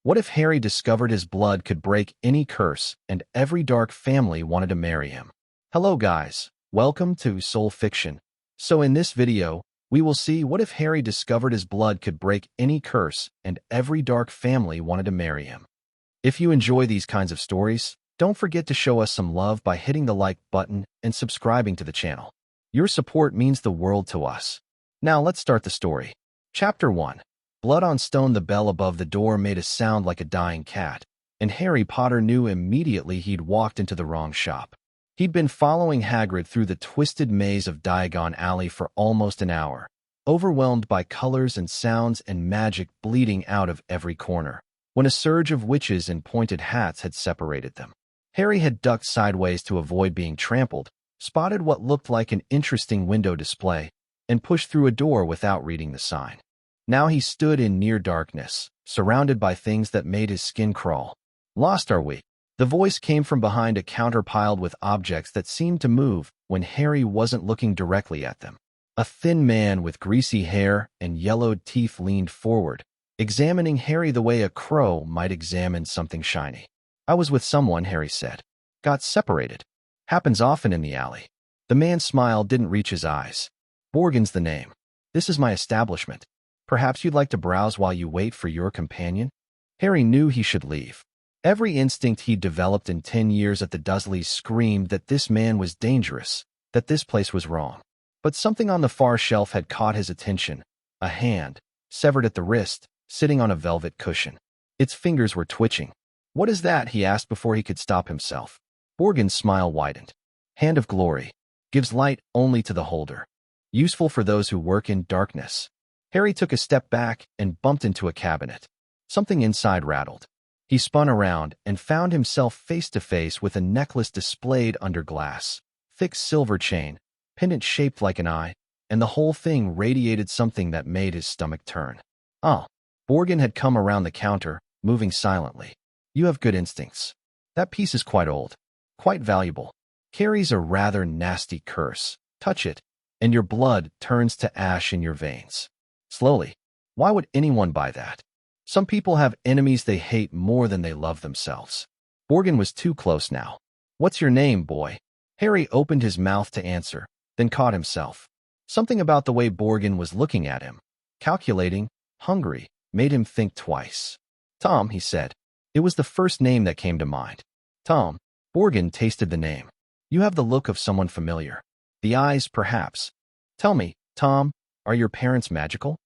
What if Harry discovered his blood could break any curse and every dark family wanted to marry him? Hello guys, welcome to Soul Fiction. So in this video, we will see what if Harry discovered his blood could break any curse and every dark family wanted to marry him. If you enjoy these kinds of stories, don't forget to show us some love by hitting the like button and subscribing to the channel. Your support means the world to us. Now let's start the story. Chapter 1. Blood on stone. The bell above the door made a sound like a dying cat, and Harry Potter knew immediately he'd walked into the wrong shop. He'd been following Hagrid through the twisted maze of Diagon Alley for almost an hour, overwhelmed by colors and sounds and magic bleeding out of every corner, when a surge of witches in pointed hats had separated them. Harry had ducked sideways to avoid being trampled, spotted what looked like an interesting window display, and pushed through a door without reading the sign. Now he stood in near darkness, surrounded by things that made his skin crawl. Lost are we? The voice came from behind a counter piled with objects that seemed to move when Harry wasn't looking directly at them. A thin man with greasy hair and yellowed teeth leaned forward, examining Harry the way a crow might examine something shiny. I was with someone, Harry said. Got separated. Happens often in the alley. The man's smile didn't reach his eyes. Borgin's the name. This is my establishment. Perhaps you'd like to browse while you wait for your companion? Harry knew he should leave. Every instinct he'd developed in 10 years at the Dursleys screamed that this man was dangerous, that this place was wrong. But something on the far shelf had caught his attention. A hand, severed at the wrist, sitting on a velvet cushion. Its fingers were twitching. What is that? He asked before he could stop himself. Borgin's smile widened. Hand of Glory. Gives light only to the holder. Useful for those who work in darkness. Harry took a step back and bumped into a cabinet. Something inside rattled. He spun around and found himself face to face with a necklace displayed under glass. Thick silver chain, pendant shaped like an eye, and the whole thing radiated something that made his stomach turn. Oh. Borgin had come around the counter, moving silently. You have good instincts. That piece is quite old. Quite valuable. Carries a rather nasty curse. Touch it, and your blood turns to ash in your veins. Slowly. Why would anyone buy that? Some people have enemies they hate more than they love themselves. Borgin was too close now. What's your name, boy? Harry opened his mouth to answer, then caught himself. Something about the way Borgin was looking at him, calculating, hungry, made him think twice. Tom, he said. It was the first name that came to mind. Tom. Borgin tasted the name. You have the look of someone familiar. The eyes, perhaps. Tell me, Tom, are your parents magical?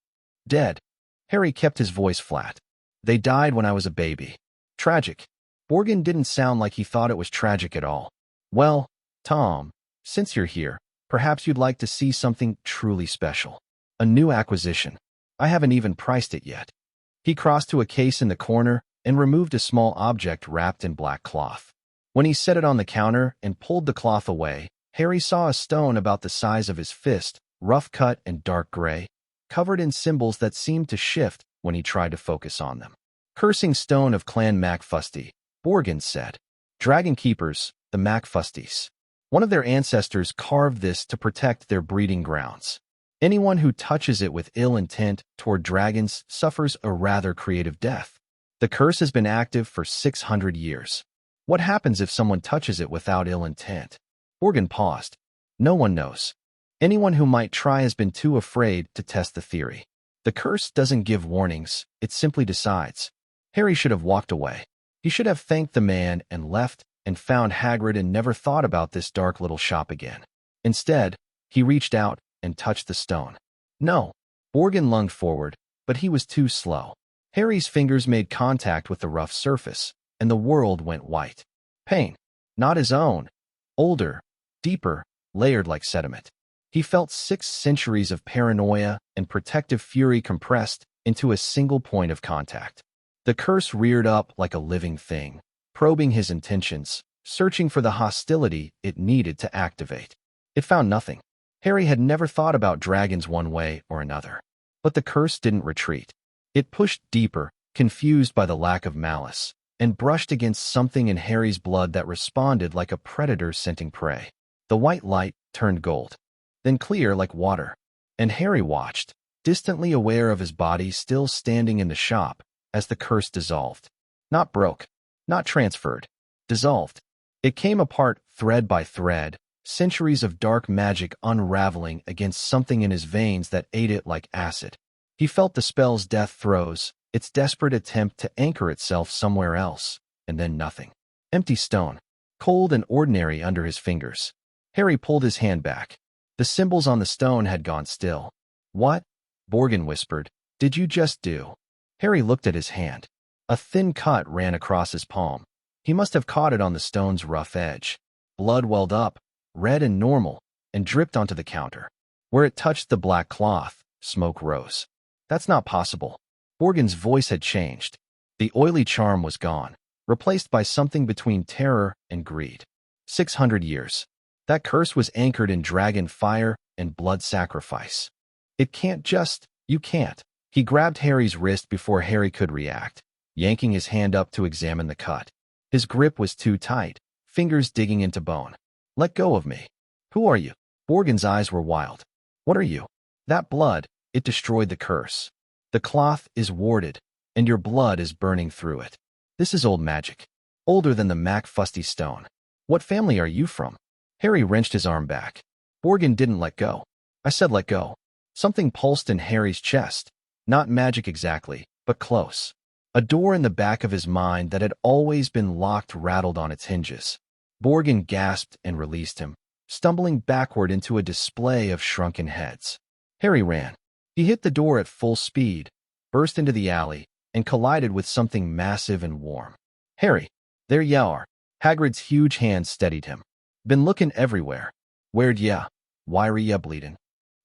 Dead. Harry kept his voice flat. They died when I was a baby. Tragic. Borgin didn't sound like he thought it was tragic at all. Well, Tom, since you're here, perhaps you'd like to see something truly special. A new acquisition. I haven't even priced it yet. He crossed to a case in the corner and removed a small object wrapped in black cloth. When he set it on the counter and pulled the cloth away, Harry saw a stone about the size of his fist, rough cut and dark gray, covered in symbols that seemed to shift when he tried to focus on them. Cursing stone of Clan MacFusty, Borgin said. Dragon Keepers, the MacFusties. One of their ancestors carved this to protect their breeding grounds. Anyone who touches it with ill intent toward dragons suffers a rather creative death. The curse has been active for 600 years. What happens if someone touches it without ill intent? Borgin paused. No one knows. Anyone who might try has been too afraid to test the theory. The curse doesn't give warnings, it simply decides. Harry should have walked away. He should have thanked the man and left and found Hagrid and never thought about this dark little shop again. Instead, he reached out and touched the stone. No. Borgin lunged forward, but he was too slow. Harry's fingers made contact with the rough surface, and the world went white. Pain. Not his own. Older, deeper, layered like sediment. He felt 6 centuries of paranoia and protective fury compressed into a single point of contact. The curse reared up like a living thing, probing his intentions, searching for the hostility it needed to activate. It found nothing. Harry had never thought about dragons one way or another. But the curse didn't retreat. It pushed deeper, confused by the lack of malice, and brushed against something in Harry's blood that responded like a predator scenting prey. The white light turned gold, then clear like water, and Harry watched, distantly aware of his body still standing in the shop, as the curse dissolved. Not broke, not transferred, dissolved. It came apart thread by thread, centuries of dark magic unraveling against something in his veins that ate it like acid. He felt the spell's death throes, its desperate attempt to anchor itself somewhere else, and then nothing. Empty stone, cold and ordinary under his fingers. Harry pulled his hand back. The symbols on the stone had gone still. What? Borgin whispered. Did you just do? Harry looked at his hand. A thin cut ran across his palm. He must have caught it on the stone's rough edge. Blood welled up, red and normal, and dripped onto the counter. Where it touched the black cloth, smoke rose. That's not possible. Borgin's voice had changed. The oily charm was gone, replaced by something between terror and greed. 600 years. That curse was anchored in dragon fire and blood sacrifice. It can't just, you can't. He grabbed Harry's wrist before Harry could react, yanking his hand up to examine the cut. His grip was too tight, fingers digging into bone. Let go of me. Who are you? Borgin's eyes were wild. What are you? That blood, it destroyed the curse. The cloth is warded, and your blood is burning through it. This is old magic, older than the Macfusty stone. What family are you from? Harry wrenched his arm back. Borgin didn't let go. I said let go. Something pulsed in Harry's chest. Not magic exactly, but close. A door in the back of his mind that had always been locked rattled on its hinges. Borgin gasped and released him, stumbling backward into a display of shrunken heads. Harry ran. He hit the door at full speed, burst into the alley, and collided with something massive and warm. Harry, there ya are. Hagrid's huge hand steadied him. Been looking everywhere. Where'd ya? Why're ya bleedin'?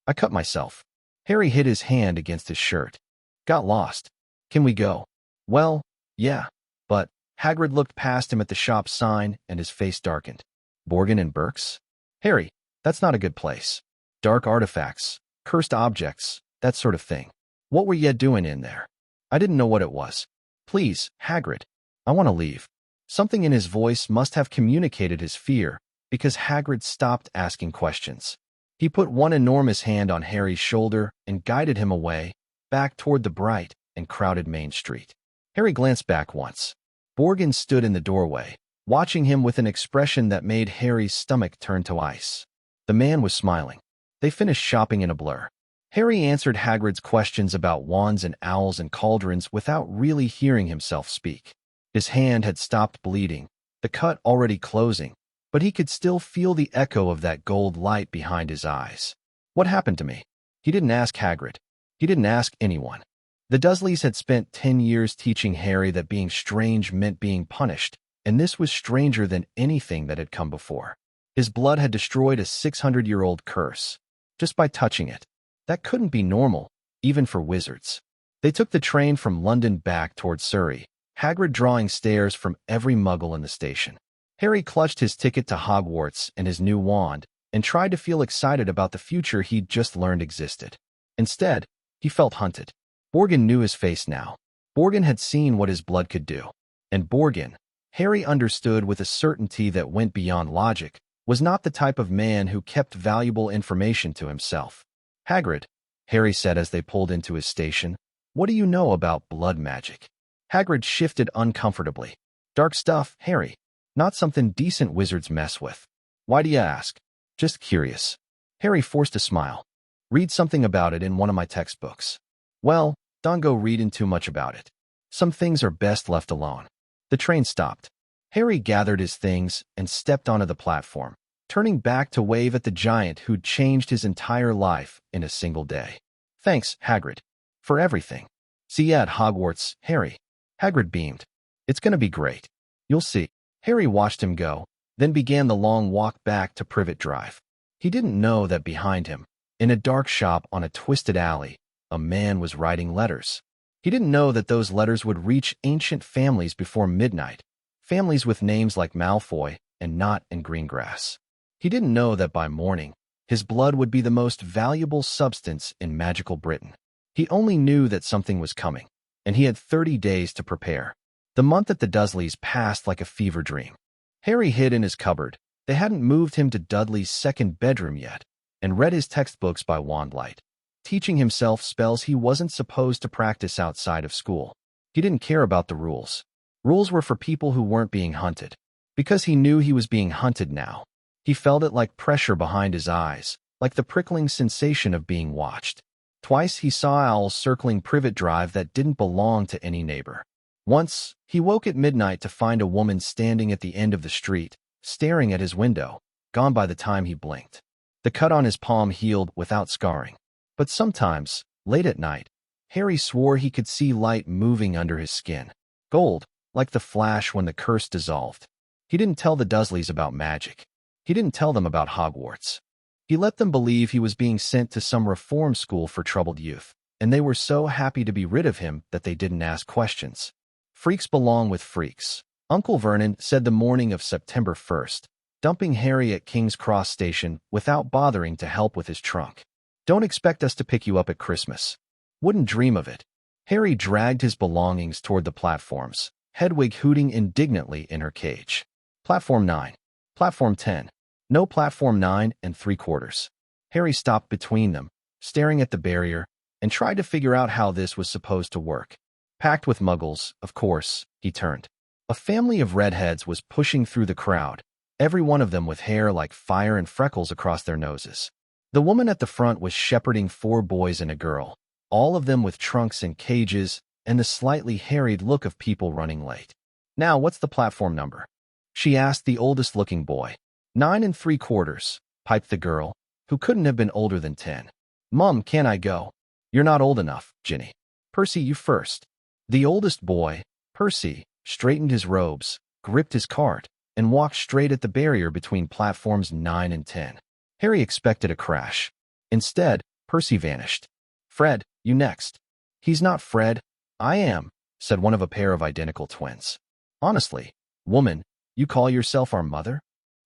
I cut myself. Harry hit his hand against his shirt. Got lost. Can we go? Well, yeah, but Hagrid looked past him at the shop sign and his face darkened. Borgin and Burke's? Harry, that's not a good place. Dark artifacts, cursed objects, that sort of thing. What were ya doing in there? I didn't know what it was. Please, Hagrid. I want to leave. Something in his voice must have communicated his fear, because Hagrid stopped asking questions. He put one enormous hand on Harry's shoulder and guided him away, back toward the bright and crowded Main Street. Harry glanced back once. Borgin stood in the doorway, watching him with an expression that made Harry's stomach turn to ice. The man was smiling. They finished shopping in a blur. Harry answered Hagrid's questions about wands and owls and cauldrons without really hearing himself speak. His hand had stopped bleeding, the cut already closing, but he could still feel the echo of that gold light behind his eyes. What happened to me? He didn't ask Hagrid. He didn't ask anyone. The Dursleys had spent 10 years teaching Harry that being strange meant being punished, and this was stranger than anything that had come before. His blood had destroyed a 600-year-old curse, just by touching it. That couldn't be normal, even for wizards. They took the train from London back toward Surrey, Hagrid drawing stares from every muggle in the station. Harry clutched his ticket to Hogwarts and his new wand, and tried to feel excited about the future he'd just learned existed. Instead, he felt hunted. Borgin knew his face now. Borgin had seen what his blood could do. And Borgin, Harry understood with a certainty that went beyond logic, was not the type of man who kept valuable information to himself. Hagrid, Harry said as they pulled into his station, what do you know about blood magic? Hagrid shifted uncomfortably. Dark stuff, Harry. Not something decent wizards mess with. Why do you ask? Just curious. Harry forced a smile. Read something about it in one of my textbooks. Well, don't go reading too much about it. Some things are best left alone. The train stopped. Harry gathered his things and stepped onto the platform, turning back to wave at the giant who'd changed his entire life in a single day. Thanks, Hagrid, for everything. See ya at Hogwarts, Harry. Hagrid beamed. It's gonna be great. You'll see. Harry watched him go, then began the long walk back to Privet Drive. He didn't know that behind him, in a dark shop on a twisted alley, a man was writing letters. He didn't know that those letters would reach ancient families before midnight, families with names like Malfoy and Nott and Greengrass. He didn't know that by morning, his blood would be the most valuable substance in magical Britain. He only knew that something was coming, and he had 30 days to prepare. The month at the Dursleys passed like a fever dream. Harry hid in his cupboard. They hadn't moved him to Dudley's second bedroom yet, and read his textbooks by wandlight, teaching himself spells he wasn't supposed to practice outside of school. He didn't care about the rules. Rules were for people who weren't being hunted. Because he knew he was being hunted now, he felt it like pressure behind his eyes, like the prickling sensation of being watched. Twice he saw owls circling Privet Drive that didn't belong to any neighbor. Once, he woke at midnight to find a woman standing at the end of the street, staring at his window, gone by the time he blinked. The cut on his palm healed without scarring. But sometimes, late at night, Harry swore he could see light moving under his skin. Gold, like the flash when the curse dissolved. He didn't tell the Dursleys about magic. He didn't tell them about Hogwarts. He let them believe he was being sent to some reform school for troubled youth, and they were so happy to be rid of him that they didn't ask questions. Freaks belong with freaks, Uncle Vernon said the morning of September 1st, dumping Harry at King's Cross Station without bothering to help with his trunk. Don't expect us to pick you up at Christmas. Wouldn't dream of it. Harry dragged his belongings toward the platforms, Hedwig hooting indignantly in her cage. Platform 9. Platform 10. No, platform 9 3/4. Harry stopped between them, staring at the barrier, and tried to figure out how this was supposed to work. Packed with muggles, of course, he turned. A family of redheads was pushing through the crowd, every one of them with hair like fire and freckles across their noses. The woman at the front was shepherding 4 boys and a girl, all of them with trunks and cages, and the slightly harried look of people running late. Now, what's the platform number? She asked the oldest-looking boy. 9 3/4, piped the girl, who couldn't have been older than 10. Mum, can I go? You're not old enough, Ginny. Percy, you first. The oldest boy, Percy, straightened his robes, gripped his cart, and walked straight at the barrier between platforms 9 and 10. Harry expected a crash. Instead, Percy vanished. Fred, you next. He's not Fred. I am, said one of a pair of identical twins. Honestly, woman, you call yourself our mother?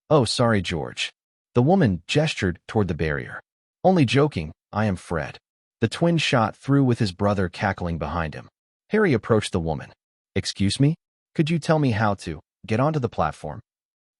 Oh, sorry, George. The woman gestured toward the barrier. Only joking, I am Fred. The twin shot through with his brother cackling behind him. Harry approached the woman. Excuse me? Could you tell me how to get onto the platform?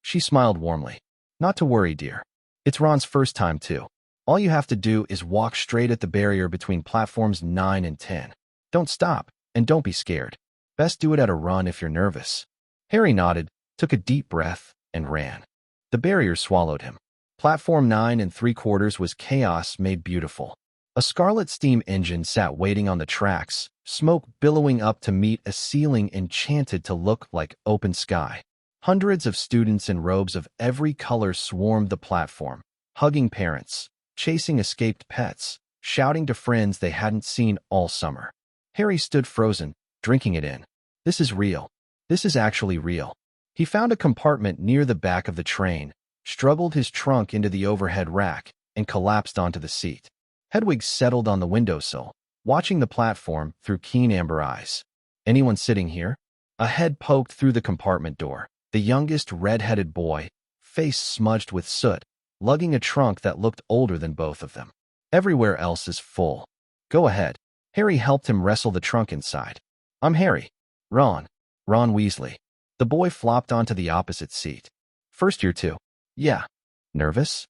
She smiled warmly. Not to worry, dear. It's Ron's first time, too. All you have to do is walk straight at the barrier between platforms 9 and 10. Don't stop, and don't be scared. Best do it at a run if you're nervous. Harry nodded, took a deep breath, and ran. The barrier swallowed him. Platform 9 3/4 was chaos made beautiful. A scarlet steam engine sat waiting on the tracks, smoke billowing up to meet a ceiling enchanted to look like open sky. Hundreds of students in robes of every color swarmed the platform, hugging parents, chasing escaped pets, shouting to friends they hadn't seen all summer. Harry stood frozen, drinking it in. This is real. This is actually real. He found a compartment near the back of the train, struggled his trunk into the overhead rack, and collapsed onto the seat. Hedwig settled on the windowsill, watching the platform through keen amber eyes. Anyone sitting here? A head poked through the compartment door. The youngest red-headed boy, face smudged with soot, lugging a trunk that looked older than both of them. Everywhere else is full. Go ahead. Harry helped him wrestle the trunk inside. I'm Harry. Ron. Ron Weasley. The boy flopped onto the opposite seat. First year too. Yeah. Nervous?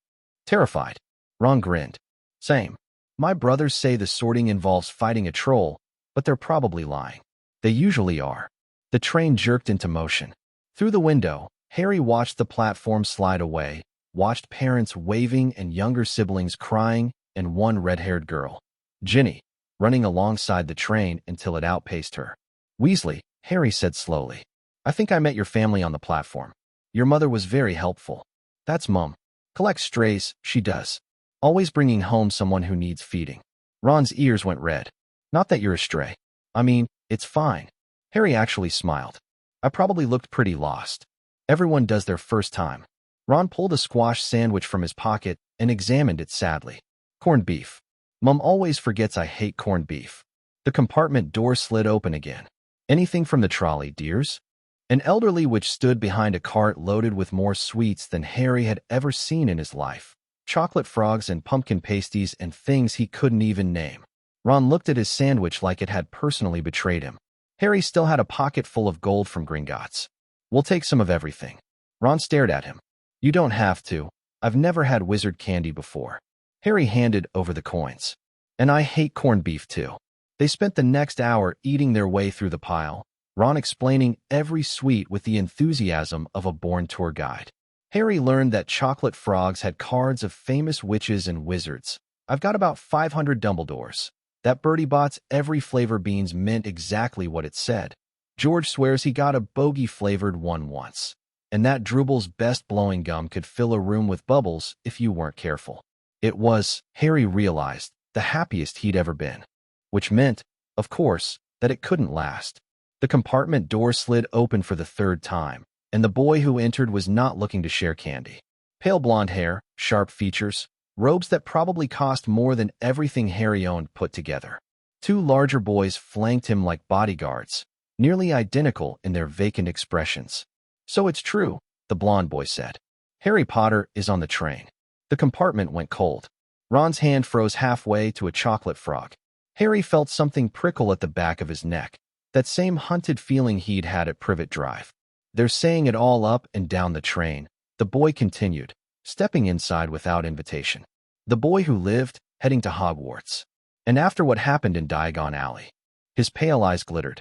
Terrified. Ron grinned. Same. My brothers say the sorting involves fighting a troll, but they're probably lying. They usually are. The train jerked into motion. Through the window, Harry watched the platform slide away, watched parents waving and younger siblings crying, and one red-haired girl, Ginny, running alongside the train until it outpaced her. Weasley, Harry said slowly. I think I met your family on the platform. Your mother was very helpful. That's Mum. Collects strays, she does. Always bringing home someone who needs feeding. Ron's ears went red. Not that you're a stray. I mean, it's fine. Harry actually smiled. I probably looked pretty lost. Everyone does their first time. Ron pulled a squash sandwich from his pocket and examined it sadly. Corned beef. Mum always forgets I hate corned beef. The compartment door slid open again. Anything from the trolley, dears? An elderly witch stood behind a cart loaded with more sweets than Harry had ever seen in his life. Chocolate frogs and pumpkin pasties and things he couldn't even name. Ron looked at his sandwich like it had personally betrayed him. Harry still had a pocket full of gold from Gringotts. We'll take some of everything. Ron stared at him. You don't have to. I've never had wizard candy before. Harry handed over the coins. And I hate corned beef too. They spent the next hour eating their way through the pile, Ron explaining every sweet with the enthusiasm of a born tour guide. Harry learned that chocolate frogs had cards of famous witches and wizards. I've got about 500 Dumbledores. That Bertie Bott's every flavor beans meant exactly what it said. George swears he got a bogey-flavored one once. And that Drooble's best blowing gum could fill a room with bubbles if you weren't careful. It was, Harry realized, the happiest he'd ever been. Which meant, of course, that it couldn't last. The compartment door slid open for the third time, and the boy who entered was not looking to share candy. Pale blonde hair, sharp features, robes that probably cost more than everything Harry owned put together. Two larger boys flanked him like bodyguards, nearly identical in their vacant expressions. So it's true, the blonde boy said. Harry Potter is on the train. The compartment went cold. Ron's hand froze halfway to a chocolate frog. Harry felt something prickle at the back of his neck, that same hunted feeling he'd had at Privet Drive. They're saying it all up and down the train, the boy continued, stepping inside without invitation. The boy who lived, heading to Hogwarts. And after what happened in Diagon Alley. His pale eyes glittered.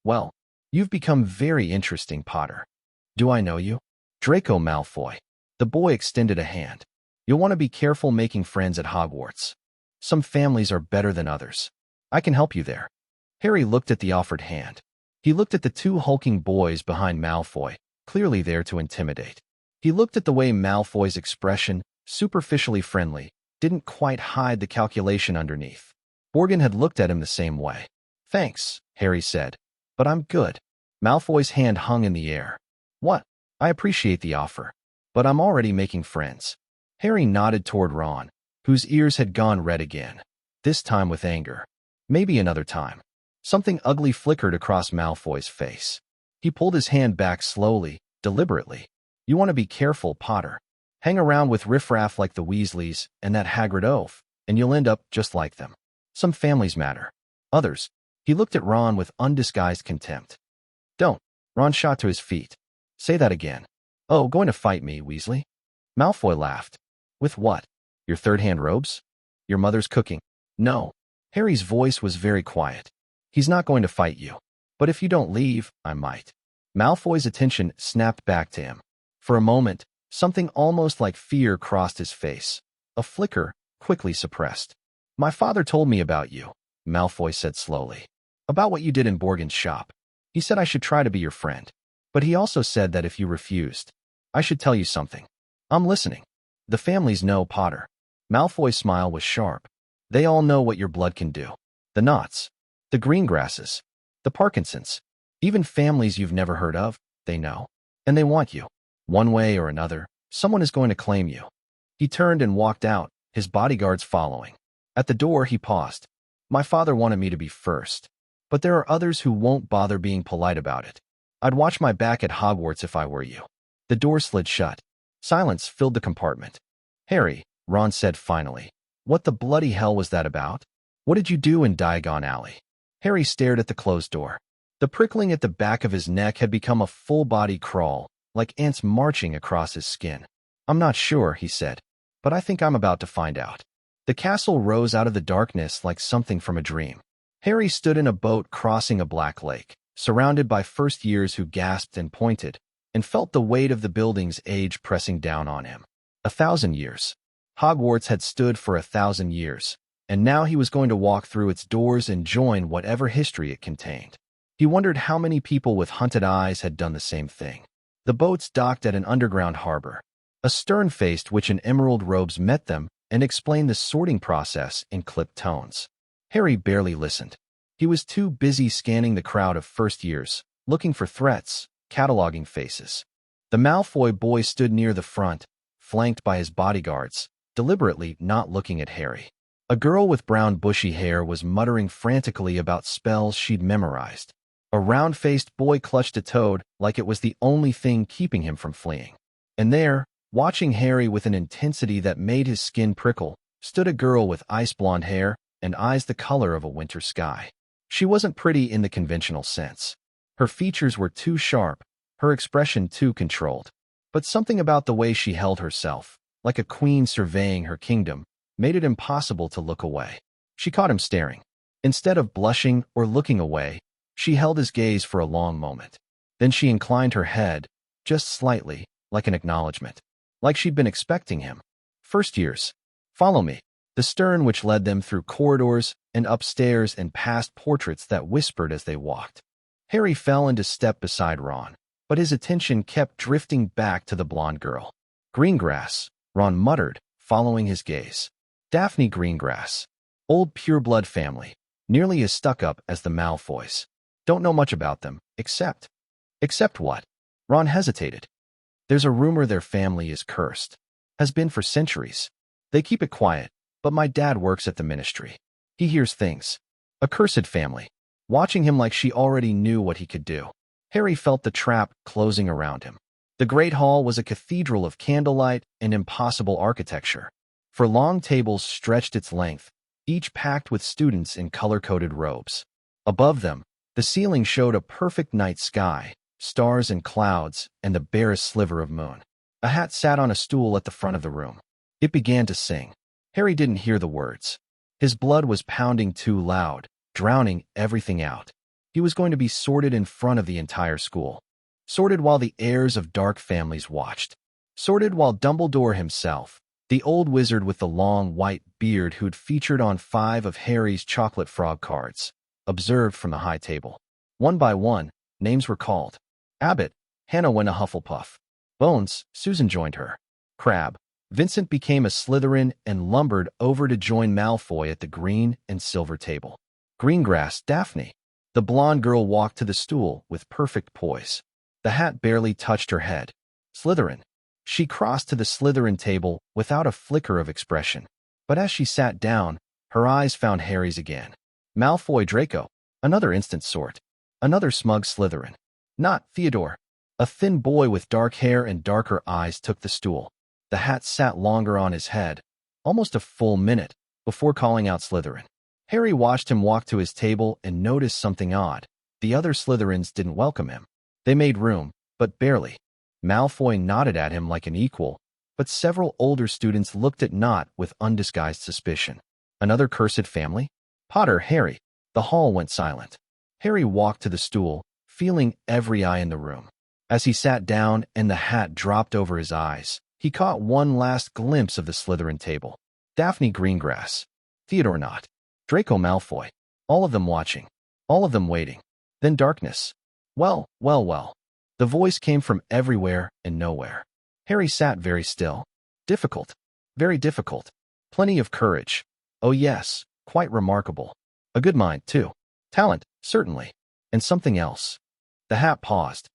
Well, you've become very interesting, Potter. Do I know you? Draco Malfoy. The boy extended a hand. You'll want to be careful making friends at Hogwarts. Some families are better than others. I can help you there. Harry looked at the offered hand. He looked at the two hulking boys behind Malfoy, clearly there to intimidate. He looked at the way Malfoy's expression, superficially friendly, didn't quite hide the calculation underneath. Borgin had looked at him the same way. Thanks, Harry said, but I'm good. Malfoy's hand hung in the air. What? I appreciate the offer, but I'm already making friends. Harry nodded toward Ron, whose ears had gone red again, this time with anger. Maybe another time. Something ugly flickered across Malfoy's face. He pulled his hand back slowly, deliberately. You want to be careful, Potter. Hang around with riffraff like the Weasleys and that Hagrid oaf, and you'll end up just like them. Some families matter. Others. He looked at Ron with undisguised contempt. Don't. Ron shot to his feet. Say that again. Oh, going to fight me, Weasley? Malfoy laughed. With what? Your third-hand robes? Your mother's cooking? No. Harry's voice was very quiet. He's not going to fight you. But if you don't leave, I might. Malfoy's attention snapped back to him. For a moment, something almost like fear crossed his face. A flicker, quickly suppressed. My father told me about you, Malfoy said slowly. About what you did in Borgin's shop. He said I should try to be your friend. But he also said that if you refused, I should tell you something. I'm listening. The families know, Potter. Malfoy's smile was sharp. They all know what your blood can do. The Knots. The Greengrasses. The Parkinsons. Even families you've never heard of, they know. And they want you. One way or another, someone is going to claim you. He turned and walked out, his bodyguards following. At the door, he paused. My father wanted me to be first. But there are others who won't bother being polite about it. I'd watch my back at Hogwarts if I were you. The door slid shut. Silence filled the compartment. Harry, Ron said finally. What the bloody hell was that about? What did you do in Diagon Alley? Harry stared at the closed door. The prickling at the back of his neck had become a full-body crawl, like ants marching across his skin. I'm not sure, he said, but I think I'm about to find out. The castle rose out of the darkness like something from a dream. Harry stood in a boat crossing a black lake, surrounded by first years who gasped and pointed, and felt the weight of the building's age pressing down on him. 1,000 years. Hogwarts had stood for 1,000 years, and now he was going to walk through its doors and join whatever history it contained. He wondered how many people with hunted eyes had done the same thing. The boats docked at an underground harbor. A stern-faced witch in emerald robes met them and explained the sorting process in clipped tones. Harry barely listened. He was too busy scanning the crowd of first years, looking for threats, cataloging faces. The Malfoy boy stood near the front, flanked by his bodyguards, deliberately not looking at Harry. A girl with brown bushy hair was muttering frantically about spells she'd memorized. A round-faced boy clutched a toad like it was the only thing keeping him from fleeing. And there, watching Harry with an intensity that made his skin prickle, stood a girl with ice-blonde hair and eyes the color of a winter sky. She wasn't pretty in the conventional sense. Her features were too sharp, her expression too controlled. But something about the way she held herself, like a queen surveying her kingdom, made it impossible to look away. She caught him staring. Instead of blushing or looking away, she held his gaze for a long moment. Then she inclined her head, just slightly, like an acknowledgement. Like she'd been expecting him. First years. Follow me. The stern which led them through corridors and upstairs and past portraits that whispered as they walked. Harry fell into step beside Ron, but his attention kept drifting back to the blonde girl. Greengrass, Ron muttered, following his gaze. Daphne Greengrass. Old pureblood family, nearly as stuck-up as the Malfoys. Don't know much about them, except... Except what? Ron hesitated. There's a rumor their family is cursed. Has been for centuries. They keep it quiet, but my dad works at the ministry. He hears things. A cursed family. Watching him like she already knew what he could do. Harry felt the trap closing around him. The Great Hall was a cathedral of candlelight and impossible architecture. For long tables stretched its length, each packed with students in color-coded robes. Above them, the ceiling showed a perfect night sky, stars and clouds, and the barest sliver of moon. A hat sat on a stool at the front of the room. It began to sing. Harry didn't hear the words. His blood was pounding too loud, drowning everything out. He was going to be sorted in front of the entire school. Sorted while the heirs of dark families watched. Sorted while Dumbledore himself, the old wizard with the long white beard who'd featured on 5 of Harry's chocolate frog cards, observed from the high table. One by one, names were called. Abbott, Hannah went a Hufflepuff. Bones, Susan joined her. Crabbe, Vincent became a Slytherin and lumbered over to join Malfoy at the green and silver table. Greengrass, Daphne. The blonde girl walked to the stool with perfect poise. The hat barely touched her head. Slytherin. She crossed to the Slytherin table without a flicker of expression. But as she sat down, her eyes found Harry's again. Malfoy Draco. Another instant sort. Another smug Slytherin. Not Theodore. A thin boy with dark hair and darker eyes took the stool. The hat sat longer on his head, almost a full minute, before calling out Slytherin. Harry watched him walk to his table and noticed something odd. The other Slytherins didn't welcome him. They made room, but barely. Malfoy nodded at him like an equal, but several older students looked at Nott with undisguised suspicion. Another cursed family? Potter, Harry. The hall went silent. Harry walked to the stool, feeling every eye in the room. As he sat down and the hat dropped over his eyes, he caught one last glimpse of the Slytherin table. Daphne Greengrass. Theodore Nott. Draco Malfoy. All of them watching. All of them waiting. Then darkness. Well. The voice came from everywhere and nowhere. Harry sat very still. Difficult. Very difficult. Plenty of courage. Oh yes, quite remarkable. A good mind, too. Talent, certainly. And something else. The hat paused.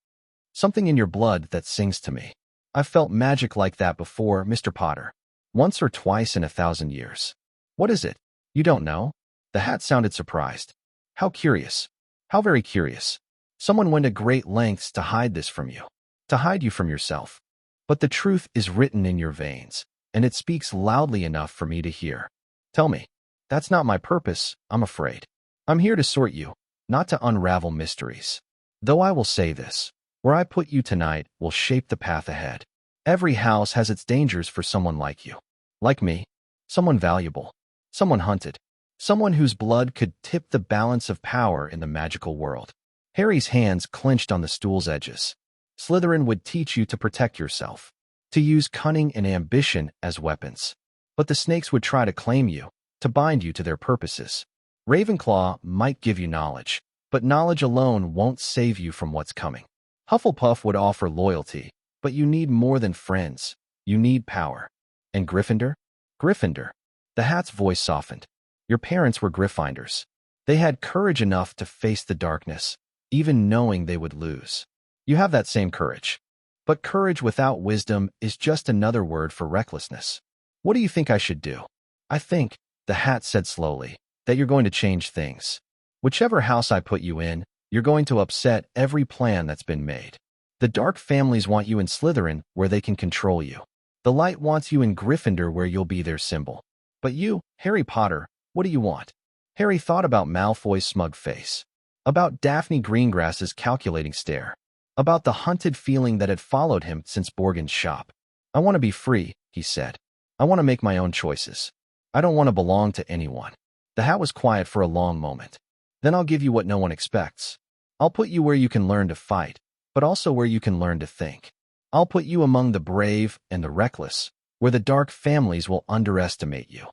Something in your blood that sings to me. I've felt magic like that before, Mr. Potter. Once or twice in 1,000 years. What is it? You don't know? The hat sounded surprised. How curious. How very curious. Someone went to great lengths to hide this from you. To hide you from yourself. But the truth is written in your veins, and it speaks loudly enough for me to hear. Tell me. That's not my purpose, I'm afraid. I'm here to sort you, not to unravel mysteries. Though I will say this. Where I put you tonight will shape the path ahead. Every house has its dangers for someone like you. Like me. Someone valuable. Someone hunted. Someone whose blood could tip the balance of power in the magical world. Harry's hands clenched on the stool's edges. Slytherin would teach you to protect yourself. To use cunning and ambition as weapons. But the snakes would try to claim you, to bind you to their purposes. Ravenclaw might give you knowledge, but knowledge alone won't save you from what's coming. Hufflepuff would offer loyalty, but you need more than friends. You need power. And Gryffindor? Gryffindor. The hat's voice softened. Your parents were Gryffindors. They had courage enough to face the darkness, even knowing they would lose. You have that same courage. But courage without wisdom is just another word for recklessness. What do you think I should do? I think, the hat said slowly, that you're going to change things. Whichever house I put you in, you're going to upset every plan that's been made. The dark families want you in Slytherin where they can control you. The light wants you in Gryffindor where you'll be their symbol. But you, Harry Potter, what do you want? Harry thought about Malfoy's smug face. About Daphne Greengrass's calculating stare. About the hunted feeling that had followed him since Borgin's shop. I want to be free, he said. I want to make my own choices. I don't want to belong to anyone. The hat was quiet for a long moment. Then I'll give you what no one expects. I'll put you where you can learn to fight, but also where you can learn to think. I'll put you among the brave and the reckless, where the dark families will underestimate you.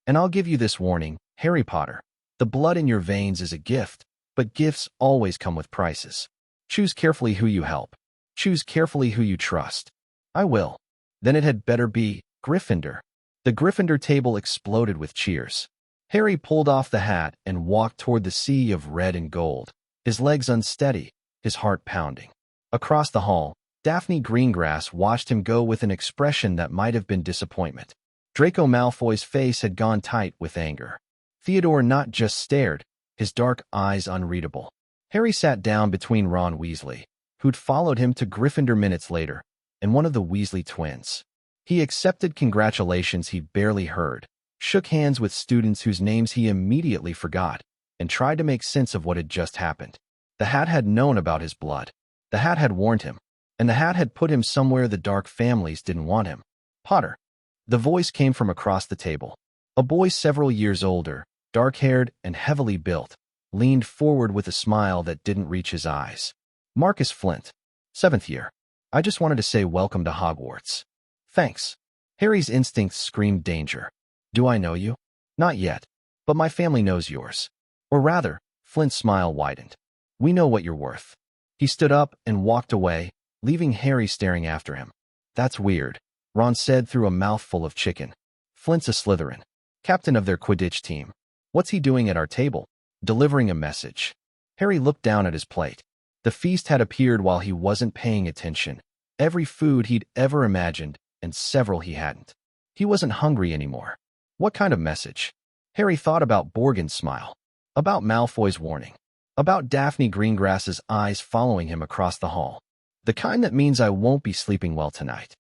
And I'll give you this warning, Harry Potter. The blood in your veins is a gift, but gifts always come with prices. Choose carefully who you help. Choose carefully who you trust. I will. Then it had better be Gryffindor. The Gryffindor table exploded with cheers. Harry pulled off the hat and walked toward the sea of red and gold, his legs unsteady, his heart pounding. Across the hall, Daphne Greengrass watched him go with an expression that might have been disappointment. Draco Malfoy's face had gone tight with anger. Theodore not just stared, his dark eyes unreadable. Harry sat down between Ron Weasley, who'd followed him to Gryffindor minutes later, and one of the Weasley twins. He accepted congratulations he barely heard, shook hands with students whose names he immediately forgot, and tried to make sense of what had just happened. The hat had known about his blood. The hat had warned him, and the hat had put him somewhere the dark families didn't want him. Potter. The voice came from across the table. A boy several years older, dark-haired and heavily built, leaned forward with a smile that didn't reach his eyes. Marcus Flint. 7th year. I just wanted to say welcome to Hogwarts. Thanks. Harry's instincts screamed danger. Do I know you? Not yet, but my family knows yours. Or rather, Flint's smile widened. We know what you're worth. He stood up and walked away, leaving Harry staring after him. That's weird, Ron said through a mouthful of chicken. Flint's a Slytherin, captain of their Quidditch team. What's he doing at our table? Delivering a message. Harry looked down at his plate. The feast had appeared while he wasn't paying attention. Every food he'd ever imagined, and several he hadn't. He wasn't hungry anymore. What kind of message? Harry thought about Borgin's smile, about Malfoy's warning, about Daphne Greengrass's eyes following him across the hall. The kind that means I won't be sleeping well tonight.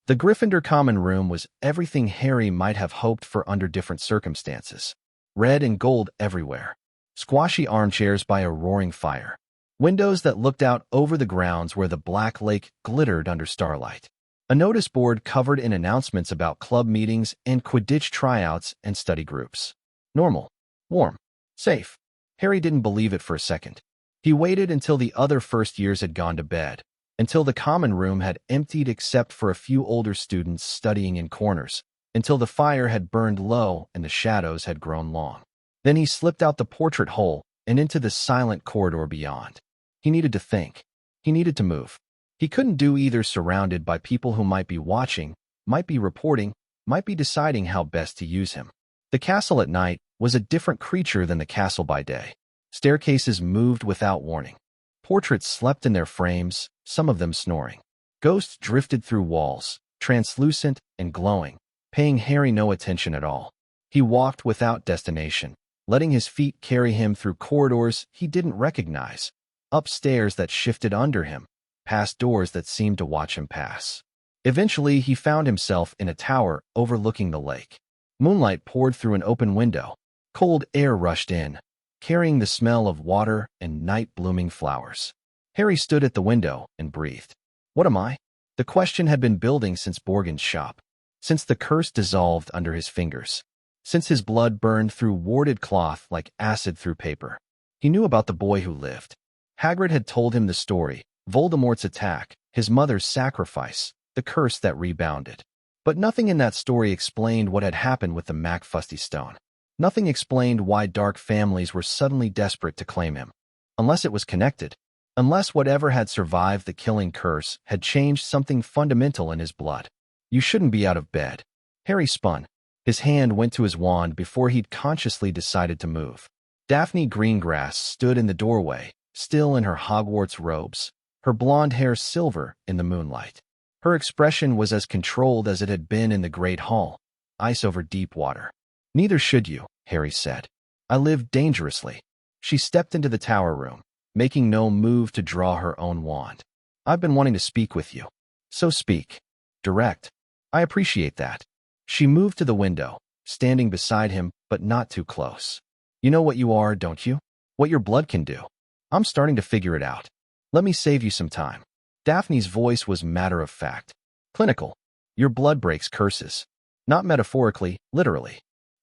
The Gryffindor common room was everything Harry might have hoped for under different circumstances. Red and gold everywhere. Squashy armchairs by a roaring fire. Windows that looked out over the grounds where the Black Lake glittered under starlight. A notice board covered in announcements about club meetings and Quidditch tryouts and study groups. Normal. Warm. Safe. Harry didn't believe it for a second. He waited until the other first years had gone to bed, until the common room had emptied except for a few older students studying in corners, until the fire had burned low and the shadows had grown long. Then he slipped out the portrait hole and into the silent corridor beyond. He needed to think. He needed to move. He couldn't do either, surrounded by people who might be watching, might be reporting, might be deciding how best to use him. The castle at night was a different creature than the castle by day. Staircases moved without warning. Portraits slept in their frames, some of them snoring. Ghosts drifted through walls, translucent and glowing, paying Harry no attention at all. He walked without destination, letting his feet carry him through corridors he didn't recognize, up stairs that shifted under him, past doors that seemed to watch him pass. Eventually, he found himself in a tower overlooking the lake. Moonlight poured through an open window. Cold air rushed in, carrying the smell of water and night-blooming flowers. Harry stood at the window and breathed. What am I? The question had been building since Borgin's shop, since the curse dissolved under his fingers, since his blood burned through warded cloth like acid through paper. He knew about the boy who lived. Hagrid had told him the story, Voldemort's attack, his mother's sacrifice, the curse that rebounded. But nothing in that story explained what had happened with the MacFusty Stone. Nothing explained why dark families were suddenly desperate to claim him. Unless it was connected. Unless whatever had survived the killing curse had changed something fundamental in his blood. You shouldn't be out of bed. Harry spun. His hand went to his wand before he'd consciously decided to move. Daphne Greengrass stood in the doorway, still in her Hogwarts robes, her blonde hair silver in the moonlight. Her expression was as controlled as it had been in the Great Hall, ice over deep water. Neither should you, Harry said. I live dangerously. She stepped into the tower room, making no move to draw her own wand. I've been wanting to speak with you. So speak. Direct. I appreciate that. She moved to the window, standing beside him, but not too close. You know what you are, don't you? What your blood can do. I'm starting to figure it out. Let me save you some time. Daphne's voice was matter of fact. Clinical. Your blood breaks curses. Not metaphorically, literally.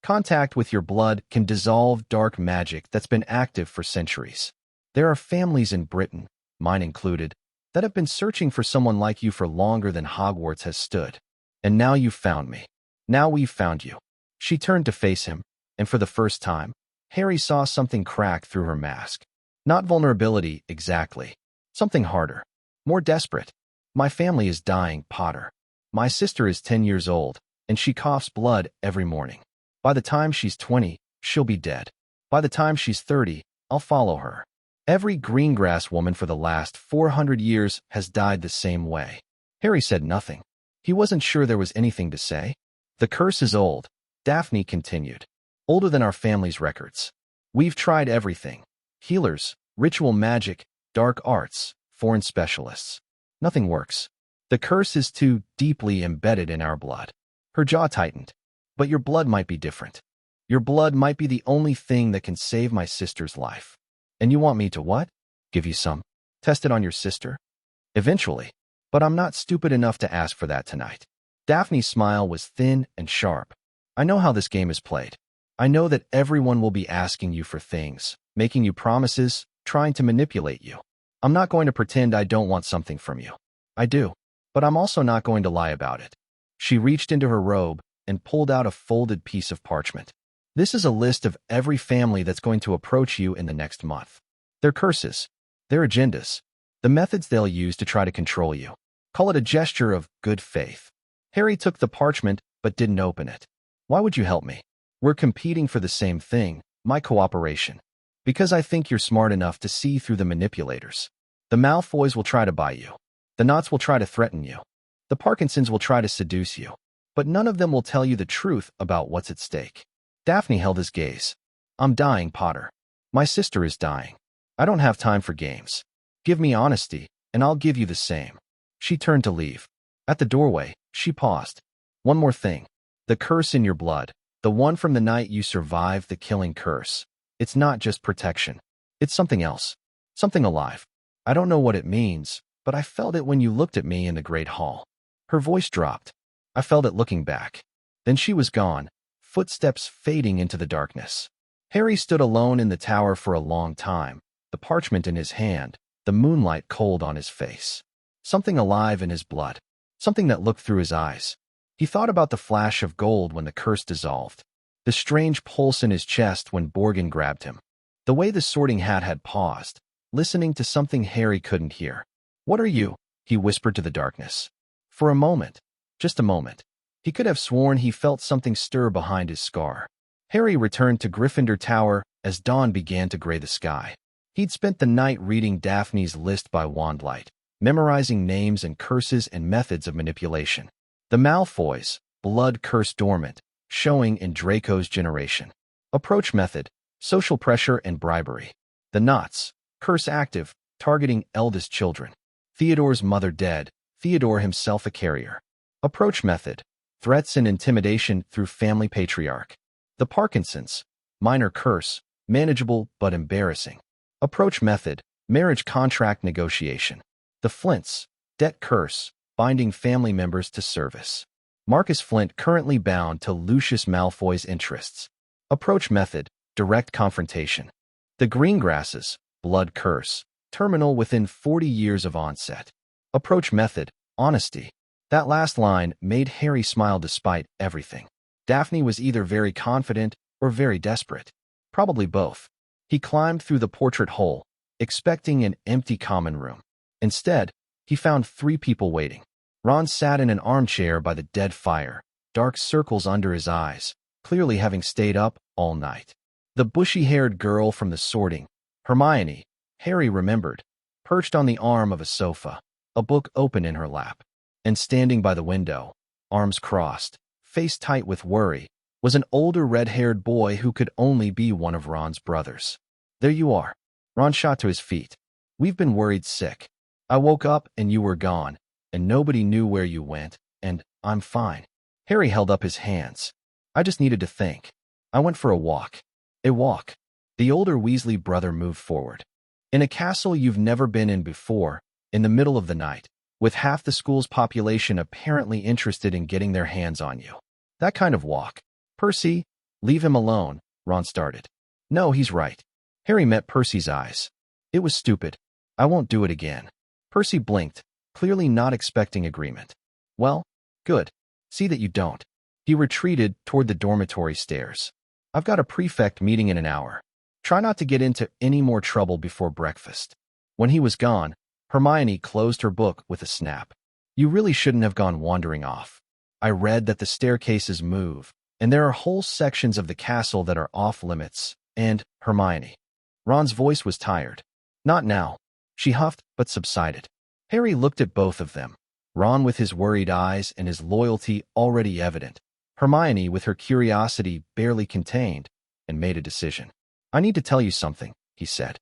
Contact with your blood can dissolve dark magic that's been active for centuries. There are families in Britain, mine included, that have been searching for someone like you for longer than Hogwarts has stood. And now you've found me. Now we've found you. She turned to face him, and for the first time, Harry saw something crack through her mask. Not vulnerability, exactly. Something harder. More desperate. My family is dying, Potter. My sister is 10 years old, and she coughs blood every morning. By the time she's 20, she'll be dead. By the time she's 30, I'll follow her. Every Greengrass woman for the last 400 years has died the same way. Harry said nothing. He wasn't sure there was anything to say. The curse is old, Daphne continued. Older than our family's records. We've tried everything. Healers, ritual magic, dark arts, foreign specialists. Nothing works. The curse is too deeply embedded in our blood. Her jaw tightened. But your blood might be different. Your blood might be the only thing that can save my sister's life. And you want me to what? Give you some? Test it on your sister? Eventually. But I'm not stupid enough to ask for that tonight. Daphne's smile was thin and sharp. I know how this game is played. I know that everyone will be asking you for things, making you promises, trying to manipulate you. I'm not going to pretend I don't want something from you. I do. But I'm also not going to lie about it. She reached into her robe and pulled out a folded piece of parchment. This is a list of every family that's going to approach you in the next month. Their curses, their agendas, the methods they'll use to try to control you. Call it a gesture of good faith. Harry took the parchment but didn't open it. Why would you help me? We're competing for the same thing, my cooperation. Because I think you're smart enough to see through the manipulators. The Malfoys will try to buy you. The Knots will try to threaten you. The Parkinsons will try to seduce you. But none of them will tell you the truth about what's at stake. Daphne held his gaze. I'm dying, Potter. My sister is dying. I don't have time for games. Give me honesty, and I'll give you the same. She turned to leave. At the doorway, she paused. One more thing. The curse in your blood. The one from the night you survived the killing curse. It's not just protection. It's something else. Something alive. I don't know what it means, but I felt it when you looked at me in the Great Hall. Her voice dropped. I felt it looking back. Then she was gone, footsteps fading into the darkness. Harry stood alone in the tower for a long time, the parchment in his hand, the moonlight cold on his face. Something alive in his blood. Something that looked through his eyes. He thought about the flash of gold when the curse dissolved. The strange pulse in his chest when Borgin grabbed him. The way the Sorting Hat had paused, listening to something Harry couldn't hear. What are you? He whispered to the darkness. For a moment. Just a moment. He could have sworn he felt something stir behind his scar. Harry returned to Gryffindor Tower as dawn began to gray the sky. He'd spent the night reading Daphne's list by Wandlight, memorizing names and curses and methods of manipulation. The Malfoys, blood curse dormant, showing in Draco's generation. Approach method, social pressure and bribery. The Knots, curse active, targeting eldest children. Theodore's mother dead, Theodore himself a carrier. Approach method, threats and intimidation through family patriarch. The Parkinsons, minor curse, manageable but embarrassing. Approach method, marriage contract negotiation. The Flints, debt curse, binding family members to service. Marcus Flint currently bound to Lucius Malfoy's interests. Approach method, direct confrontation. The Greengrasses, blood curse, terminal within 40 years of onset. Approach method, honesty. That last line made Harry smile despite everything. Daphne was either very confident or very desperate. Probably both. He climbed through the portrait hole, expecting an empty common room. Instead, he found 3 people waiting. Ron sat in an armchair by the dead fire, dark circles under his eyes, clearly having stayed up all night. The bushy-haired girl from the sorting, Hermione, Harry remembered, perched on the arm of a sofa, a book open in her lap. And standing by the window, arms crossed, face tight with worry, was an older red-haired boy who could only be one of Ron's brothers. There you are. Ron shot to his feet. We've been worried sick. I woke up and you were gone, and nobody knew where you went, and I'm fine. Harry held up his hands. I just needed to think. I went for a walk. A walk. The older Weasley brother moved forward. In a castle you've never been in before, in the middle of the night, with half the school's population apparently interested in getting their hands on you. That kind of walk. Percy, Leave him alone, Ron started. No, he's right. Harry met Percy's eyes. It was stupid. I won't do it again. Percy blinked, clearly not expecting agreement. Well, good. See that you don't. He retreated toward the dormitory stairs. I've got a prefect meeting in an hour. Try not to get into any more trouble before breakfast. When he was gone, Hermione closed her book with a snap. You really shouldn't have gone wandering off. I read that the staircases move, and there are whole sections of the castle that are off limits, and, Hermione. Ron's voice was tired. Not now. She huffed, but subsided. Harry looked at both of them. Ron with his worried eyes and his loyalty already evident. Hermione with her curiosity barely contained, and made a decision. I need to tell you something, he said.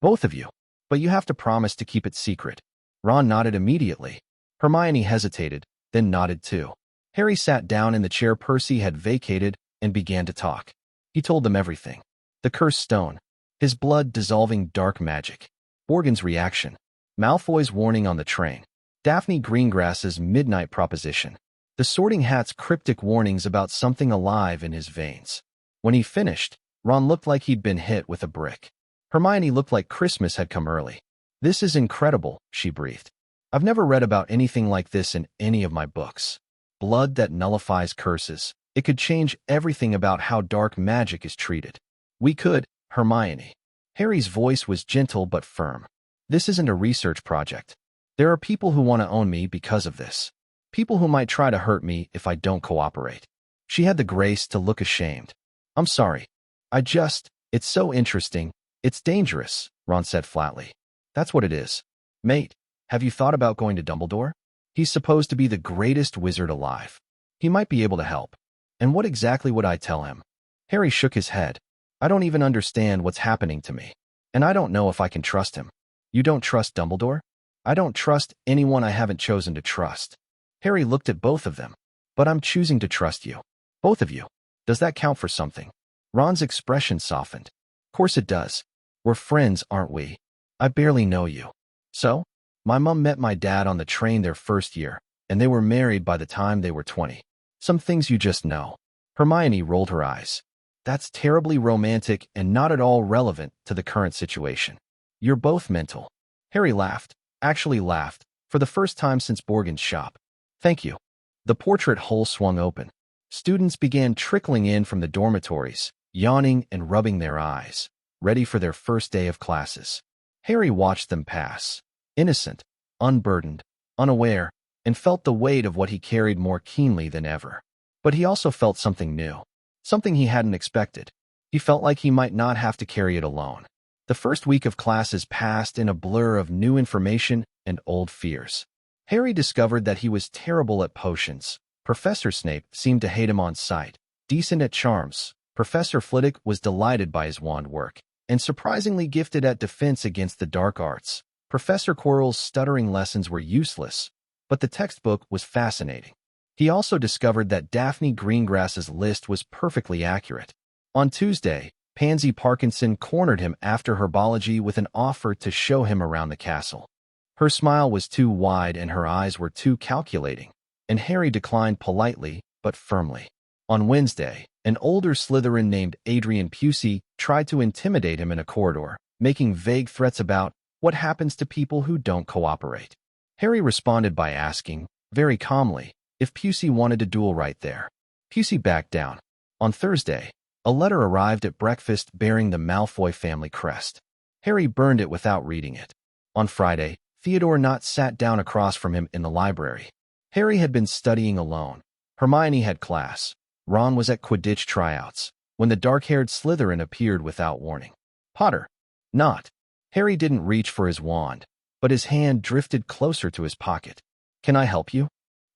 Both of you. But you have to promise to keep it secret. Ron nodded immediately. Hermione hesitated, then nodded too. Harry sat down in the chair Percy had vacated and began to talk. He told them everything. The cursed stone, his blood-dissolving dark magic, Borgin's reaction, Malfoy's warning on the train, Daphne Greengrass's midnight proposition, the Sorting Hat's cryptic warnings about something alive in his veins. When he finished, Ron looked like he'd been hit with a brick. Hermione looked like Christmas had come early. This is incredible, she breathed. I've never read about anything like this in any of my books. Blood that nullifies curses. It could change everything about how dark magic is treated. We could, Hermione. Harry's voice was gentle but firm. This isn't a research project. There are people who want to own me because of this. People who might try to hurt me if I don't cooperate. She had the grace to look ashamed. I'm sorry. It's so interesting. It's dangerous, Ron said flatly. That's what it is. Mate, have you thought about going to Dumbledore? He's supposed to be the greatest wizard alive. He might be able to help. And what exactly would I tell him? Harry shook his head. I don't even understand what's happening to me. And I don't know if I can trust him. You don't trust Dumbledore? I don't trust anyone I haven't chosen to trust. Harry looked at both of them. But I'm choosing to trust you. Both of you. Does that count for something? Ron's expression softened. Of course it does. We're friends, aren't we? I barely know you. So? My mom met my dad on the train their first year, and they were married by the time they were 20. Some things you just know. Hermione rolled her eyes. That's terribly romantic and not at all relevant to the current situation. You're both mental. Harry laughed, actually laughed, for the first time since Borgin's shop. Thank you. The portrait hole swung open. Students began trickling in from the dormitories, yawning and rubbing their eyes, ready for their first day of classes. Harry watched them pass, innocent, unburdened, unaware, and felt the weight of what he carried more keenly than ever. But he also felt something new, something he hadn't expected. He felt like he might not have to carry it alone. The first week of classes passed in a blur of new information and old fears. Harry discovered that he was terrible at potions. Professor Snape seemed to hate him on sight. Decent at charms, Professor Flitwick was delighted by his wand work, and surprisingly gifted at defense against the dark arts. Professor Quirrell's stuttering lessons were useless, but the textbook was fascinating. He also discovered that Daphne Greengrass's list was perfectly accurate. On Tuesday, Pansy Parkinson cornered him after herbology with an offer to show him around the castle. Her smile was too wide and her eyes were too calculating, and Harry declined politely but firmly. On Wednesday, an older Slytherin named Adrian Pusey tried to intimidate him in a corridor, making vague threats about what happens to people who don't cooperate. Harry responded by asking, very calmly, if Pusey wanted to duel right there. Pusey backed down. On Thursday, a letter arrived at breakfast bearing the Malfoy family crest. Harry burned it without reading it. On Friday, Theodore Nott sat down across from him in the library. Harry had been studying alone. Hermione had class. Ron was at Quidditch tryouts, when the dark-haired Slytherin appeared without warning. Potter. Nott. Harry didn't reach for his wand, but his hand drifted closer to his pocket. Can I help you?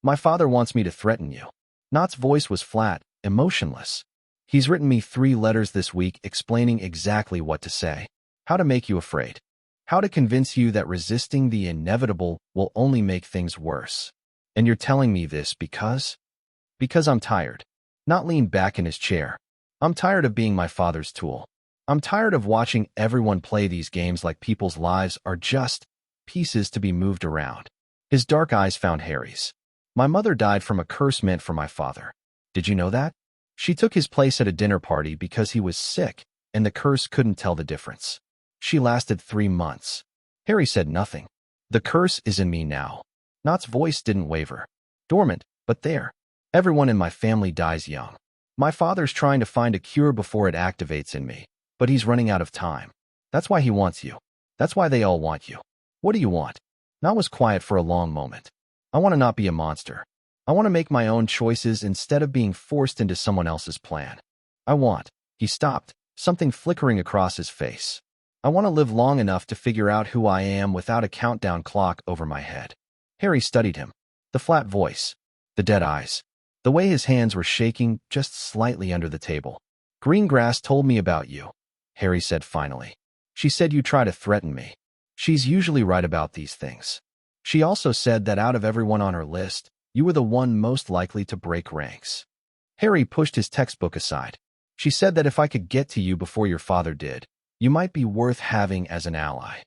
My father wants me to threaten you. Nott's voice was flat, emotionless. He's written me 3 letters this week explaining exactly what to say. How to make you afraid. How to convince you that resisting the inevitable will only make things worse. And you're telling me this because? Because I'm tired. Nott leaned back in his chair. I'm tired of being my father's tool. I'm tired of watching everyone play these games like people's lives are just pieces to be moved around. His dark eyes found Harry's. My mother died from a curse meant for my father. Did you know that? She took his place at a dinner party because he was sick, and the curse couldn't tell the difference. She lasted 3 months. Harry said nothing. The curse is in me now. Nott's voice didn't waver. Dormant, but there. Everyone in my family dies young. My father's trying to find a cure before it activates in me, but he's running out of time. That's why he wants you. That's why they all want you. What do you want? Nott was quiet for a long moment. I want to not be a monster. I want to make my own choices instead of being forced into someone else's plan. He stopped, something flickering across his face. I want to live long enough to figure out who I am without a countdown clock over my head. Harry studied him. The flat voice. The dead eyes. The way his hands were shaking just slightly under the table. Greengrass told me about you, Harry said finally. She said you try to threaten me. She's usually right about these things. She also said that out of everyone on her list, you were the one most likely to break ranks. Harry pushed his textbook aside. She said that if I could get to you before your father did, you might be worth having as an ally.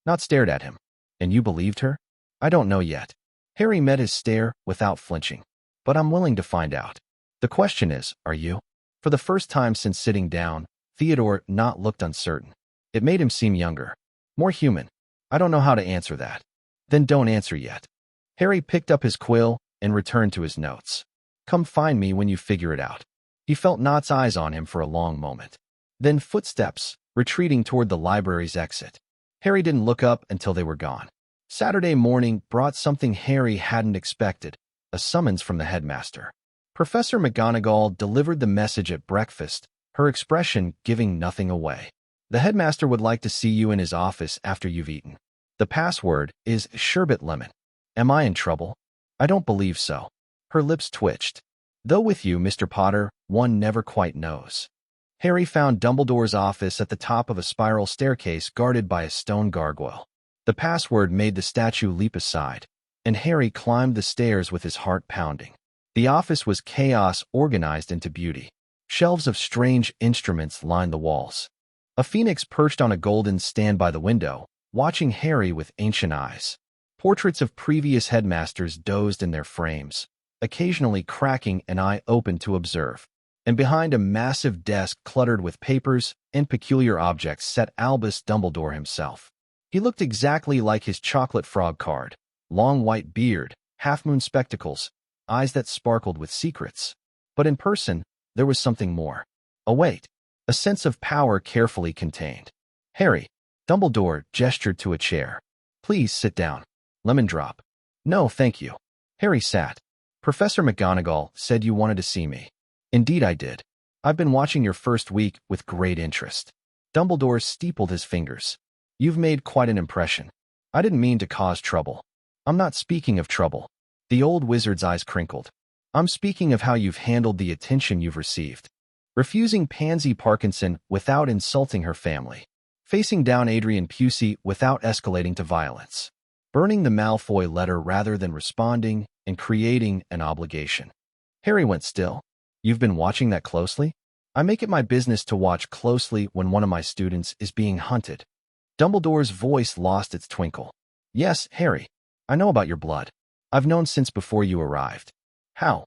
Nott stared at him. And you believed her? I don't know yet. Harry met his stare without flinching. But I'm willing to find out. The question is, are you? For the first time since sitting down, Theodore Nott looked uncertain. It made him seem younger. More human. I don't know how to answer that. Then don't answer yet. Harry picked up his quill and returned to his notes. Come find me when you figure it out. He felt Nott's eyes on him for a long moment. Then footsteps, retreating toward the library's exit. Harry didn't look up until they were gone. Saturday morning brought something Harry hadn't expected, a summons from the headmaster. Professor McGonagall delivered the message at breakfast, her expression giving nothing away. The headmaster would like to see you in his office after you've eaten. The password is sherbet lemon. Am I in trouble? I don't believe so. Her lips twitched. Though with you, Mr. Potter, one never quite knows. Harry found Dumbledore's office at the top of a spiral staircase guarded by a stone gargoyle. The password made the statue leap aside, and Harry climbed the stairs with his heart pounding. The office was chaos organized into beauty. Shelves of strange instruments lined the walls. A phoenix perched on a golden stand by the window, watching Harry with ancient eyes. Portraits of previous headmasters dozed in their frames, occasionally cracking an eye open to observe. And behind a massive desk cluttered with papers and peculiar objects sat Albus Dumbledore himself. He looked exactly like his chocolate frog card, long white beard, half-moon spectacles, eyes that sparkled with secrets. But in person, there was something more. A weight, a sense of power carefully contained. Harry, Dumbledore gestured to a chair. Please sit down. Lemon drop. No, thank you. Harry sat. Professor McGonagall said you wanted to see me. Indeed I did. I've been watching your first week with great interest. Dumbledore steepled his fingers. You've made quite an impression. I didn't mean to cause trouble. I'm not speaking of trouble. The old wizard's eyes crinkled. I'm speaking of how you've handled the attention you've received. Refusing Pansy Parkinson without insulting her family. Facing down Adrian Pusey without escalating to violence. Burning the Malfoy letter rather than responding and creating an obligation. Harry went still. You've been watching that closely? I make it my business to watch closely when one of my students is being hunted. Dumbledore's voice lost its twinkle. Yes, Harry. I know about your blood. I've known since before you arrived. How?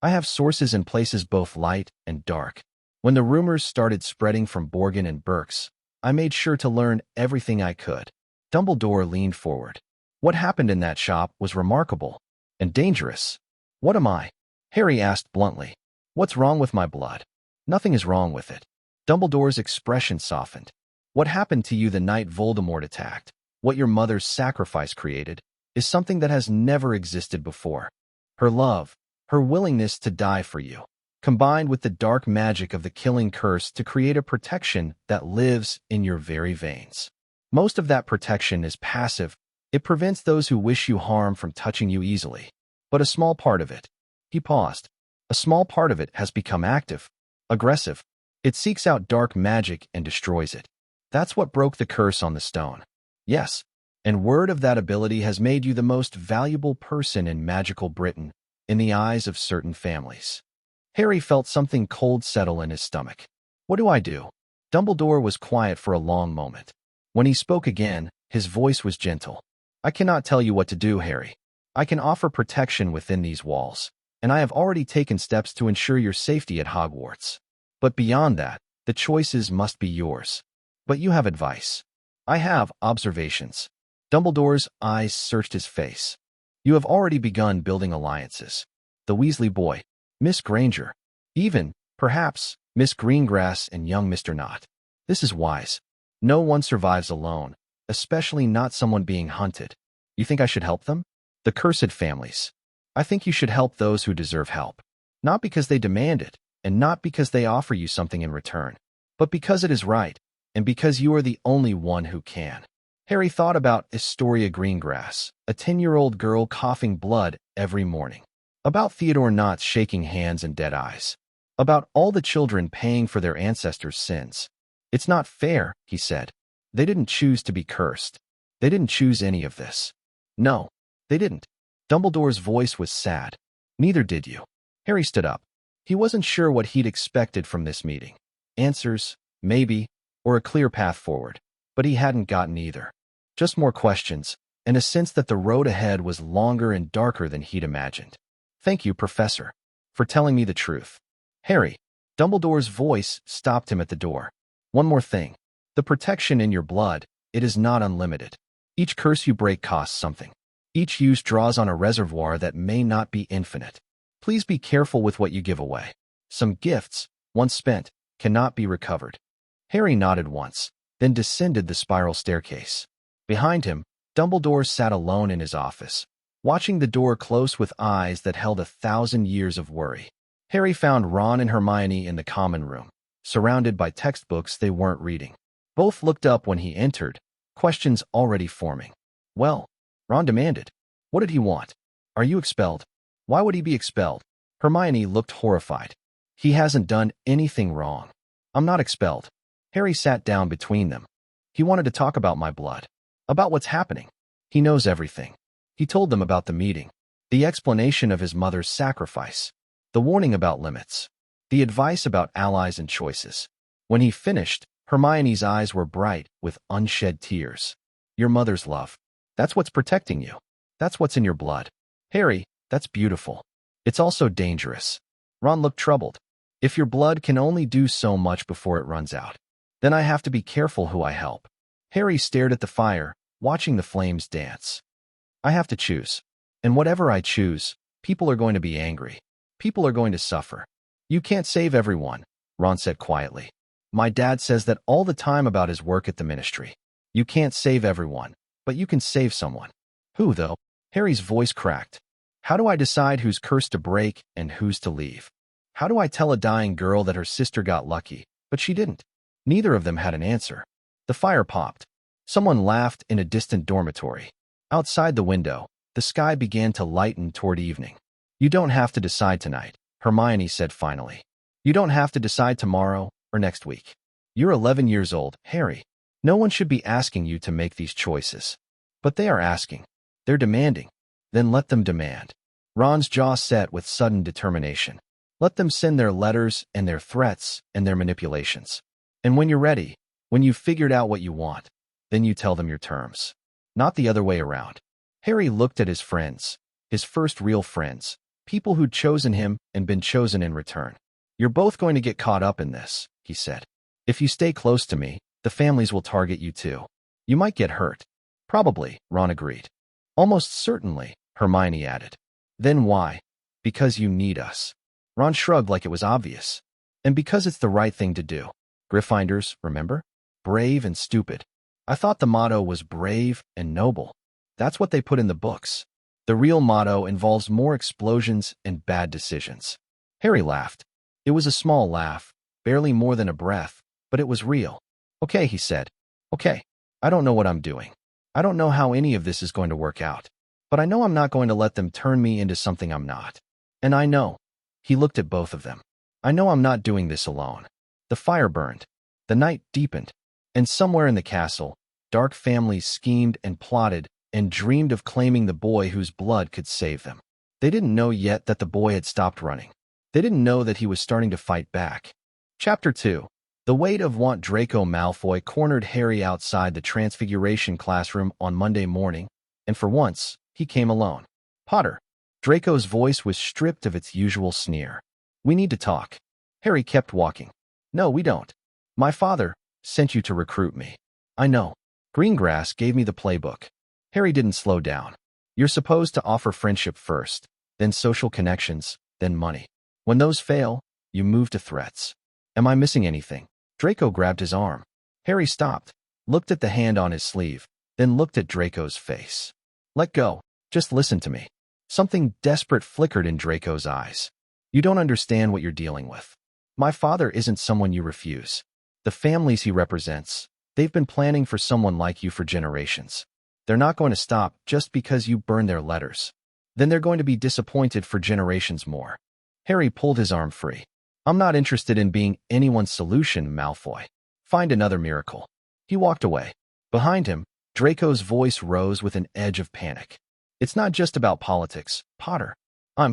I have sources in places both light and dark. When the rumors started spreading from Borgin and Burke's, I made sure to learn everything I could. Dumbledore leaned forward. What happened in that shop was remarkable and dangerous. What am I? Harry asked bluntly. What's wrong with my blood? Nothing is wrong with it. Dumbledore's expression softened. What happened to you the night Voldemort attacked, what your mother's sacrifice created, is something that has never existed before. Her love, her willingness to die for you, combined with the dark magic of the killing curse to create a protection that lives in your very veins. Most of that protection is passive. It prevents those who wish you harm from touching you easily. But a small part of it. He paused. A small part of it has become active, aggressive. It seeks out dark magic and destroys it. That's what broke the curse on the stone. Yes, and word of that ability has made you the most valuable person in magical Britain, in the eyes of certain families. Harry felt something cold settle in his stomach. What do I do? Dumbledore was quiet for a long moment. When he spoke again, his voice was gentle. I cannot tell you what to do, Harry. I can offer protection within these walls. and I have already taken steps to ensure your safety at Hogwarts. But beyond that, the choices must be yours. But you have advice. I have observations. Dumbledore's eyes searched his face. You have already begun building alliances. The Weasley boy, Miss Granger, even, perhaps, Miss Greengrass and young Mr. Knott. This is wise. No one survives alone, especially not someone being hunted. You think I should help them? The cursed families. I think you should help those who deserve help. Not because they demand it, and not because they offer you something in return, but because it is right, and because you are the only one who can. Harry thought about Astoria Greengrass, a 10-year-old girl coughing blood every morning. About Theodore Knott shaking hands and dead eyes. About all the children paying for their ancestors' sins. It's not fair, he said. They didn't choose to be cursed. They didn't choose any of this. No, they didn't. Dumbledore's voice was sad. Neither did you. Harry stood up. He wasn't sure what he'd expected from this meeting. Answers, maybe, or a clear path forward. But he hadn't gotten either. Just more questions, and a sense that the road ahead was longer and darker than he'd imagined. Thank you, Professor, for telling me the truth. Harry, Dumbledore's voice stopped him at the door. One more thing. The protection in your blood, it is not unlimited. Each curse you break costs something. Each use draws on a reservoir that may not be infinite. Please be careful with what you give away. Some gifts, once spent, cannot be recovered. Harry nodded once, then descended the spiral staircase. Behind him, Dumbledore sat alone in his office, watching the door close with eyes that held 1,000 years of worry. Harry found Ron and Hermione in the common room, surrounded by textbooks they weren't reading. Both looked up when he entered, questions already forming. Well, Ron demanded. What did he want? Are you expelled? Why would he be expelled? Hermione looked horrified. He hasn't done anything wrong. I'm not expelled. Harry sat down between them. He wanted to talk about my blood. About what's happening. He knows everything. He told them about the meeting, the explanation of his mother's sacrifice, the warning about limits, the advice about allies and choices. When he finished, Hermione's eyes were bright with unshed tears. Your mother's love. That's what's protecting you. That's what's in your blood. Harry, that's beautiful. It's also dangerous. Ron looked troubled. If your blood can only do so much before it runs out, then I have to be careful who I help. Harry stared at the fire, watching the flames dance. I have to choose. And whatever I choose, people are going to be angry. People are going to suffer. You can't save everyone, Ron said quietly. My dad says that all the time about his work at the Ministry. You can't save everyone, but you can save someone. Who, though? Harry's voice cracked. How do I decide who's cursed to break and who's to leave? How do I tell a dying girl that her sister got lucky, but she didn't? Neither of them had an answer. The fire popped. Someone laughed in a distant dormitory. Outside the window, the sky began to lighten toward evening. You don't have to decide tonight, Hermione said finally. You don't have to decide tomorrow or next week. You're 11 years old, Harry. No one should be asking you to make these choices. But they are asking. They're demanding. Then let them demand. Ron's jaw set with sudden determination. Let them send their letters and their threats and their manipulations. And when you're ready, when you've figured out what you want, then you tell them your terms. Not the other way around. Harry looked at his friends, his first real friends, people who'd chosen him and been chosen in return. You're both going to get caught up in this, he said. If you stay close to me, the families will target you too. You might get hurt. Probably, Ron agreed. Almost certainly, Hermione added. Then why? Because you need us. Ron shrugged like it was obvious. And because it's the right thing to do. Gryffindors, remember? Brave and stupid. I thought the motto was brave and noble. That's what they put in the books. The real motto involves more explosions and bad decisions. Harry laughed. It was a small laugh, barely more than a breath, but it was real. Okay, he said. Okay, I don't know what I'm doing. I don't know how any of this is going to work out. But I know I'm not going to let them turn me into something I'm not. And I know. He looked at both of them. I know I'm not doing this alone. The fire burned. The night deepened. And somewhere in the castle, dark families schemed and plotted and dreamed of claiming the boy whose blood could save them. They didn't know yet that the boy had stopped running. They didn't know that he was starting to fight back. Chapter 2. The weight of want Draco Malfoy cornered Harry outside the Transfiguration classroom on Monday morning, and for once, he came alone. Potter. Draco's voice was stripped of its usual sneer. We need to talk. Harry kept walking. No, we don't. My father sent you to recruit me. I know. Greengrass gave me the playbook. Harry didn't slow down. You're supposed to offer friendship first, then social connections, then money. When those fail, you move to threats. Am I missing anything? Draco grabbed his arm. Harry stopped, looked at the hand on his sleeve, then looked at Draco's face. Let go. Just listen to me. Something desperate flickered in Draco's eyes. You don't understand what you're dealing with. My father isn't someone you refuse. The families he represents, they've been planning for someone like you for generations. They're not going to stop just because you burn their letters. Then they're going to be disappointed for generations more. Harry pulled his arm free. I'm not interested in being anyone's solution, Malfoy. Find another miracle. He walked away. Behind him, Draco's voice rose with an edge of panic. It's not just about politics, Potter.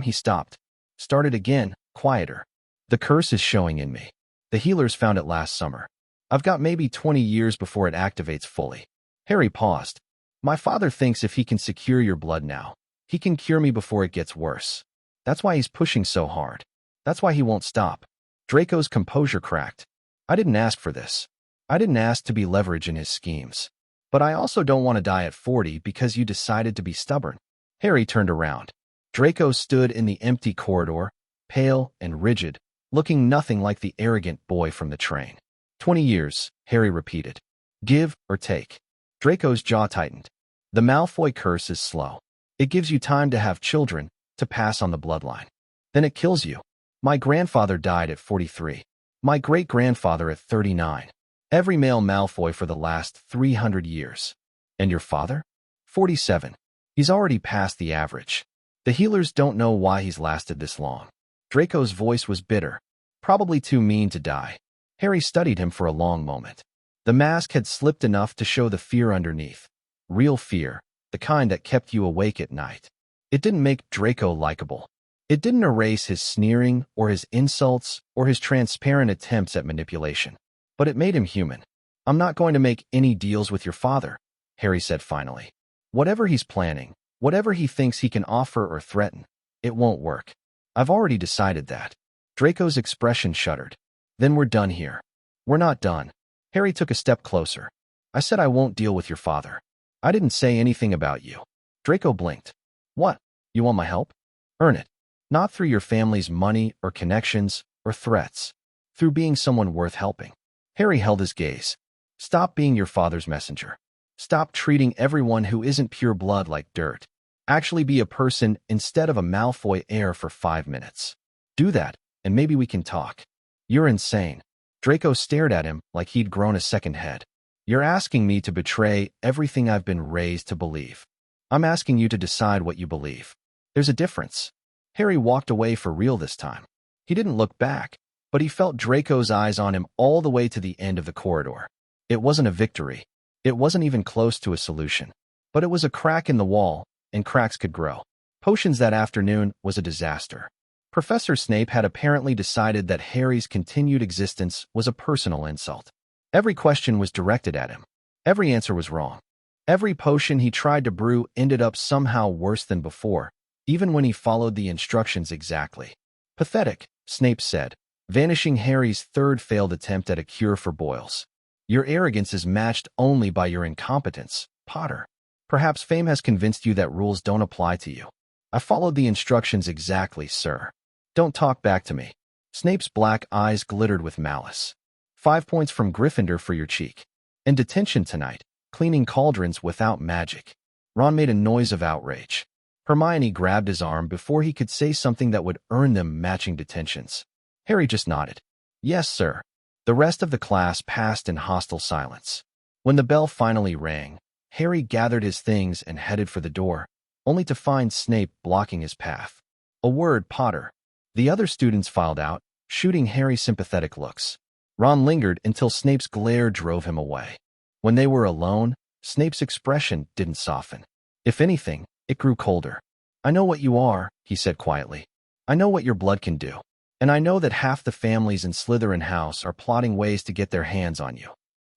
He stopped. Started again, quieter. The curse is showing in me. The healers found it last summer. I've got maybe 20 years before it activates fully. Harry paused. My father thinks if he can secure your blood now, he can cure me before it gets worse. That's why he's pushing so hard. That's why he won't stop. Draco's composure cracked. I didn't ask for this. I didn't ask to be leverage in his schemes. But I also don't want to die at 40 because you decided to be stubborn. Harry turned around. Draco stood in the empty corridor, pale and rigid, looking nothing like the arrogant boy from the train. 20 years, Harry repeated. Give or take. Draco's jaw tightened. The Malfoy curse is slow. It gives you time to have children, to pass on the bloodline. Then it kills you. My grandfather died at 43. My great-grandfather at 39. Every male Malfoy for the last 300 years. And your father? 47. He's already past the average. The healers don't know why he's lasted this long. Draco's voice was bitter. Probably too mean to die. Harry studied him for a long moment. The mask had slipped enough to show the fear underneath. Real fear, the kind that kept you awake at night. It didn't make Draco likable. It didn't erase his sneering or his insults or his transparent attempts at manipulation. But it made him human. I'm not going to make any deals with your father, Harry said finally. Whatever he's planning, whatever he thinks he can offer or threaten, it won't work. I've already decided that. Draco's expression shuddered. Then we're done here. We're not done. Harry took a step closer. I said I won't deal with your father. I didn't say anything about you. Draco blinked. What? You want my help? Earn it. Not through your family's money or connections or threats. Through being someone worth helping. Harry held his gaze. Stop being your father's messenger. Stop treating everyone who isn't pure blood like dirt. Actually be a person instead of a Malfoy heir for 5 minutes. Do that, and maybe we can talk. You're insane. Draco stared at him like he'd grown a second head. You're asking me to betray everything I've been raised to believe. I'm asking you to decide what you believe. There's a difference. Harry walked away for real this time. He didn't look back, but he felt Draco's eyes on him all the way to the end of the corridor. It wasn't a victory. It wasn't even close to a solution. But it was a crack in the wall, and cracks could grow. Potions that afternoon was a disaster. Professor Snape had apparently decided that Harry's continued existence was a personal insult. Every question was directed at him. Every answer was wrong. Every potion he tried to brew ended up somehow worse than before, even when he followed the instructions exactly. Pathetic, Snape said, vanishing Harry's third failed attempt at a cure for boils. Your arrogance is matched only by your incompetence, Potter. Perhaps fame has convinced you that rules don't apply to you. I followed the instructions exactly, sir. Don't talk back to me. Snape's black eyes glittered with malice. 5 points from Gryffindor for your cheek. And detention tonight, cleaning cauldrons without magic. Ron made a noise of outrage. Hermione grabbed his arm before he could say something that would earn them matching detentions. Harry just nodded. Yes, sir. The rest of the class passed in hostile silence. When the bell finally rang, Harry gathered his things and headed for the door, only to find Snape blocking his path. A word, Potter. The other students filed out, shooting Harry sympathetic looks. Ron lingered until Snape's glare drove him away. When they were alone, Snape's expression didn't soften. If anything, it grew colder. I know what you are, he said quietly. I know what your blood can do. And I know that half the families in Slytherin House are plotting ways to get their hands on you.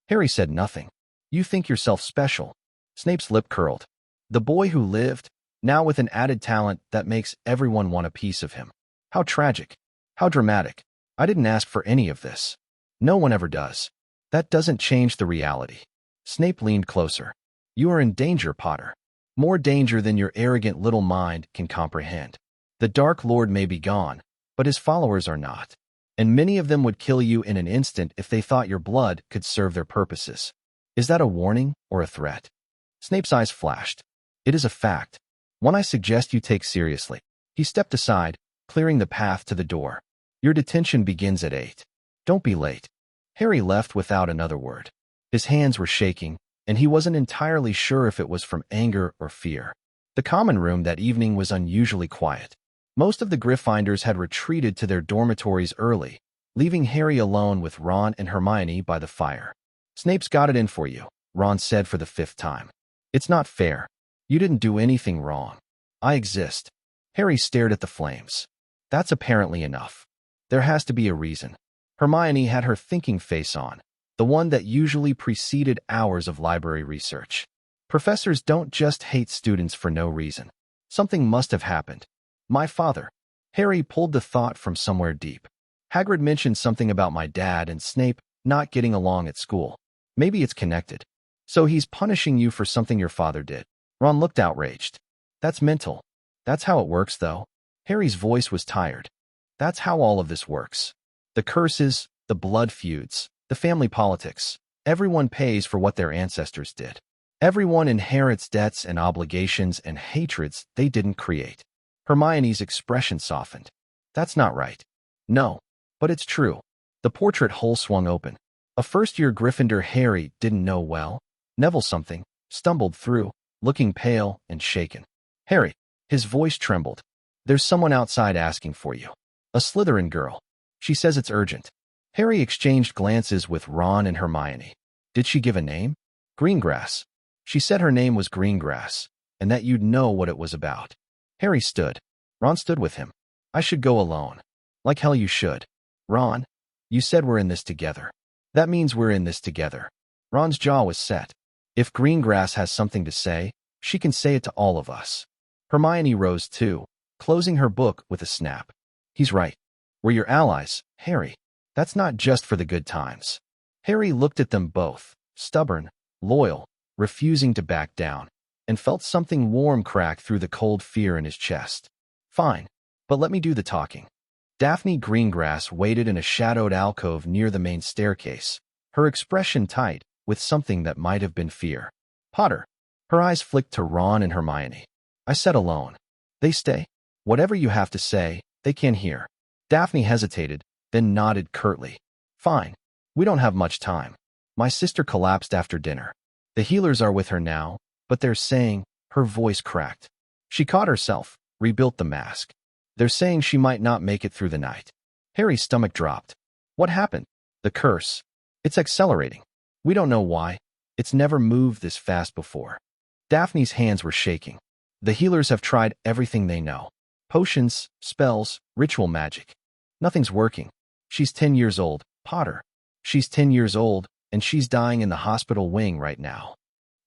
Harry said nothing. You think yourself special. Snape's lip curled. The boy who lived, now with an added talent that makes everyone want a piece of him. How tragic. How dramatic. I didn't ask for any of this. No one ever does. That doesn't change the reality. Snape leaned closer. You are in danger, Potter. More danger than your arrogant little mind can comprehend. The Dark Lord may be gone, but his followers are not. And many of them would kill you in an instant if they thought your blood could serve their purposes. Is that a warning or a threat? Snape's eyes flashed. It is a fact. One I suggest you take seriously. He stepped aside, clearing the path to the door. Your detention begins at 8. Don't be late. Harry left without another word. His hands were shaking, and he wasn't entirely sure if it was from anger or fear. The common room that evening was unusually quiet. Most of the Gryffindors had retreated to their dormitories early, leaving Harry alone with Ron and Hermione by the fire. Snape's got it in for you, Ron said for the 5th time. It's not fair. You didn't do anything wrong. I exist. Harry stared at the flames. That's apparently enough. There has to be a reason. Hermione had her thinking face on, the one that usually preceded hours of library research. Professors don't just hate students for no reason. Something must have happened. My father. Harry pulled the thought from somewhere deep. Hagrid mentioned something about my dad and Snape not getting along at school. Maybe it's connected. So he's punishing you for something your father did. Ron looked outraged. That's mental. That's how it works, though. Harry's voice was tired. That's how all of this works. The curses, the blood feuds, the family politics. Everyone pays for what their ancestors did. Everyone inherits debts and obligations and hatreds they didn't create. Hermione's expression softened. That's not right. No, but it's true. The portrait hole swung open. A first-year Gryffindor Harry didn't know well. Neville something, stumbled through, looking pale and shaken. Harry, his voice trembled. There's someone outside asking for you. A Slytherin girl. She says it's urgent. Harry exchanged glances with Ron and Hermione. Did she give a name? Greengrass. She said her name was Greengrass, and that you'd know what it was about. Harry stood. Ron stood with him. I should go alone. Like hell you should. Ron, you said we're in this together. That means we're in this together. Ron's jaw was set. If Greengrass has something to say, she can say it to all of us. Hermione rose too, closing her book with a snap. He's right. We're your allies, Harry. That's not just for the good times. Harry looked at them both, stubborn, loyal, refusing to back down, and felt something warm crack through the cold fear in his chest. Fine, but let me do the talking. Daphne Greengrass waited in a shadowed alcove near the main staircase, her expression tight with something that might have been fear. Potter. Her eyes flicked to Ron and Hermione. I said alone. They stay. Whatever you have to say, they can hear. Daphne hesitated, then nodded curtly. Fine. We don't have much time. My sister collapsed after dinner. The healers are with her now, but they're saying, her voice cracked. She caught herself, rebuilt the mask. They're saying she might not make it through the night. Harry's stomach dropped. What happened? The curse. It's accelerating. We don't know why. It's never moved this fast before. Daphne's hands were shaking. The healers have tried everything they know. Potions, spells, ritual magic. Nothing's working. She's 10 years old, Potter. She's 10 years old, and she's dying in the hospital wing right now.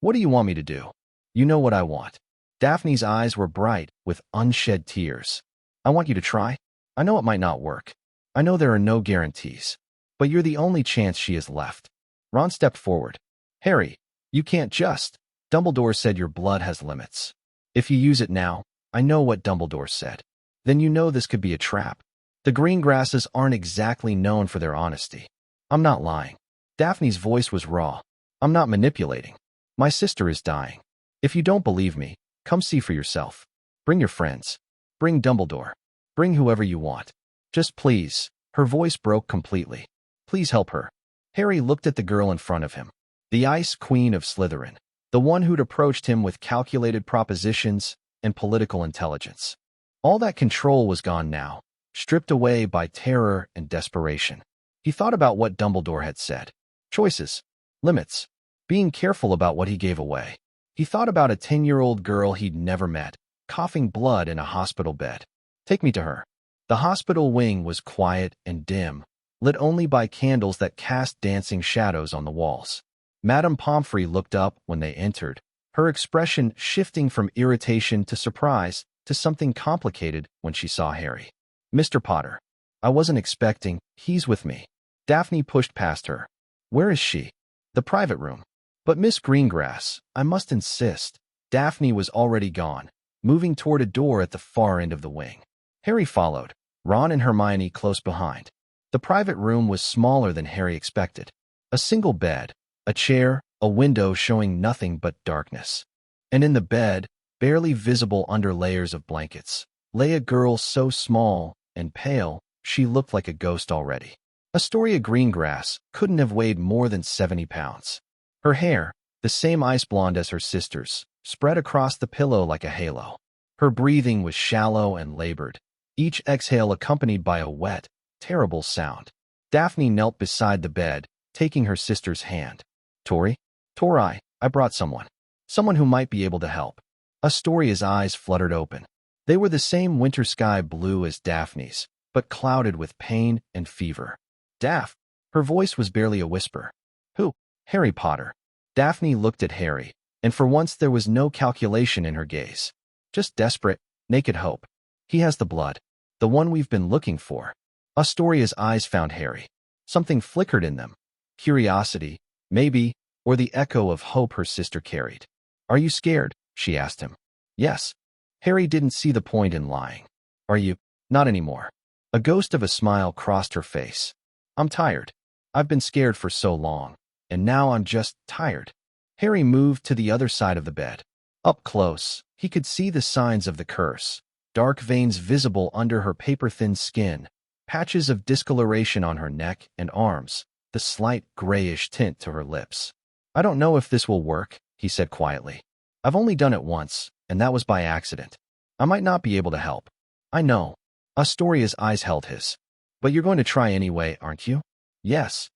What do you want me to do? You know what I want. Daphne's eyes were bright with unshed tears. I want you to try. I know it might not work. I know there are no guarantees. But you're the only chance she has left. Ron stepped forward. Harry, you can't just. Dumbledore said your blood has limits. If you use it now, I know what Dumbledore said. Then you know this could be a trap. The Greengrasses aren't exactly known for their honesty. I'm not lying. Daphne's voice was raw. I'm not manipulating. My sister is dying. If you don't believe me, come see for yourself. Bring your friends. Bring Dumbledore. Bring whoever you want. Just please. Her voice broke completely. Please help her. Harry looked at the girl in front of him. The Ice Queen of Slytherin. The one who'd approached him with calculated propositions and political intelligence. All that control was gone now, stripped away by terror and desperation. He thought about what Dumbledore had said. Choices. Limits. Being careful about what he gave away. He thought about a 10-year-old girl he'd never met, coughing blood in a hospital bed. Take me to her. The hospital wing was quiet and dim, lit only by candles that cast dancing shadows on the walls. Madame Pomfrey looked up when they entered, her expression shifting from irritation to surprise to something complicated when she saw Harry. "Mr. Potter. I wasn't expecting, he's with me." Daphne pushed past her. "Where is she?" "The private room." "But Miss Greengrass, I must insist." Daphne was already gone, moving toward a door at the far end of the wing. Harry followed, Ron and Hermione close behind. The private room was smaller than Harry expected. A single bed, a chair, a window showing nothing but darkness. And in the bed, barely visible under layers of blankets, lay a girl so small and pale she looked like a ghost already. Astoria Greengrass couldn't have weighed more than 70 pounds. Her hair, the same ice blonde as her sister's, spread across the pillow like a halo. Her breathing was shallow and labored, each exhale accompanied by a wet, terrible sound. Daphne knelt beside the bed, taking her sister's hand. "Tori? Tori, I brought someone. Someone who might be able to help." Astoria's eyes fluttered open. They were the same winter sky blue as Daphne's, but clouded with pain and fever. "Daph." Her voice was barely a whisper. "Who?" "Harry Potter." Daphne looked at Harry, and for once there was no calculation in her gaze. Just desperate, naked hope. "He has the blood. The one we've been looking for." Astoria's eyes found Harry. Something flickered in them. Curiosity, maybe, or the echo of hope her sister carried. "Are you scared?" she asked him. "Yes." Harry didn't see the point in lying. "Are you?" "Not anymore." A ghost of a smile crossed her face. "I'm tired. I've been scared for so long, and now I'm just tired." Harry moved to the other side of the bed. Up close, he could see the signs of the curse. Dark veins visible under her paper-thin skin, patches of discoloration on her neck and arms, the slight grayish tint to her lips. "I don't know if this will work," he said quietly. "I've only done it once, and that was by accident. I might not be able to help." "I know." Astoria's eyes held his. "But you're going to try anyway, aren't you?" "Yes."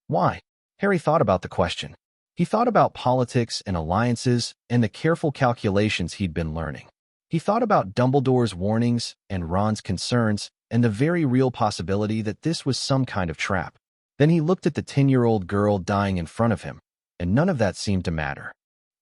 "Why?" Harry thought about the question. He thought about politics and alliances and the careful calculations he'd been learning. He thought about Dumbledore's warnings and Ron's concerns and the very real possibility that this was some kind of trap. Then he looked at the 10-year-old girl dying in front of him, and none of that seemed to matter.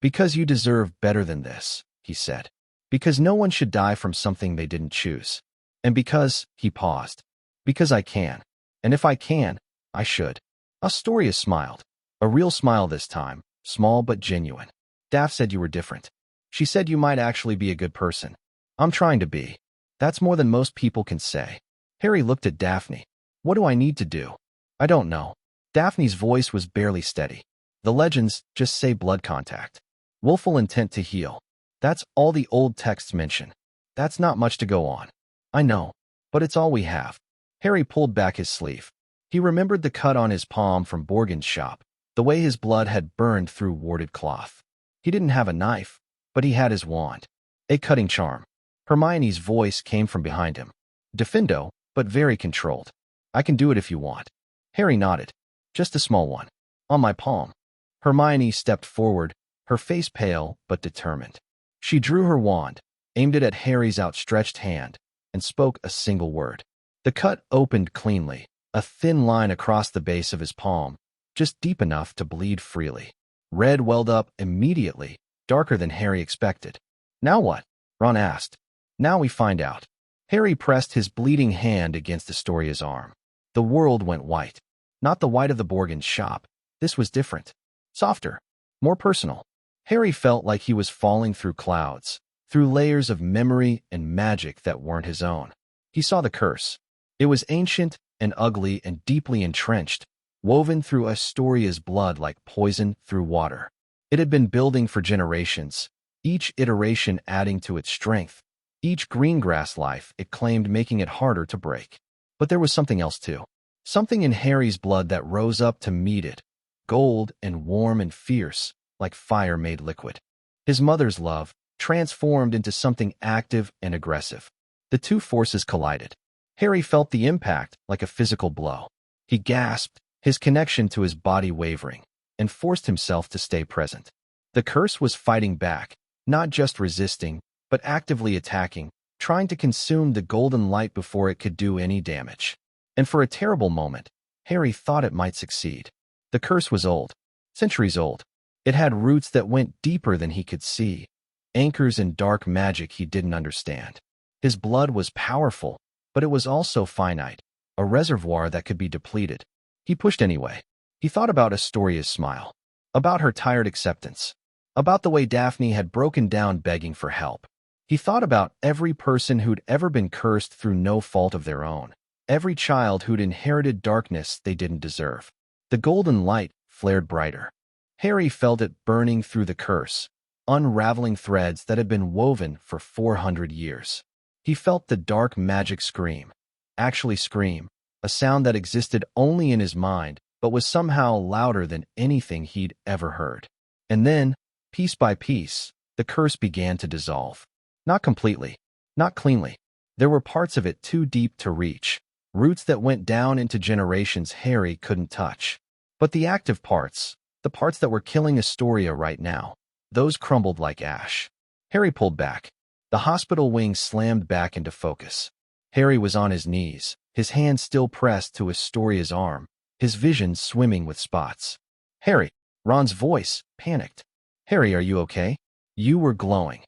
"Because you deserve better than this," he said. "Because no one should die from something they didn't choose. And because," he paused, "because I can. And if I can, I should." Astoria smiled. A real smile this time, small but genuine. "Daph said you were different. She said you might actually be a good person. I'm trying to be. That's more than most people can say." Harry looked at Daphne. "What do I need to do?" "I don't know." Daphne's voice was barely steady. "The legends just say blood contact. Willful intent to heal. That's all the old texts mention. That's not much to go on." "I know, but it's all we have." Harry pulled back his sleeve. He remembered the cut on his palm from Borgin's shop, the way his blood had burned through warded cloth. He didn't have a knife, but he had his wand. A cutting charm. Hermione's voice came from behind him. Defendo, but very controlled. "I can do it if you want." Harry nodded. "Just a small one. On my palm." Hermione stepped forward, her face pale but determined. She drew her wand, aimed it at Harry's outstretched hand, and spoke a single word. The cut opened cleanly, a thin line across the base of his palm, just deep enough to bleed freely. Red welled up immediately, darker than Harry expected. "Now what?" Ron asked. "Now we find out." Harry pressed his bleeding hand against Astoria's arm. The world went white. Not the white of the Borgin shop. This was different. Softer. More personal. Harry felt like he was falling through clouds, through layers of memory and magic that weren't his own. He saw the curse. It was ancient and ugly and deeply entrenched, woven through Astoria's blood like poison through water. It had been building for generations, each iteration adding to its strength, each Greengrass life it claimed making it harder to break. But there was something else too. Something in Harry's blood that rose up to meet it, gold and warm and fierce, like fire made liquid. His mother's love, transformed into something active and aggressive. The two forces collided. Harry felt the impact like a physical blow. He gasped, his connection to his body wavering, and forced himself to stay present. The curse was fighting back, not just resisting, but actively attacking, trying to consume the golden light before it could do any damage. And for a terrible moment, Harry thought it might succeed. The curse was old, centuries old. It had roots that went deeper than he could see, anchors in dark magic he didn't understand. His blood was powerful, but it was also finite, a reservoir that could be depleted. He pushed anyway. He thought about Astoria's smile, about her tired acceptance, about the way Daphne had broken down begging for help. He thought about every person who'd ever been cursed through no fault of their own, every child who'd inherited darkness they didn't deserve. The golden light flared brighter. Harry felt it burning through the curse, unraveling threads that had been woven for 400 years. He felt the dark magic scream, actually scream, a sound that existed only in his mind, but was somehow louder than anything he'd ever heard. And then, piece by piece, the curse began to dissolve. Not completely, not cleanly. There were parts of it too deep to reach, roots that went down into generations Harry couldn't touch. But the active parts, the parts that were killing Astoria right now, those crumbled like ash. Harry pulled back. The hospital wing slammed back into focus. Harry was on his knees, his hand still pressed to Astoria's arm, his vision swimming with spots. Harry, Ron's voice, panicked. Harry, are you okay? You were glowing.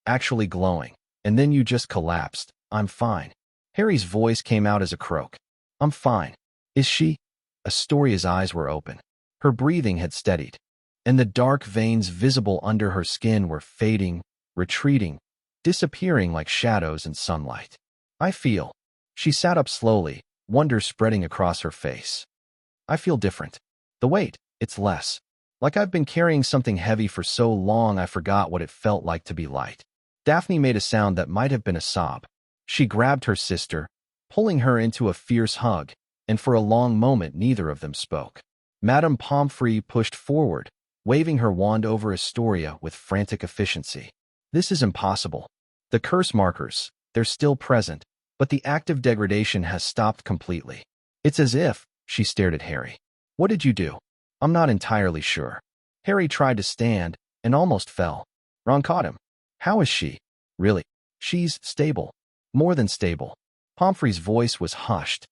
Actually glowing. And then you just collapsed. I'm fine. Harry's voice came out as a croak. I'm fine. Is she? Astoria's eyes were open. Her breathing had steadied, and the dark veins visible under her skin were fading, retreating, disappearing like shadows in sunlight. I feel. She sat up slowly, wonder spreading across her face. I feel different. The weight, it's less. Like I've been carrying something heavy for so long I forgot what it felt like to be light. Daphne made a sound that might have been a sob. She grabbed her sister, pulling her into a fierce hug, and for a long moment neither of them spoke. Madame Pomfrey pushed forward, waving her wand over Astoria with frantic efficiency. This is impossible. The curse markers, they're still present, but the active degradation has stopped completely. It's as if, she stared at Harry. What did you do? I'm not entirely sure. Harry tried to stand, and almost fell. Ron caught him. How is she? Really? She's stable. More than stable. Pomfrey's voice was hushed.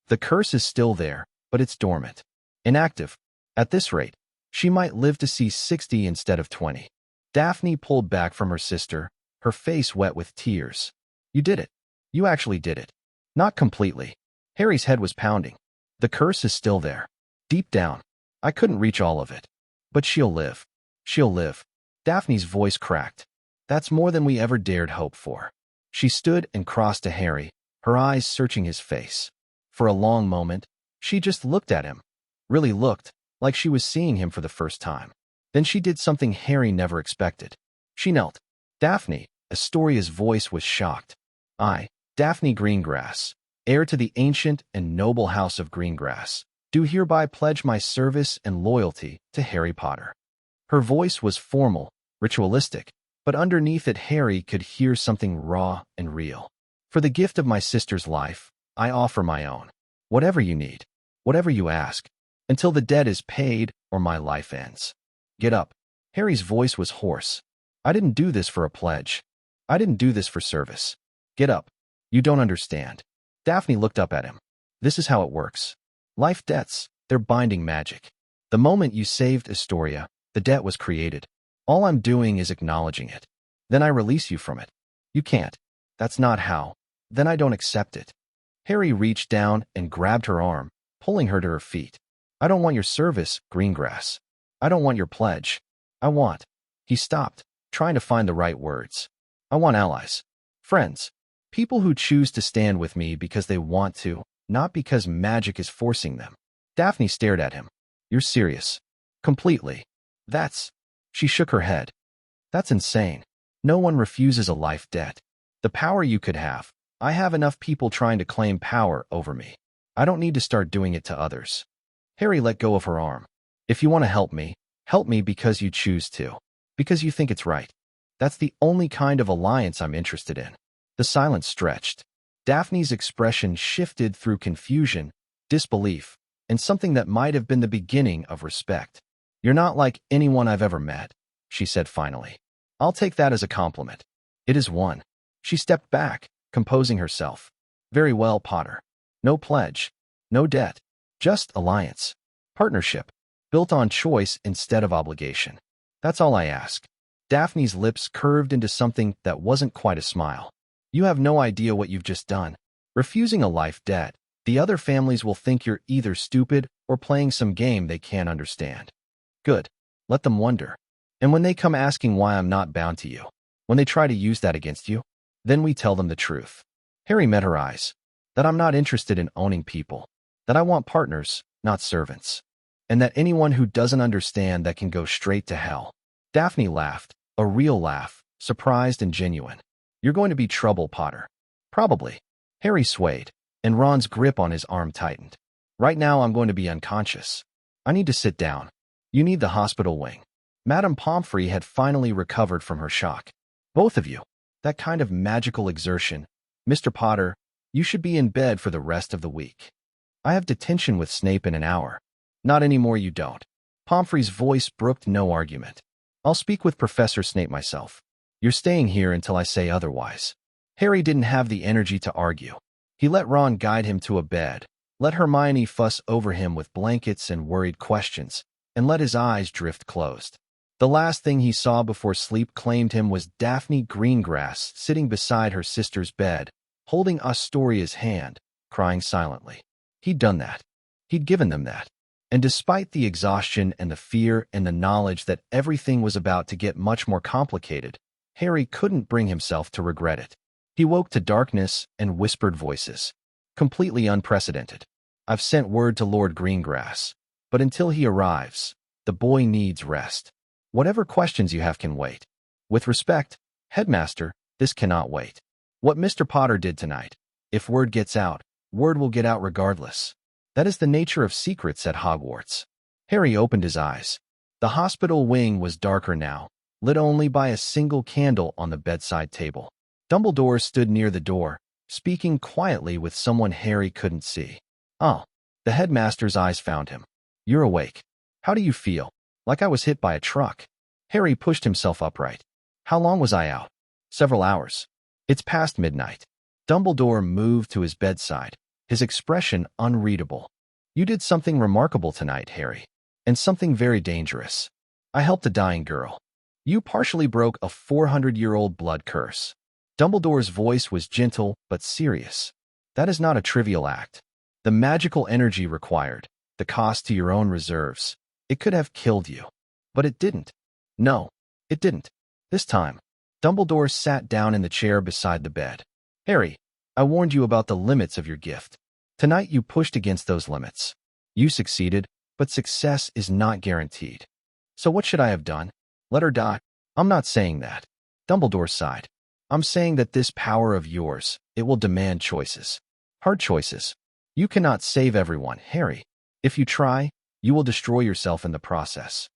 The curse is still there, but it's dormant. Inactive. At this rate, she might live to see 60 instead of 20. Daphne pulled back from her sister, her face wet with tears. You did it. You actually did it. Not completely. Harry's head was pounding. The curse is still there. Deep down. I couldn't reach all of it. But she'll live. She'll live. Daphne's voice cracked. That's more than we ever dared hope for. She stood and crossed to Harry, her eyes searching his face. For a long moment, she just looked at him. Really looked, like she was seeing him for the first time. Then she did something Harry never expected. She knelt. Daphne, Astoria's voice was shocked. I, Daphne Greengrass, heir to the ancient and noble house of Greengrass, do hereby pledge my service and loyalty to Harry Potter. Her voice was formal, ritualistic, but underneath it Harry could hear something raw and real. For the gift of my sister's life, I offer my own. Whatever you need, whatever you ask, until the debt is paid or my life ends. Get up. Harry's voice was hoarse. I didn't do this for a pledge. I didn't do this for service. Get up. You don't understand. Daphne looked up at him. This is how it works. Life debts, they're binding magic. The moment you saved Astoria, the debt was created. All I'm doing is acknowledging it. Then I release you from it. You can't. That's not how. Then I don't accept it. Harry reached down and grabbed her arm, pulling her to her feet. I don't want your service, Greengrass. I don't want your pledge. I want. He stopped, trying to find the right words. I want allies. Friends. People who choose to stand with me because they want to, not because magic is forcing them. Daphne stared at him. You're serious. Completely. That's... She shook her head. That's insane. No one refuses a life debt. The power you could have. I have enough people trying to claim power over me. I don't need to start doing it to others. Harry let go of her arm. If you want to help me because you choose to. Because you think it's right. That's the only kind of alliance I'm interested in. The silence stretched. Daphne's expression shifted through confusion, disbelief, and something that might have been the beginning of respect. You're not like anyone I've ever met, she said finally. I'll take that as a compliment. It is one. She stepped back, composing herself. Very well, Potter. No pledge. No debt. Just alliance. Partnership. Built on choice instead of obligation. That's all I ask. Daphne's lips curved into something that wasn't quite a smile. You have no idea what you've just done. Refusing a life debt. The other families will think you're either stupid or playing some game they can't understand. Good. Let them wonder. And when they come asking why I'm not bound to you, when they try to use that against you, then we tell them the truth. Harry met her eyes. That I'm not interested in owning people. That I want partners, not servants. And that anyone who doesn't understand that can go straight to hell. Daphne laughed, a real laugh, surprised and genuine. You're going to be trouble, Potter. Probably. Harry swayed, and Ron's grip on his arm tightened. Right now I'm going to be unconscious. I need to sit down. You need the hospital wing. Madame Pomfrey had finally recovered from her shock. Both of you. That kind of magical exertion. Mr. Potter, you should be in bed for the rest of the week. I have detention with Snape in an hour. Not anymore, you don't. Pomfrey's voice brooked no argument. I'll speak with Professor Snape myself. You're staying here until I say otherwise. Harry didn't have the energy to argue. He let Ron guide him to a bed, let Hermione fuss over him with blankets and worried questions, and let his eyes drift closed. The last thing he saw before sleep claimed him was Daphne Greengrass sitting beside her sister's bed, holding Astoria's hand, crying silently. He'd done that. He'd given them that. And despite the exhaustion and the fear and the knowledge that everything was about to get much more complicated, Harry couldn't bring himself to regret it. He woke to darkness and whispered voices. Completely unprecedented. I've sent word to Lord Greengrass, but until he arrives, the boy needs rest. Whatever questions you have can wait. With respect, Headmaster, this cannot wait. What Mr. Potter did tonight, if word gets out, word will get out regardless. That is the nature of secrets at Hogwarts. Harry opened his eyes. The hospital wing was darker now, lit only by a single candle on the bedside table. Dumbledore stood near the door, speaking quietly with someone Harry couldn't see. Oh, the headmaster's eyes found him. You're awake. How do you feel? Like I was hit by a truck. Harry pushed himself upright. How long was I out? Several hours. It's past midnight. Dumbledore moved to his bedside, his expression unreadable. You did something remarkable tonight, Harry, and something very dangerous. I helped a dying girl. You partially broke a 400-year-old blood curse. Dumbledore's voice was gentle but serious. That is not a trivial act. The magical energy required, the cost to your own reserves, it could have killed you. But it didn't. No, it didn't. This time, Dumbledore sat down in the chair beside the bed. Harry, I warned you about the limits of your gift. Tonight you pushed against those limits. You succeeded, but success is not guaranteed. So what should I have done? Let her die? I'm not saying that. Dumbledore sighed. I'm saying that this power of yours, it will demand choices. Hard choices. You cannot save everyone, Harry. If you try, you will destroy yourself in the process.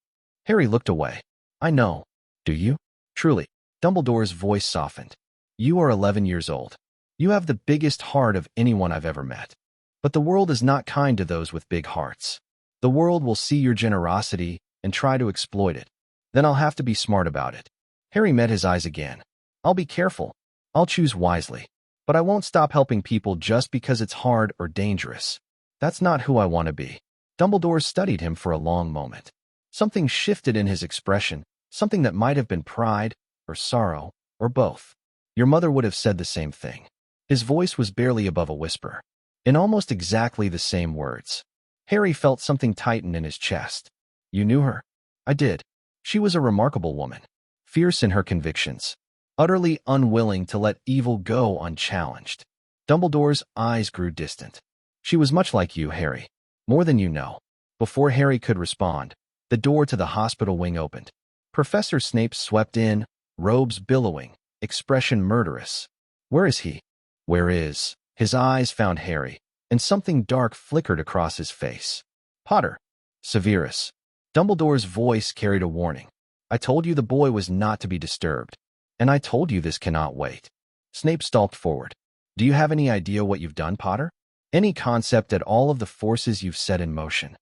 Harry looked away. I know. Do you? Truly. Dumbledore's voice softened. You are 11 years old. You have the biggest heart of anyone I've ever met. But the world is not kind to those with big hearts. The world will see your generosity and try to exploit it. Then I'll have to be smart about it. Harry met his eyes again. I'll be careful. I'll choose wisely. But I won't stop helping people just because it's hard or dangerous. That's not who I want to be. Dumbledore studied him for a long moment. Something shifted in his expression, something that might have been pride, or sorrow, or both. Your mother would have said the same thing. His voice was barely above a whisper. In almost exactly the same words. Harry felt something tighten in his chest. You knew her? I did. She was a remarkable woman. Fierce in her convictions. Utterly unwilling to let evil go unchallenged. Dumbledore's eyes grew distant. She was much like you, Harry. More than you know. Before Harry could respond, the door to the hospital wing opened. Professor Snape swept in, robes billowing, expression murderous. Where is he? Where is? His eyes found Harry, and something dark flickered across his face. Potter. Severus. Dumbledore's voice carried a warning. I told you the boy was not to be disturbed. And I told you this cannot wait. Snape stalked forward. Do you have any idea what you've done, Potter? Any concept at all of the forces you've set in motion?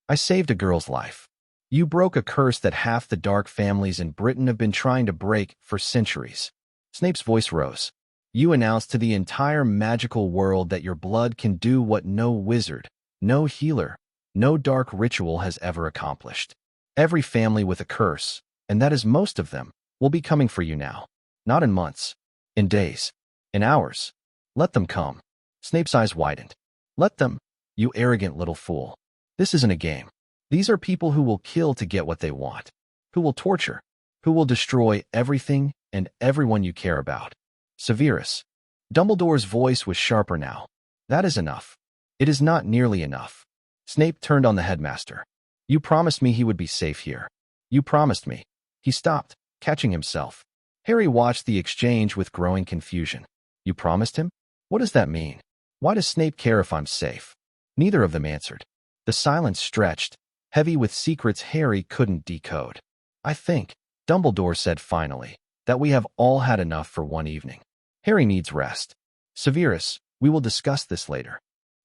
I saved a girl's life. You broke a curse that half the dark families in Britain have been trying to break for centuries. Snape's voice rose. You announced to the entire magical world that your blood can do what no wizard, no healer, no dark ritual has ever accomplished. Every family with a curse, and that is most of them, will be coming for you now. Not in months. In days. In hours. Let them come. Snape's eyes widened. Let them, you arrogant little fool. This isn't a game. These are people who will kill to get what they want, who will torture, who will destroy everything and everyone you care about. Severus. Dumbledore's voice was sharper now. That is enough. It is not nearly enough. Snape turned on the headmaster. You promised me he would be safe here. You promised me. He stopped, catching himself. Harry watched the exchange with growing confusion. You promised him? What does that mean? Why does Snape care if I'm safe? Neither of them answered. The silence stretched, heavy with secrets Harry couldn't decode. I think, Dumbledore said finally, that we have all had enough for one evening. Harry needs rest. Severus, we will discuss this later.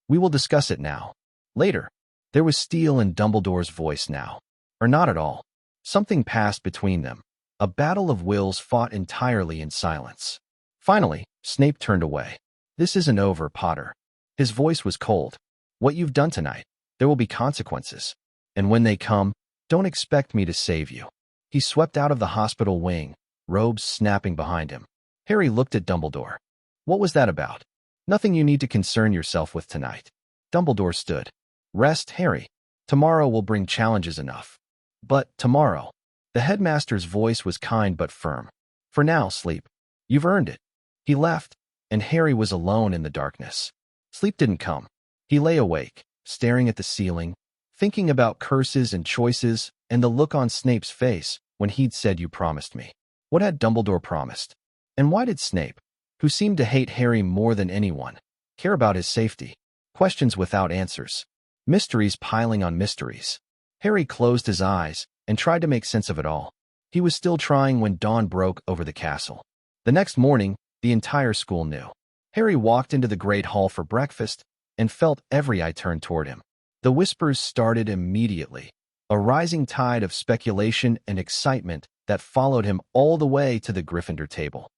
We will discuss it now. Later. There was steel in Dumbledore's voice now. Or not at all. Something passed between them. A battle of wills fought entirely in silence. Finally, Snape turned away. This isn't over, Potter. His voice was cold. What you've done tonight, there will be consequences. And when they come, don't expect me to save you. He swept out of the hospital wing, robes snapping behind him. Harry looked at Dumbledore. What was that about? Nothing you need to concern yourself with tonight. Dumbledore stood. Rest, Harry. Tomorrow will bring challenges enough. But tomorrow. The headmaster's voice was kind but firm. For now, sleep. You've earned it. He left, and Harry was alone in the darkness. Sleep didn't come. He lay awake, staring at the ceiling, thinking about curses and choices and the look on Snape's face when he'd said you promised me. What had Dumbledore promised? And why did Snape, who seemed to hate Harry more than anyone, care about his safety? Questions without answers. Mysteries piling on mysteries. Harry closed his eyes and tried to make sense of it all. He was still trying when dawn broke over the castle. The next morning, the entire school knew. Harry walked into the great hall for breakfast and felt every eye turn toward him. The whispers started immediately, a rising tide of speculation and excitement that followed him all the way to the Gryffindor table.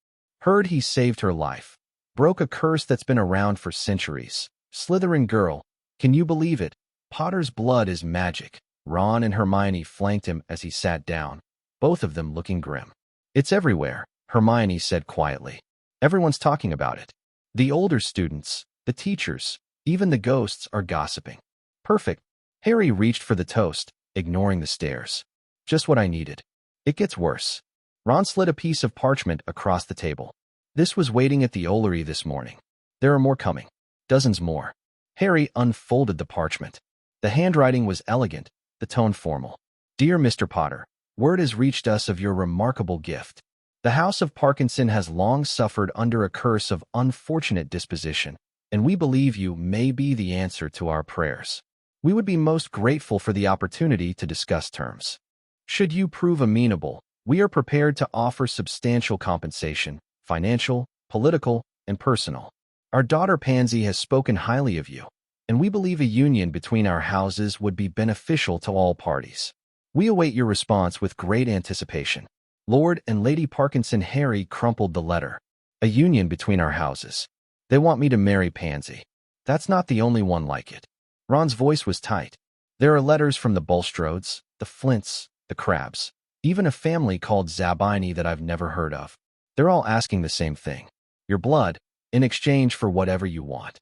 Heard he saved her life. Broke a curse that's been around for centuries. Slytherin girl. Can you believe it? Potter's blood is magic. Ron and Hermione flanked him as he sat down, both of them looking grim. It's everywhere, Hermione said quietly. Everyone's talking about it. The older students, the teachers, even the ghosts are gossiping. Perfect. Harry reached for the toast, ignoring the stares. Just what I needed. It gets worse. Ron slid a piece of parchment across the table. This was waiting at the Ollery this morning. There are more coming. Dozens more. Harry unfolded the parchment. The handwriting was elegant, the tone formal. Dear Mr. Potter, word has reached us of your remarkable gift. The House of Parkinson has long suffered under a curse of unfortunate disposition, and we believe you may be the answer to our prayers. We would be most grateful for the opportunity to discuss terms. Should you prove amenable, we are prepared to offer substantial compensation, financial, political, and personal. Our daughter Pansy has spoken highly of you, and we believe a union between our houses would be beneficial to all parties. We await your response with great anticipation. Lord and Lady Parkinson. Harry crumpled the letter. A union between our houses. They want me to marry Pansy. That's not the only one like it. Ron's voice was tight. There are letters from the Bulstrodes, the Flints, the Crabs, even a family called Zabini that I've never heard of. They're all asking the same thing. Your blood, in exchange for whatever you want.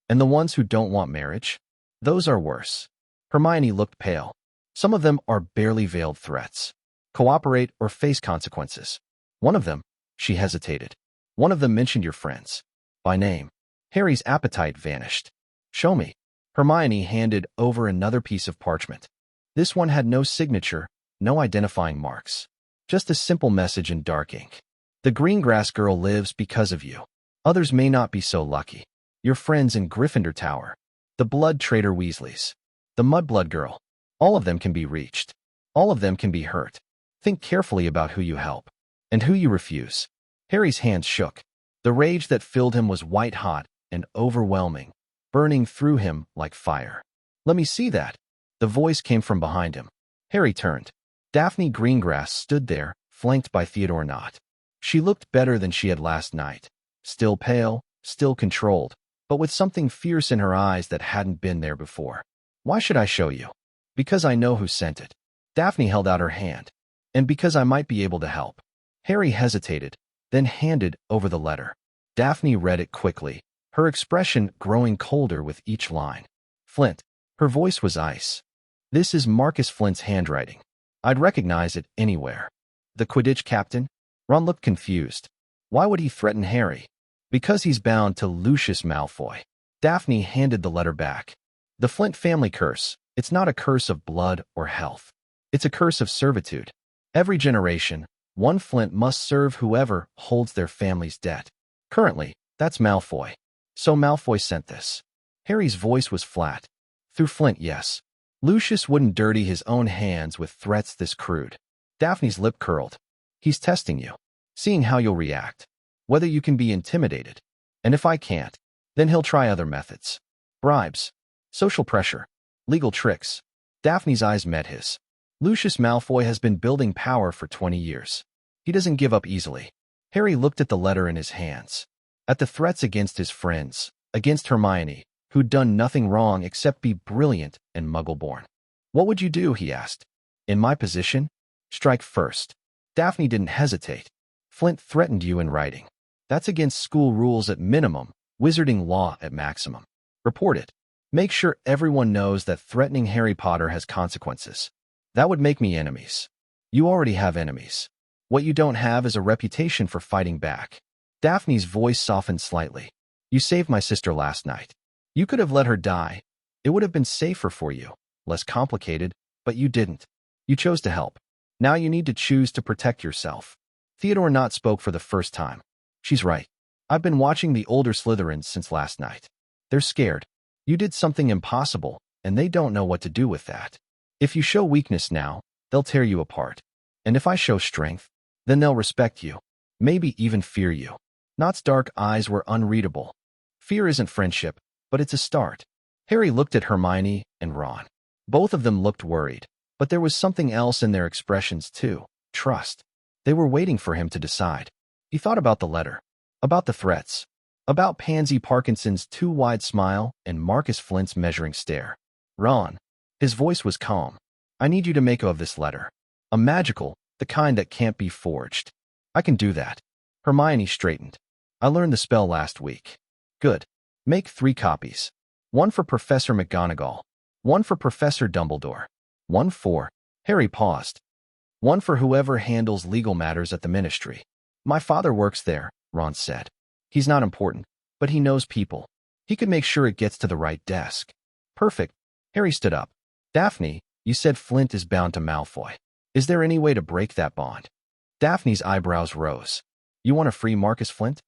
And the ones who don't want marriage? Those are worse. Hermione looked pale. Some of them are barely veiled threats. Cooperate or face consequences. One of them, she hesitated. One of them mentioned your friends. By name. Harry's appetite vanished. Show me. Hermione handed over another piece of parchment. This one had no signature, no identifying marks. Just a simple message in dark ink. The Greengrass girl lives because of you. Others may not be so lucky. Your friends in Gryffindor Tower. The Blood Traitor Weasleys. The Mudblood girl. All of them can be reached. All of them can be hurt. Think carefully about who you help. And who you refuse. Harry's hands shook. The rage that filled him was white-hot and overwhelming, burning through him like fire. Let me see that. The voice came from behind him. Harry turned. Daphne Greengrass stood there, flanked by Theodore Nott. She looked better than she had last night. Still pale, still controlled, but with something fierce in her eyes that hadn't been there before. Why should I show you? Because I know who sent it. Daphne held out her hand. and because I might be able to help." Harry hesitated, then handed over the letter. Daphne read it quickly, her expression growing colder with each line. "Flint." Her voice was ice. "This is Marcus Flint's handwriting. I'd recognize it anywhere." "The Quidditch captain?" Ron looked confused. Why would he threaten Harry? "Because he's bound to Lucius Malfoy." Daphne handed the letter back. "The Flint family curse. It's not a curse of blood or health. It's a curse of servitude. Every generation, one Flint must serve whoever holds their family's debt. Currently, that's Malfoy. So Malfoy sent this." Harry's voice was flat. "Through Flint, yes. Lucius wouldn't dirty his own hands with threats this crude." Daphne's lip curled. "He's testing you, seeing how you'll react, whether you can be intimidated. And if I can't, then he'll try other methods. Bribes, social pressure, legal tricks." Daphne's eyes met his. "Lucius Malfoy has been building power for 20 years. He doesn't give up easily." Harry looked at the letter in his hands, at the threats against his friends, against Hermione, who'd done nothing wrong except be brilliant and muggle-born. "What would you do?" he asked. "In my position? Strike first." Daphne didn't hesitate. "Flint threatened you in writing. That's against school rules at minimum, wizarding law at maximum. Report it. Make sure everyone knows that threatening Harry Potter has consequences. That would make me enemies. You already have enemies. What you don't have is a reputation for fighting back." Daphne's voice softened slightly. "You saved my sister last night. You could have let her die. It would have been safer for you, less complicated, but you didn't. You chose to help. Now you need to choose to protect yourself." Theodore Nott spoke for the first time. "She's right. I've been watching the older Slytherins since last night. They're scared. You did something impossible, and they don't know what to do with that. If you show weakness now, they'll tear you apart. And if I show strength, then they'll respect you, maybe even fear you." Nott's dark eyes were unreadable. "Fear isn't friendship, but it's a start." Harry looked at Hermione and Ron. Both of them looked worried, but there was something else in their expressions too: trust. They were waiting for him to decide. He thought about the letter, about the threats, about Pansy Parkinson's too wide smile and Marcus Flint's measuring stare. "Ron." His voice was calm. "I need you to make of this letter. A magical, the kind that can't be forged." "I can do that." Hermione straightened. "I learned the spell last week." "Good. Make 3 copies. 1 for Professor McGonagall, 1 for Professor Dumbledore, 1 for—" Harry paused. "1 for whoever handles legal matters at the Ministry." "My father works there," Ron said. "He's not important, but he knows people. He could make sure it gets to the right desk." "Perfect." Harry stood up. "Daphne, you said Flint is bound to Malfoy. Is there any way to break that bond?" Daphne's eyebrows rose. "You want to free Marcus Flint?"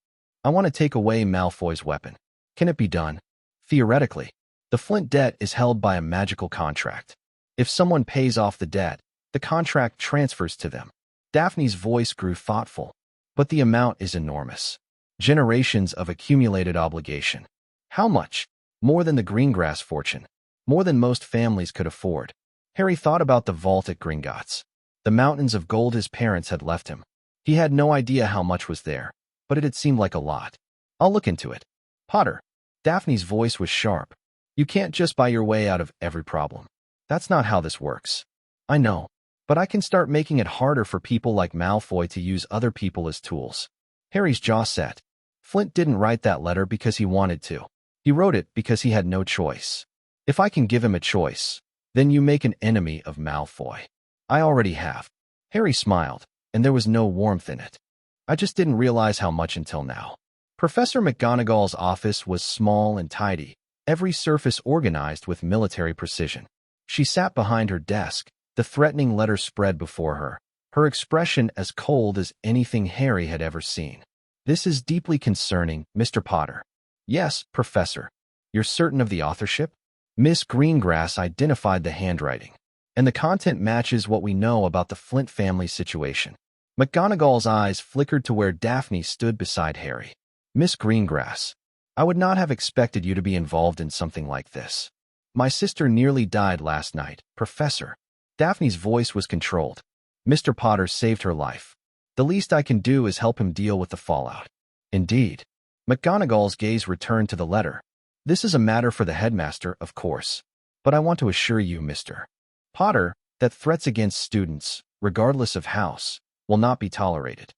"I want to take away Malfoy's weapon." "Can it be done?" "Theoretically. The Flint debt is held by a magical contract. If someone pays off the debt, the contract transfers to them." Daphne's voice grew thoughtful. "But the amount is enormous. Generations of accumulated obligation." "How much?" "More than the Greengrass fortune. More than most families could afford." Harry thought about the vault at Gringotts, the mountains of gold his parents had left him. He had no idea how much was there, but it had seemed like a lot. "I'll look into it." "Potter." Daphne's voice was sharp. "You can't just buy your way out of every problem. That's not how this works." "I know, but I can start making it harder for people like Malfoy to use other people as tools." Harry's jaw set. Flint didn't write that letter because he wanted to. He wrote it because he had no choice. If I can give him a choice, then you make an enemy of Malfoy. I already have. Harry smiled, and there was no warmth in it. "I just didn't realize how much until now." Professor McGonagall's office was small and tidy, every surface organized with military precision. She sat behind her desk, the threatening letter spread before her, her expression as cold as anything Harry had ever seen. "This is deeply concerning, Mr. Potter." "Yes, Professor." "You're certain of the authorship?" Miss Greengrass identified the handwriting, and the content matches what we know about the Flint family situation. McGonagall's eyes flickered to where Daphne stood beside Harry. "Miss Greengrass, I would not have expected you to be involved in something like this." "My sister nearly died last night, Professor." Daphne's voice was controlled. "Mr. Potter saved her life. The least I can do is help him deal with the fallout." "Indeed." McGonagall's gaze returned to the letter. "This is a matter for the headmaster, of course. But I want to assure you, Mr. Potter, that threats against students, regardless of house, will not be tolerated.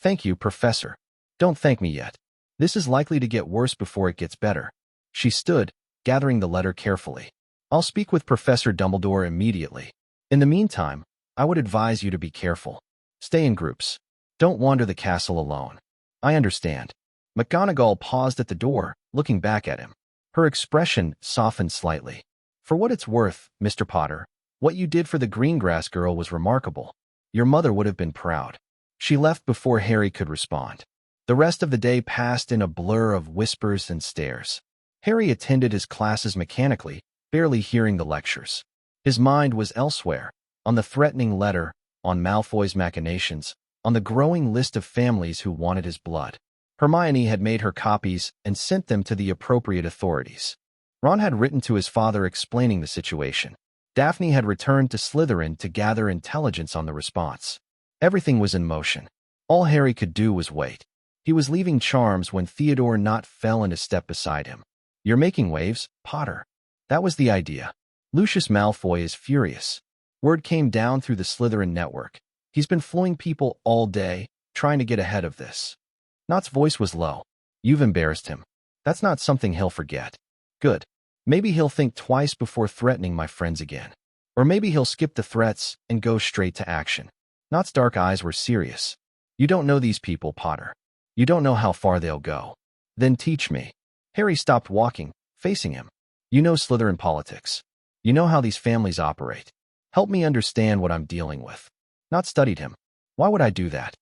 Thank you, Professor. Don't thank me yet. This is likely to get worse before it gets better. She stood, gathering the letter carefully. I'll speak with Professor Dumbledore immediately. In the meantime, I would advise you to be careful. Stay in groups. Don't wander the castle alone. I understand. McGonagall paused at the door, looking back at him. Her expression softened slightly. For what it's worth, Mr. Potter, what you did for the Greengrass girl was remarkable. Your mother would have been proud. She left before Harry could respond. The rest of the day passed in a blur of whispers and stares. Harry attended his classes mechanically, barely hearing the lectures. His mind was elsewhere, on the threatening letter, on Malfoy's machinations, on the growing list of families who wanted his blood. Hermione had made her copies and sent them to the appropriate authorities. Ron had written to his father explaining the situation. Daphne had returned to Slytherin to gather intelligence on the response. Everything was in motion. All Harry could do was wait. He was leaving Charms when Theodore Nott fell into step beside him. You're making waves, Potter. That was the idea. Lucius Malfoy is furious. Word came down through the Slytherin network. He's been fooling people all day, trying to get ahead of this. Nott's voice was low. You've embarrassed him. That's not something he'll forget. Good. Maybe he'll think twice before threatening my friends again. Or maybe he'll skip the threats and go straight to action. Nott's dark eyes were serious. You don't know these people, Potter. You don't know how far they'll go. Then teach me. Harry stopped walking, facing him. You know Slytherin politics. You know how these families operate. Help me understand what I'm dealing with. Nott studied him. Why would I do that?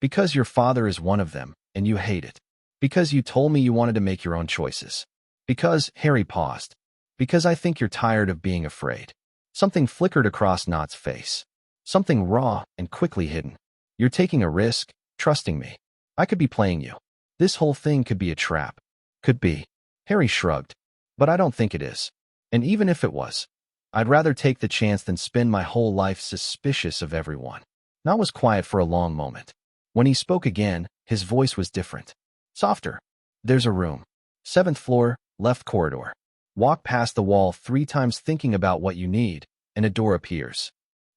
Because your father is one of them, and you hate it. Because you told me you wanted to make your own choices. Because, Harry paused. Because I think you're tired of being afraid. Something flickered across Nott's face. Something raw and quickly hidden. You're taking a risk, trusting me. I could be playing you. This whole thing could be a trap. Could be. Harry shrugged. But I don't think it is. And even if it was, I'd rather take the chance than spend my whole life suspicious of everyone. Nott was quiet for a long moment. When he spoke again, his voice was different. Softer. There's a room. 7th floor, left corridor. Walk past the wall 3 times thinking about what you need, and a door appears.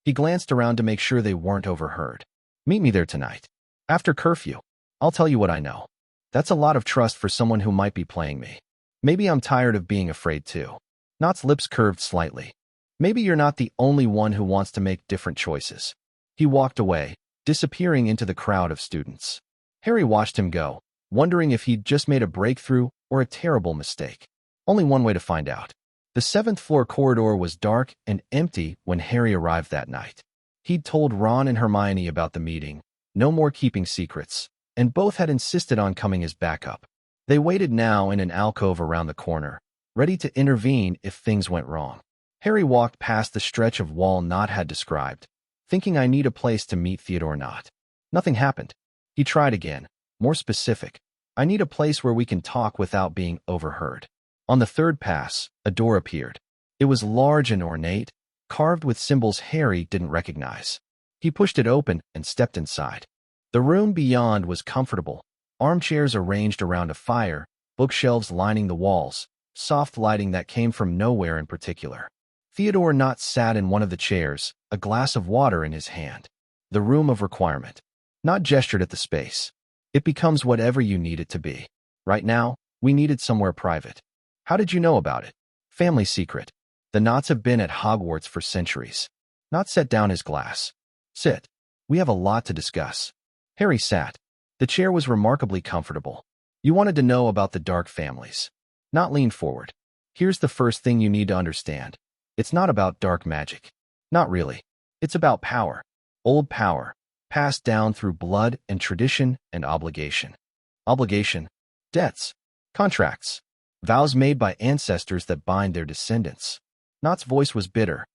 He glanced around to make sure they weren't overheard. Meet me there tonight. After curfew. I'll tell you what I know. That's a lot of trust for someone who might be playing me. Maybe I'm tired of being afraid too. Nott's lips curved slightly. Maybe you're not the only one who wants to make different choices. He walked away, disappearing into the crowd of students. Harry watched him go, wondering if he'd just made a breakthrough or a terrible mistake. Only one way to find out. The 7th floor corridor was dark and empty when Harry arrived that night. He'd told Ron and Hermione about the meeting, no more keeping secrets, and both had insisted on coming as backup. They waited now in an alcove around the corner, ready to intervene if things went wrong. Harry walked past the stretch of wall Nott had described, thinking I need a place to meet Theodore Nott. Nothing happened. He tried again, more specific. I need a place where we can talk without being overheard. On the 3rd pass, a door appeared. It was large and ornate, carved with symbols Harry didn't recognize. He pushed it open and stepped inside. The room beyond was comfortable, armchairs arranged around a fire, bookshelves lining the walls, soft lighting that came from nowhere in particular. Theodore Nott sat in one of the chairs, a glass of water in his hand. The room of requirement. Nott gestured at the space. It becomes whatever you need it to be. Right now, we need it somewhere private. How did you know about it? Family secret. The Knotts have been at Hogwarts for centuries. Nott set down his glass. Sit. We have a lot to discuss. Harry sat. The chair was remarkably comfortable. You wanted to know about the dark families. Nott leaned forward. Here's the first thing you need to understand. It's not about dark magic. Not really. It's about power. Old power. Passed down through blood and tradition and obligation. Obligation. Debts. Contracts. Vows made by ancestors that bind their descendants. Nott's voice was bitter.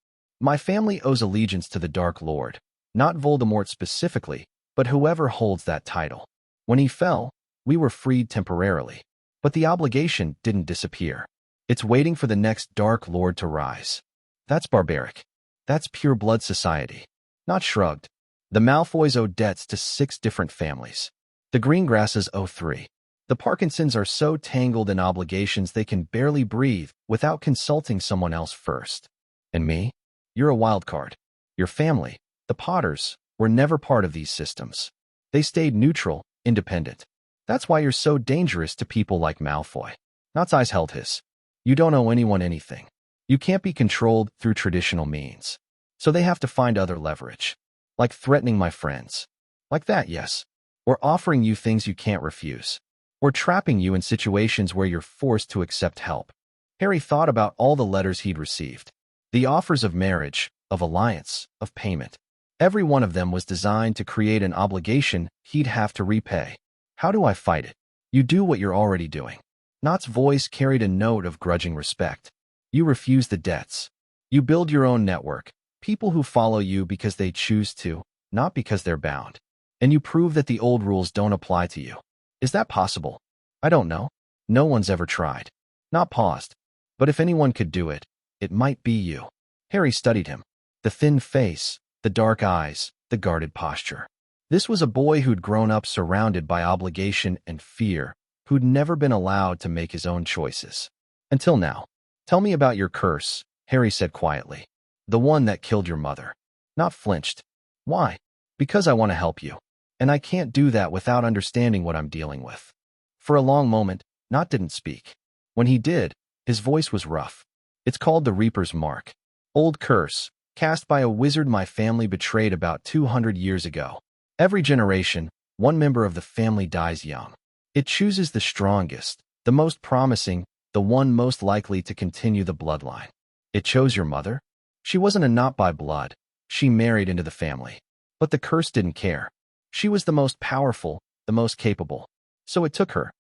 My family owes allegiance to the Dark Lord. Not Voldemort specifically, but whoever holds that title. When he fell, we were freed temporarily. But the obligation didn't disappear. It's waiting for the next Dark Lord to rise. That's barbaric. That's pure blood society. Nott shrugged. The Malfoys owe debts to 6 different families. The Greengrasses owe 3. The Parkinsons are so tangled in obligations they can barely breathe without consulting someone else first. And me? You're a wild card. Your family, The Potters were never part of these systems. They stayed neutral, independent. That's why you're so dangerous to people like Malfoy. Not's eyes held his. You don't owe anyone anything. You can't be controlled through traditional means. So they have to find other leverage. Like threatening my friends. Like that, yes. Or offering you things you can't refuse. Or trapping you in situations where you're forced to accept help. Harry thought about all the letters he'd received. The offers of marriage, of alliance, of payment. Every one of them was designed to create an obligation he'd have to repay. How do I fight it? You do what you're already doing. Nott's voice carried a note of grudging respect. You refuse the debts. You build your own network. People who follow you because they choose to, not because they're bound. And you prove that the old rules don't apply to you. Is that possible? I don't know. No one's ever tried. Nott paused. But if anyone could do it, it might be you. Harry studied him. The thin face, the dark eyes, the guarded posture. This was a boy who'd grown up surrounded by obligation and fear, who'd never been allowed to make his own choices. Until now. Tell me about your curse, Harry said quietly. The one that killed your mother. Nott flinched. Why? Because I want to help you. And I can't do that without understanding what I'm dealing with. For a long moment, Nott didn't speak. When he did, his voice was rough. It's called the Reaper's Mark. Old curse, cast by a wizard my family betrayed about 200 years ago. Every generation, one member of the family dies young. It chooses the strongest, the most promising, the one most likely to continue the bloodline. It chose your mother? She wasn't a Nott by blood. She married into the family. But the curse didn't care. She was the most powerful, the most capable. So it took her.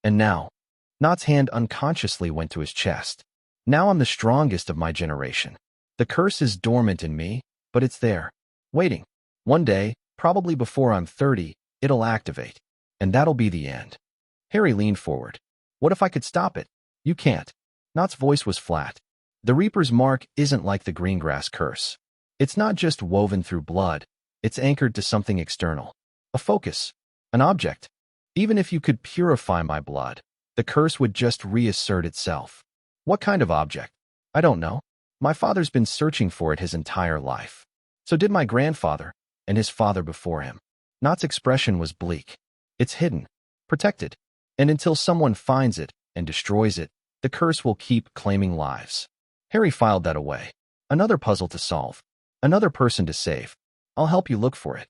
And now, Nott's hand unconsciously went to his chest. Now I'm the strongest of my generation. The curse is dormant in me, but it's there, waiting. One day, probably before I'm 30, it'll activate. And that'll be the end. Harry leaned forward. What if I could stop it? You can't. Nott's voice was flat. The Reaper's Mark isn't like the Greengrass curse. It's not just woven through blood. It's anchored to something external. A focus. An object. Even if you could purify my blood, the curse would just reassert itself. What kind of object? I don't know. My father's been searching for it his entire life. So did my grandfather, and his father before him. Nott's expression was bleak. It's hidden, protected. And until someone finds it and destroys it, the curse will keep claiming lives. Harry filed that away. Another puzzle to solve. Another person to save. I'll help you look for it.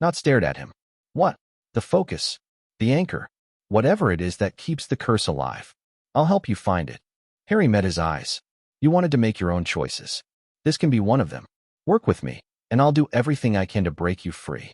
Nott stared at him. What? The focus. The anchor. Whatever it is that keeps the curse alive. I'll help you find it. Harry met his eyes. You wanted to make your own choices. This can be one of them. Work with me, and I'll do everything I can to break you free.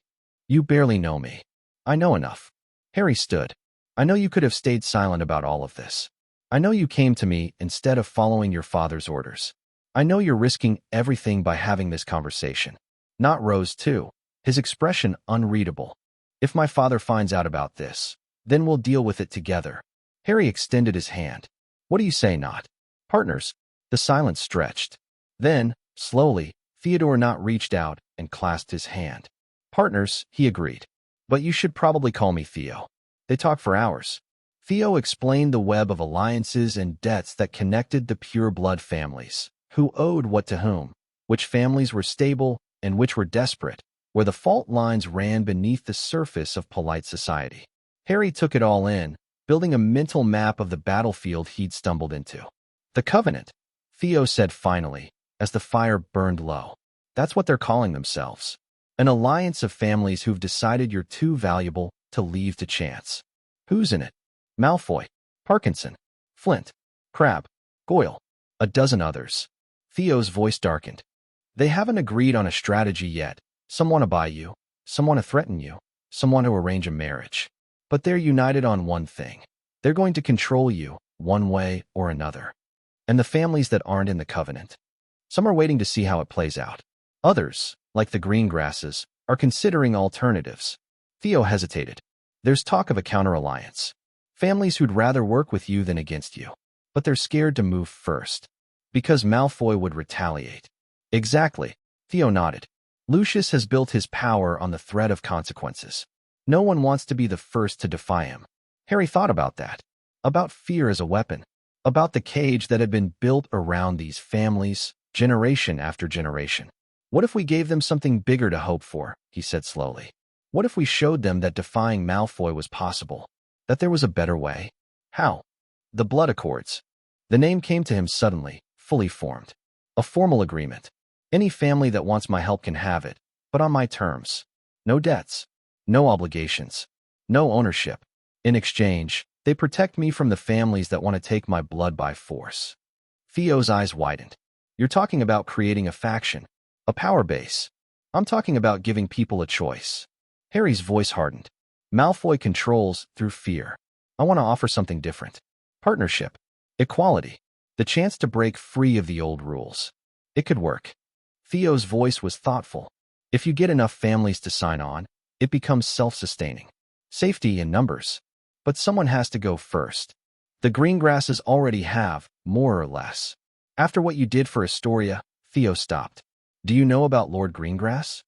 You barely know me. I know enough. Harry stood. I know you could have stayed silent about all of this. I know you came to me instead of following your father's orders. I know you're risking everything by having this conversation. Nott rose too, his expression unreadable. If my father finds out about this, then we'll deal with it together. Harry extended his hand. What do you say, Nott? Partners. The silence stretched. Then, slowly, Theodore Nott reached out and clasped his hand. Partners, he agreed. But you should probably call me Theo. They talked for hours. Theo explained the web of alliances and debts that connected the pure blood families, who owed what to whom, which families were stable and which were desperate, where the fault lines ran beneath the surface of polite society. Harry took it all in, building a mental map of the battlefield he'd stumbled into. The Covenant, Theo said finally, as the fire burned low. That's what they're calling themselves. An alliance of families who've decided you're too valuable to leave to chance. Who's in it? Malfoy, Parkinson, Flint, Crabbe, Goyle, a dozen others. Theo's voice darkened. They haven't agreed on a strategy yet. Some want to buy you, some want to threaten you, some want to arrange a marriage. But they're united on one thing. They're going to control you, one way or another. And the families that aren't in the Covenant. Some are waiting to see how it plays out. Others, like the Greengrasses, are considering alternatives. Theo hesitated. There's talk of a counter-alliance. Families who'd rather work with you than against you. But they're scared to move first. Because Malfoy would retaliate. Exactly. Theo nodded. Lucius has built his power on the threat of consequences. No one wants to be the first to defy him. Harry thought about that. About fear as a weapon. About the cage that had been built around these families, generation after generation. What if we gave them something bigger to hope for? He said slowly. What if we showed them that defying Malfoy was possible? That there was a better way? How? The Blood Accords. The name came to him suddenly, fully formed. A formal agreement. Any family that wants my help can have it, but on my terms. No debts. No obligations. No ownership. In exchange, they protect me from the families that want to take my blood by force. Theo's eyes widened. You're talking about creating a faction, a power base. I'm talking about giving people a choice. Harry's voice hardened. Malfoy controls through fear. I want to offer something different. Partnership. Equality. The chance to break free of the old rules. It could work. Theo's voice was thoughtful. If you get enough families to sign on, it becomes self-sustaining. Safety in numbers. But someone has to go first. The Greengrasses already have, more or less. After what you did for Astoria, Theo stopped. Do you know about Lord Greengrass?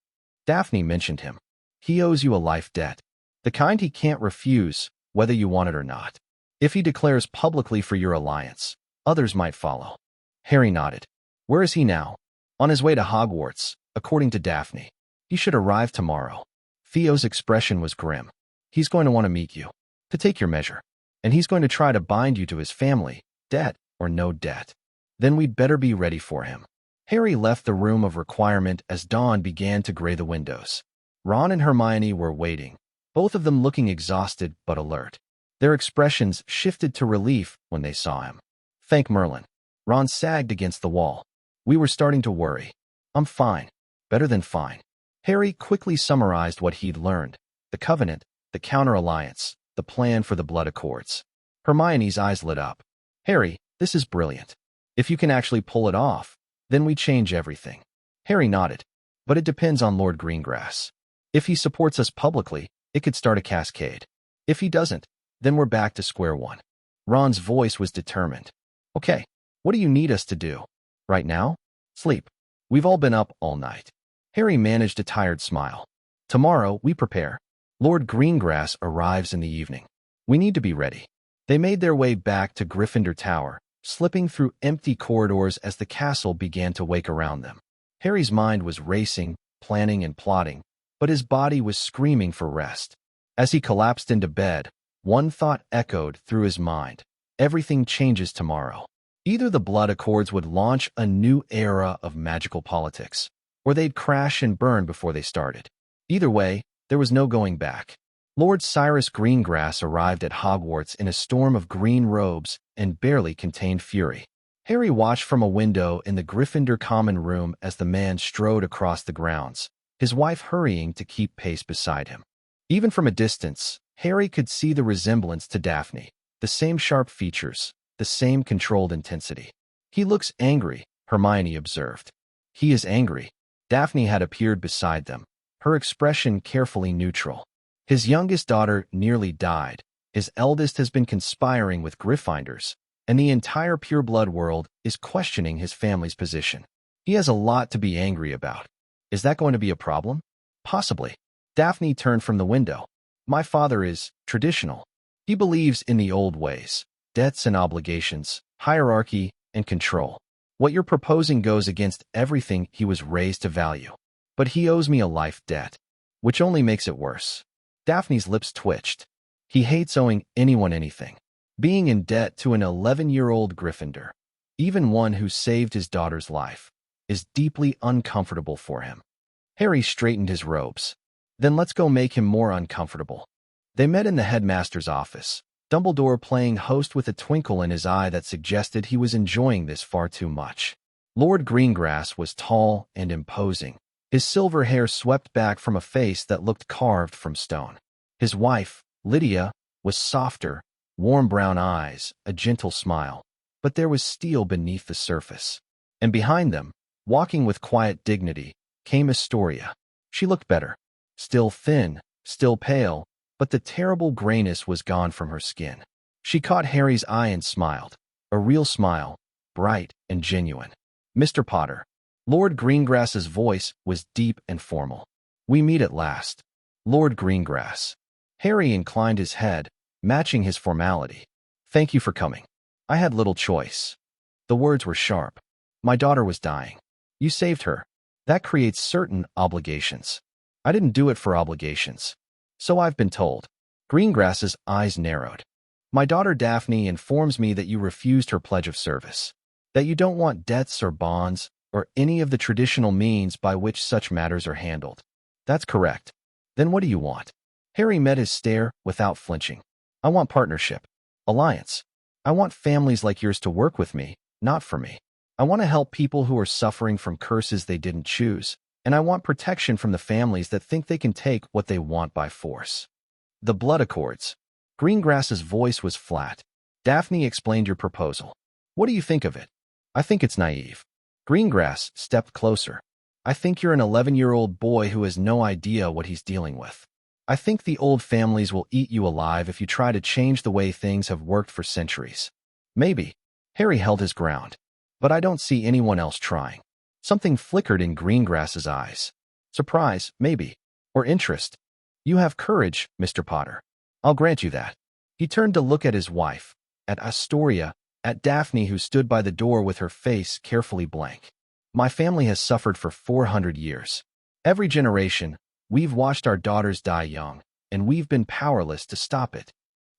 Daphne mentioned him. He owes you a life debt. The kind he can't refuse, whether you want it or not. If he declares publicly for your alliance, others might follow. Harry nodded. Where is he now? On his way to Hogwarts, according to Daphne. He should arrive tomorrow. Theo's expression was grim. He's going to want to meet you, to take your measure. And he's going to try to bind you to his family, debt or no debt. Then we'd better be ready for him. Harry left the room of requirement as dawn began to gray the windows. Ron and Hermione were waiting, both of them looking exhausted but alert. Their expressions shifted to relief when they saw him. Thank Merlin. Ron sagged against the wall. We were starting to worry. I'm fine. Better than fine. Harry quickly summarized what he'd learned. The Covenant, the Counter-Alliance, the plan for the Blood Accords. Hermione's eyes lit up. Harry, this is brilliant. If you can actually pull it off, then we change everything. Harry nodded. But it depends on Lord Greengrass. If he supports us publicly, it could start a cascade. If he doesn't, then we're back to square one. Ron's voice was determined. Okay, what do you need us to do? Right now? Sleep. We've all been up all night. Harry managed a tired smile. Tomorrow, we prepare. Lord Greengrass arrives in the evening. We need to be ready. They made their way back to Gryffindor Tower, slipping through empty corridors as the castle began to wake around them. Harry's mind was racing, planning and plotting, but his body was screaming for rest. As he collapsed into bed, one thought echoed through his mind. Everything changes tomorrow. Either the Blood Accords would launch a new era of magical politics, or they'd crash and burn before they started. Either way, there was no going back. Lord Cyrus Greengrass arrived at Hogwarts in a storm of green robes and barely contained fury. Harry watched from a window in the Gryffindor common room as the man strode across the grounds, his wife hurrying to keep pace beside him. Even from a distance, Harry could see the resemblance to Daphne, the same sharp features, the same controlled intensity. He looks angry, Hermione observed. He is angry. Daphne had appeared beside them, her expression carefully neutral. His youngest daughter nearly died. His eldest has been conspiring with Gryffindors, and the entire pureblood world is questioning his family's position. He has a lot to be angry about. Is that going to be a problem? Possibly. Daphne turned from the window. My father is traditional. He believes in the old ways, debts and obligations, hierarchy and control. What you're proposing goes against everything he was raised to value. But he owes me a life debt, which only makes it worse. Daphne's lips twitched. He hates owing anyone anything. Being in debt to an 11-year-old Gryffindor, even one who saved his daughter's life, is deeply uncomfortable for him. Harry straightened his robes. Then let's go make him more uncomfortable. They met in the headmaster's office, Dumbledore playing host with a twinkle in his eye that suggested he was enjoying this far too much. Lord Greengrass was tall and imposing, his silver hair swept back from a face that looked carved from stone. His wife, Lydia, was softer, warm brown eyes, a gentle smile, but there was steel beneath the surface. And behind them, walking with quiet dignity, came Astoria. She looked better. Still thin, still pale, but the terrible grayness was gone from her skin. She caught Harry's eye and smiled, a real smile, bright and genuine. Mr. Potter. Lord Greengrass's voice was deep and formal. We meet at last. Lord Greengrass. Harry inclined his head, matching his formality. Thank you for coming. I had little choice. The words were sharp. My daughter was dying. You saved her. That creates certain obligations. I didn't do it for obligations. So I've been told. Greengrass's eyes narrowed. My daughter Daphne informs me that you refused her pledge of service, that you don't want debts or bonds or any of the traditional means by which such matters are handled. That's correct. Then what do you want? Harry met his stare without flinching. I want partnership. Alliance. I want families like yours to work with me, not for me. I want to help people who are suffering from curses they didn't choose, and I want protection from the families that think they can take what they want by force. The Blood Accords. Greengrass's voice was flat. Daphne explained your proposal. What do you think of it? I think it's naive. Greengrass stepped closer. I think you're an 11-year-old boy who has no idea what he's dealing with. I think the old families will eat you alive if you try to change the way things have worked for centuries. Maybe. Harry held his ground. But I don't see anyone else trying. Something flickered in Greengrass's eyes. Surprise, maybe. Or interest. You have courage, Mr. Potter. I'll grant you that. He turned to look at his wife, at Astoria, at Daphne who stood by the door with her face carefully blank. My family has suffered for 400 years. Every generation, we've watched our daughters die young, and we've been powerless to stop it.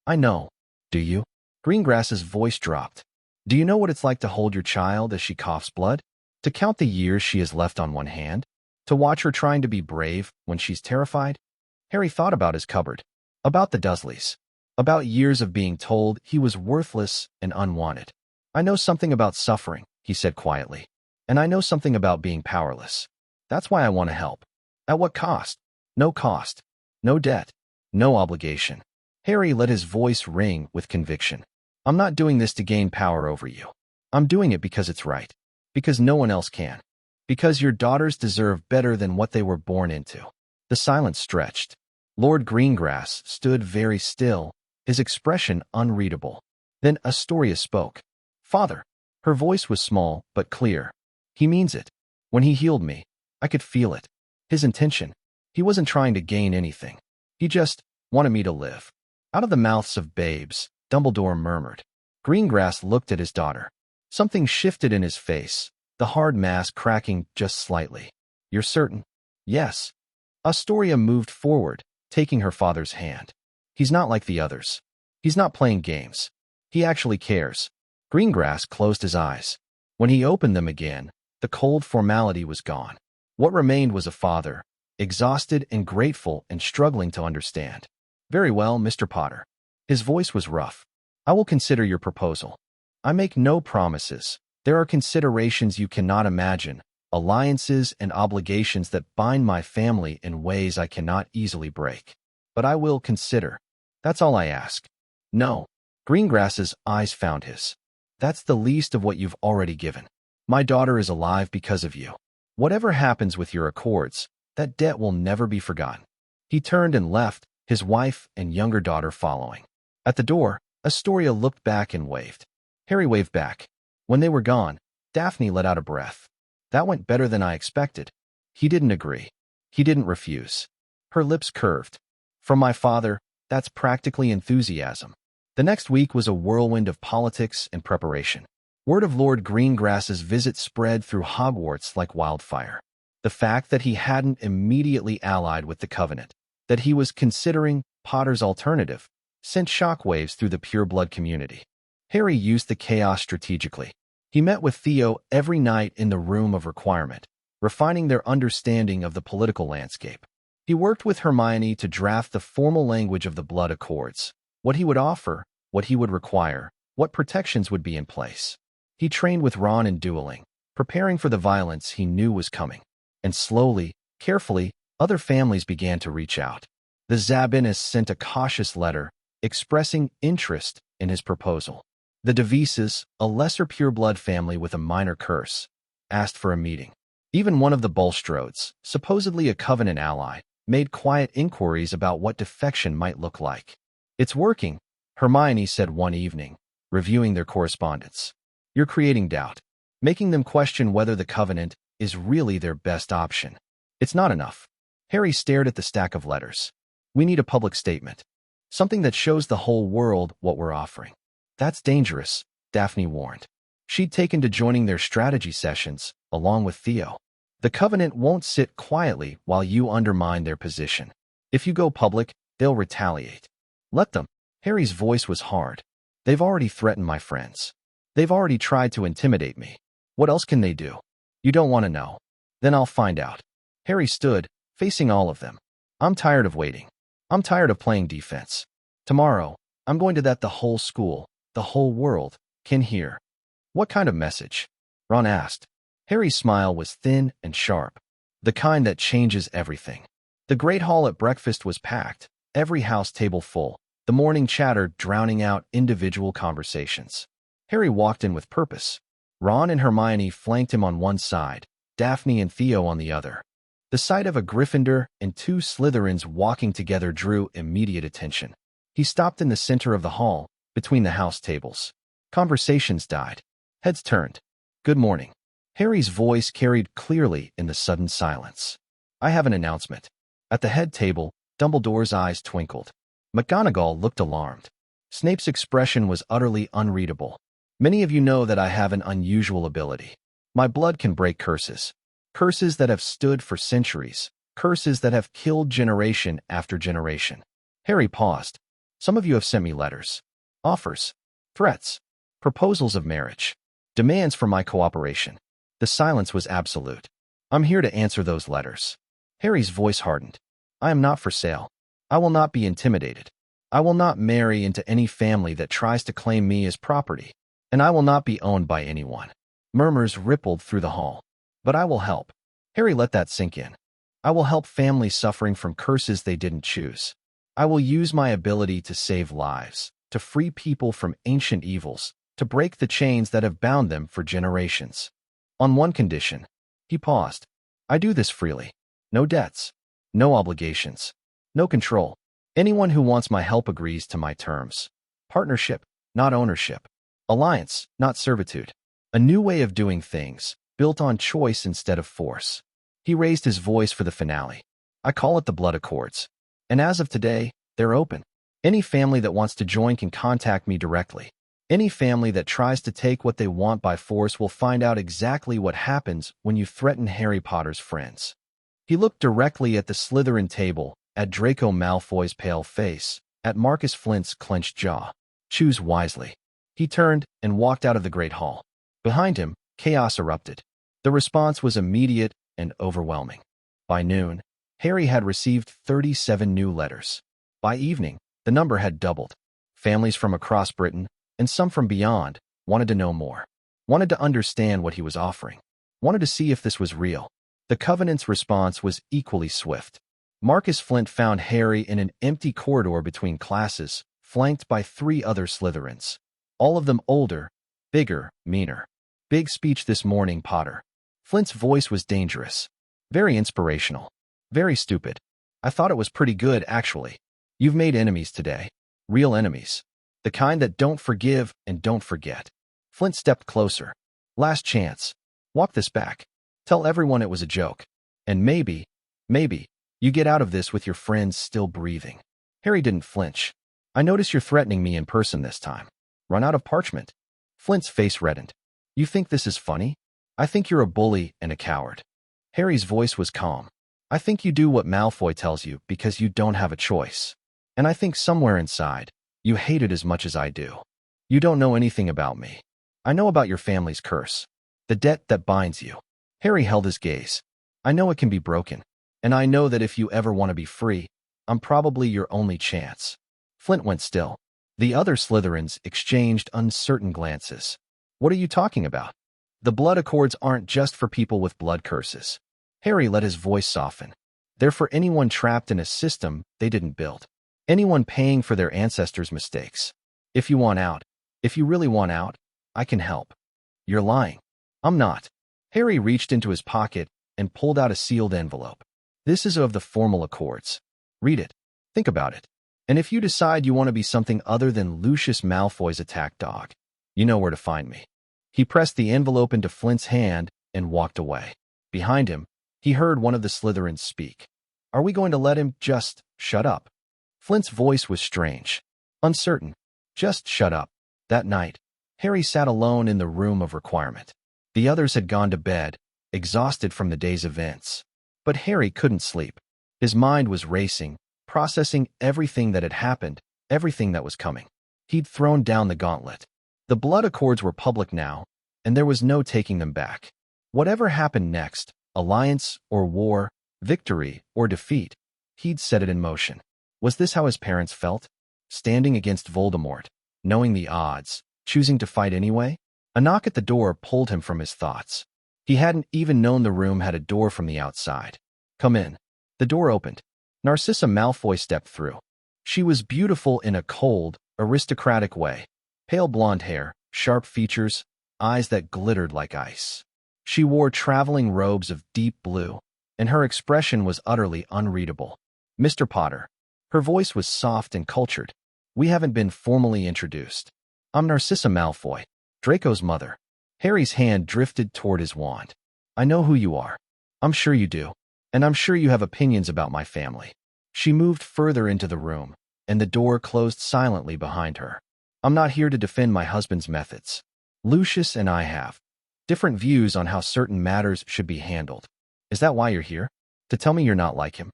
I know. Do you? Greengrass's voice dropped. Do you know what it's like to hold your child as she coughs blood? To count the years she has left on one hand? To watch her trying to be brave when she's terrified? Harry thought about his cupboard. About the Dursleys. About years of being told he was worthless and unwanted. I know something about suffering, he said quietly. And I know something about being powerless. That's why I want to help. At what cost? No cost. No debt. No obligation. Harry let his voice ring with conviction. I'm not doing this to gain power over you. I'm doing it because it's right. Because no one else can. Because your daughters deserve better than what they were born into. The silence stretched. Lord Greengrass stood very still, his expression unreadable. Then Astoria spoke. Father. Her voice was small but clear. He means it. When he healed me, I could feel it. His intention. He wasn't trying to gain anything. He just wanted me to live. Out of the mouths of babes, Dumbledore murmured. Greengrass looked at his daughter. Something shifted in his face, the hard mask cracking just slightly. You're certain? Yes. Astoria moved forward, taking her father's hand. He's not like the others. He's not playing games. He actually cares. Greengrass closed his eyes. When he opened them again, the cold formality was gone. What remained was a father, exhausted and grateful and struggling to understand. Very well, Mr. Potter. His voice was rough. I will consider your proposal. I make no promises. There are considerations you cannot imagine, alliances and obligations that bind my family in ways I cannot easily break. But I will consider. That's all I ask. No. Greengrass's eyes found his. That's the least of what you've already given. My daughter is alive because of you. Whatever happens with your accords, that debt will never be forgotten. He turned and left, his wife and younger daughter following. At the door, Astoria looked back and waved. Harry waved back. When they were gone, Daphne let out a breath. That went better than I expected. He didn't agree. He didn't refuse. Her lips curved. From my father, that's practically enthusiasm. The next week was a whirlwind of politics and preparation. Word of Lord Greengrass's visit spread through Hogwarts like wildfire. The fact that he hadn't immediately allied with the Covenant, that he was considering Potter's alternative, sent shockwaves through the pureblood community. Harry used the chaos strategically. He met with Theo every night in the Room of Requirement, refining their understanding of the political landscape. He worked with Hermione to draft the formal language of the Blood Accords, what he would offer, what he would require, what protections would be in place. He trained with Ron in dueling, preparing for the violence he knew was coming. And slowly, carefully, other families began to reach out. The Zabinis sent a cautious letter, expressing interest in his proposal. The Devises, a lesser pureblood family with a minor curse, asked for a meeting. Even one of the Bulstrodes, supposedly a Covenant ally, made quiet inquiries about what defection might look like. It's working, Hermione said one evening, reviewing their correspondence. You're creating doubt, making them question whether the Covenant is really their best option. It's not enough. Harry stared at the stack of letters. We need a public statement. Something that shows the whole world what we're offering. That's dangerous, Daphne warned. She'd taken to joining their strategy sessions, along with Theo. The Covenant won't sit quietly while you undermine their position. If you go public, they'll retaliate. Let them. Harry's voice was hard. They've already threatened my friends. They've already tried to intimidate me. What else can they do? You don't want to know. Then I'll find out. Harry stood, facing all of them. I'm tired of waiting. I'm tired of playing defense. Tomorrow, I'm going to that the whole school, the whole world, can hear. What kind of message? Ron asked. Harry's smile was thin and sharp, the kind that changes everything. The great hall at breakfast was packed, every house table full, the morning chatter drowning out individual conversations. Harry walked in with purpose. Ron and Hermione flanked him on one side, Daphne and Theo on the other. The sight of a Gryffindor and two Slytherins walking together drew immediate attention. He stopped in the center of the hall, between the house tables. Conversations died. Heads turned. Good morning. Harry's voice carried clearly in the sudden silence. I have an announcement. At the head table, Dumbledore's eyes twinkled. McGonagall looked alarmed. Snape's expression was utterly unreadable. Many of you know that I have an unusual ability. My blood can break curses. Curses that have stood for centuries. Curses that have killed generation after generation. Harry paused. Some of you have sent me letters. Offers. Threats. Proposals of marriage. Demands for my cooperation. The silence was absolute. I'm here to answer those letters. Harry's voice hardened. I am not for sale. I will not be intimidated. I will not marry into any family that tries to claim me as property. And I will not be owned by anyone. Murmurs rippled through the hall. But I will help. Harry let that sink in. I will help families suffering from curses they didn't choose. I will use my ability to save lives, to free people from ancient evils, to break the chains that have bound them for generations. On one condition. He paused. I do this freely. No debts. No obligations. No control. Anyone who wants my help agrees to my terms. Partnership, not ownership. Alliance, not servitude. A new way of doing things, built on choice instead of force. He raised his voice for the finale. I call it the Blood Accords. And as of today, they're open. Any family that wants to join can contact me directly. Any family that tries to take what they want by force will find out exactly what happens when you threaten Harry Potter's friends. He looked directly at the Slytherin table, at Draco Malfoy's pale face, at Marcus Flint's clenched jaw. Choose wisely. He turned and walked out of the Great Hall. Behind him, chaos erupted. The response was immediate and overwhelming. By noon, Harry had received 37 new letters. By evening, the number had doubled. Families from across Britain, and some from beyond, wanted to know more. Wanted to understand what he was offering. Wanted to see if this was real. The Covenant's response was equally swift. Marcus Flint found Harry in an empty corridor between classes, flanked by 3 other Slytherins. All of them older, bigger, meaner. Big speech this morning, Potter. Flint's voice was dangerous. Very inspirational. Very stupid. I thought it was pretty good, actually. You've made enemies today. Real enemies. The kind that don't forgive and don't forget. Flint stepped closer. Last chance. Walk this back. Tell everyone it was a joke. And maybe, you get out of this with your friends still breathing. Harry didn't flinch. I notice you're threatening me in person this time. Run out of parchment. Flint's face reddened. You think this is funny? I think you're a bully and a coward. Harry's voice was calm. I think you do what Malfoy tells you because you don't have a choice. And I think somewhere inside, you hate it as much as I do. You don't know anything about me. I know about your family's curse. The debt that binds you. Harry held his gaze. I know it can be broken. And I know that if you ever want to be free, I'm probably your only chance. Flint went still. The other Slytherins exchanged uncertain glances. What are you talking about? The Blood Accords aren't just for people with blood curses. Harry let his voice soften. They're for anyone trapped in a system they didn't build. Anyone paying for their ancestors' mistakes. If you want out, if you really want out, I can help. You're lying. I'm not. Harry reached into his pocket and pulled out a sealed envelope. This is of the formal accords. Read it. Think about it. And if you decide you want to be something other than Lucius Malfoy's attack dog, you know where to find me. He pressed the envelope into Flint's hand and walked away. Behind him, he heard one of the Slytherins speak. Are we going to let him just shut up? Flint's voice was strange. Uncertain. Just shut up. That night, Harry sat alone in the room of requirement. The others had gone to bed, exhausted from the day's events. But Harry couldn't sleep. His mind was racing, processing everything that had happened, everything that was coming. He'd thrown down the gauntlet. The blood accords were public now, and there was no taking them back. Whatever happened next, alliance or war, victory or defeat, he'd set it in motion. Was this how his parents felt? Standing against Voldemort, knowing the odds, choosing to fight anyway? A knock at the door pulled him from his thoughts. He hadn't even known the room had a door from the outside. "Come in." The door opened. Narcissa Malfoy stepped through. She was beautiful in a cold, aristocratic way. Pale blonde hair, sharp features, eyes that glittered like ice. She wore traveling robes of deep blue, and her expression was utterly unreadable. "Mr. Potter." Her voice was soft and cultured. "We haven't been formally introduced. I'm Narcissa Malfoy, Draco's mother." Harry's hand drifted toward his wand. "I know who you are. I'm sure you do. And I'm sure you have opinions about my family." She moved further into the room, and the door closed silently behind her. "I'm not here to defend my husband's methods. Lucius and I have different views on how certain matters should be handled. Is that why you're here? To tell me you're not like him?"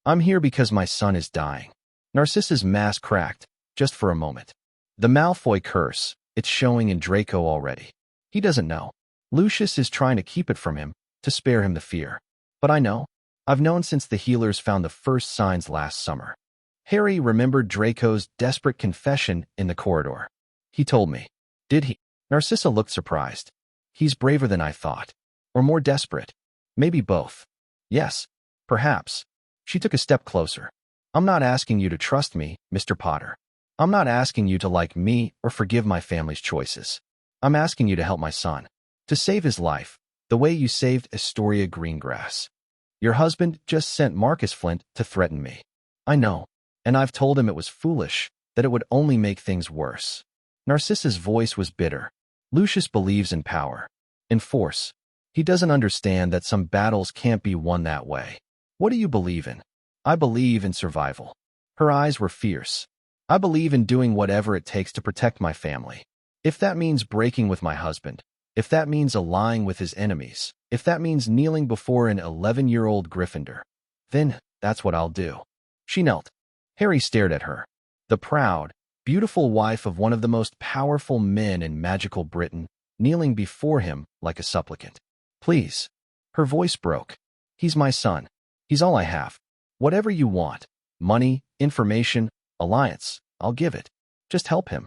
"I'm here because my son is dying." Narcissa's mask cracked, just for a moment. "The Malfoy curse, it's showing in Draco already. He doesn't know. Lucius is trying to keep it from him, to spare him the fear. But I know. I've known since the healers found the first signs last summer." Harry remembered Draco's desperate confession in the corridor. "He told me." "Did he?" Narcissa looked surprised. "He's braver than I thought. Or more desperate. Maybe both." "Yes, perhaps." She took a step closer. "I'm not asking you to trust me, Mr. Potter. I'm not asking you to like me or forgive my family's choices. I'm asking you to help my son. To save his life, the way you saved Astoria Greengrass. Your husband just sent Marcus Flint to threaten me. I know, and I've told him it was foolish, that it would only make things worse." Narcissa's voice was bitter. "Lucius believes in power, in force. He doesn't understand that some battles can't be won that way." "What do you believe in?" "I believe in survival." Her eyes were fierce. "I believe in doing whatever it takes to protect my family. If that means breaking with my husband, if that means allying with his enemies, if that means kneeling before an 11-year-old Gryffindor, then that's what I'll do." She knelt. Harry stared at her. The proud, beautiful wife of one of the most powerful men in magical Britain, kneeling before him like a supplicant. "Please." Her voice broke. "He's my son. He's all I have. Whatever you want, money, information, alliance, I'll give it. Just help him."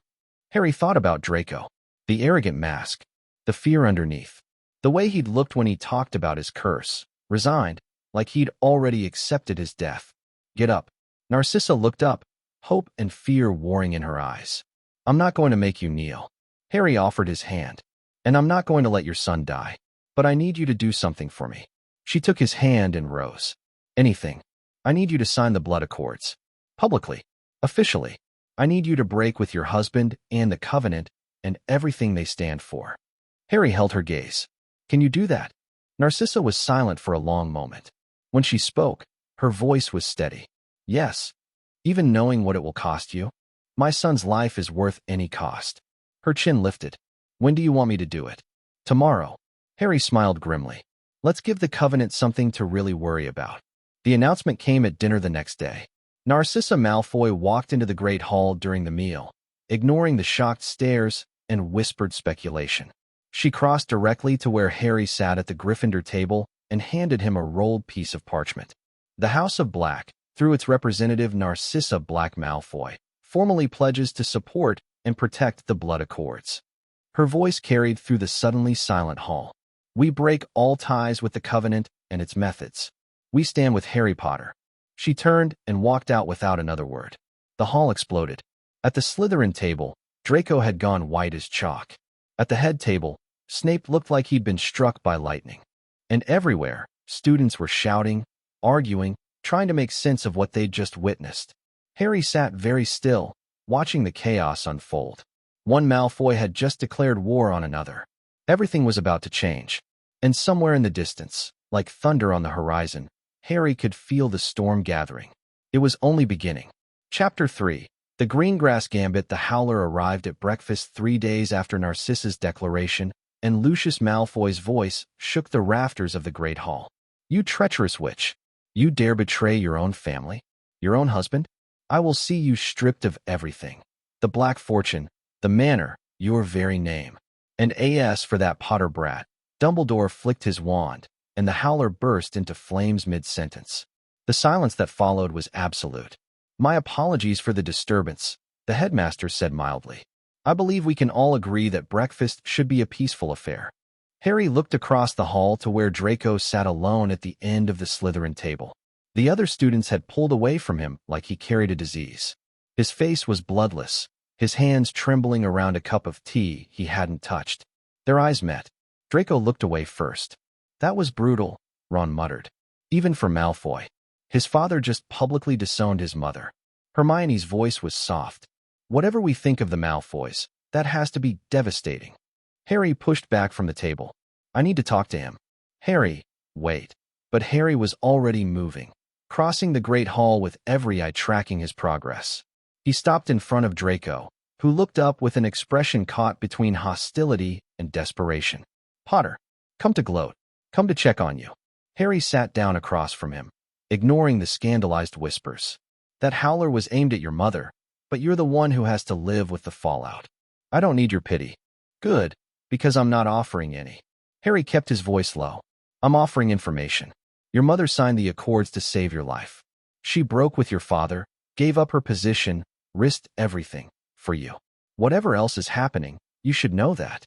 Harry thought about Draco. The arrogant mask. The fear underneath. The way he'd looked when he talked about his curse. Resigned, like he'd already accepted his death. "Get up." Narcissa looked up, hope and fear warring in her eyes. "I'm not going to make you kneel." Harry offered his hand. "And I'm not going to let your son die. But I need you to do something for me." She took his hand and rose. "Anything. I need you to sign the blood accords. Publicly. Officially. I need you to break with your husband and the covenant and everything they stand for." Harry held her gaze. "Can you do that?" Narcissa was silent for a long moment. When she spoke, her voice was steady. "Yes. Even knowing what it will cost you. My son's life is worth any cost." Her chin lifted. "When do you want me to do it?" "Tomorrow." Harry smiled grimly. "Let's give the covenant something to really worry about." The announcement came at dinner the next day. Narcissa Malfoy walked into the Great Hall during the meal, ignoring the shocked stares and whispered speculation. She crossed directly to where Harry sat at the Gryffindor table and handed him a rolled piece of parchment. The House of Black, through its representative Narcissa Black Malfoy, formally pledges to support and protect the blood accords. Her voice carried through the suddenly silent hall. "We break all ties with the covenant and its methods. We stand with Harry Potter." She turned and walked out without another word. The hall exploded. At the Slytherin table, Draco had gone white as chalk. At the head table, Snape looked like he'd been struck by lightning. And everywhere, students were shouting, arguing, trying to make sense of what they'd just witnessed. Harry sat very still, watching the chaos unfold. One Malfoy had just declared war on another. Everything was about to change. And somewhere in the distance, like thunder on the horizon, Harry could feel the storm gathering. It was only beginning. Chapter 3. The Greengrass Gambit. The Howler arrived at breakfast 3 days after Narcissa's declaration, and Lucius Malfoy's voice shook the rafters of the Great Hall. "You treacherous witch! You dare betray your own family? Your own husband? I will see you stripped of everything. The Black Fortune, the manor, your very name. And as for that Potter brat." Dumbledore flicked his wand, and the howler burst into flames mid-sentence. The silence that followed was absolute. "My apologies for the disturbance," the headmaster said mildly. "I believe we can all agree that breakfast should be a peaceful affair." Harry looked across the hall to where Draco sat alone at the end of the Slytherin table. The other students had pulled away from him like he carried a disease. His face was bloodless, his hands trembling around a cup of tea he hadn't touched. Their eyes met. Draco looked away first. "That was brutal," Ron muttered. "Even for Malfoy. His father just publicly disowned his mother." Hermione's voice was soft. "Whatever we think of the Malfoys, that has to be devastating." Harry pushed back from the table. "I need to talk to him." "Harry, wait." But Harry was already moving, crossing the Great Hall with every eye tracking his progress. He stopped in front of Draco, who looked up with an expression caught between hostility and desperation. "Potter, come to gloat. Come to check on you." Harry sat down across from him, ignoring the scandalized whispers. "That howler was aimed at your mother, but you're the one who has to live with the fallout. I don't need your pity." "Good, because I'm not offering any." Harry kept his voice low. "I'm offering information. Your mother signed the accords to save your life. She broke with your father, gave up her position, risked everything for you. Whatever else is happening, you should know that."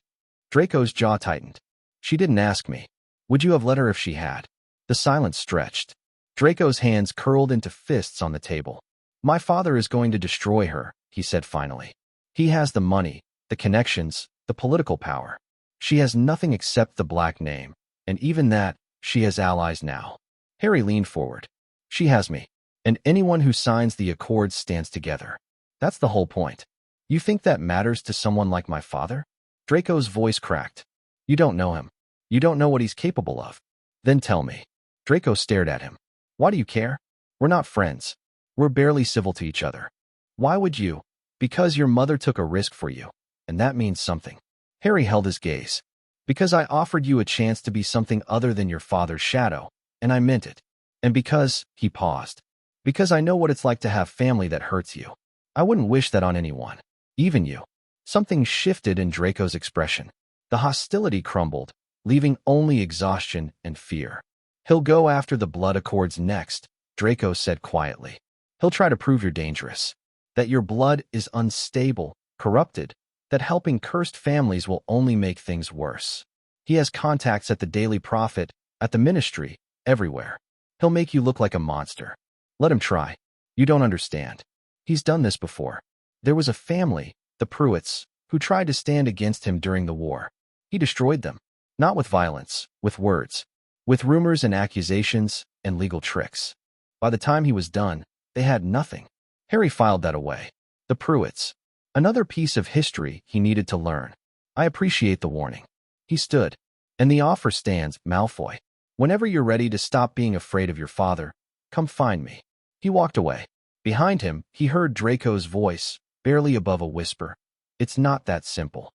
Draco's jaw tightened. "She didn't ask me. Would you have let her if she had?" The silence stretched. Draco's hands curled into fists on the table. "My father is going to destroy her," he said finally. "He has the money, the connections, the political power. She has nothing except the black name, and even that, she has allies now." Harry leaned forward. "She has me, and anyone who signs the accords stands together. That's the whole point. You think that matters to someone like my father?" Draco's voice cracked. "You don't know him. You don't know what he's capable of. Then tell me." Draco stared at him. "Why do you care? We're not friends. We're barely civil to each other. Why would you?" "Because your mother took a risk for you, and that means something." Harry held his gaze. "Because I offered you a chance to be something other than your father's shadow, and I meant it. And because," he paused, "because I know what it's like to have family that hurts you. I wouldn't wish that on anyone, even you." Something shifted in Draco's expression. The hostility crumbled, leaving only exhaustion and fear. "He'll go after the blood accords next," Draco said quietly. "He'll try to prove you're dangerous, that your blood is unstable, corrupted, that helping cursed families will only make things worse. He has contacts at the Daily Prophet, at the Ministry, everywhere. He'll make you look like a monster. Let him try. You don't understand. He's done this before. There was a family, the Pruitts, who tried to stand against him during the war. He destroyed them. Not with violence, with words, with rumors and accusations and legal tricks. By the time he was done, they had nothing." Harry filed that away. The Pruitts. Another piece of history he needed to learn. "I appreciate the warning." He stood. "And the offer stands, Malfoy. Whenever you're ready to stop being afraid of your father, come find me." He walked away. Behind him, he heard Draco's voice, barely above a whisper. "It's not that simple."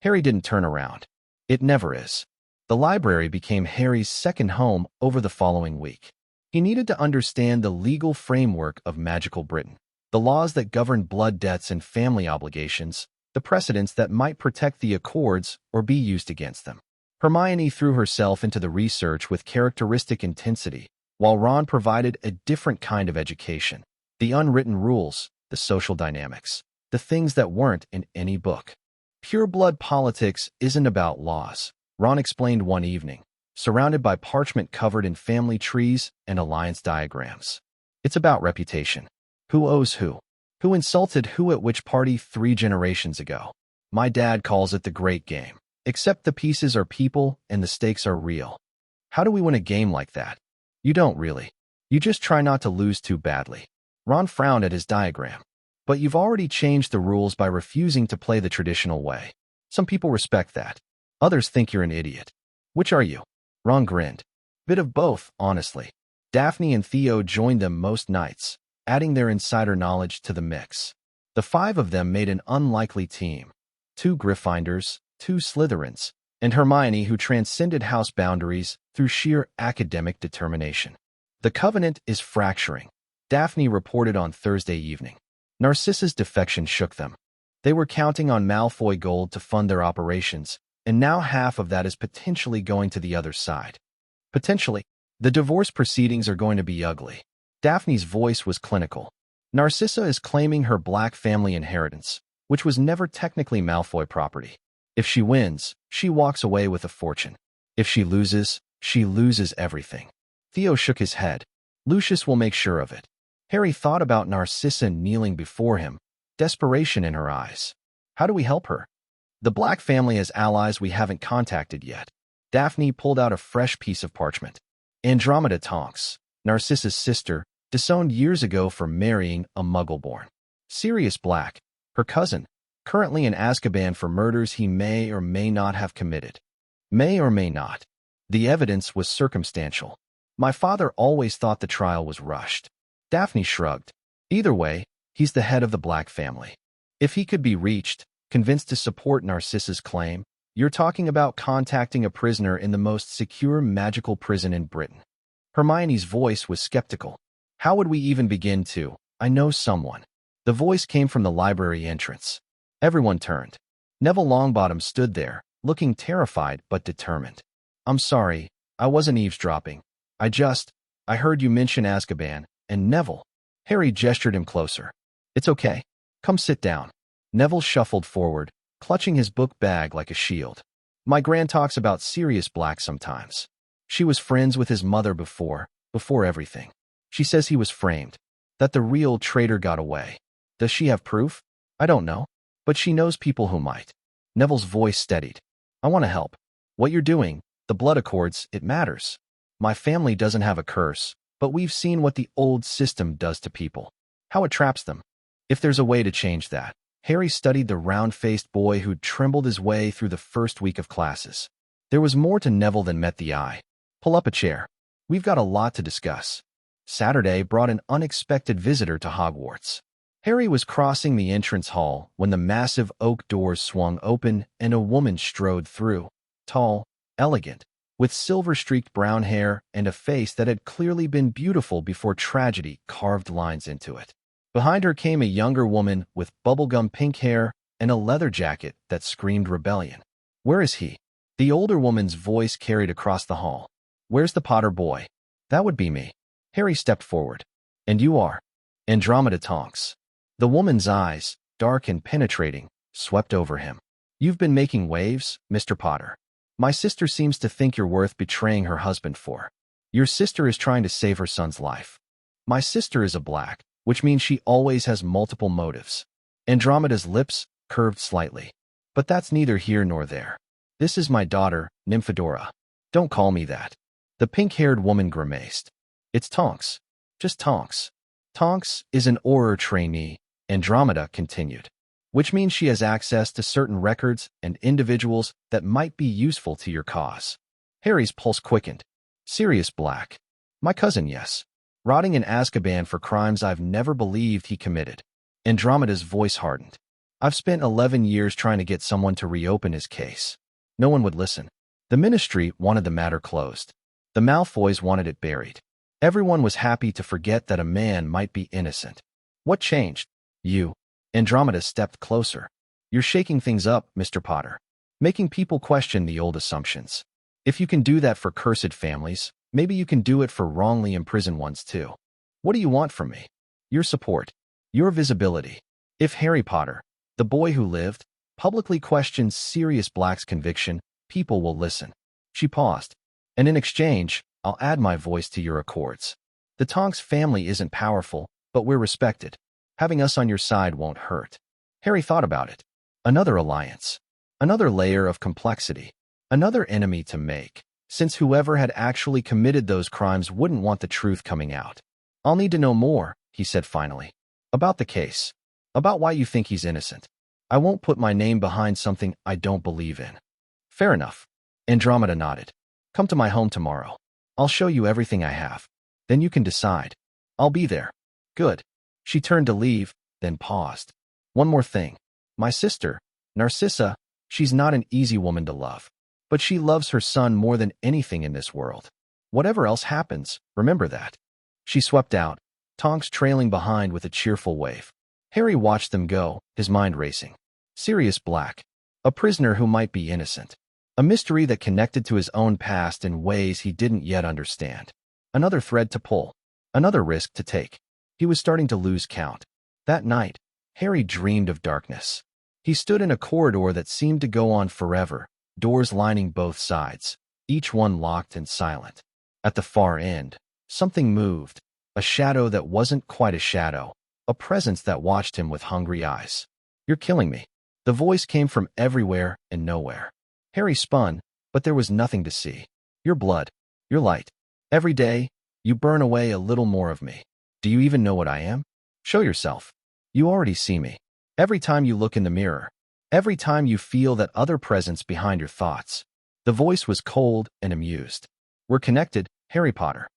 Harry didn't turn around. It never is. The library became Harry's second home over the following week. He needed to understand the legal framework of magical Britain, the laws that govern blood debts and family obligations, the precedents that might protect the accords or be used against them. Hermione threw herself into the research with characteristic intensity, while Ron provided a different kind of education. The unwritten rules, the social dynamics, the things that weren't in any book. "Pure-blood politics isn't about laws," Ron explained one evening, surrounded by parchment covered in family trees and alliance diagrams. "It's about reputation. Who owes who? Who insulted who at which party 3 generations ago? My dad calls it the great game. Except the pieces are people and the stakes are real. How do we win a game like that? You don't really. You just try not to lose too badly." Ron frowned at his diagram. "But you've already changed the rules by refusing to play the traditional way. Some people respect that. Others think you're an idiot. Which are you?" Ron grinned. "Bit of both, honestly." Daphne and Theo joined them most nights, adding their insider knowledge to the mix. The 5 of them made an unlikely team. 2 Gryffindors, 2 Slytherins, and Hermione, who transcended house boundaries through sheer academic determination. The Covenant is fracturing, Daphne reported on Thursday evening. Narcissa's defection shook them. They were counting on Malfoy gold to fund their operations, and now half of that is potentially going to the other side. Potentially. The divorce proceedings are going to be ugly. Daphne's voice was clinical. Narcissa is claiming her black family inheritance, which was never technically Malfoy property. If she wins, she walks away with a fortune. If she loses everything. Theo shook his head. Lucius will make sure of it. Harry thought about Narcissa kneeling before him, desperation in her eyes. How do we help her? The black family has allies we haven't contacted yet. Daphne pulled out a fresh piece of parchment. Andromeda Tonks, Narcissa's sister, disowned years ago for marrying a Muggle-born. Sirius Black, her cousin, currently in Azkaban for murders he may or may not have committed. May or may not. The evidence was circumstantial. My father always thought the trial was rushed. Daphne shrugged. Either way, he's the head of the Black family. If he could be reached, convinced to support Narcissa's claim, you're talking about contacting a prisoner in the most secure magical prison in Britain. Hermione's voice was skeptical. How would we even begin to? I know someone. The voice came from the library entrance. Everyone turned. Neville Longbottom stood there, looking terrified but determined. I'm sorry, I wasn't eavesdropping. I heard you mention Azkaban, and Neville. Harry gestured him closer. It's okay. Come sit down. Neville shuffled forward, clutching his book bag like a shield. My gran talks about Sirius Black sometimes. She was friends with his mother before everything. She says he was framed, that the real traitor got away. Does she have proof? I don't know, but she knows people who might. Neville's voice steadied. I want to help. What you're doing, the blood accords, it matters. My family doesn't have a curse, but we've seen what the old system does to people. How it traps them. If there's a way to change that. Harry studied the round-faced boy who'd trembled his way through the first week of classes. There was more to Neville than met the eye. Pull up a chair. We've got a lot to discuss. Saturday brought an unexpected visitor to Hogwarts. Harry was crossing the entrance hall when the massive oak doors swung open and a woman strode through. Tall, elegant, with silver-streaked brown hair and a face that had clearly been beautiful before tragedy carved lines into it. Behind her came a younger woman with bubblegum pink hair and a leather jacket that screamed rebellion. Where is he? The older woman's voice carried across the hall. Where's the Potter boy? That would be me. Harry stepped forward. And you are? Andromeda Tonks. The woman's eyes, dark and penetrating, swept over him. You've been making waves, Mr. Potter. My sister seems to think you're worth betraying her husband for. Your sister is trying to save her son's life. My sister is a Black, which means she always has multiple motives. Andromeda's lips curved slightly. But that's neither here nor there. This is my daughter, Nymphadora. Don't call me that. The pink-haired woman grimaced. It's Tonks. Just Tonks. Tonks is an Auror trainee, Andromeda continued, which means she has access to certain records and individuals that might be useful to your cause. Harry's pulse quickened. Sirius Black. My cousin, yes. Rotting in Azkaban for crimes I've never believed he committed. Andromeda's voice hardened. I've spent 11 years trying to get someone to reopen his case. No one would listen. The Ministry wanted the matter closed. The Malfoys wanted it buried. Everyone was happy to forget that a man might be innocent. What changed? You. Andromeda stepped closer. You're shaking things up, Mr. Potter. Making people question the old assumptions. If you can do that for cursed families, maybe you can do it for wrongly imprisoned ones too. What do you want from me? Your support. Your visibility. If Harry Potter, the boy who lived, publicly questions Sirius Black's conviction, people will listen. She paused. And in exchange, I'll add my voice to your accords. The Tonks family isn't powerful, but we're respected. Having us on your side won't hurt. Harry thought about it. Another alliance. Another layer of complexity. Another enemy to make, since whoever had actually committed those crimes wouldn't want the truth coming out. I'll need to know more, he said finally. About the case. About why you think he's innocent. I won't put my name behind something I don't believe in. Fair enough. Andromeda nodded. Come to my home tomorrow. I'll show you everything I have. Then you can decide. I'll be there. Good. She turned to leave, then paused. One more thing. My sister, Narcissa, she's not an easy woman to love. But she loves her son more than anything in this world. Whatever else happens, remember that. She swept out, Tonks trailing behind with a cheerful wave. Harry watched them go, his mind racing. Sirius Black. A prisoner who might be innocent. A mystery that connected to his own past in ways he didn't yet understand. Another thread to pull. Another risk to take. He was starting to lose count. That night, Harry dreamed of darkness. He stood in a corridor that seemed to go on forever, doors lining both sides, each one locked and silent. At the far end, something moved, a shadow that wasn't quite a shadow, a presence that watched him with hungry eyes. "You're killing me." The voice came from everywhere and nowhere. Harry spun, but there was nothing to see. "Your blood, your light. Every day, you burn away a little more of me. Do you even know what I am? Show yourself. You already see me. Every time you look in the mirror, every time you feel that other presence behind your thoughts." The voice was cold and amused. "We're connected, Harry Potter.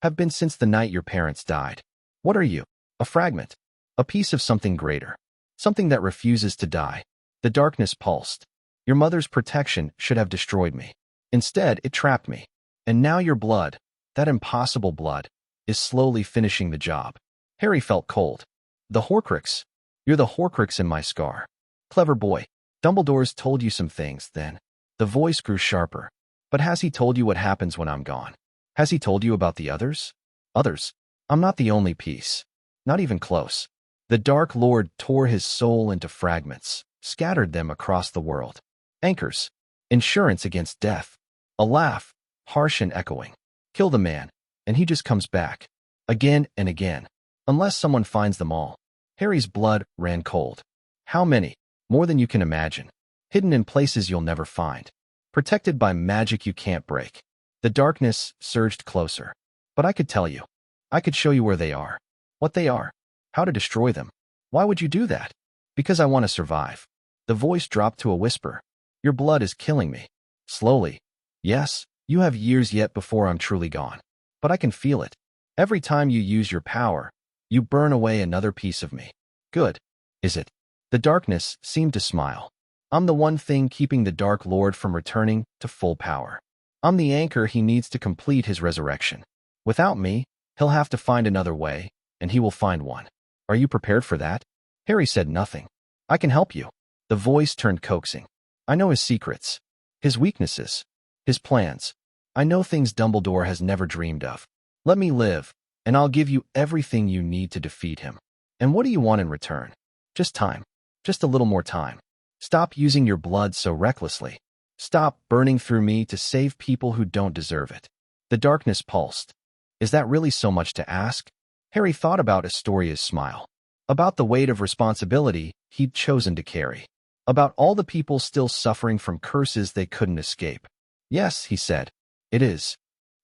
Have been since the night your parents died. What are you? A fragment. A piece of something greater. Something that refuses to die." The darkness pulsed. "Your mother's protection should have destroyed me. Instead, it trapped me. And now your blood, that impossible blood, is slowly finishing the job." Harry felt cold. "The Horcrux. You're the Horcrux in my scar. Clever boy. Dumbledore's told you some things, then." The voice grew sharper. "But has he told you what happens when I'm gone? Has he told you about the others?" "Others? I'm not the only piece. Not even close." The Dark Lord tore his soul into fragments, scattered them across the world. Anchors. Insurance against death. A laugh, harsh and echoing. "Kill the man, and he just comes back. Again and again. Unless someone finds them all." Harry's blood ran cold. "How many? More than you can imagine. Hidden in places you'll never find. Protected by magic you can't break." The darkness surged closer. "But I could tell you. I could show you where they are. What they are. How to destroy them." "Why would you do that?" "Because I want to survive." The voice dropped to a whisper. "Your blood is killing me. Slowly. Yes, you have years yet before I'm truly gone. But I can feel it. Every time you use your power, you burn away another piece of me." "Good. Is it?" The darkness seemed to smile. "I'm the one thing keeping the Dark Lord from returning to full power. I'm the anchor he needs to complete his resurrection. Without me, he'll have to find another way, and he will find one. Are you prepared for that?" Harry said nothing. "I can help you." The voice turned coaxing. "I know his secrets, his weaknesses, his plans. I know things Dumbledore has never dreamed of. Let me live, and I'll give you everything you need to defeat him. And what do you want in return? Just time. Just a little more time. Stop using your blood so recklessly. Stop burning through me to save people who don't deserve it." The darkness pulsed. "Is that really so much to ask?" Harry thought about Astoria's smile. About the weight of responsibility he'd chosen to carry. About all the people still suffering from curses they couldn't escape. "Yes," he said. "It is."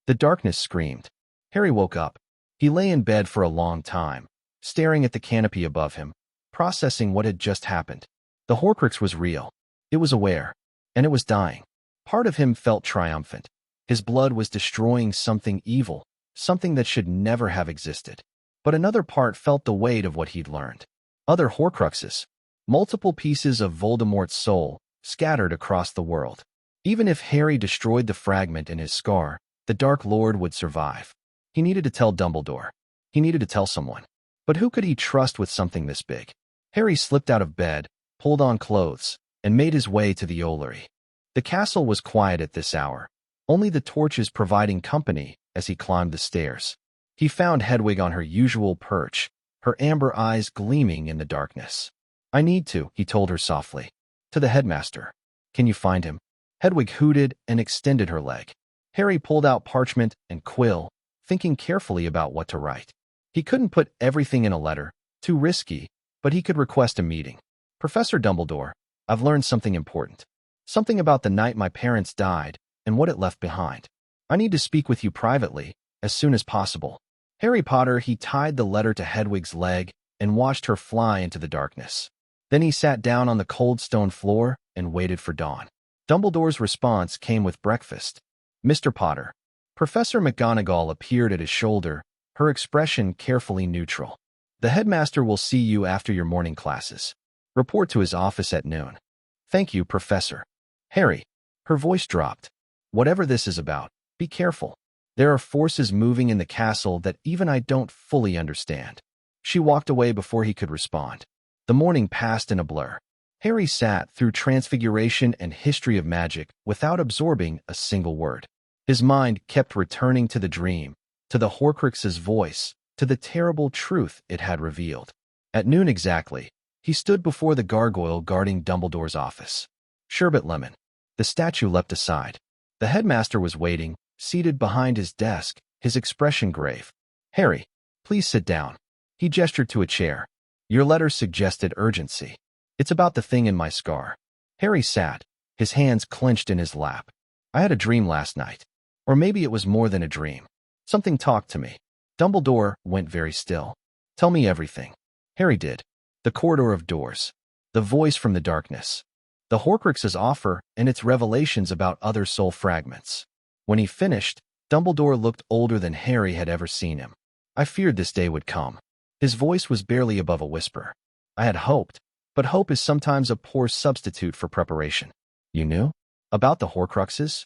The darkness screamed. Harry woke up. He lay in bed for a long time, staring at the canopy above him, processing what had just happened. The Horcrux was real. It was aware. And it was dying. Part of him felt triumphant. His blood was destroying something evil, something that should never have existed. But another part felt the weight of what he'd learned. Other Horcruxes. Multiple pieces of Voldemort's soul, scattered across the world. Even if Harry destroyed the fragment in his scar, the Dark Lord would survive. He needed to tell Dumbledore. He needed to tell someone. But who could he trust with something this big? Harry slipped out of bed, pulled on clothes, and made his way to the Ollery. The castle was quiet at this hour, only the torches providing company as he climbed the stairs. He found Hedwig on her usual perch, her amber eyes gleaming in the darkness. "I need to," he told her softly. "To the headmaster." "Can you find him?" Hedwig hooted and extended her leg. Harry pulled out parchment and quill, thinking carefully about what to write. He couldn't put everything in a letter, too risky, but he could request a meeting. "Professor Dumbledore, I've learned something important. Something about the night my parents died and what it left behind. I need to speak with you privately, as soon as possible." Harry Potter, he tied the letter to Hedwig's leg and watched her fly into the darkness. Then he sat down on the cold stone floor and waited for dawn. Dumbledore's response came with breakfast. "Mr. Potter." Professor McGonagall appeared at his shoulder, her expression carefully neutral. "The headmaster will see you after your morning classes. Report to his office at noon." "Thank you, Professor." "Harry." Her voice dropped. Whatever this is about, be careful. There are forces moving in the castle that even I don't fully understand. She walked away before he could respond. The morning passed in a blur. Harry sat through Transfiguration and History of Magic without absorbing a single word. His mind kept returning to the dream, to the Horcrux's voice, to the terrible truth it had revealed. At noon exactly, he stood before the gargoyle guarding Dumbledore's office. Sherbet Lemon. The statue leapt aside. The headmaster was waiting, seated behind his desk, his expression grave. Harry, please sit down. He gestured to a chair. Your letter suggested urgency. It's about the thing in my scar. Harry sat, his hands clenched in his lap. I had a dream last night. Or maybe it was more than a dream. Something talked to me. Dumbledore went very still. Tell me everything. Harry did. The corridor of doors. The voice from the darkness. The Horcrux's offer and its revelations about other soul fragments. When he finished, Dumbledore looked older than Harry had ever seen him. I feared this day would come. His voice was barely above a whisper. I had hoped, but hope is sometimes a poor substitute for preparation. You knew? About the Horcruxes?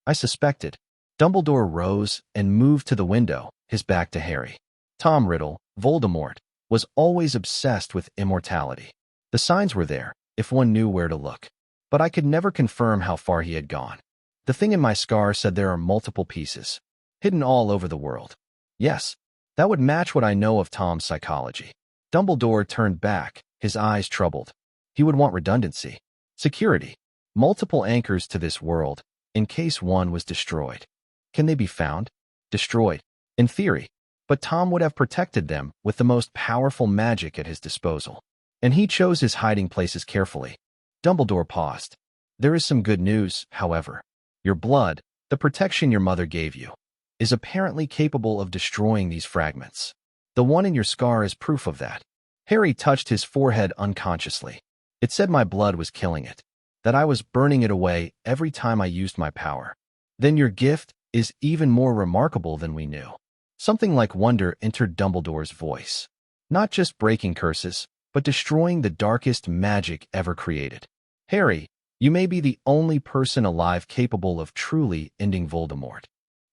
I suspected. Dumbledore rose and moved to the window, his back to Harry. Tom Riddle, Voldemort, was always obsessed with immortality. The signs were there, if one knew where to look. But I could never confirm how far he had gone. The thing in my scar said there are multiple pieces, hidden all over the world. Yes, that would match what I know of Tom's psychology. Dumbledore turned back, his eyes troubled. He would want redundancy, security, multiple anchors to this world, in case one was destroyed. Can they be found? Destroyed? In theory. But Tom would have protected them with the most powerful magic at his disposal. And he chose his hiding places carefully. Dumbledore paused. There is some good news, however. Your blood, the protection your mother gave you, is apparently capable of destroying these fragments. The one in your scar is proof of that. Harry touched his forehead unconsciously. It said my blood was killing it, that I was burning it away every time I used my power. Then your gift is even more remarkable than we knew. Something like wonder entered Dumbledore's voice. Not just breaking curses, but destroying the darkest magic ever created. Harry, you may be the only person alive capable of truly ending Voldemort.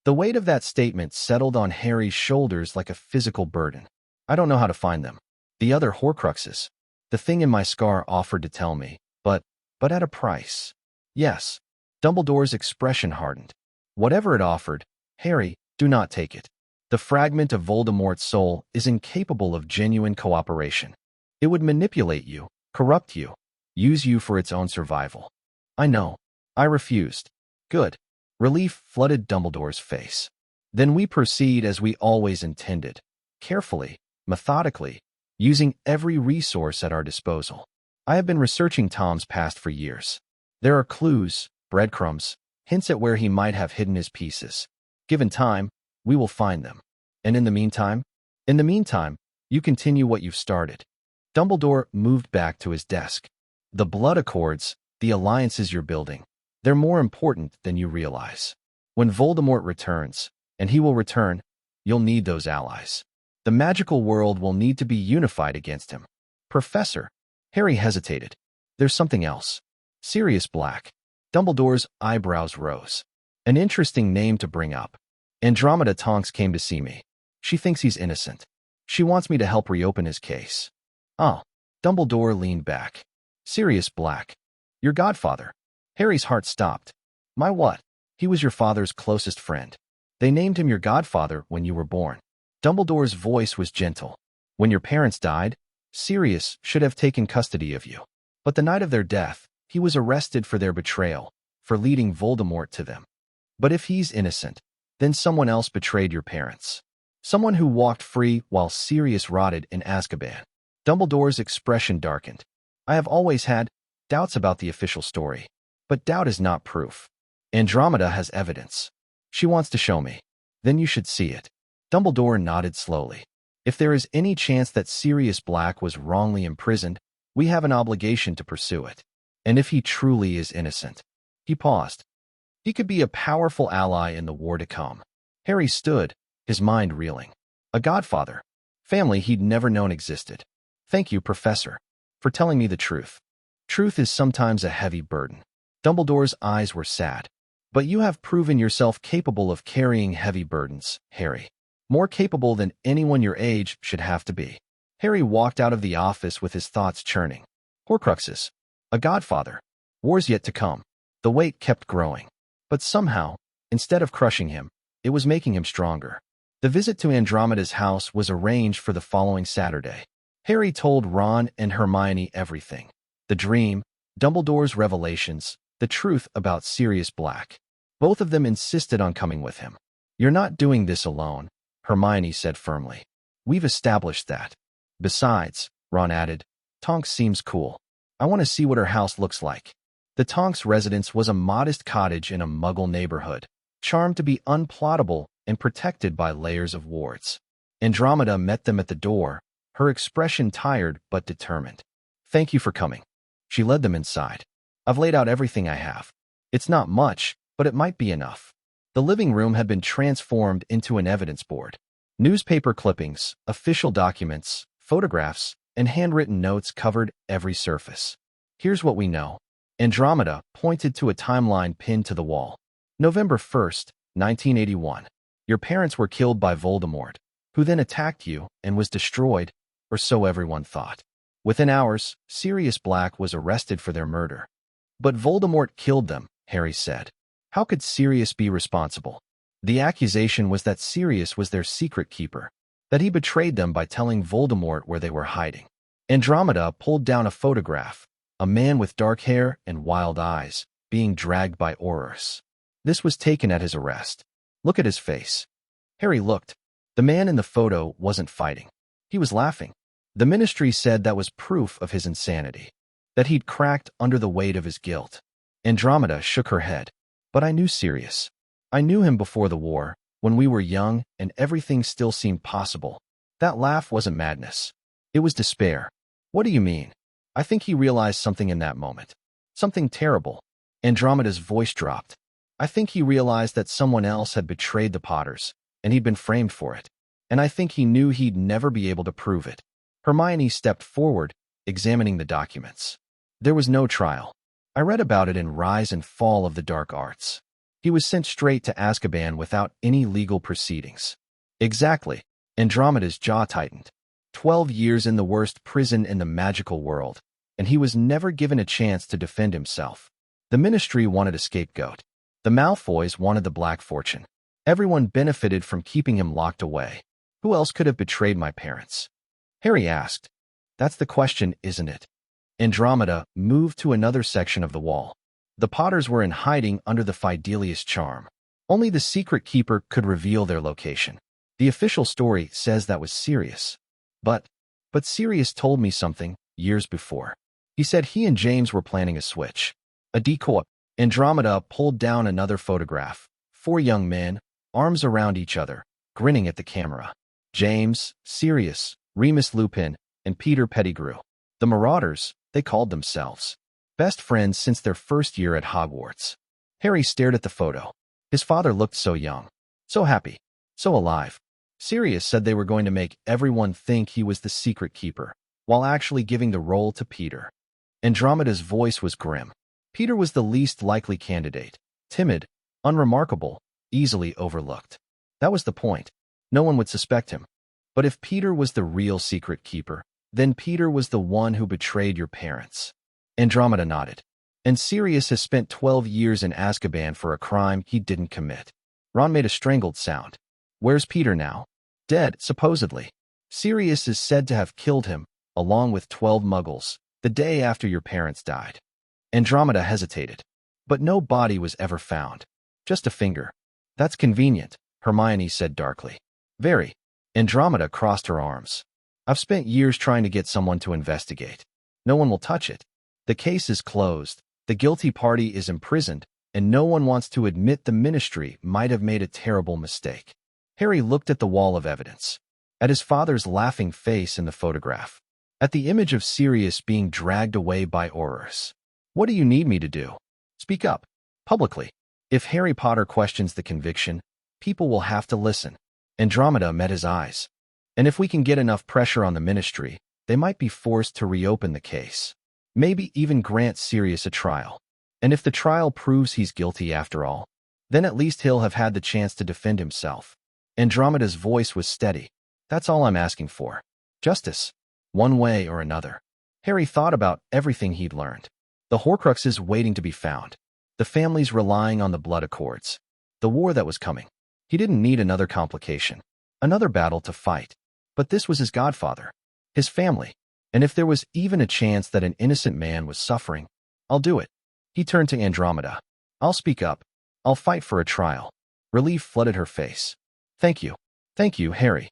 The weight of that statement settled on Harry's shoulders like a physical burden. I don't know how to find them. The other Horcruxes. The thing in my scar offered to tell me, but at a price. Yes. Dumbledore's expression hardened. Whatever it offered, Harry, do not take it. The fragment of Voldemort's soul is incapable of genuine cooperation. It would manipulate you, corrupt you, use you for its own survival. I know. I refused. Good. Relief flooded Dumbledore's face. Then we proceed as we always intended, carefully, methodically, using every resource at our disposal. I have been researching Tom's past for years. There are clues, breadcrumbs, hints at where he might have hidden his pieces. Given time, we will find them. And in the meantime, you continue what you've started. Dumbledore moved back to his desk. The blood accords, the alliances you're building, they're more important than you realize. When Voldemort returns, and he will return, you'll need those allies. The magical world will need to be unified against him. Professor, Harry hesitated. There's something else. Sirius Black. Dumbledore's eyebrows rose. An interesting name to bring up. Andromeda Tonks came to see me. She thinks he's innocent. She wants me to help reopen his case. Oh. Dumbledore leaned back. Sirius Black. Your godfather. Harry's heart stopped. My what? He was your father's closest friend. They named him your godfather when you were born. Dumbledore's voice was gentle. When your parents died, Sirius should have taken custody of you. But the night of their death, he was arrested for their betrayal, for leading Voldemort to them. But if he's innocent, then someone else betrayed your parents. Someone who walked free while Sirius rotted in Azkaban. Dumbledore's expression darkened. I have always had doubts about the official story. But doubt is not proof. Andromeda has evidence. She wants to show me. Then you should see it. Dumbledore nodded slowly. If there is any chance that Sirius Black was wrongly imprisoned, we have an obligation to pursue it. And if he truly is innocent. He paused. He could be a powerful ally in the war to come. Harry stood, his mind reeling. A godfather. Family he'd never known existed. Thank you, Professor, for telling me the truth. Truth is sometimes a heavy burden. Dumbledore's eyes were sad. But you have proven yourself capable of carrying heavy burdens, Harry. More capable than anyone your age should have to be. Harry walked out of the office with his thoughts churning. Horcruxes. A godfather. Wars yet to come. The weight kept growing. But somehow, instead of crushing him, it was making him stronger. The visit to Andromeda's house was arranged for the following Saturday. Harry told Ron and Hermione everything. The dream, Dumbledore's revelations, the truth about Sirius Black. Both of them insisted on coming with him. You're not doing this alone, Hermione said firmly. We've established that. Besides, Ron added, Tonks seems cool. I want to see what her house looks like. The Tonks residence was a modest cottage in a Muggle neighborhood, charmed to be unplottable and protected by layers of wards. Andromeda met them at the door, her expression tired but determined. Thank you for coming. She led them inside. I've laid out everything I have. It's not much, but it might be enough. The living room had been transformed into an evidence board. Newspaper clippings, official documents, photographs, and handwritten notes covered every surface. Here's what we know. Andromeda pointed to a timeline pinned to the wall. November 1st, 1981. Your parents were killed by Voldemort, who then attacked you and was destroyed, or so everyone thought. Within hours, Sirius Black was arrested for their murder. But Voldemort killed them, Harry said. How could Sirius be responsible? The accusation was that Sirius was their secret keeper, that he betrayed them by telling Voldemort where they were hiding. Andromeda pulled down a photograph, a man with dark hair and wild eyes, being dragged by Aurors. This was taken at his arrest. Look at his face. Harry looked. The man in the photo wasn't fighting. He was laughing. The Ministry said that was proof of his insanity, that he'd cracked under the weight of his guilt. Andromeda shook her head. But I knew Sirius. I knew him before the war, when we were young and everything still seemed possible. That laugh wasn't madness. It was despair. What do you mean? I think he realized something in that moment. Something terrible. Andromeda's voice dropped. I think he realized that someone else had betrayed the Potters, and he'd been framed for it. And I think he knew he'd never be able to prove it. Hermione stepped forward, examining the documents. There was no trial. I read about it in Rise and Fall of the Dark Arts. He was sent straight to Azkaban without any legal proceedings. Exactly. Andromeda's jaw tightened. 12 years in the worst prison in the magical world, and he was never given a chance to defend himself. The Ministry wanted a scapegoat. The Malfoys wanted the Black Fortune. Everyone benefited from keeping him locked away. Who else could have betrayed my parents? Harry asked. That's the question, isn't it? Andromeda moved to another section of the wall. The Potters were in hiding under the Fidelius charm. Only the secret keeper could reveal their location. The official story says that was Sirius. But Sirius told me something years before. He said he and James were planning a switch. A decoy. Andromeda pulled down another photograph. 4 young men, arms around each other, grinning at the camera. James, Sirius, Remus Lupin, and Peter Pettigrew. The Marauders, they called themselves. Best friends since their first year at Hogwarts. Harry stared at the photo. His father looked so young, so happy, so alive. Sirius said they were going to make everyone think he was the secret keeper, while actually giving the role to Peter. Andromeda's voice was grim. Peter was the least likely candidate. Timid, unremarkable, easily overlooked. That was the point. No one would suspect him. But if Peter was the real secret keeper, then Peter was the one who betrayed your parents. Andromeda nodded. And Sirius has spent 12 years in Azkaban for a crime he didn't commit. Ron made a strangled sound. Where's Peter now? Dead, supposedly. Sirius is said to have killed him, along with 12 Muggles, the day after your parents died. Andromeda hesitated. But no body was ever found. Just a finger. That's convenient, Hermione said darkly. Very. Andromeda crossed her arms. I've spent years trying to get someone to investigate. No one will touch it. The case is closed, the guilty party is imprisoned, and no one wants to admit the Ministry might have made a terrible mistake. Harry looked at the wall of evidence, at his father's laughing face in the photograph, at the image of Sirius being dragged away by Aurors. What do you need me to do? Speak up, publicly. If Harry Potter questions the conviction, people will have to listen. Andromeda met his eyes. And if we can get enough pressure on the Ministry, they might be forced to reopen the case. Maybe even grant Sirius a trial. And if the trial proves he's guilty after all, then at least he'll have had the chance to defend himself. Andromeda's voice was steady. That's all I'm asking for. Justice. One way or another. Harry thought about everything he'd learned. The Horcruxes waiting to be found. The families relying on the blood accords. The war that was coming. He didn't need another complication. Another battle to fight. But this was his godfather. His family. And if there was even a chance that an innocent man was suffering, I'll do it. He turned to Andromeda. I'll speak up. I'll fight for a trial. Relief flooded her face. Thank you. Thank you, Harry.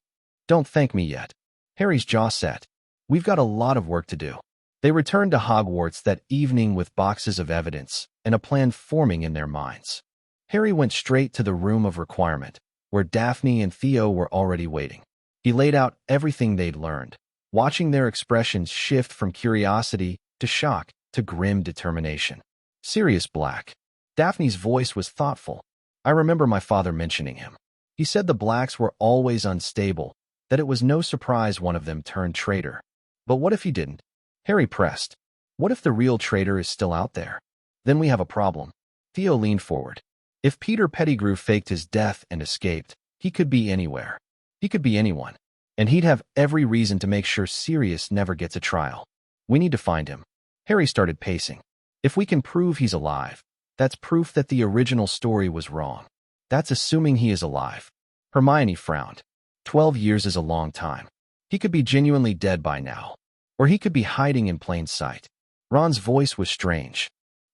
Don't thank me yet. Harry's jaw set. We've got a lot of work to do. They returned to Hogwarts that evening with boxes of evidence and a plan forming in their minds. Harry went straight to the room of requirement, where Daphne and Theo were already waiting. He laid out everything they'd learned, watching their expressions shift from curiosity to shock to grim determination. Sirius Black. Daphne's voice was thoughtful. I remember my father mentioning him. He said the Blacks were always unstable, that it was no surprise one of them turned traitor. But what if he didn't? Harry pressed. What if the real traitor is still out there? Then we have a problem. Theo leaned forward. If Peter Pettigrew faked his death and escaped, he could be anywhere. He could be anyone. And he'd have every reason to make sure Sirius never gets a trial. We need to find him. Harry started pacing. If we can prove he's alive, that's proof that the original story was wrong. That's assuming he is alive. Hermione frowned. 12 years is a long time. He could be genuinely dead by now. Or he could be hiding in plain sight. Ron's voice was strange.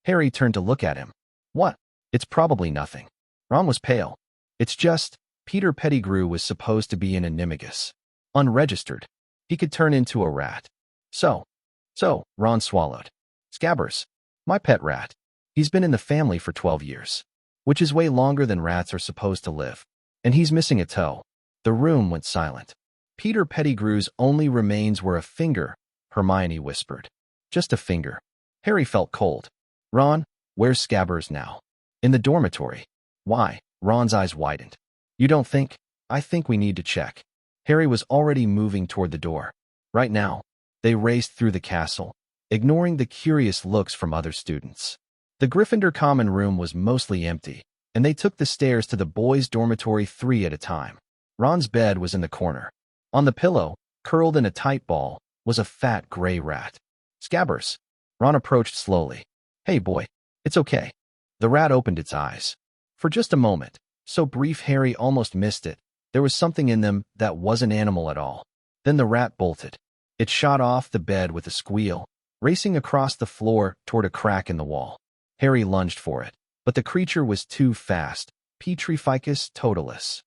Harry turned to look at him. What? It's probably nothing. Ron was pale. It's just, Peter Pettigrew was supposed to be an animagus. Unregistered. He could turn into a rat. So, Ron swallowed. Scabbers. My pet rat. He's been in the family for 12 years. Which is way longer than rats are supposed to live. And he's missing a toe. The room went silent. Peter Pettigrew's only remains were a finger, Hermione whispered. Just a finger. Harry felt cold. Ron, where's Scabbers now? In the dormitory. Why? Ron's eyes widened. You don't think? I think we need to check. Harry was already moving toward the door. Right now. They raced through the castle, ignoring the curious looks from other students. The Gryffindor common room was mostly empty, and they took the stairs to the boys' dormitory 3 at a time. Ron's bed was in the corner. On the pillow, curled in a tight ball, was a fat gray rat. Scabbers. Ron approached slowly. Hey boy, it's okay. The rat opened its eyes. For just a moment, so brief Harry almost missed it, there was something in them that wasn't animal at all. Then the rat bolted. It shot off the bed with a squeal, racing across the floor toward a crack in the wall. Harry lunged for it, but the creature was too fast. Petrificus totalis.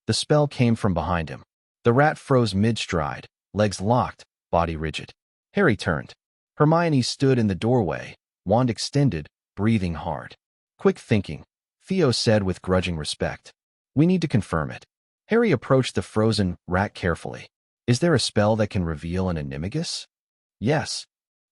The spell came from behind him. The rat froze mid-stride, legs locked, body rigid. Harry turned. Hermione stood in the doorway, wand extended, breathing hard. Quick thinking, Theo said with grudging respect. We need to confirm it. Harry approached the frozen rat carefully. Is there a spell that can reveal an animagus? Yes.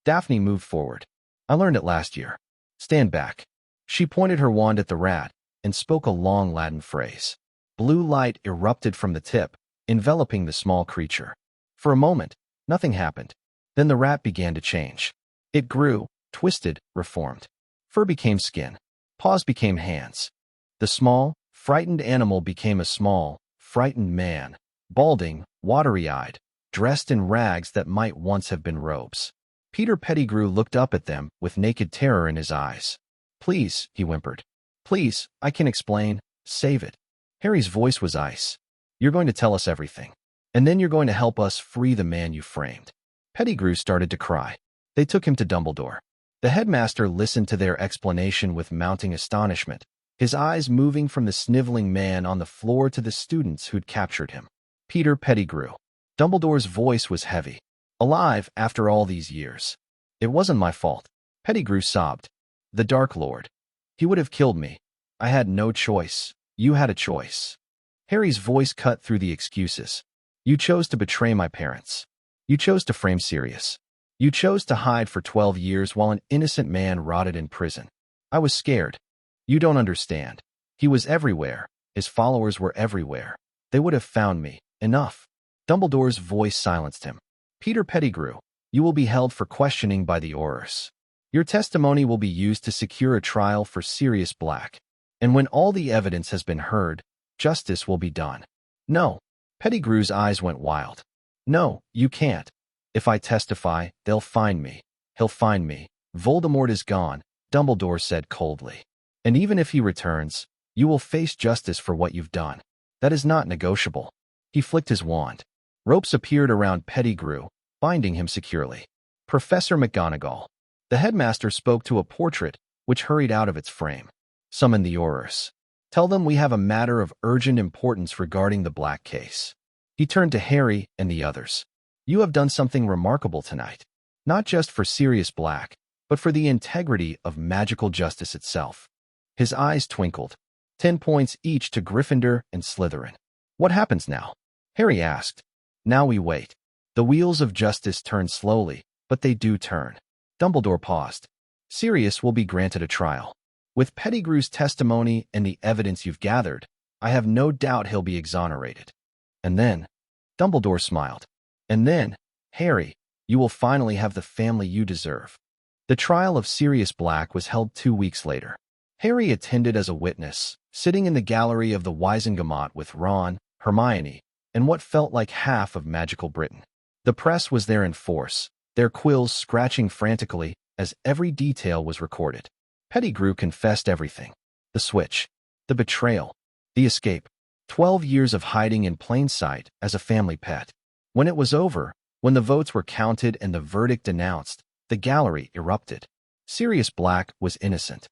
Daphne moved forward. I learned it last year. Stand back. She pointed her wand at the rat and spoke a long Latin phrase. Blue light erupted from the tip, enveloping the small creature. For a moment, nothing happened. Then the rat began to change. It grew, twisted, reformed. Fur became skin. Paws became hands. The small, frightened animal became a small, frightened man, balding, watery-eyed, dressed in rags that might once have been robes. Peter Pettigrew looked up at them with naked terror in his eyes. Please, he whimpered. Please, I can explain. Save it. Harry's voice was ice. You're going to tell us everything. And then you're going to help us free the man you framed. Pettigrew started to cry. They took him to Dumbledore. The headmaster listened to their explanation with mounting astonishment, his eyes moving from the sniveling man on the floor to the students who'd captured him. Peter Pettigrew. Dumbledore's voice was heavy. Alive after all these years. It wasn't my fault. Pettigrew sobbed. The Dark Lord. He would have killed me. I had no choice. You had a choice. Harry's voice cut through the excuses. You chose to betray my parents. You chose to frame Sirius. You chose to hide for 12 years while an innocent man rotted in prison. I was scared. You don't understand. He was everywhere. His followers were everywhere. They would have found me. Enough. Dumbledore's voice silenced him. Peter Pettigrew, you will be held for questioning by the Aurors. Your testimony will be used to secure a trial for Sirius Black. And when all the evidence has been heard, justice will be done. No. Pettigrew's eyes went wild. No, you can't. If I testify, they'll find me. He'll find me. Voldemort is gone, Dumbledore said coldly. And even if he returns, you will face justice for what you've done. That is not negotiable. He flicked his wand. Ropes appeared around Pettigrew, binding him securely. Professor McGonagall. The headmaster spoke to a portrait, which hurried out of its frame. Summon the Aurors. Tell them we have a matter of urgent importance regarding the Black case. He turned to Harry and the others. You have done something remarkable tonight. Not just for Sirius Black, but for the integrity of magical justice itself. His eyes twinkled. 10 points each to Gryffindor and Slytherin. What happens now? Harry asked. Now we wait. The wheels of justice turn slowly, but they do turn. Dumbledore paused. Sirius will be granted a trial. With Pettigrew's testimony and the evidence you've gathered, I have no doubt he'll be exonerated. And then, Dumbledore smiled. And then, Harry, you will finally have the family you deserve. The trial of Sirius Black was held 2 weeks later. Harry attended as a witness, sitting in the gallery of the Wizengamot with Ron, Hermione, and what felt like half of magical Britain. The press was there in force, their quills scratching frantically as every detail was recorded. Pettigrew confessed everything. The switch, the betrayal, the escape, 12 years of hiding in plain sight as a family pet. When it was over, when the votes were counted and the verdict announced, the gallery erupted. Sirius Black was innocent.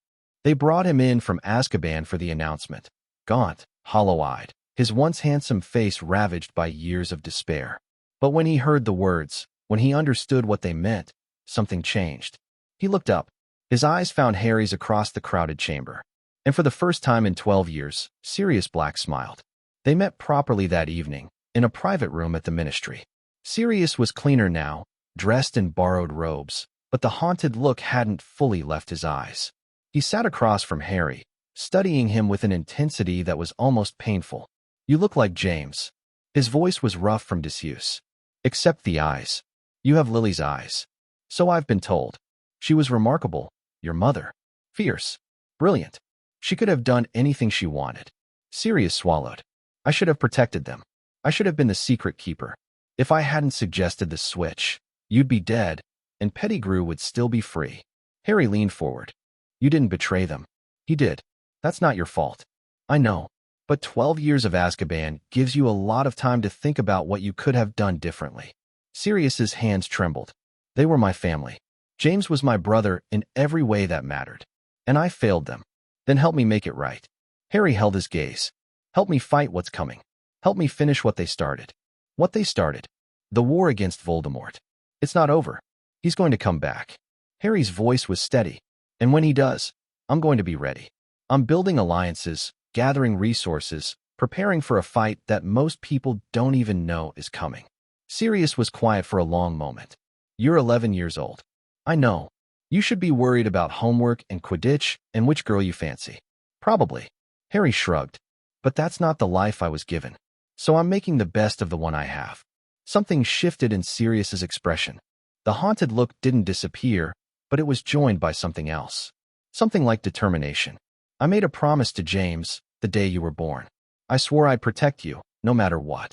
They brought him in from Azkaban for the announcement. Gaunt, hollow-eyed, his once handsome face ravaged by years of despair. But when he heard the words, when he understood what they meant, something changed. He looked up. His eyes found Harry's across the crowded chamber. And for the first time in 12 years, Sirius Black smiled. They met properly that evening, in a private room at the Ministry. Sirius was cleaner now, dressed in borrowed robes, but the haunted look hadn't fully left his eyes. He sat across from Harry, studying him with an intensity that was almost painful. You look like James. His voice was rough from disuse. Except the eyes. You have Lily's eyes. So I've been told. She was remarkable, your mother. Fierce. Brilliant. She could have done anything she wanted. Sirius swallowed. I should have protected them. I should have been the secret keeper. If I hadn't suggested the switch, you'd be dead, and Pettigrew would still be free. Harry leaned forward. You didn't betray them. He did. That's not your fault. I know. But 12 years of Azkaban gives you a lot of time to think about what you could have done differently. Sirius's hands trembled. They were my family. James was my brother in every way that mattered. And I failed them. Then help me make it right. Harry held his gaze. Help me fight what's coming. Help me finish what they started. What they started. The war against Voldemort. It's not over. He's going to come back. Harry's voice was steady. And when he does, I'm going to be ready. I'm building alliances, gathering resources, preparing for a fight that most people don't even know is coming. Sirius was quiet for a long moment. You're 11 years old. I know. You should be worried about homework and Quidditch and which girl you fancy. Probably. Harry shrugged. But that's not the life I was given. So I'm making the best of the one I have. Something shifted in Sirius's expression. The haunted look didn't disappear, but it was joined by something else. Something like determination. I made a promise to James the day you were born. I swore I'd protect you, no matter what.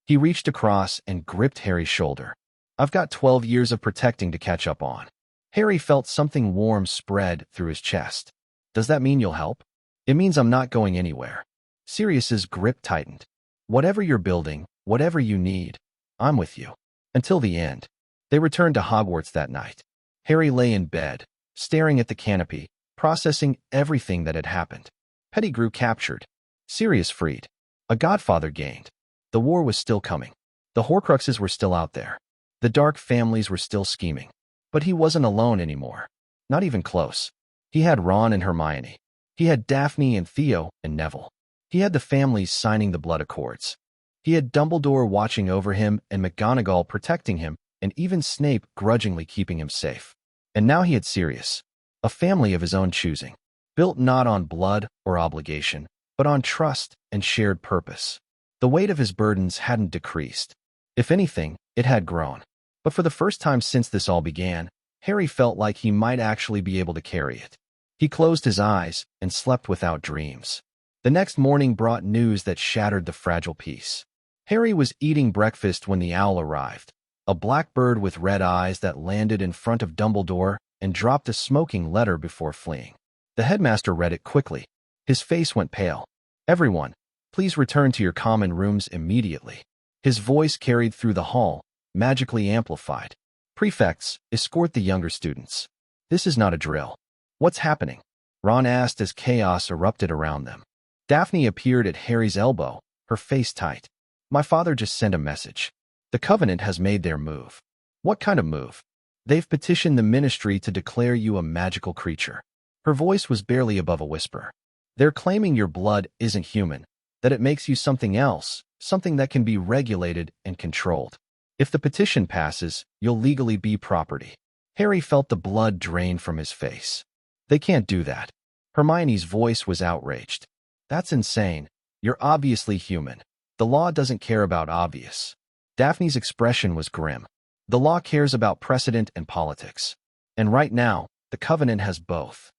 He reached across and gripped Harry's shoulder. I've got 12 years of protecting to catch up on. Harry felt something warm spread through his chest. Does that mean you'll help? It means I'm not going anywhere. Sirius's grip tightened. Whatever you're building, whatever you need, I'm with you. Until the end. They returned to Hogwarts that night. Harry lay in bed, staring at the canopy, processing everything that had happened. Pettigrew captured. Sirius freed. A godfather gained. The war was still coming. The Horcruxes were still out there. The dark families were still scheming. But he wasn't alone anymore. Not even close. He had Ron and Hermione. He had Daphne and Theo and Neville. He had the families signing the blood accords. He had Dumbledore watching over him and McGonagall protecting him, and even Snape grudgingly keeping him safe. And now he had Sirius, a family of his own choosing, built not on blood or obligation, but on trust and shared purpose. The weight of his burdens hadn't decreased. If anything, it had grown. But for the first time since this all began, Harry felt like he might actually be able to carry it. He closed his eyes and slept without dreams. The next morning brought news that shattered the fragile peace. Harry was eating breakfast when the owl arrived, a black bird with red eyes that landed in front of Dumbledore and dropped a smoking letter before fleeing. The headmaster read it quickly. His face went pale. "Everyone, please return to your common rooms immediately." His voice carried through the hall, magically amplified. "Prefects, escort the younger students. This is not a drill." "What's happening?" Ron asked as chaos erupted around them. Daphne appeared at Harry's elbow, her face tight. "My father just sent a message. The Covenant has made their move." "What kind of move?" "They've petitioned the Ministry to declare you a magical creature." Her voice was barely above a whisper. "They're claiming your blood isn't human, that it makes you something else, something that can be regulated and controlled. If the petition passes, you'll legally be property." Harry felt the blood drain from his face. "They can't do that." Hermione's voice was outraged. "That's insane. You're obviously human. The law doesn't care about obvious." Daphne's expression was grim. "The law cares about precedent and politics. And right now, the Covenant has both."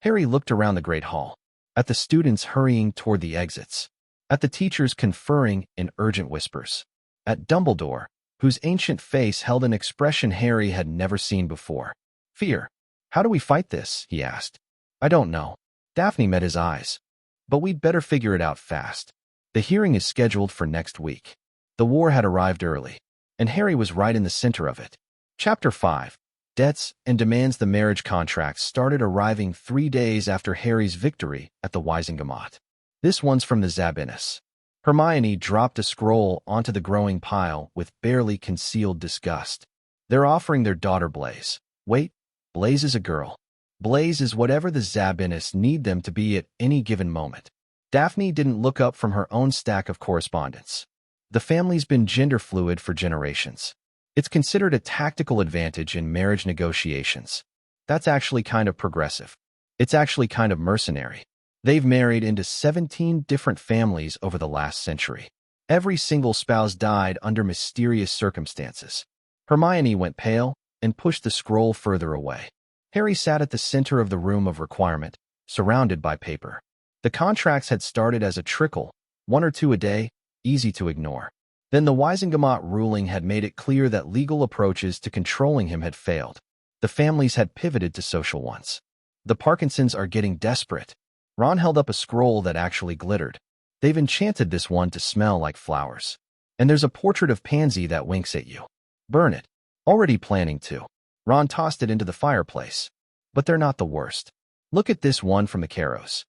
Harry looked around the Great Hall, at the students hurrying toward the exits, at the teachers conferring in urgent whispers, at Dumbledore, whose ancient face held an expression Harry had never seen before. "Fear. How do we fight this?" he asked. "I don't know." Daphne met his eyes. "But we'd better figure it out fast. The hearing is scheduled for next week." The war had arrived early, and Harry was right in the center of it. Chapter 5. Debts and demands. The marriage contracts started arriving 3 days after Harry's victory at the Wizengamot. "This one's from the Zabinis." Hermione dropped a scroll onto the growing pile with barely concealed disgust. "They're offering their daughter Blaise." "Wait, Blaise is a girl." "Blaise is whatever the Zabinis need them to be at any given moment." Daphne didn't look up from her own stack of correspondence. "The family's been gender fluid for generations. It's considered a tactical advantage in marriage negotiations. That's actually kind of progressive. It's actually kind of mercenary. They've married into 17 different families over the last century. Every single spouse died under mysterious circumstances." Hermione went pale and pushed the scroll further away. Harry sat at the center of the room of requirement, surrounded by paper. The contracts had started as a trickle, 1 or 2 a day, easy to ignore. Then the Wizengamot ruling had made it clear that legal approaches to controlling him had failed. The families had pivoted to social ones. "The Parkinsons are getting desperate." Ron held up a scroll that actually glittered. "They've enchanted this one to smell like flowers. And there's a portrait of Pansy that winks at you. Burn it." "Already planning to." Ron tossed it into the fireplace. "But they're not the worst. Look at this one from the Caros."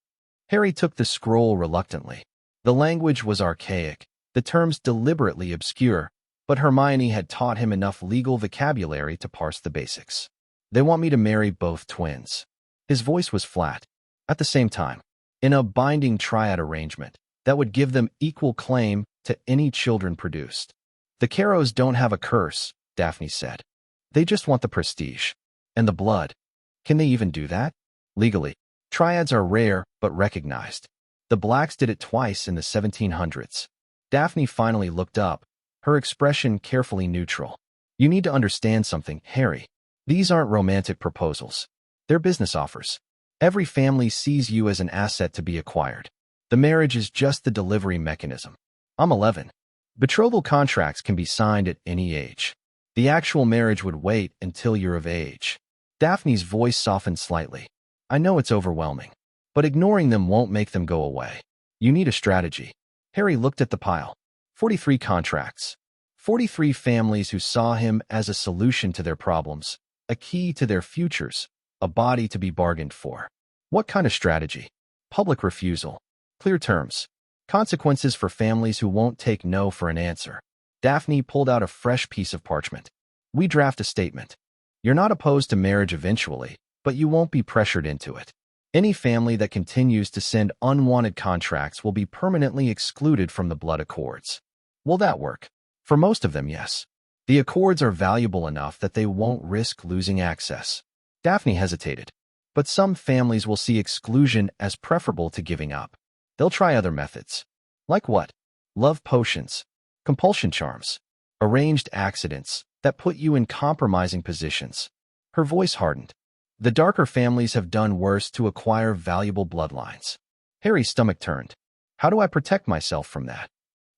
Harry took the scroll reluctantly. The language was archaic, the terms deliberately obscure, but Hermione had taught him enough legal vocabulary to parse the basics. "They want me to marry both twins." His voice was flat. "At the same time, in a binding triad arrangement that would give them equal claim to any children produced." "The Caros don't have a curse," Daphne said. "They just want the prestige. And the blood. Can they even do that? Legally, triads are rare but recognized. The Blacks did it twice in the 1700s. Daphne finally looked up, her expression carefully neutral. "You need to understand something, Harry. These aren't romantic proposals. They're business offers. Every family sees you as an asset to be acquired. The marriage is just the delivery mechanism." "I'm 11. Betrothal contracts can be signed at any age. The actual marriage would wait until you're of age." Daphne's voice softened slightly. "I know it's overwhelming, but ignoring them won't make them go away. You need a strategy." Harry looked at the pile. 43 contracts. 43 families who saw him as a solution to their problems, a key to their futures, a body to be bargained for. What kind of strategy? Public refusal. Clear terms. Consequences for families who won't take no for an answer. Daphne pulled out a fresh piece of parchment. "We draft a statement. You're not opposed to marriage eventually, but you won't be pressured into it. Any family that continues to send unwanted contracts will be permanently excluded from the blood accords." "Will that work?" "For most of them, yes. The accords are valuable enough that they won't risk losing access." Daphne hesitated. "But some families will see exclusion as preferable to giving up. They'll try other methods." "Like what?" "Love potions, compulsion charms, arranged accidents that put you in compromising positions." Her voice hardened. The Darker families have done worse to acquire valuable bloodlines. Harry's stomach turned. How do I protect myself from that?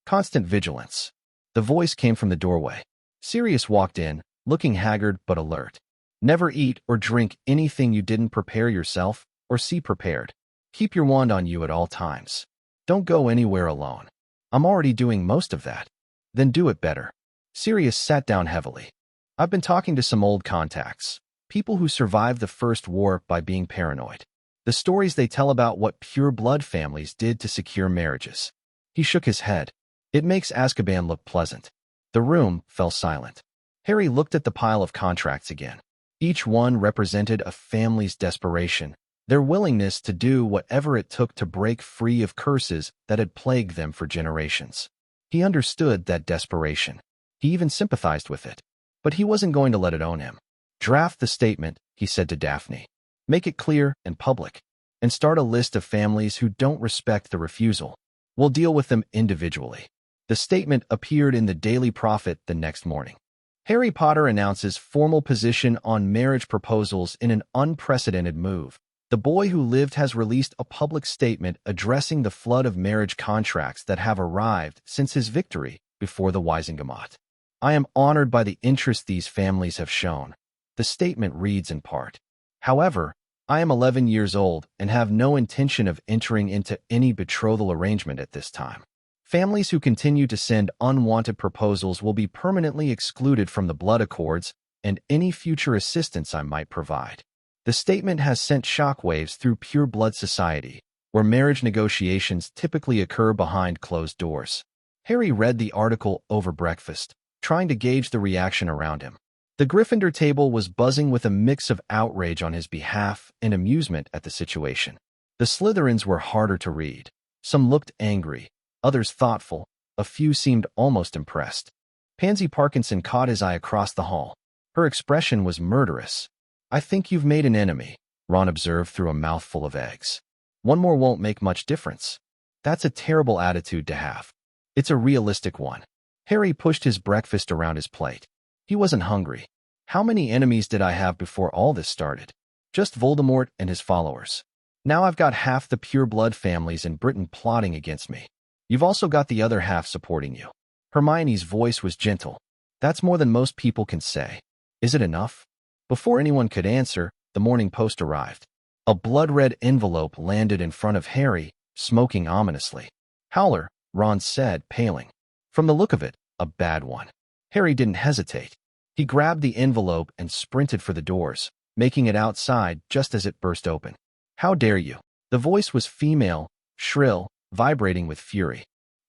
Constant vigilance. The voice came from the doorway. Sirius walked in, looking haggard but alert. Never eat or drink anything you didn't prepare yourself or see prepared. Keep your wand on you at all times. Don't go anywhere alone. I'm already doing most of that. Then do it better. Sirius sat down heavily. I've been talking to some old contacts. People who survived the First War by being paranoid. The stories they tell about what pure-blood families did to secure marriages. He shook his head. It makes Azkaban look pleasant. The room fell silent. Harry looked at the pile of contracts again. Each one represented a family's desperation, their willingness to do whatever it took to break free of curses that had plagued them for generations. He understood that desperation. He even sympathized with it. But he wasn't going to let it own him. Draft the statement, he said to Daphne. Make it clear and public. And start a list of families who don't respect the refusal. We'll deal with them individually. The statement appeared in the Daily Prophet the next morning. Harry Potter announces formal position on marriage proposals in an unprecedented move. The boy who lived has released a public statement addressing the flood of marriage contracts that have arrived since his victory before the Wizengamot. I am honored by the interest these families have shown. The statement reads in part. However, I am 11 years old and have no intention of entering into any betrothal arrangement at this time. Families who continue to send unwanted proposals will be permanently excluded from the blood accords and any future assistance I might provide. The statement has sent shockwaves through pure blood society, where marriage negotiations typically occur behind closed doors. Harry read the article over breakfast, trying to gauge the reaction around him. The Gryffindor table was buzzing with a mix of outrage on his behalf and amusement at the situation. The Slytherins were harder to read. Some looked angry, others thoughtful, a few seemed almost impressed. Pansy Parkinson caught his eye across the hall. Her expression was murderous. I think you've made an enemy, Ron observed through a mouthful of eggs. One more won't make much difference. That's a terrible attitude to have. It's a realistic one. Harry pushed his breakfast around his plate. He wasn't hungry. How many enemies did I have before all this started? Just Voldemort and his followers. Now I've got half the pure-blood families in Britain plotting against me. You've also got the other half supporting you. Hermione's voice was gentle. That's more than most people can say. Is it enough? Before anyone could answer, the morning post arrived. A blood-red envelope landed in front of Harry, smoking ominously. Howler, Ron said, paling. From the look of it, a bad one. Harry didn't hesitate. He grabbed the envelope and sprinted for the doors, making it outside just as it burst open. How dare you? The voice was female, shrill, vibrating with fury.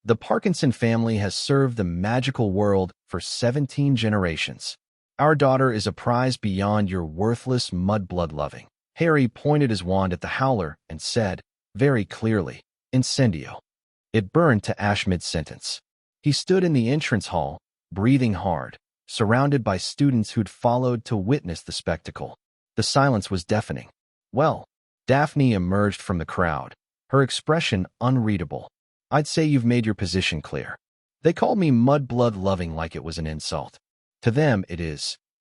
The Parkinson family has served the magical world for 17 generations. Our daughter is a prize beyond your worthless mudblood loving. Harry pointed his wand at the Howler and said, very clearly, Incendio. It burned to ash mid-sentence. He stood in the entrance hall, breathing hard, surrounded by students who'd followed to witness the spectacle. The silence was deafening. Well, Daphne emerged from the crowd, her expression unreadable. I'd say you've made your position clear. They called me mudblood loving like it was an insult. To them, it is.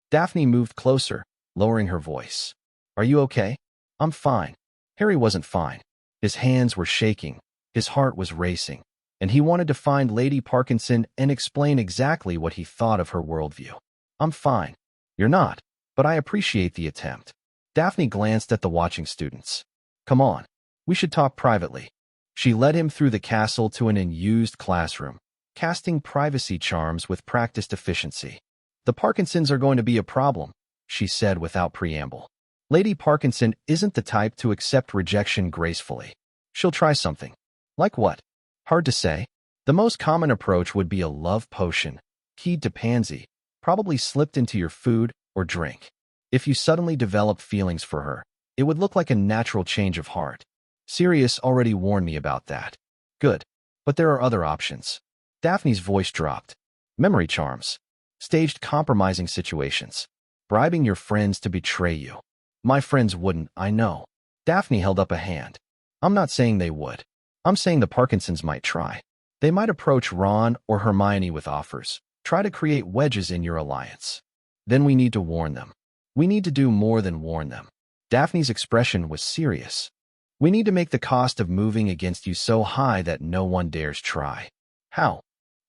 Daphne moved closer, lowering her voice. Are you okay? I'm fine. Harry wasn't fine. His hands were shaking, his heart was racing, and he wanted to find Lady Parkinson and explain exactly what he thought of her worldview. I'm fine. You're not, but I appreciate the attempt. Daphne glanced at the watching students. Come on, we should talk privately. She led him through the castle to an unused classroom, casting privacy charms with practiced efficiency. The Parkinsons are going to be a problem, she said without preamble. Lady Parkinson isn't the type to accept rejection gracefully. She'll try something. Like what? Hard to say. The most common approach would be a love potion, keyed to Pansy, probably slipped into your food or drink. If you suddenly developed feelings for her, it would look like a natural change of heart. Sirius already warned me about that. Good. But there are other options. Daphne's voice dropped. Memory charms. Staged compromising situations. Bribing your friends to betray you. My friends wouldn't, I know. Daphne held up a hand. I'm not saying they would. I'm saying the Parkinsons might try. They might approach Ron or Hermione with offers. Try to create wedges in your alliance. Then we need to warn them. We need to do more than warn them. Daphne's expression was serious. We need to make the cost of moving against you so high that no one dares try. How?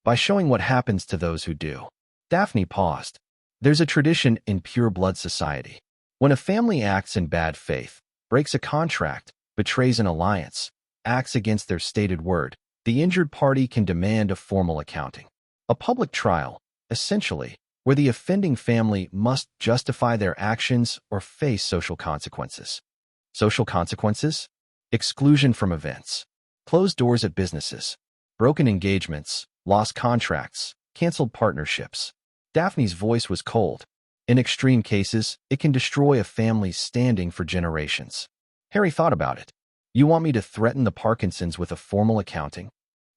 By showing what happens to those who do. Daphne paused. There's a tradition in pure blood society. When a family acts in bad faith, breaks a contract, betrays an alliance, acts against their stated word, the injured party can demand a formal accounting. A public trial, essentially, where the offending family must justify their actions or face social consequences. Social consequences? Exclusion from events, closed doors at businesses, broken engagements, lost contracts, canceled partnerships. Daphne's voice was cold. In extreme cases, it can destroy a family's standing for generations. Harry thought about it. You want me to threaten the Parkinsons with a formal accounting?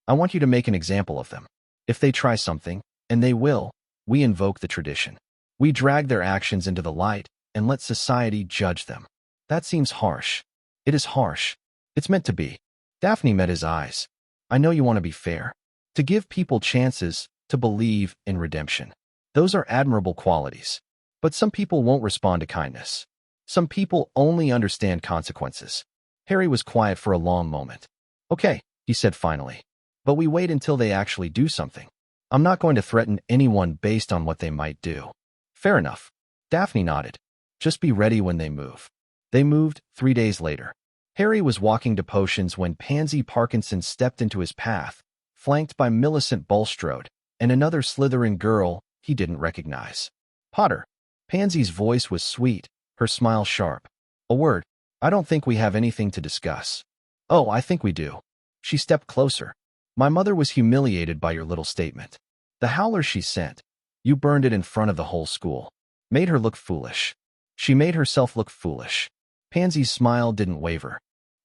I want you to make an example of them. If they try something, and they will, we invoke the tradition. We drag their actions into the light and let society judge them. That seems harsh. It is harsh. It's meant to be. Daphne met his eyes. I know you want to be fair. To give people chances, to believe in redemption. Those are admirable qualities. But some people won't respond to kindness. Some people only understand consequences. Harry was quiet for a long moment. Okay, he said finally. But we wait until they actually do something. I'm not going to threaten anyone based on what they might do. Fair enough. Daphne nodded. Just be ready when they move. They moved 3 days later. Harry was walking to potions when Pansy Parkinson stepped into his path, flanked by Millicent Bulstrode and another Slytherin girl he didn't recognize. Potter. Pansy's voice was sweet, her smile sharp. A word. I don't think we have anything to discuss. Oh, I think we do. She stepped closer. My mother was humiliated by your little statement. The howler she sent. You burned it in front of the whole school. Made her look foolish. She made herself look foolish. Pansy's smile didn't waver.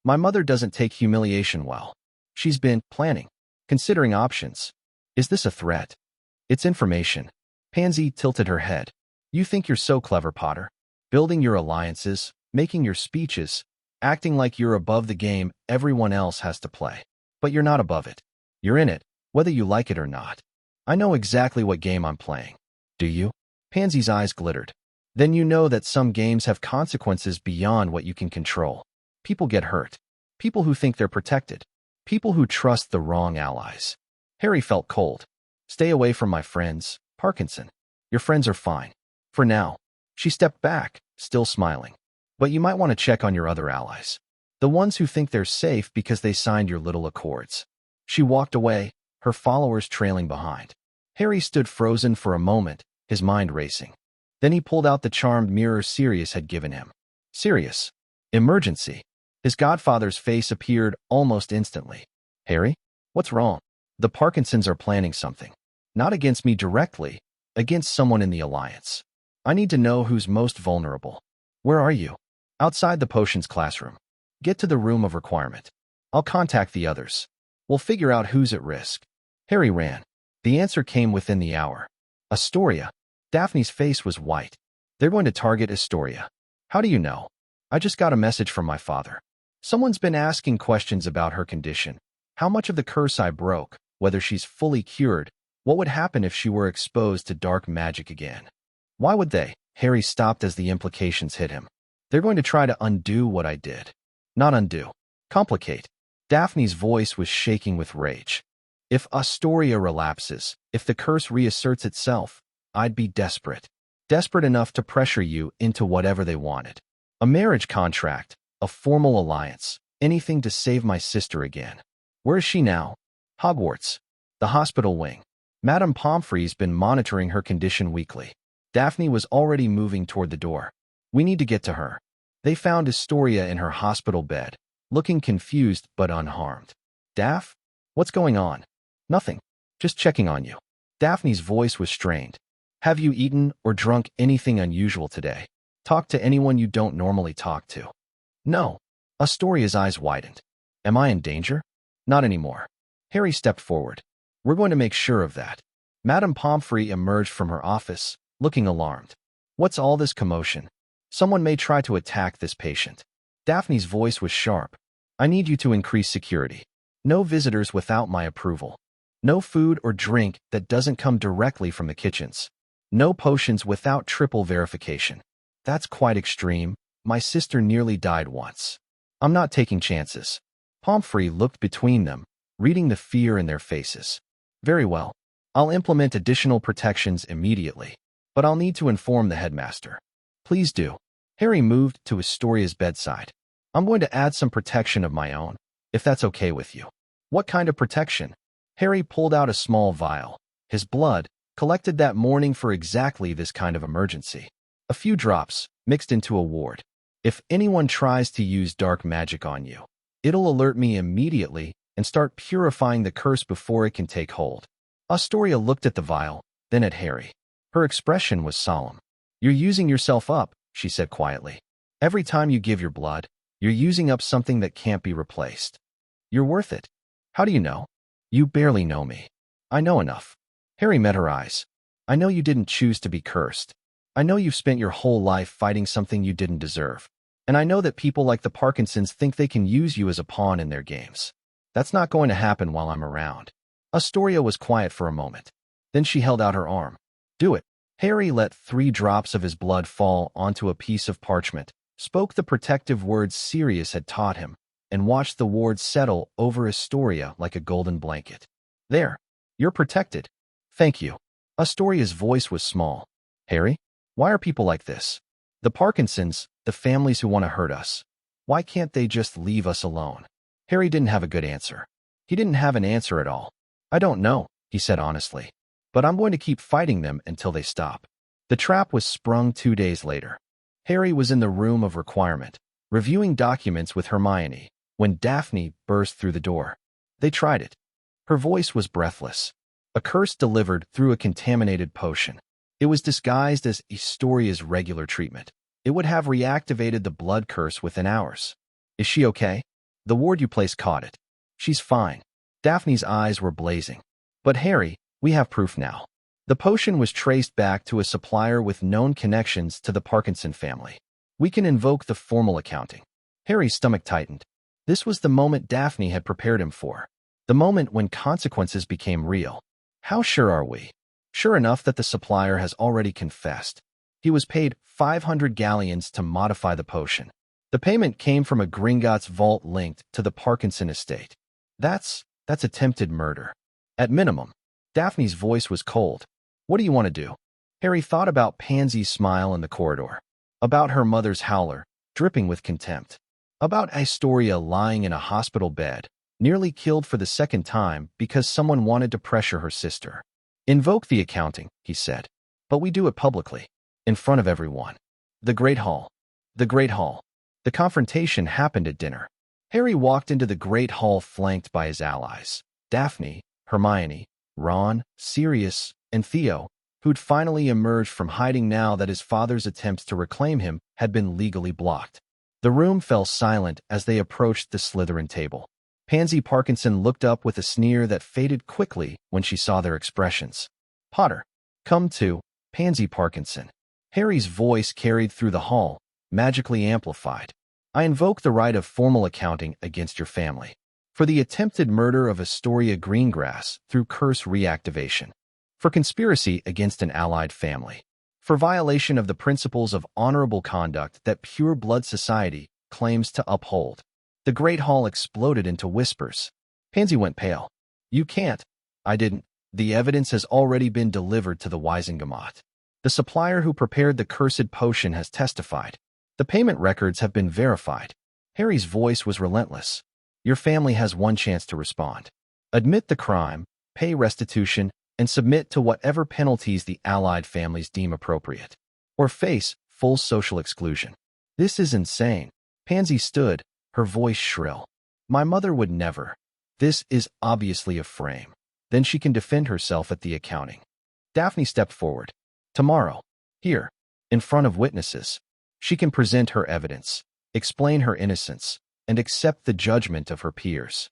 My mother doesn't take humiliation well. She's been planning, considering options. Is this a threat? It's information. Pansy tilted her head. You think you're so clever, Potter. Building your alliances, making your speeches, acting like you're above the game everyone else has to play. But you're not above it. You're in it, whether you like it or not. I know exactly what game I'm playing. Do you? Pansy's eyes glittered. Then you know that some games have consequences beyond what you can control. People get hurt. People who think they're protected. People who trust the wrong allies. Harry felt cold. Stay away from my friends, Parkinson. Your friends are fine. For now. She stepped back, still smiling. But you might want to check on your other allies. The ones who think they're safe because they signed your little accords. She walked away, her followers trailing behind. Harry stood frozen for a moment, his mind racing. Then he pulled out the charmed mirror Sirius had given him. Sirius. Emergency. His godfather's face appeared almost instantly. Harry? What's wrong? The Parkinsons are planning something. Not against me directly, against someone in the Alliance. I need to know who's most vulnerable. Where are you? Outside the potions classroom. Get to the room of requirement. I'll contact the others. We'll figure out who's at risk. Harry ran. The answer came within the hour. Astoria. Daphne's face was white. They're going to target Astoria. How do you know? I just got a message from my father. Someone's been asking questions about her condition. How much of the curse I broke, whether she's fully cured, what would happen if she were exposed to dark magic again? Why would they? Harry stopped as the implications hit him. They're going to try to undo what I did. Not undo. Complicate. Daphne's voice was shaking with rage. If Astoria relapses, if the curse reasserts itself, I'd be desperate. Desperate enough to pressure you into whatever they wanted. A marriage contract, a formal alliance, anything to save my sister again. Where is she now? Hogwarts. The hospital wing. Madame Pomfrey's been monitoring her condition weekly. Daphne was already moving toward the door. We need to get to her. They found Astoria in her hospital bed, looking confused but unharmed. Daph? What's going on? Nothing. Just checking on you. Daphne's voice was strained. Have you eaten or drunk anything unusual today? Talked to anyone you don't normally talk to? No. Astoria's eyes widened. Am I in danger? Not anymore. Harry stepped forward. We're going to make sure of that. Madame Pomfrey emerged from her office, looking alarmed. What's all this commotion? Someone may try to attack this patient. Daphne's voice was sharp. I need you to increase security. No visitors without my approval. No food or drink that doesn't come directly from the kitchens. No potions without triple verification. That's quite extreme. My sister nearly died once. I'm not taking chances. Pomfrey looked between them, reading the fear in their faces. Very well. I'll implement additional protections immediately, but I'll need to inform the headmaster. Please do. Harry moved to Astoria's bedside. I'm going to add some protection of my own, if that's okay with you. What kind of protection? Harry pulled out a small vial. His blood, collected that morning for exactly this kind of emergency. A few drops, mixed into a ward. If anyone tries to use dark magic on you, it'll alert me immediately and start purifying the curse before it can take hold. Astoria looked at the vial, then at Harry. Her expression was solemn. You're using yourself up, she said quietly. Every time you give your blood, you're using up something that can't be replaced. You're worth it. How do you know? You barely know me. I know enough. Harry met her eyes. I know you didn't choose to be cursed. I know you've spent your whole life fighting something you didn't deserve. And I know that people like the Parkinsons think they can use you as a pawn in their games. That's not going to happen while I'm around. Astoria was quiet for a moment. Then she held out her arm. Do it. Harry let 3 drops of his blood fall onto a piece of parchment, spoke the protective words Sirius had taught him, and watched the ward settle over Astoria like a golden blanket. There. You're protected. Thank you. Astoria's voice was small. Harry? Why are people like this? The Parkinsons, the families who want to hurt us. Why can't they just leave us alone? Harry didn't have a good answer. He didn't have an answer at all. I don't know, he said honestly. But I'm going to keep fighting them until they stop. The trap was sprung 2 days later. Harry was in the room of requirement, reviewing documents with Hermione, when Daphne burst through the door. They tried it. Her voice was breathless. A curse delivered through a contaminated potion. It was disguised as Astoria's regular treatment. It would have reactivated the blood curse within hours. Is she okay? The ward you placed caught it. She's fine. Daphne's eyes were blazing. But Harry, we have proof now. The potion was traced back to a supplier with known connections to the Parkinson family. We can invoke the formal accounting. Harry's stomach tightened. This was the moment Daphne had prepared him for. The moment when consequences became real. How sure are we? Sure enough that the supplier has already confessed. He was paid 500 galleons to modify the potion. The payment came from a Gringotts vault linked to the Parkinson estate. That's attempted murder. At minimum. Daphne's voice was cold. What do you want to do? Harry thought about Pansy's smile in the corridor. About her mother's howler, dripping with contempt. About Astoria lying in a hospital bed, nearly killed for the 2nd time because someone wanted to pressure her sister. Invoke the accounting, he said. But we do it publicly, in front of everyone. The Great Hall. The Great Hall. The confrontation happened at dinner. Harry walked into the Great Hall flanked by his allies. Daphne, Hermione, Ron, Sirius, and Theo, who'd finally emerged from hiding now that his father's attempts to reclaim him had been legally blocked. The room fell silent as they approached the Slytherin table. Pansy Parkinson looked up with a sneer that faded quickly when she saw their expressions. Potter, come to, Pansy Parkinson. Harry's voice carried through the hall, magically amplified. I invoke the right of formal accounting against your family for the attempted murder of Astoria Greengrass through curse reactivation, for conspiracy against an allied family, for violation of the principles of honorable conduct that Pure Blood Society claims to uphold. The Great Hall exploded into whispers. Pansy went pale. You can't. I didn't. The evidence has already been delivered to the Wisengamot. The supplier who prepared the cursed potion has testified. The payment records have been verified. Harry's voice was relentless. Your family has one chance to respond. Admit the crime, pay restitution, and submit to whatever penalties the allied families deem appropriate. Or face full social exclusion. This is insane. Pansy stood, her voice shrill. My mother would never. This is obviously a frame. Then she can defend herself at the accounting. Daphne stepped forward. Tomorrow, here, in front of witnesses, she can present her evidence, explain her innocence, and accept the judgment of her peers.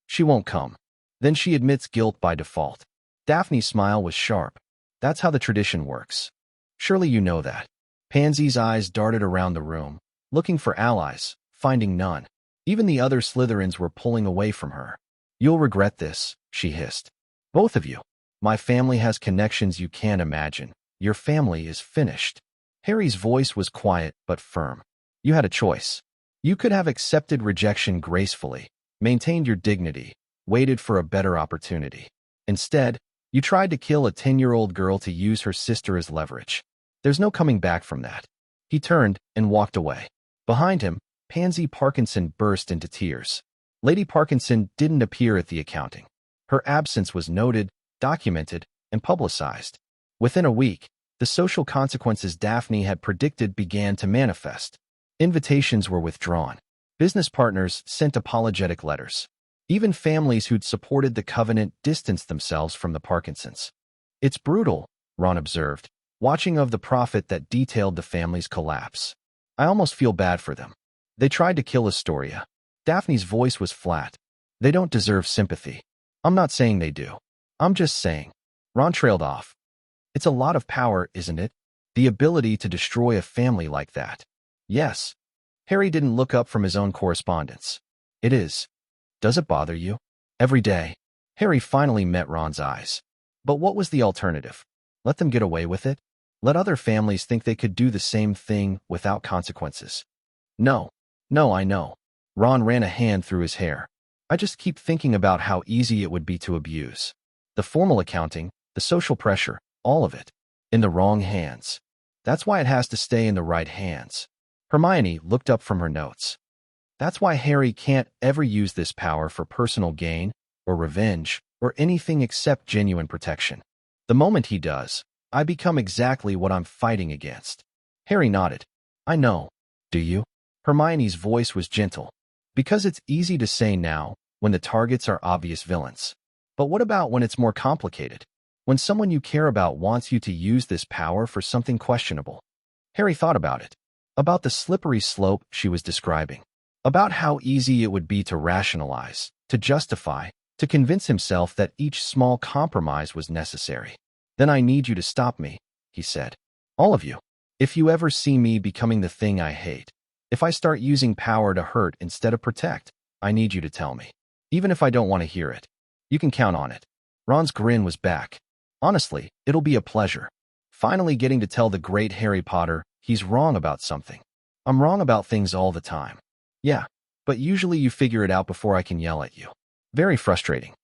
She won't come. Then she admits guilt by default. Daphne's smile was sharp. That's how the tradition works. Surely you know that. Pansy's eyes darted around the room, looking for allies, finding none. Even the other Slytherins were pulling away from her. You'll regret this, she hissed. Both of you. My family has connections you can't imagine. Your family is finished. Harry's voice was quiet but firm. You had a choice. You could have accepted rejection gracefully, maintained your dignity, waited for a better opportunity. Instead, you tried to kill a 10-year-old girl to use her sister as leverage. There's no coming back from that. He turned and walked away. Behind him, Pansy Parkinson burst into tears. Lady Parkinson didn't appear at the accounting. Her absence was noted, documented, and publicized. Within a week, the social consequences Daphne had predicted began to manifest. Invitations were withdrawn. Business partners sent apologetic letters. Even families who'd supported the covenant distanced themselves from the Parkinsons. It's brutal, Ron observed, watching of the prophet that detailed the family's collapse. I almost feel bad for them. They tried to kill Astoria. Daphne's voice was flat. They don't deserve sympathy. I'm not saying they do. I'm just saying. Ron trailed off. It's a lot of power, isn't it? The ability to destroy a family like that. Yes. Harry didn't look up from his own correspondence. It is. Does it bother you? Every day. Harry finally met Ron's eyes. But what was the alternative? Let them get away with it? Let other families think they could do the same thing without consequences? No. No, I know. Ron ran a hand through his hair. I just keep thinking about how easy it would be to abuse. The formal accounting, the social pressure, all of it. In the wrong hands. That's why it has to stay in the right hands. Hermione looked up from her notes. That's why Harry can't ever use this power for personal gain, or revenge, or anything except genuine protection. The moment he does, I become exactly what I'm fighting against. Harry nodded. I know. Do you? Hermione's voice was gentle. Because it's easy to say now, when the targets are obvious villains. But what about when it's more complicated? When someone you care about wants you to use this power for something questionable? Harry thought about it. About the slippery slope she was describing. About how easy it would be to rationalize, to justify, to convince himself that each small compromise was necessary. Then I need you to stop me, he said. All of you. If you ever see me becoming the thing I hate, if I start using power to hurt instead of protect, I need you to tell me. Even if I don't want to hear it. You can count on it. Ron's grin was back. Honestly, it'll be a pleasure. Finally getting to tell the great Harry Potter he's wrong about something. I'm wrong about things all the time. Yeah, but usually you figure it out before I can yell at you. Very frustrating.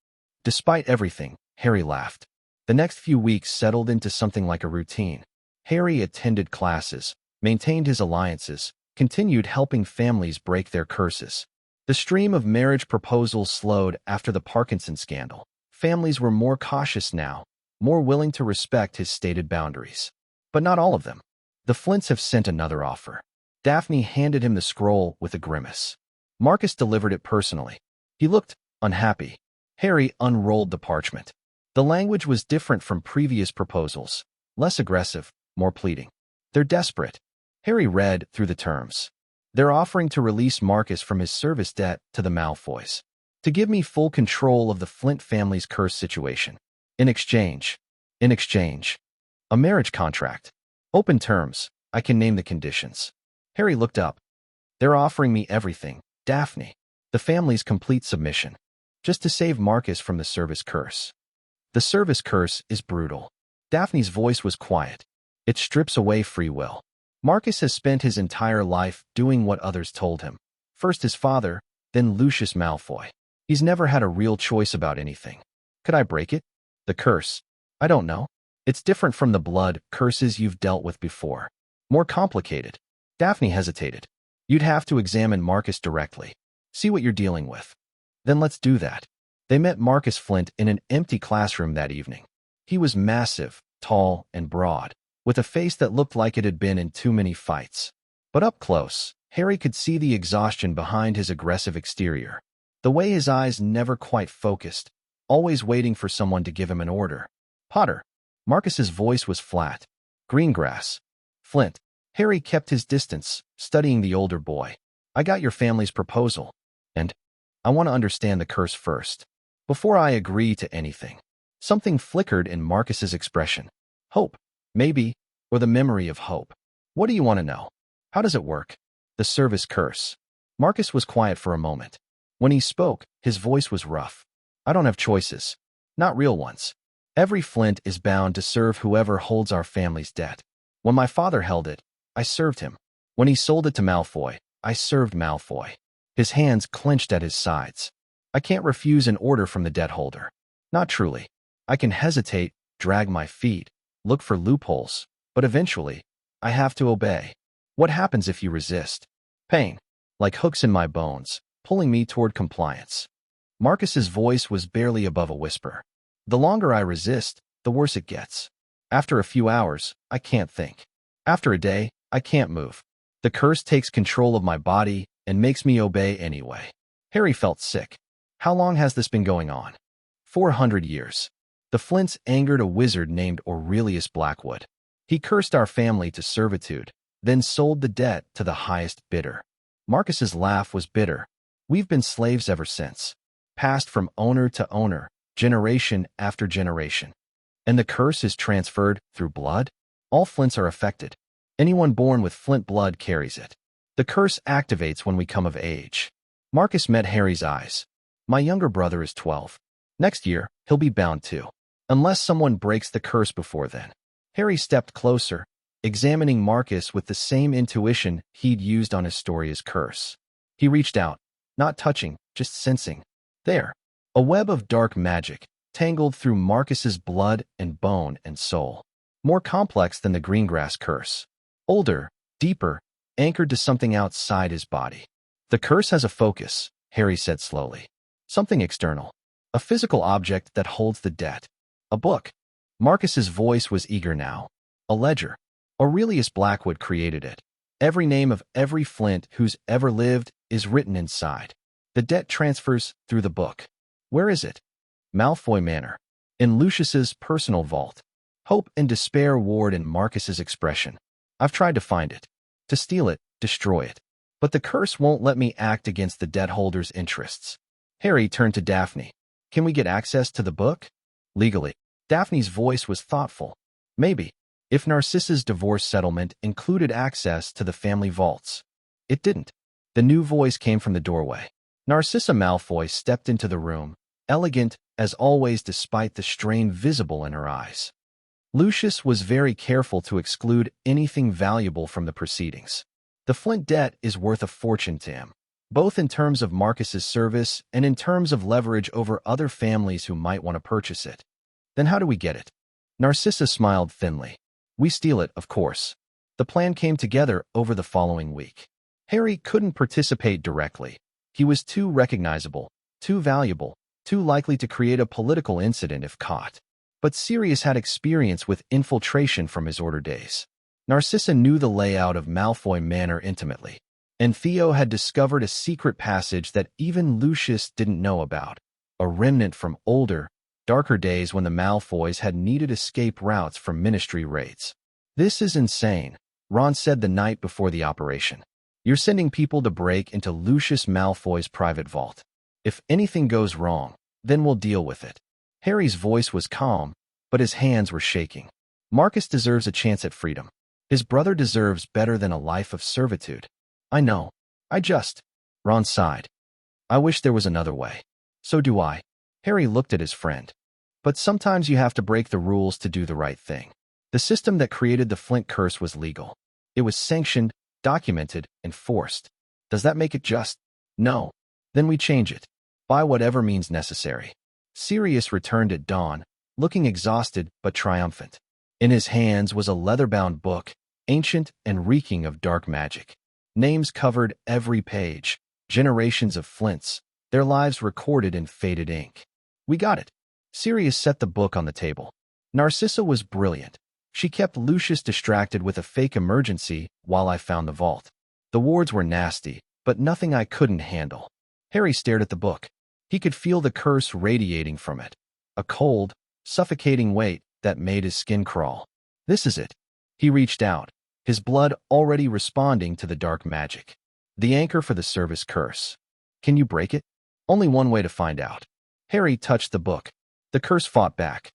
Despite everything, Harry laughed. The next few weeks settled into something like a routine. Harry attended classes, maintained his alliances, continued helping families break their curses. The stream of marriage proposals slowed after the Parkinson scandal. Families were more cautious now, more willing to respect his stated boundaries. But not all of them. The Flints have sent another offer. Daphne handed him the scroll with a grimace. Marcus delivered it personally. He looked unhappy. Harry unrolled the parchment. The language was different from previous proposals, less aggressive, more pleading. They're desperate. Harry read through the terms. They're offering to release Marcus from his service debt to the Malfoys. To give me full control of the Flint family's cursed situation. In exchange, a marriage contract. Open terms. I can name the conditions. Harry looked up. They're offering me everything, Daphne. The family's complete submission. Just to save Marcus from the service curse. The service curse is brutal. Daphne's voice was quiet. It strips away free will. Marcus has spent his entire life doing what others told him. First his father, then Lucius Malfoy. He's never had a real choice about anything. Could I break it? The curse. I don't know. It's different from the blood curses you've dealt with before. More complicated. Daphne hesitated. You'd have to examine Marcus directly. See what you're dealing with. Then let's do that. They met Marcus Flint in an empty classroom that evening. He was massive, tall, and broad, with a face that looked like it had been in too many fights. But up close, Harry could see the exhaustion behind his aggressive exterior. The way his eyes never quite focused, always waiting for someone to give him an order. Potter. Marcus's voice was flat. Greengrass. Flint. Harry kept his distance, studying the older boy. I got your family's proposal. And I want to understand the curse first. Before I agree to anything. Something flickered in Marcus's expression. Hope. Maybe. Or the memory of hope. What do you want to know? How does it work? The service curse. Marcus was quiet for a moment. When he spoke, his voice was rough. I don't have choices. Not real ones. Every Flint is bound to serve whoever holds our family's debt. When my father held it, I served him. When he sold it to Malfoy, I served Malfoy. His hands clenched at his sides. I can't refuse an order from the debt holder. Not truly. I can hesitate, drag my feet, look for loopholes, but eventually, I have to obey. What happens if you resist? Pain, like hooks in my bones, pulling me toward compliance. Marcus's voice was barely above a whisper. The longer I resist, the worse it gets. After a few hours, I can't think. After a day, I can't move. The curse takes control of my body and makes me obey anyway. Harry felt sick. How long has this been going on? 400 years. The Flints angered a wizard named Aurelius Blackwood. He cursed our family to servitude, then sold the debt to the highest bidder. Marcus's laugh was bitter. We've been slaves ever since, passed from owner to owner, generation after generation. And the curse is transferred through blood? All Flints are affected. Anyone born with Flint blood carries it. The curse activates when we come of age. Marcus met Harry's eyes. My younger brother is 12. Next year, he'll be bound too. Unless someone breaks the curse before then. Harry stepped closer, examining Marcus with the same intuition he'd used on Astoria's curse. He reached out, not touching, just sensing. There, a web of dark magic, tangled through Marcus's blood and bone and soul. More complex than the Greengrass curse. Older, deeper, anchored to something outside his body. The curse has a focus, Harry said slowly. Something external. A physical object that holds the debt. A book. Marcus's voice was eager now. A ledger. Aurelius Blackwood created it. Every name of every Flint who's ever lived is written inside. The debt transfers through the book. Where is it? Malfoy Manor. In Lucius's personal vault. Hope and despair warred in Marcus's expression. I've tried to find it. To steal it, destroy it. But the curse won't let me act against the debt holder's interests. Harry turned to Daphne. Can we get access to the book? Legally. Daphne's voice was thoughtful. Maybe. If Narcissa's divorce settlement included access to the family vaults. It didn't. The new voice came from the doorway. Narcissa Malfoy stepped into the room, elegant as always despite the strain visible in her eyes. Lucius was very careful to exclude anything valuable from the proceedings. The Flint debt is worth a fortune to him, both in terms of Marcus's service and in terms of leverage over other families who might want to purchase it. Then how do we get it? Narcissa smiled thinly. We steal it, of course. The plan came together over the following week. Harry couldn't participate directly. He was too recognizable, too valuable, too likely to create a political incident if caught. But Sirius had experience with infiltration from his order days. Narcissa knew the layout of Malfoy Manor intimately, and Theo had discovered a secret passage that even Lucius didn't know about, a remnant from older, darker days when the Malfoys had needed escape routes from Ministry raids. This is insane, Ron said the night before the operation. You're sending people to break into Lucius Malfoy's private vault. If anything goes wrong, then we'll deal with it. Harry's voice was calm, but his hands were shaking. Marcus deserves a chance at freedom. His brother deserves better than a life of servitude. I know. Ron sighed. I wish there was another way. So do I. Harry looked at his friend. But sometimes you have to break the rules to do the right thing. The system that created the Flint curse was legal. It was sanctioned, documented, enforced. Does that make it just? No. Then we change it. By whatever means necessary. Sirius returned at dawn, looking exhausted but triumphant. In his hands was a leather-bound book, ancient and reeking of dark magic. Names covered every page, generations of Flints, their lives recorded in faded ink. We got it. Sirius set the book on the table. Narcissa was brilliant. She kept Lucius distracted with a fake emergency while I found the vault. The wards were nasty, but nothing I couldn't handle. Harry stared at the book. He could feel the curse radiating from it. A cold, suffocating weight that made his skin crawl. This is it. He reached out, his blood already responding to the dark magic. The anchor for the service curse. Can you break it? Only one way to find out. Harry touched the book. The curse fought back.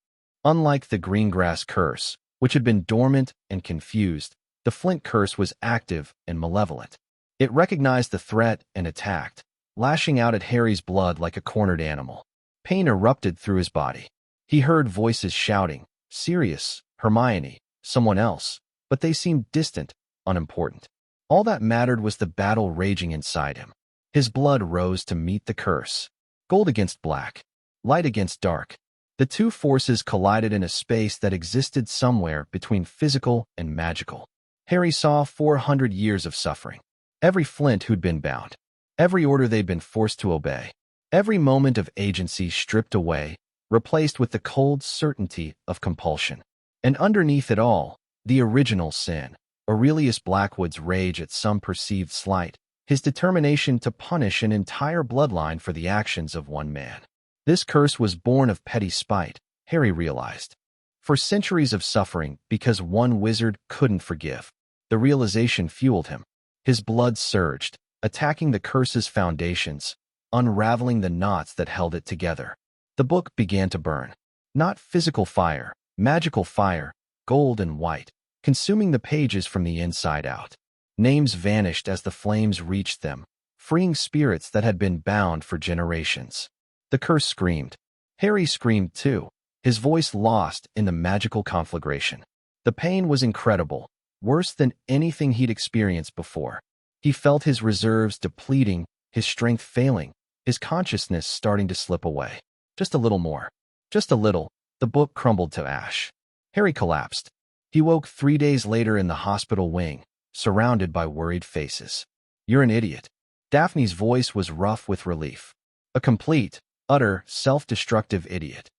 Unlike the Greengrass curse, which had been dormant and confused, the Flint curse was active and malevolent. It recognized the threat and attacked, lashing out at Harry's blood like a cornered animal. Pain erupted through his body. He heard voices shouting, Sirius, Hermione, someone else, but they seemed distant, unimportant. All that mattered was the battle raging inside him. His blood rose to meet the curse. Gold against black, light against dark. The two forces collided in a space that existed somewhere between physical and magical. Harry saw 400 years of suffering. Every flint who'd been bound. Every order they'd been forced to obey. Every moment of agency stripped away, replaced with the cold certainty of compulsion. And underneath it all, the original sin. Aurelius Blackwood's rage at some perceived slight. His determination to punish an entire bloodline for the actions of one man. This curse was born of petty spite, Harry realized. For centuries of suffering because one wizard couldn't forgive. The realization fueled him. His blood surged, attacking the curse's foundations, unraveling the knots that held it together. The book began to burn. Not physical fire, magical fire, gold and white, consuming the pages from the inside out. Names vanished as the flames reached them, freeing spirits that had been bound for generations. The curse screamed. Harry screamed too, his voice lost in the magical conflagration. The pain was incredible, worse than anything he'd experienced before. He felt his reserves depleting, his strength failing, his consciousness starting to slip away. Just a little more. Just a little. The book crumbled to ash. Harry collapsed. He woke 3 days later in the hospital wing, surrounded by worried faces. "You're an idiot." Daphne's voice was rough with relief. A complete, utter, self-destructive idiot.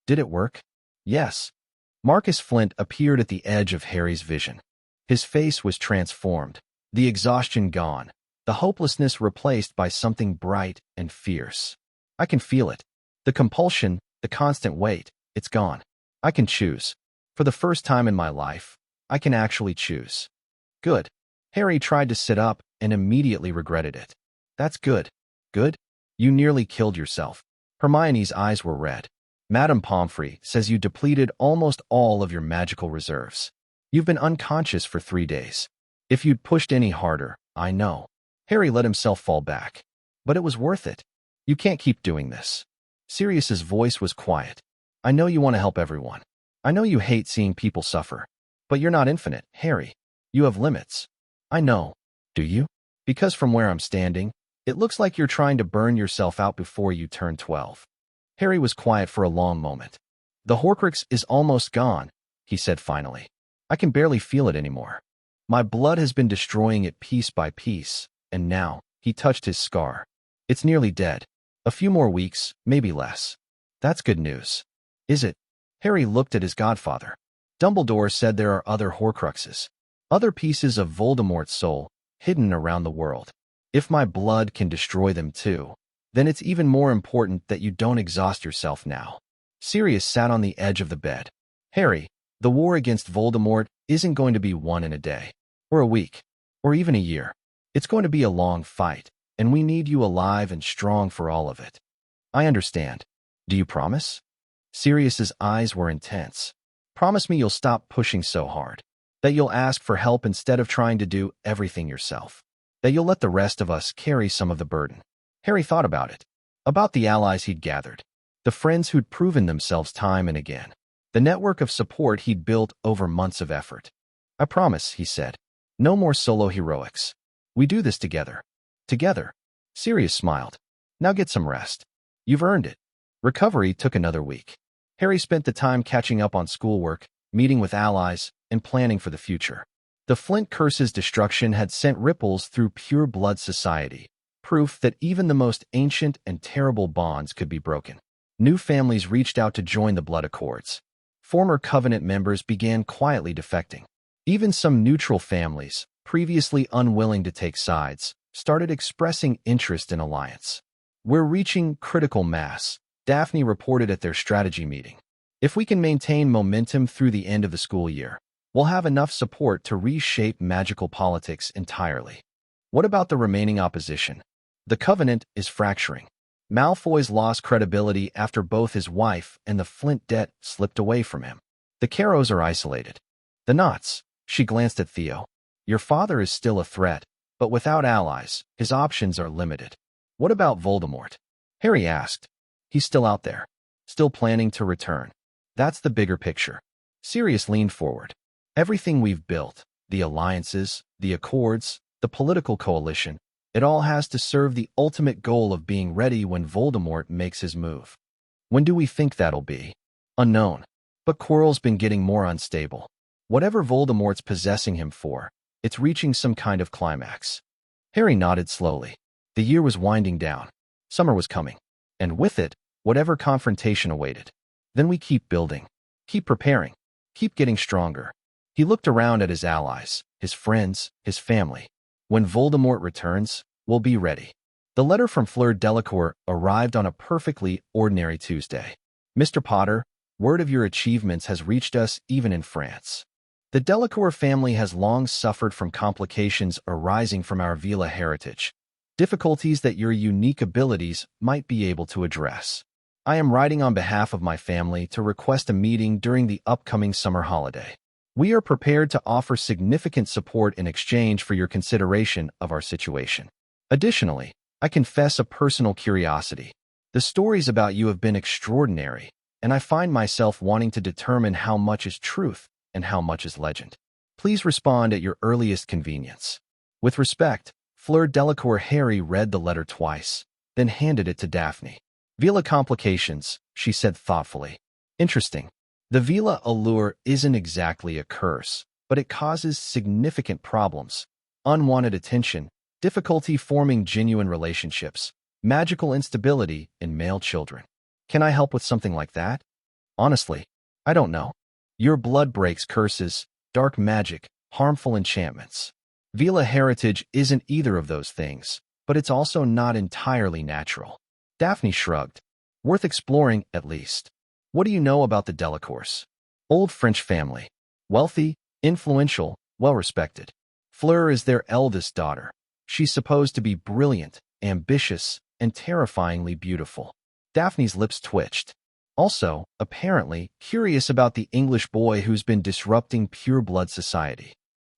Did it work? Yes. Marcus Flint appeared at the edge of Harry's vision. His face was transformed, the exhaustion gone, the hopelessness replaced by something bright and fierce. "I can feel it. The compulsion, the constant weight, it's gone. I can choose. For the first time in my life, I can actually choose." "Good." Harry tried to sit up and immediately regretted it. "That's good." "Good? You nearly killed yourself." Hermione's eyes were red. "Madame Pomfrey says you depleted almost all of your magical reserves. You've been unconscious for 3 days. If you'd pushed any harder, I know." Harry let himself fall back. "But it was worth it. You can't keep doing this." Sirius's voice was quiet. "I know you want to help everyone. I know you hate seeing people suffer. But you're not infinite, Harry. You have limits." "I know." "Do you?" "Because from where I'm standing, it looks like you're trying to burn yourself out before you turn 12. Harry was quiet for a long moment. "The Horcrux is almost gone," he said finally. "I can barely feel it anymore. My blood has been destroying it piece by piece, and now," he touched his scar, "it's nearly dead. A few more weeks, maybe less." "That's good news." "Is it?" Harry looked at his godfather. "Dumbledore said there are other Horcruxes, other pieces of Voldemort's soul, hidden around the world. If my blood can destroy them too, then it's even more important that you don't exhaust yourself now." Sirius sat on the edge of the bed. "Harry, the war against Voldemort isn't going to be won in a day, or a week, or even a year. It's going to be a long fight, and we need you alive and strong for all of it." "I understand. Do you promise?" Sirius's eyes were intense. "Promise me you'll stop pushing so hard. That you'll ask for help instead of trying to do everything yourself. That you'll let the rest of us carry some of the burden." Harry thought about it. About the allies he'd gathered. The friends who'd proven themselves time and again. The network of support he'd built over months of effort. "I promise," he said. "No more solo heroics. We do this together." "Together." Sirius smiled. "Now get some rest. You've earned it." Recovery took another week. Harry spent the time catching up on schoolwork, meeting with allies, and planning for the future. The Flint curse's destruction had sent ripples through pure blood society, proof that even the most ancient and terrible bonds could be broken. New families reached out to join the Blood Accords. Former Covenant members began quietly defecting. Even some neutral families, previously unwilling to take sides, started expressing interest in alliance. "We're reaching critical mass," Daphne reported at their strategy meeting. "If we can maintain momentum through the end of the school year, we'll have enough support to reshape magical politics entirely." "What about the remaining opposition?" "The Covenant is fracturing. Malfoy's lost credibility after both his wife and the Flint debt slipped away from him. The Carrows are isolated. The Knots," she glanced at Theo. "Your father is still a threat, but without allies, his options are limited." "What about Voldemort?" Harry asked. "He's still out there, still planning to return. That's the bigger picture." Sirius leaned forward. "Everything we've built, the alliances, the Accords, the political coalition, it all has to serve the ultimate goal of being ready when Voldemort makes his move. When do we think that'll be? Unknown. But Quirrell's been getting more unstable. Whatever Voldemort's possessing him for, it's reaching some kind of climax. Harry nodded slowly. The year was winding down. Summer was coming. And with it, whatever confrontation awaited. Then we keep building. Keep preparing. Keep getting stronger. He looked around at his allies, his friends, his family. When Voldemort returns, we'll be ready. The letter from Fleur Delacour arrived on a perfectly ordinary Tuesday. Mr. Potter, word of your achievements has reached us even in France. The Delacour family has long suffered from complications arising from our Vila heritage, difficulties that your unique abilities might be able to address. I am writing on behalf of my family to request a meeting during the upcoming summer holiday. We are prepared to offer significant support in exchange for your consideration of our situation. Additionally, I confess a personal curiosity. The stories about you have been extraordinary, and I find myself wanting to determine how much is truth and how much is legend. Please respond at your earliest convenience. With respect, Fleur Delacour. Harry read the letter twice, then handed it to Daphne. Vila complications, she said thoughtfully. Interesting. The Vila allure isn't exactly a curse, but it causes significant problems. Unwanted attention, difficulty forming genuine relationships, magical instability in male children. Can I help with something like that? Honestly, I don't know. Your blood breaks curses, dark magic, harmful enchantments. Vila heritage isn't either of those things, but it's also not entirely natural. Daphne shrugged. Worth exploring, at least. What do you know about the Delacours? Old French family. Wealthy, influential, well-respected. Fleur is their eldest daughter. She's supposed to be brilliant, ambitious, and terrifyingly beautiful. Daphne's lips twitched. Also, apparently, curious about the English boy who's been disrupting pure-blood society.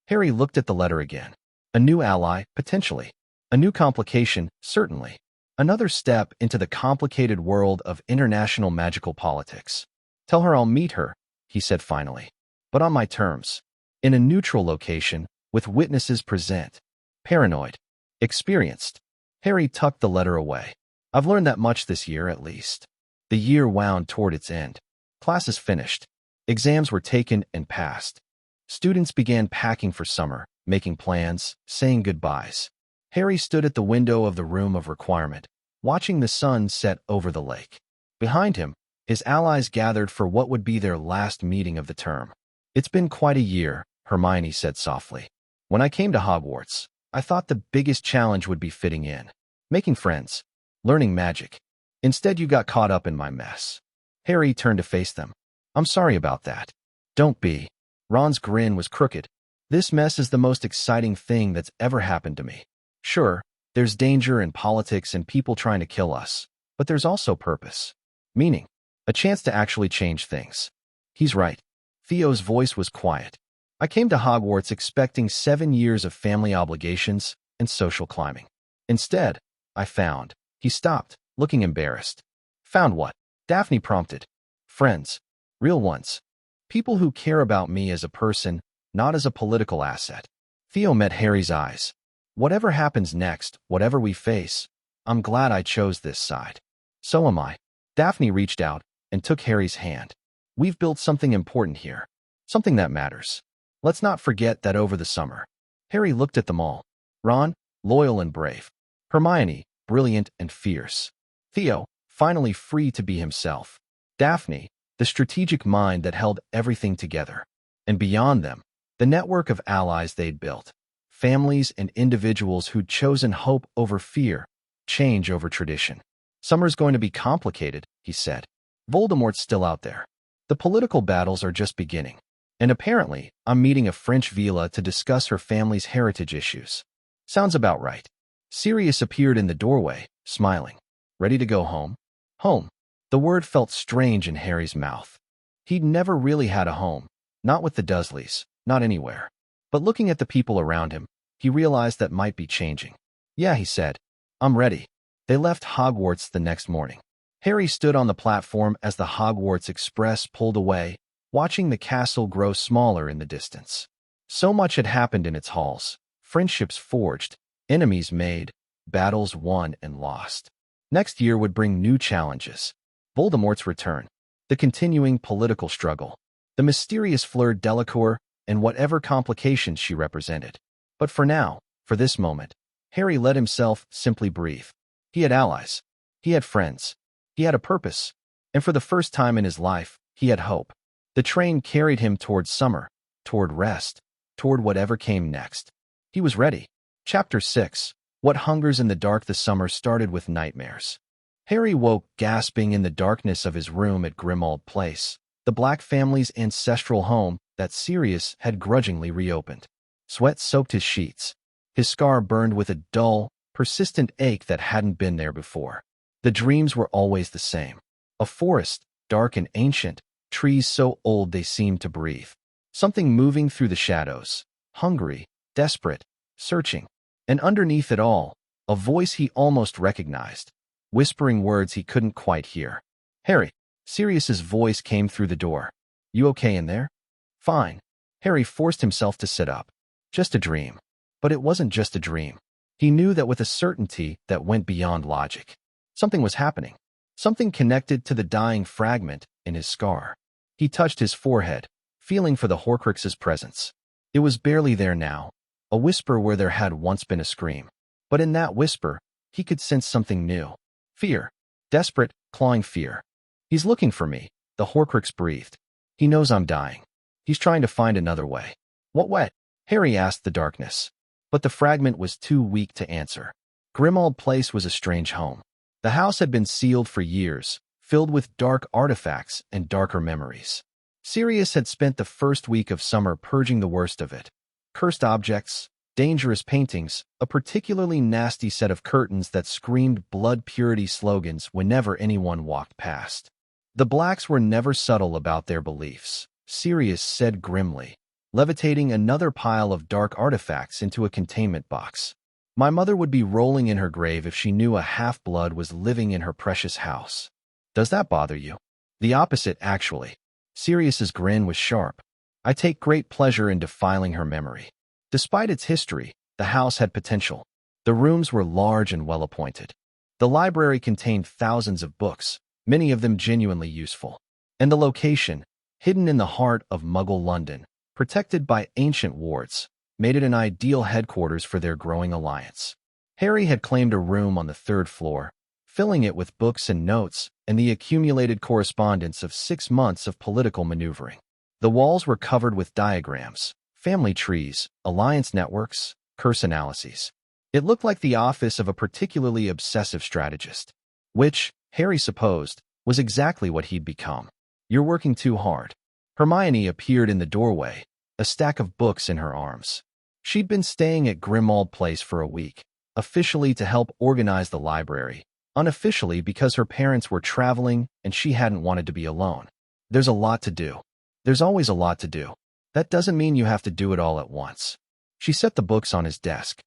Harry looked at the letter again. A new ally, potentially. A new complication, certainly. Another step into the complicated world of international magical politics. Tell her I'll meet her, he said finally. But on my terms. In a neutral location, with witnesses present. Paranoid. Experienced. Harry tucked the letter away. I've learned that much this year, at least. The year wound toward its end. Classes finished. Exams were taken and passed. Students began packing for summer, making plans, saying goodbyes. Harry stood at the window of the room of requirement, watching the sun set over the lake. Behind him, his allies gathered for what would be their last meeting of the term. It's been quite a year, Hermione said softly. When I came to Hogwarts, I thought the biggest challenge would be fitting in, making friends, learning magic. Instead, you got caught up in my mess. Harry turned to face them. I'm sorry about that. Don't be. Ron's grin was crooked. This mess is the most exciting thing that's ever happened to me. Sure, there's danger and politics and people trying to kill us, but there's also purpose. Meaning. A chance to actually change things. He's right. Theo's voice was quiet. I came to Hogwarts expecting 7 years of family obligations and social climbing. Instead, I found. He stopped, looking embarrassed. Found what? Daphne prompted. Friends. Real ones. People who care about me as a person, not as a political asset. Theo met Harry's eyes. Whatever happens next, whatever we face, I'm glad I chose this side. So am I. Daphne reached out and took Harry's hand. We've built something important here. Something that matters. Let's not forget that over the summer. Harry looked at them all. Ron, loyal and brave. Hermione, brilliant and fierce. Theo, finally free to be himself. Daphne, the strategic mind that held everything together. And beyond them, the network of allies they'd built. Families and individuals who'd chosen hope over fear, change over tradition. Summer's going to be complicated, he said. Voldemort's still out there. The political battles are just beginning. And apparently, I'm meeting a French Vila to discuss her family's heritage issues. Sounds about right. Sirius appeared in the doorway, smiling. Ready to go home? Home. The word felt strange in Harry's mouth. He'd never really had a home. Not with the Dursleys, not anywhere. But looking at the people around him, he realized that might be changing. Yeah, he said. I'm ready. They left Hogwarts the next morning. Harry stood on the platform as the Hogwarts Express pulled away, watching the castle grow smaller in the distance. So much had happened in its halls, friendships forged, enemies made, battles won and lost. Next year would bring new challenges. Voldemort's return, the continuing political struggle, the mysterious Fleur Delacour, and whatever complications she represented. But for now, for this moment, Harry let himself simply breathe. He had allies. He had friends. He had a purpose. And for the first time in his life, he had hope. The train carried him toward summer, toward rest, toward whatever came next. He was ready. Chapter 6. What hungers in the dark. The summer started with nightmares. Harry woke gasping in the darkness of his room at Grimmauld Place, the Black family's ancestral home that Sirius had grudgingly reopened. Sweat soaked his sheets. His scar burned with a dull, persistent ache that hadn't been there before. The dreams were always the same. A forest, dark and ancient, trees so old they seemed to breathe. Something moving through the shadows, hungry, desperate, searching. And underneath it all, a voice he almost recognized, whispering words he couldn't quite hear. Harry. Sirius's voice came through the door. You okay in there? Fine. Harry forced himself to sit up. Just a dream. But it wasn't just a dream. He knew that with a certainty that went beyond logic. Something was happening. Something connected to the dying fragment in his scar. He touched his forehead, feeling for the Horcrux's presence. It was barely there now, a whisper where there had once been a scream. But in that whisper, he could sense something new. Fear. Desperate, clawing fear. He's looking for me, the Horcrux breathed. He knows I'm dying. He's trying to find another way. What way? Harry asked the darkness. But the fragment was too weak to answer. Grimmauld Place was a strange home. The house had been sealed for years, filled with dark artifacts and darker memories. Sirius had spent the first week of summer purging the worst of it. Cursed objects, dangerous paintings, a particularly nasty set of curtains that screamed blood purity slogans whenever anyone walked past. The Blacks were never subtle about their beliefs, Sirius said grimly, levitating another pile of dark artifacts into a containment box. My mother would be rolling in her grave if she knew a half-blood was living in her precious house. Does that bother you? The opposite, actually. Sirius's grin was sharp. I take great pleasure in defiling her memory. Despite its history, the house had potential. The rooms were large and well-appointed. The library contained thousands of books, many of them genuinely useful. And the location, hidden in the heart of Muggle London, protected by ancient wards, made it an ideal headquarters for their growing alliance. Harry had claimed a room on the third floor, filling it with books and notes and the accumulated correspondence of 6 months of political maneuvering. The walls were covered with diagrams, family trees, alliance networks, curse analyses. It looked like the office of a particularly obsessive strategist, which, Harry supposed, was exactly what he'd become. You're working too hard. Hermione appeared in the doorway, a stack of books in her arms. She'd been staying at Grimmauld Place for a week, officially to help organize the library, unofficially because her parents were traveling and she hadn't wanted to be alone. There's a lot to do. There's always a lot to do. That doesn't mean you have to do it all at once. She set the books on his desk.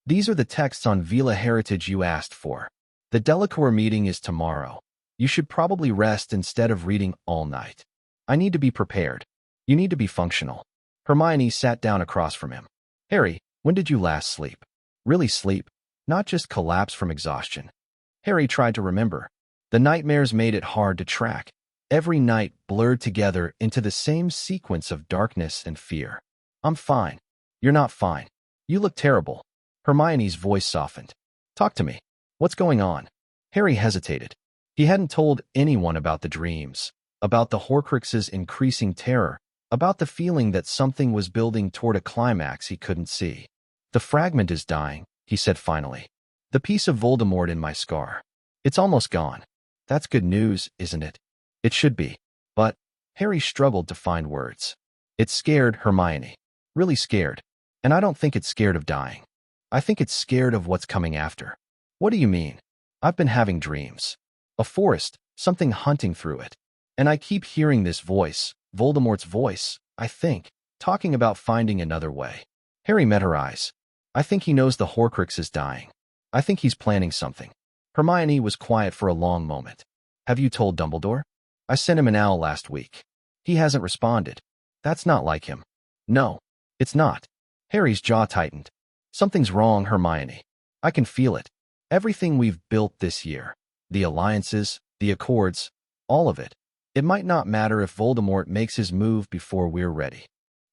These are the texts on Vila Heritage you asked for. The Delacour meeting is tomorrow. You should probably rest instead of reading all night. I need to be prepared. You need to be functional. Hermione sat down across from him. Harry, when did you last sleep? Really sleep, not just collapse from exhaustion. Harry tried to remember. The nightmares made it hard to track. Every night blurred together into the same sequence of darkness and fear. I'm fine. You're not fine. You look terrible. Hermione's voice softened. Talk to me. What's going on? Harry hesitated. He hadn't told anyone about the dreams, about the Horcrux's increasing terror, about the feeling that something was building toward a climax he couldn't see. The fragment is dying, he said finally. The piece of Voldemort in my scar. It's almost gone. That's good news, isn't it? It should be. But Harry struggled to find words. It scared Hermione. Really scared. And I don't think it's scared of dying. I think it's scared of what's coming after. What do you mean? I've been having dreams. A forest, something hunting through it. And I keep hearing this voice, Voldemort's voice, I think, talking about finding another way. Harry met her eyes. I think he knows the Horcrux is dying. I think he's planning something. Hermione was quiet for a long moment. Have you told Dumbledore? I sent him an owl last week. He hasn't responded. That's not like him. No, it's not. Harry's jaw tightened. Something's wrong, Hermione. I can feel it. Everything we've built this year, the alliances, the accords, all of it. It might not matter if Voldemort makes his move before we're ready.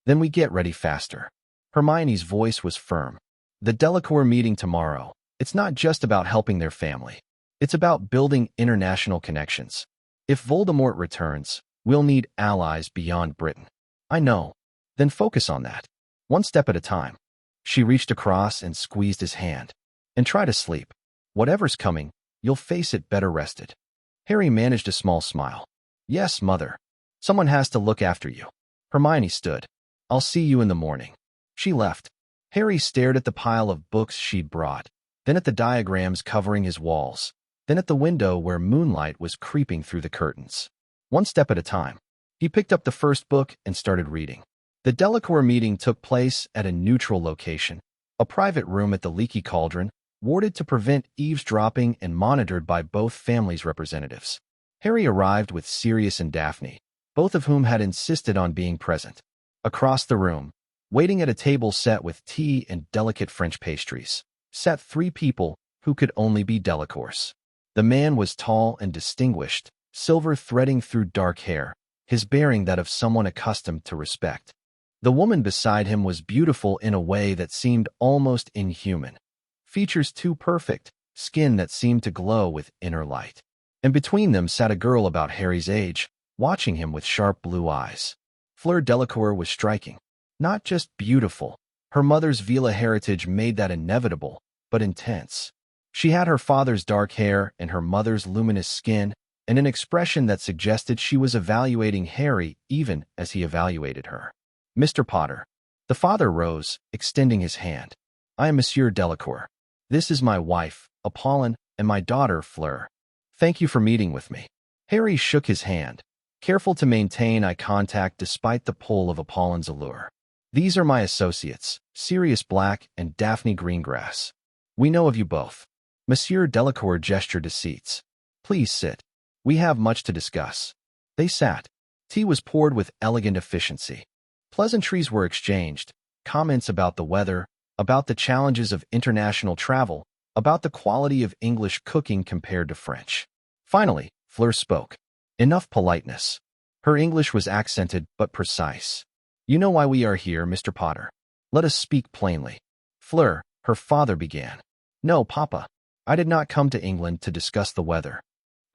Then we get ready faster. Hermione's voice was firm. The Delacour meeting tomorrow, it's not just about helping their family. It's about building international connections. If Voldemort returns, we'll need allies beyond Britain. I know. Then focus on that. One step at a time. She reached across and squeezed his hand. And try to sleep. Whatever's coming, you'll face it better rested. Harry managed a small smile. Yes, Mother. Someone has to look after you. Hermione stood. I'll see you in the morning. She left. Harry stared at the pile of books she'd brought, then at the diagrams covering his walls, then at the window where moonlight was creeping through the curtains. One step at a time. He picked up the first book and started reading. The Delacour meeting took place at a neutral location, a private room at the Leaky Cauldron, warded to prevent eavesdropping and monitored by both families' representatives. Harry arrived with Sirius and Daphne, both of whom had insisted on being present. Across the room, waiting at a table set with tea and delicate French pastries, sat 3 people who could only be Delacours. The man was tall and distinguished, silver threading through dark hair, his bearing that of someone accustomed to respect. The woman beside him was beautiful in a way that seemed almost inhuman. Features too perfect, skin that seemed to glow with inner light. And between them sat a girl about Harry's age, watching him with sharp blue eyes. Fleur Delacour was striking. Not just beautiful. Her mother's Vila heritage made that inevitable, but intense. She had her father's dark hair and her mother's luminous skin, and an expression that suggested she was evaluating Harry even as he evaluated her. Mr. Potter. The father rose, extending his hand. I am Monsieur Delacour. This is my wife, Apollon, and my daughter, Fleur. Thank you for meeting with me. Harry shook his hand, careful to maintain eye contact despite the pull of Apollon's allure. These are my associates, Sirius Black and Daphne Greengrass. We know of you both. Monsieur Delacour gestured to seats. Please sit. We have much to discuss. They sat. Tea was poured with elegant efficiency. Pleasantries were exchanged, comments about the weather, about the challenges of international travel, about the quality of English cooking compared to French. Finally, Fleur spoke. Enough politeness. Her English was accented but precise. You know why we are here, Mr. Potter. Let us speak plainly. Fleur, her father began. No, Papa. I did not come to England to discuss the weather.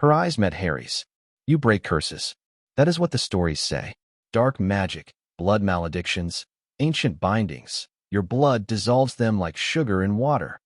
Her eyes met Harry's. You break curses. That is what the stories say. Dark magic, blood maledictions, ancient bindings. Your blood dissolves them like sugar in water.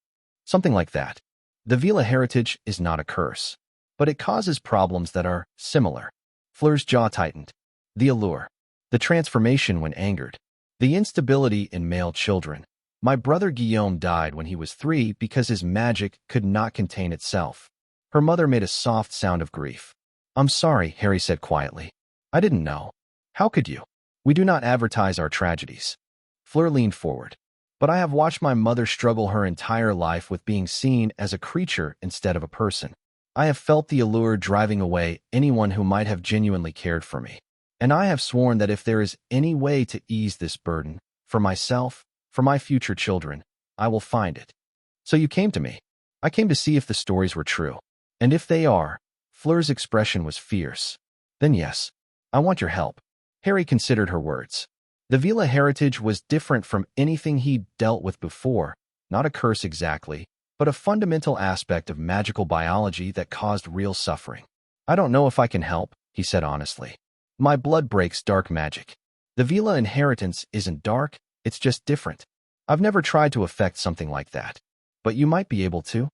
Something like that. The Vila heritage is not a curse, but it causes problems that are similar. Fleur's jaw tightened. The allure. The transformation when angered. The instability in male children. My brother Guillaume died when he was 3 because his magic could not contain itself. Her mother made a soft sound of grief. I'm sorry, Harry said quietly. I didn't know. How could you? We do not advertise our tragedies. Fleur leaned forward. But I have watched my mother struggle her entire life with being seen as a creature instead of a person. I have felt the allure driving away anyone who might have genuinely cared for me. And I have sworn that if there is any way to ease this burden, for myself, for my future children, I will find it. So you came to me. I came to see if the stories were true. And if they are, Fleur's expression was fierce. Then yes, I want your help. Harry considered her words. The Vila heritage was different from anything he'd dealt with before, not a curse exactly, but a fundamental aspect of magical biology that caused real suffering. I don't know if I can help, he said honestly. My blood breaks dark magic. The Vila inheritance isn't dark, it's just different. I've never tried to affect something like that. But you might be able to.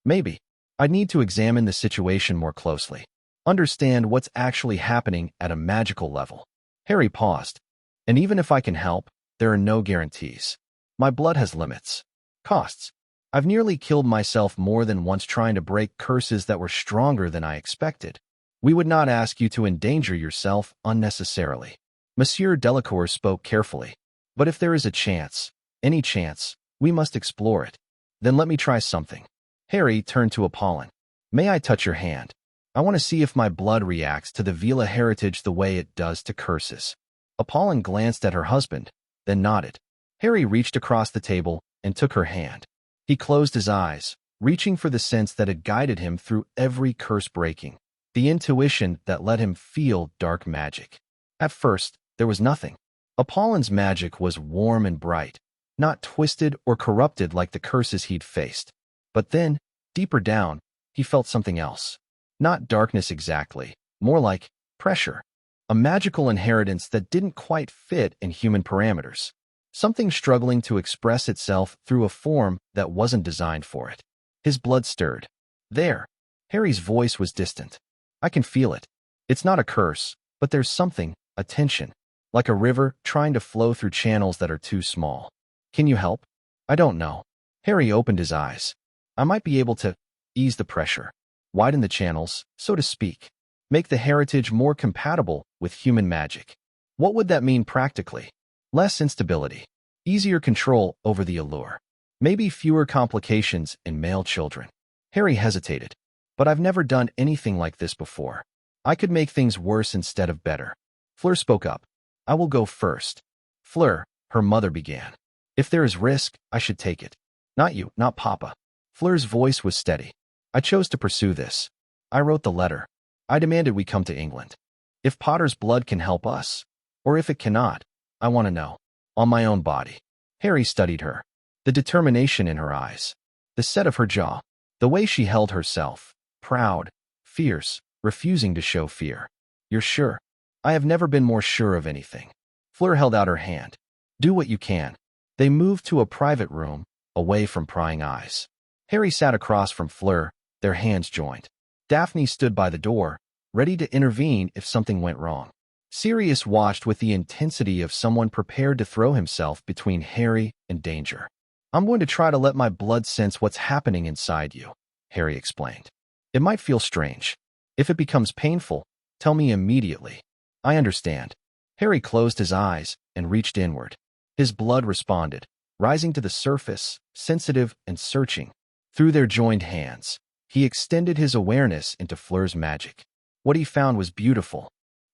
Maybe. I'd need to examine the situation more closely. Understand what's actually happening at a magical level. Harry paused. And even if I can help, there are no guarantees. My blood has limits. Costs. I've nearly killed myself more than once trying to break curses that were stronger than I expected. We would not ask you to endanger yourself unnecessarily. Monsieur Delacour spoke carefully. But if there is a chance, any chance, we must explore it. Then let me try something. Harry turned to Apollon. May I touch your hand? I want to see if my blood reacts to the Vila heritage the way it does to curses. Apollon glanced at her husband, then nodded. Harry reached across the table, and took her hand. He closed his eyes, reaching for the sense that had guided him through every curse breaking, the intuition that let him feel dark magic. At first, there was nothing. Apollin's magic was warm and bright, not twisted or corrupted like the curses he'd faced. But then, deeper down, he felt something else. Not darkness exactly, more like pressure. A magical inheritance that didn't quite fit in human parameters. Something struggling to express itself through a form that wasn't designed for it. His blood stirred. There. Harry's voice was distant. I can feel it. It's not a curse, but there's something, a tension. Like a river trying to flow through channels that are too small. Can you help? I don't know. Harry opened his eyes. I might be able to ease the pressure. Widen the channels, so to speak. Make the heritage more compatible with human magic. What would that mean practically? Less instability. Easier control over the allure. Maybe fewer complications in male children. Harry hesitated. But I've never done anything like this before. I could make things worse instead of better. Fleur spoke up. I will go first. Fleur, her mother began. If there is risk, I should take it. Not you, not Papa. Fleur's voice was steady. I chose to pursue this. I wrote the letter. I demanded we come to England. If Potter's blood can help us, or if it cannot, I want to know. On my own body. Harry studied her. The determination in her eyes. The set of her jaw. The way she held herself. Proud. Fierce. Refusing to show fear. You're sure? I have never been more sure of anything. Fleur held out her hand. Do what you can. They moved to a private room, away from prying eyes. Harry sat across from Fleur, their hands joined. Daphne stood by the door, ready to intervene if something went wrong. Sirius watched with the intensity of someone prepared to throw himself between Harry and danger. I'm going to try to let my blood sense what's happening inside you, Harry explained. It might feel strange. If it becomes painful, tell me immediately. I understand. Harry closed his eyes and reached inward. His blood responded, rising to the surface, sensitive and searching. Through their joined hands, he extended his awareness into Fleur's magic. What he found was beautiful.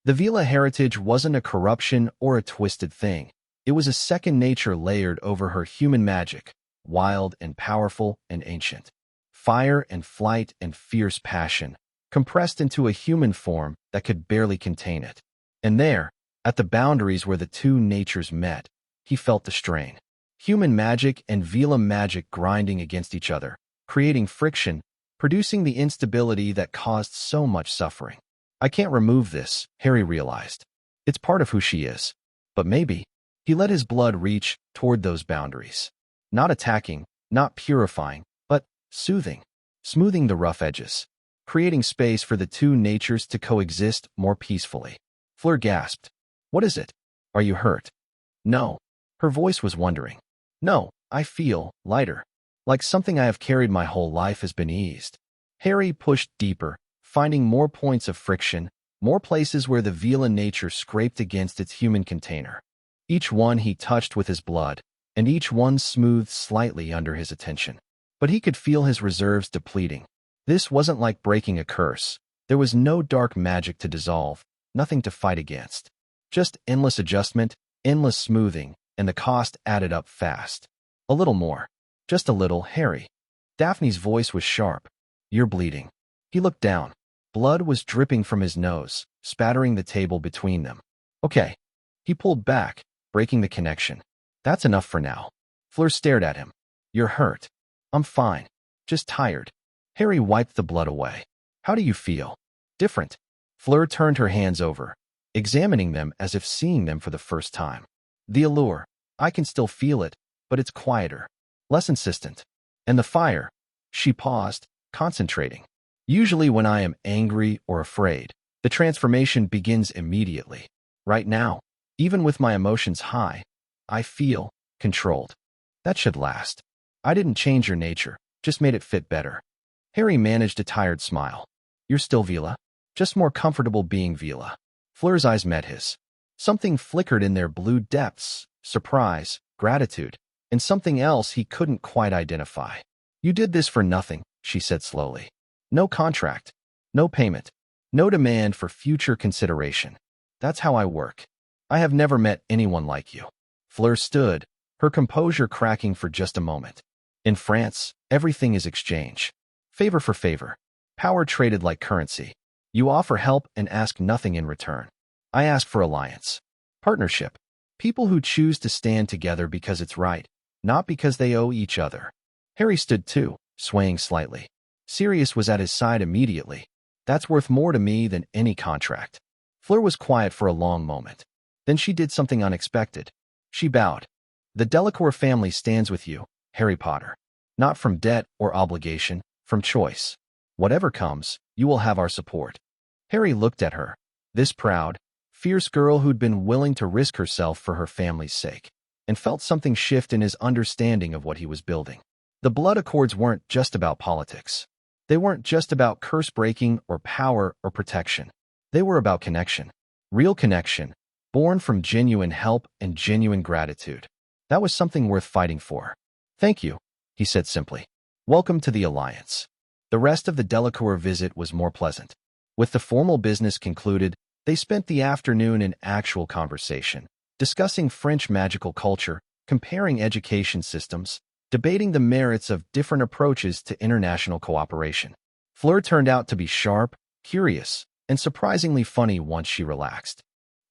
The Veela heritage wasn't a corruption or a twisted thing. It was a second nature layered over her human magic, wild and powerful and ancient. Fire and flight and fierce passion, compressed into a human form that could barely contain it. And there, at the boundaries where the two natures met, he felt the strain. Human magic and Veela magic grinding against each other, creating friction, producing the instability that caused so much suffering. I can't remove this, Harry realized. It's part of who she is. But maybe, he let his blood reach toward those boundaries. Not attacking, not purifying, but soothing, smoothing the rough edges, creating space for the two natures to coexist more peacefully. Fleur gasped. What is it? Are you hurt? No. Her voice was wondering. No, I feel lighter. Like something I have carried my whole life has been eased. Harry pushed deeper, finding more points of friction, more places where the Veela nature scraped against its human container. Each one he touched with his blood, and each one smoothed slightly under his attention. But he could feel his reserves depleting. This wasn't like breaking a curse. There was no dark magic to dissolve, nothing to fight against. Just endless adjustment, endless smoothing, and the cost added up fast. A little more. Just a little, Harry. Daphne's voice was sharp. You're bleeding. He looked down. Blood was dripping from his nose, spattering the table between them. Okay. He pulled back, breaking the connection. That's enough for now. Fleur stared at him. You're hurt. I'm fine. Just tired. Harry wiped the blood away. How do you feel? Different. Fleur turned her hands over, examining them as if seeing them for the first time. The allure. I can still feel it, but it's quieter. Less insistent. And the fire. She paused, concentrating. Usually when I am angry or afraid, the transformation begins immediately. Right now, even with my emotions high, I feel controlled. That should last. I didn't change your nature, just made it fit better. Harry managed a tired smile. You're still Veela, just more comfortable being Veela. Fleur's eyes met his. Something flickered in their blue depths, surprise, gratitude, and something else he couldn't quite identify. You did this for nothing, she said slowly. No contract, no payment, no demand for future consideration. That's how I work. I have never met anyone like you. Fleur stood, her composure cracking for just a moment. In France, everything is exchange. Favor for favor. Power traded like currency. You offer help and ask nothing in return. I ask for alliance. Partnership. People who choose to stand together because it's right, not because they owe each other. Harry stood too, swaying slightly. Sirius was at his side immediately. That's worth more to me than any contract. Fleur was quiet for a long moment. Then she did something unexpected. She bowed. The Delacour family stands with you, Harry Potter. Not from debt or obligation, from choice. Whatever comes, you will have our support. Harry looked at her, this proud, fierce girl who'd been willing to risk herself for her family's sake, and felt something shift in his understanding of what he was building. The blood accords weren't just about politics. They weren't just about curse breaking or power or protection. They were about connection. Real connection, born from genuine help and genuine gratitude. That was something worth fighting for. Thank you, he said simply. Welcome to the Alliance. The rest of the Delacour visit was more pleasant. With the formal business concluded, they spent the afternoon in actual conversation, discussing French magical culture, comparing education systems, debating the merits of different approaches to international cooperation. Fleur turned out to be sharp, curious, and surprisingly funny once she relaxed.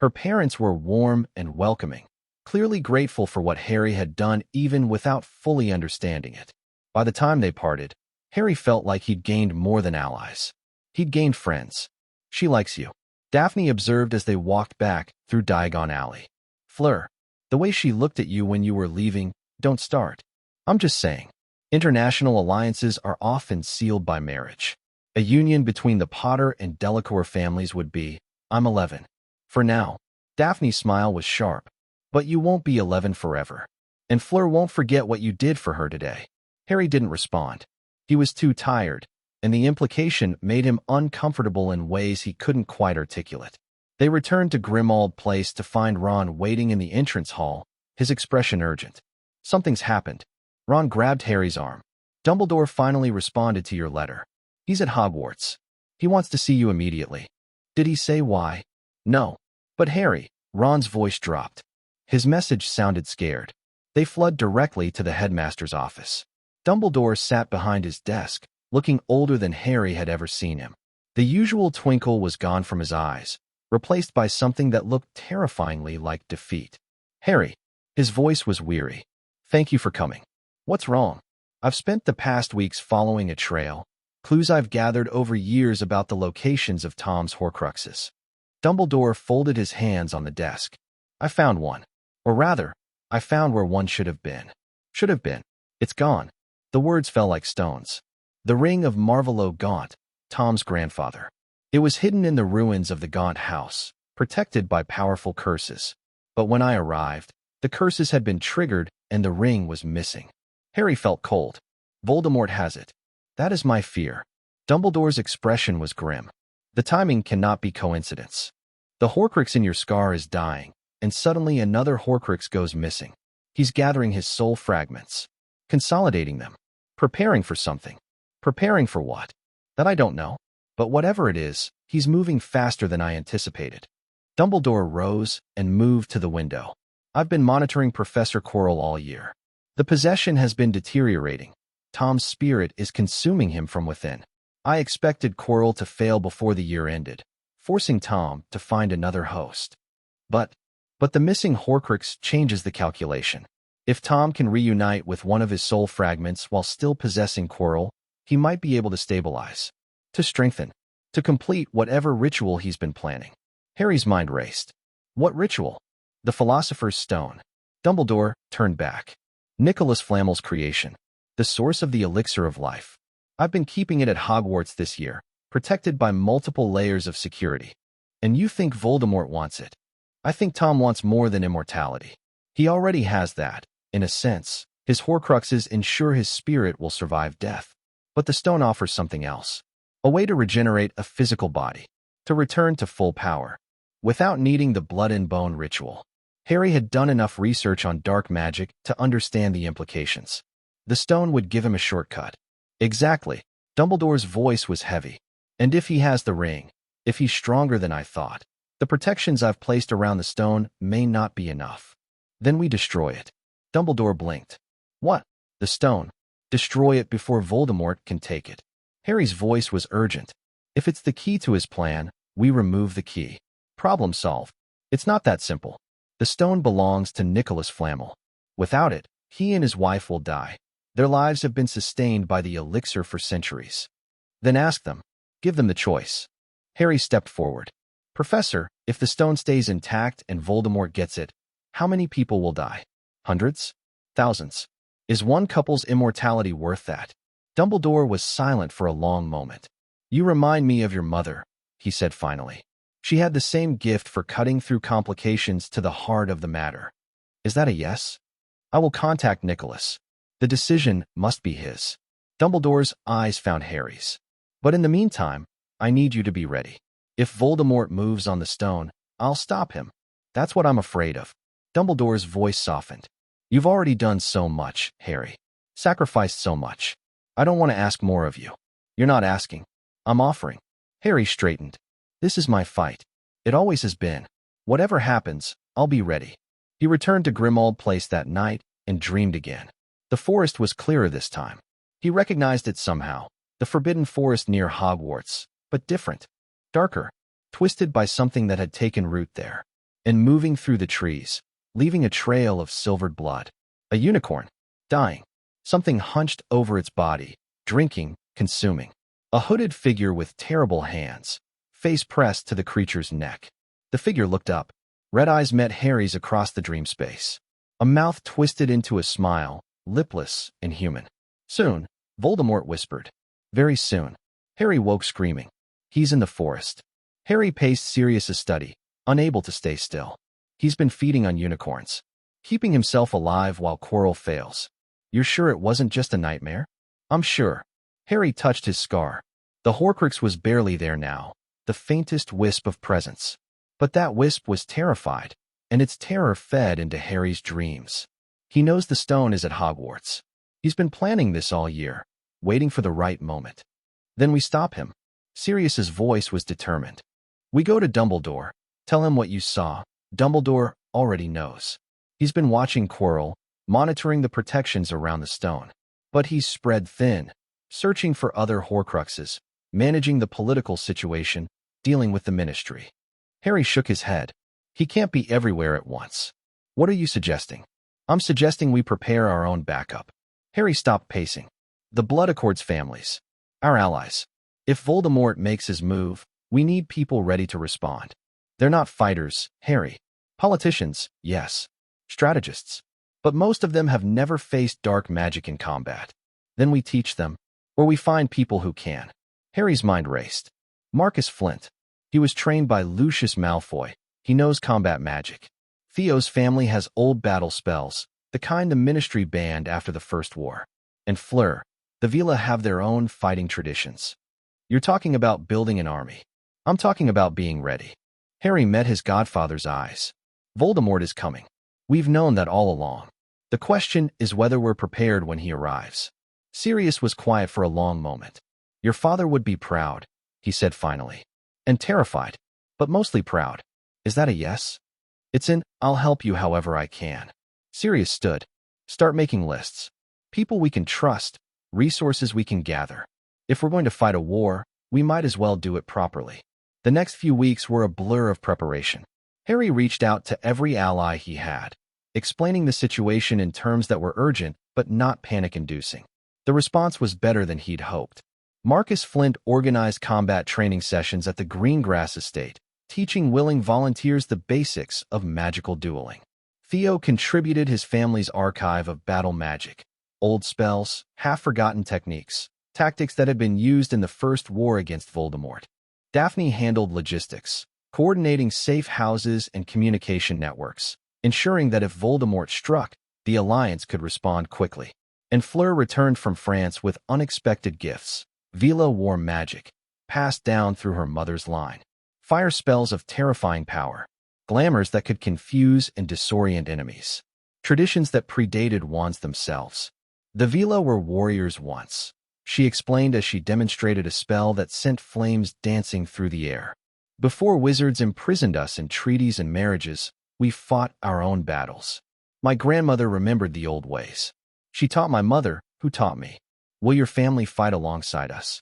Her parents were warm and welcoming, clearly grateful for what Harry had done even without fully understanding it. By the time they parted, Harry felt like he'd gained more than allies. He'd gained friends. She likes you, Daphne observed as they walked back through Diagon Alley. Fleur, the way she looked at you when you were leaving, don't start. I'm just saying, international alliances are often sealed by marriage. A union between the Potter and Delacour families would be, I'm 11. For now. Daphne's smile was sharp. But you won't be 11 forever. And Fleur won't forget what you did for her today. Harry didn't respond. He was too tired, and the implication made him uncomfortable in ways he couldn't quite articulate. They returned to Grimmauld Place to find Ron waiting in the entrance hall, his expression urgent. Something's happened. Ron grabbed Harry's arm. Dumbledore finally responded to your letter. He's at Hogwarts. He wants to see you immediately. Did he say why? No. But Harry, Ron's voice dropped. His message sounded scared. They fled directly to the headmaster's office. Dumbledore sat behind his desk, looking older than Harry had ever seen him. The usual twinkle was gone from his eyes, replaced by something that looked terrifyingly like defeat. Harry. His voice was weary. Thank you for coming. What's wrong? I've spent the past weeks following a trail, clues I've gathered over years about the locations of Tom's Horcruxes. Dumbledore folded his hands on the desk. I found one. Or rather, I found where one should have been. Should have been. It's gone. The words fell like stones. The ring of Marvolo Gaunt, Tom's grandfather. It was hidden in the ruins of the Gaunt house, protected by powerful curses. But when I arrived, the curses had been triggered and the ring was missing. Harry felt cold. Voldemort has it. That is my fear. Dumbledore's expression was grim. The timing cannot be coincidence. The Horcrux in your scar is dying, and suddenly another Horcrux goes missing. He's gathering his soul fragments, consolidating them, preparing for something. Preparing for what? That I don't know. But whatever it is, he's moving faster than I anticipated. Dumbledore rose and moved to the window. I've been monitoring Professor Quirrell all year. The possession has been deteriorating. Tom's spirit is consuming him from within. I expected Quirrell to fail before the year ended, forcing Tom to find another host. But the missing Horcrux changes the calculation. If Tom can reunite with one of his soul fragments while still possessing Quirrell, he might be able to stabilize, to strengthen, to complete whatever ritual he's been planning. Harry's mind raced. What ritual? The Philosopher's Stone. Dumbledore turned back. Nicholas Flamel's creation. The source of the elixir of life. I've been keeping it at Hogwarts this year, protected by multiple layers of security. And you think Voldemort wants it? I think Tom wants more than immortality. He already has that. In a sense, his Horcruxes ensure his spirit will survive death. But the stone offers something else. A way to regenerate a physical body. To return to full power. Without needing the blood and bone ritual. Harry had done enough research on dark magic to understand the implications. The stone would give him a shortcut. Exactly. Dumbledore's voice was heavy. And if he has the ring, if he's stronger than I thought, the protections I've placed around the stone may not be enough. Then we destroy it. Dumbledore blinked. What? The stone. Destroy it before Voldemort can take it. Harry's voice was urgent. If it's the key to his plan, we remove the key. Problem solved. It's not that simple. The stone belongs to Nicholas Flamel. Without it, he and his wife will die. Their lives have been sustained by the elixir for centuries. Then ask them. Give them the choice. Harry stepped forward. Professor, if the stone stays intact and Voldemort gets it, how many people will die? Hundreds? Thousands? Is one couple's immortality worth that? Dumbledore was silent for a long moment. You remind me of your mother, he said finally. She had the same gift for cutting through complications to the heart of the matter. Is that a yes? I will contact Nicholas. The decision must be his. Dumbledore's eyes found Harry's. But in the meantime, I need you to be ready. If Voldemort moves on the stone, I'll stop him. That's what I'm afraid of. Dumbledore's voice softened. You've already done so much, Harry. Sacrificed so much. I don't want to ask more of you. You're not asking. I'm offering. Harry straightened. This is my fight. It always has been. Whatever happens, I'll be ready. He returned to Grimmauld Place that night and dreamed again. The forest was clearer this time. He recognized it somehow. The forbidden forest near Hogwarts, but different. Darker, twisted by something that had taken root there, and moving through the trees, leaving a trail of silvered blood. A unicorn, dying. Something hunched over its body, drinking, consuming. A hooded figure with terrible hands, face pressed to the creature's neck. The figure looked up. Red eyes met Harry's across the dream space. A mouth twisted into a smile, lipless and human. Soon, Voldemort whispered. Very soon. Harry woke screaming. He's in the forest. Harry paced Sirius's study, unable to stay still. He's been feeding on unicorns, keeping himself alive while Quirrell fails. You're sure it wasn't just a nightmare? I'm sure. Harry touched his scar. The Horcrux was barely there now, the faintest wisp of presence. But that wisp was terrified, and its terror fed into Harry's dreams. He knows the stone is at Hogwarts. He's been planning this all year, waiting for the right moment. Then we stop him. Sirius's voice was determined. We go to Dumbledore. Tell him what you saw. Dumbledore already knows. He's been watching Quirrell, monitoring the protections around the stone. But he's spread thin, searching for other Horcruxes, managing the political situation, dealing with the Ministry. Harry shook his head. He can't be everywhere at once. What are you suggesting? I'm suggesting we prepare our own backup. Harry stopped pacing. The Blood Accords families. Our allies. If Voldemort makes his move, we need people ready to respond. They're not fighters, Harry. Politicians, yes. Strategists. But most of them have never faced dark magic in combat. Then we teach them, or we find people who can. Harry's mind raced. Marcus Flint. He was trained by Lucius Malfoy. He knows combat magic. Theo's family has old battle spells, the kind the Ministry banned after the First War. And Fleur, the Veela have their own fighting traditions. You're talking about building an army. I'm talking about being ready. Harry met his godfather's eyes. Voldemort is coming. We've known that all along. The question is whether we're prepared when he arrives. Sirius was quiet for a long moment. Your father would be proud, he said finally. And terrified, but mostly proud. Is that a yes? It's an, I'll help you however I can. Sirius stood. Start making lists. People we can trust, resources we can gather. If we're going to fight a war, we might as well do it properly. The next few weeks were a blur of preparation. Harry reached out to every ally he had, explaining the situation in terms that were urgent but not panic-inducing. The response was better than he'd hoped. Marcus Flint organized combat training sessions at the Greengrass estate, teaching willing volunteers the basics of magical dueling. Theo contributed his family's archive of battle magic, old spells, half-forgotten techniques, tactics that had been used in the First War against Voldemort. Daphne handled logistics, coordinating safe houses and communication networks, ensuring that if Voldemort struck, the Alliance could respond quickly. And Fleur returned from France with unexpected gifts. Veela wore magic, passed down through her mother's line. Fire spells of terrifying power, glamours that could confuse and disorient enemies. Traditions that predated wands themselves. The Veela were warriors once, she explained as she demonstrated a spell that sent flames dancing through the air. Before wizards imprisoned us in treaties and marriages, we fought our own battles. My grandmother remembered the old ways. She taught my mother, who taught me. Will your family fight alongside us?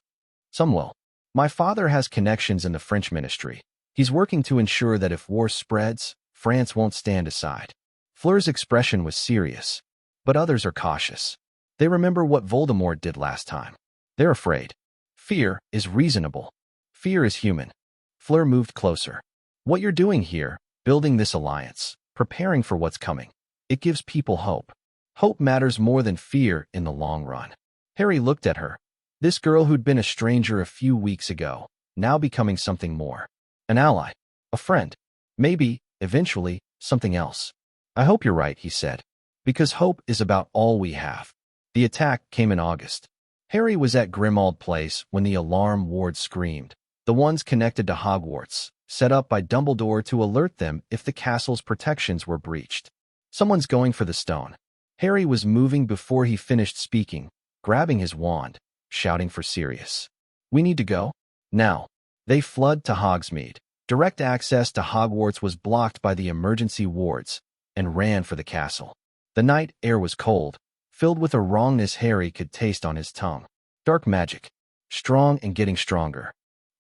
Some will. My father has connections in the French ministry. He's working to ensure that if war spreads, France won't stand aside. Fleur's expression was serious, but others are cautious. They remember what Voldemort did last time. They're afraid. Fear is reasonable. Fear is human. Fleur moved closer. What you're doing here, building this alliance, preparing for what's coming, it gives people hope. Hope matters more than fear in the long run. Harry looked at her. This girl who'd been a stranger a few weeks ago, now becoming something more. An ally. A friend. Maybe, eventually, something else. I hope you're right, he said. Because hope is about all we have. The attack came in August. Harry was at Grimmauld Place when the alarm ward screamed. The ones connected to Hogwarts, set up by Dumbledore to alert them if the castle's protections were breached. Someone's going for the stone. Harry was moving before he finished speaking, grabbing his wand, shouting for Sirius. We need to go? Now. They flood to Hogsmeade. Direct access to Hogwarts was blocked by the emergency wards, and ran for the castle. The night air was cold, filled with a wrongness Harry could taste on his tongue. Dark magic. Strong and getting stronger.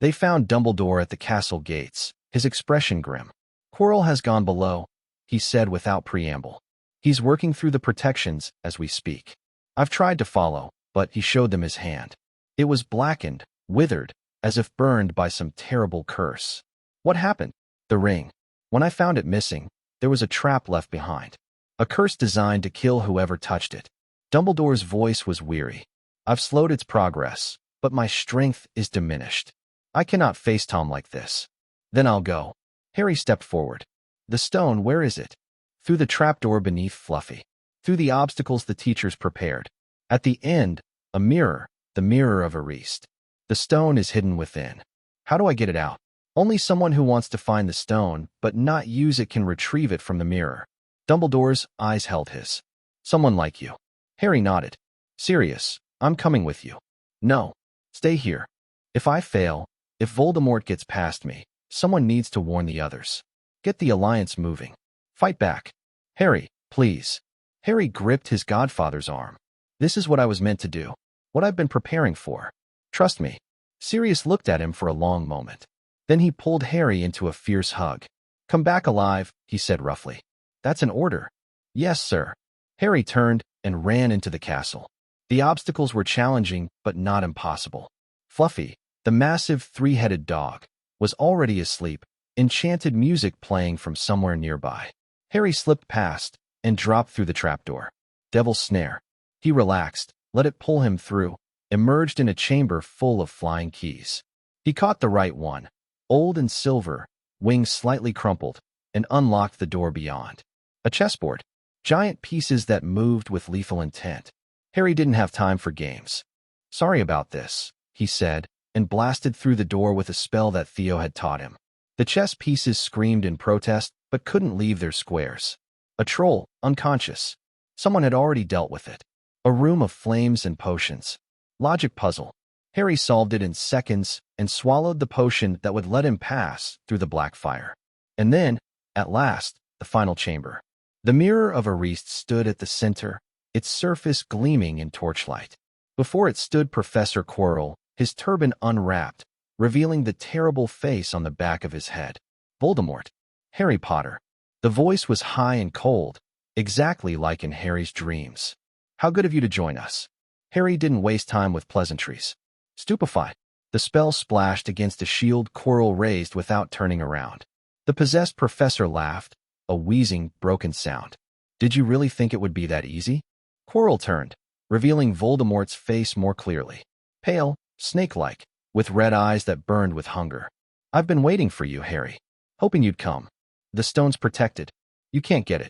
They found Dumbledore at the castle gates, his expression grim. Quirrell has gone below, he said without preamble. He's working through the protections as we speak. I've tried to follow, but he showed them his hand. It was blackened, withered, as if burned by some terrible curse. What happened? The ring. When I found it missing, there was a trap left behind. A curse designed to kill whoever touched it. Dumbledore's voice was weary. I've slowed its progress, but my strength is diminished. I cannot face Tom like this. Then I'll go. Harry stepped forward. The stone, where is it? Through the trapdoor beneath Fluffy. Through the obstacles the teachers prepared. At the end, a mirror, the mirror of Ariste. The stone is hidden within. How do I get it out? Only someone who wants to find the stone, but not use it, can retrieve it from the mirror. Dumbledore's eyes held his. Someone like you. Harry nodded. Sirius, I'm coming with you. No. Stay here. If I fail, if Voldemort gets past me, someone needs to warn the others. Get the alliance moving. Fight back. Harry, please. Harry gripped his godfather's arm. This is what I was meant to do. What I've been preparing for. Trust me. Sirius looked at him for a long moment. Then he pulled Harry into a fierce hug. Come back alive, he said roughly. That's an order. Yes, sir. Harry turned and ran into the castle. The obstacles were challenging, but not impossible. Fluffy, the massive three-headed dog, was already asleep, enchanted music playing from somewhere nearby. Harry slipped past and dropped through the trapdoor. Devil's snare. He relaxed, let it pull him through, emerged in a chamber full of flying keys. He caught the right one, old and silver, wings slightly crumpled, and unlocked the door beyond. A chessboard. Giant pieces that moved with lethal intent. Harry didn't have time for games. Sorry about this, he said, and blasted through the door with a spell that Theo had taught him. The chess pieces screamed in protest, but couldn't leave their squares. A troll, unconscious. Someone had already dealt with it. A room of flames and potions. Logic puzzle. Harry solved it in seconds and swallowed the potion that would let him pass through the black fire. And then, at last, the final chamber. The mirror of Ariste stood at the center, its surface gleaming in torchlight. Before it stood Professor Quirrell, his turban unwrapped, revealing the terrible face on the back of his head. Voldemort. Harry Potter. The voice was high and cold, exactly like in Harry's dreams. How good of you to join us. Harry didn't waste time with pleasantries. Stupefy. The spell splashed against a shield Quirrell raised without turning around. The possessed professor laughed, a wheezing, broken sound. Did you really think it would be that easy? Quirrell turned, revealing Voldemort's face more clearly. Pale, snake-like, with red eyes that burned with hunger. I've been waiting for you, Harry. Hoping you'd come. The stone's protected. You can't get it.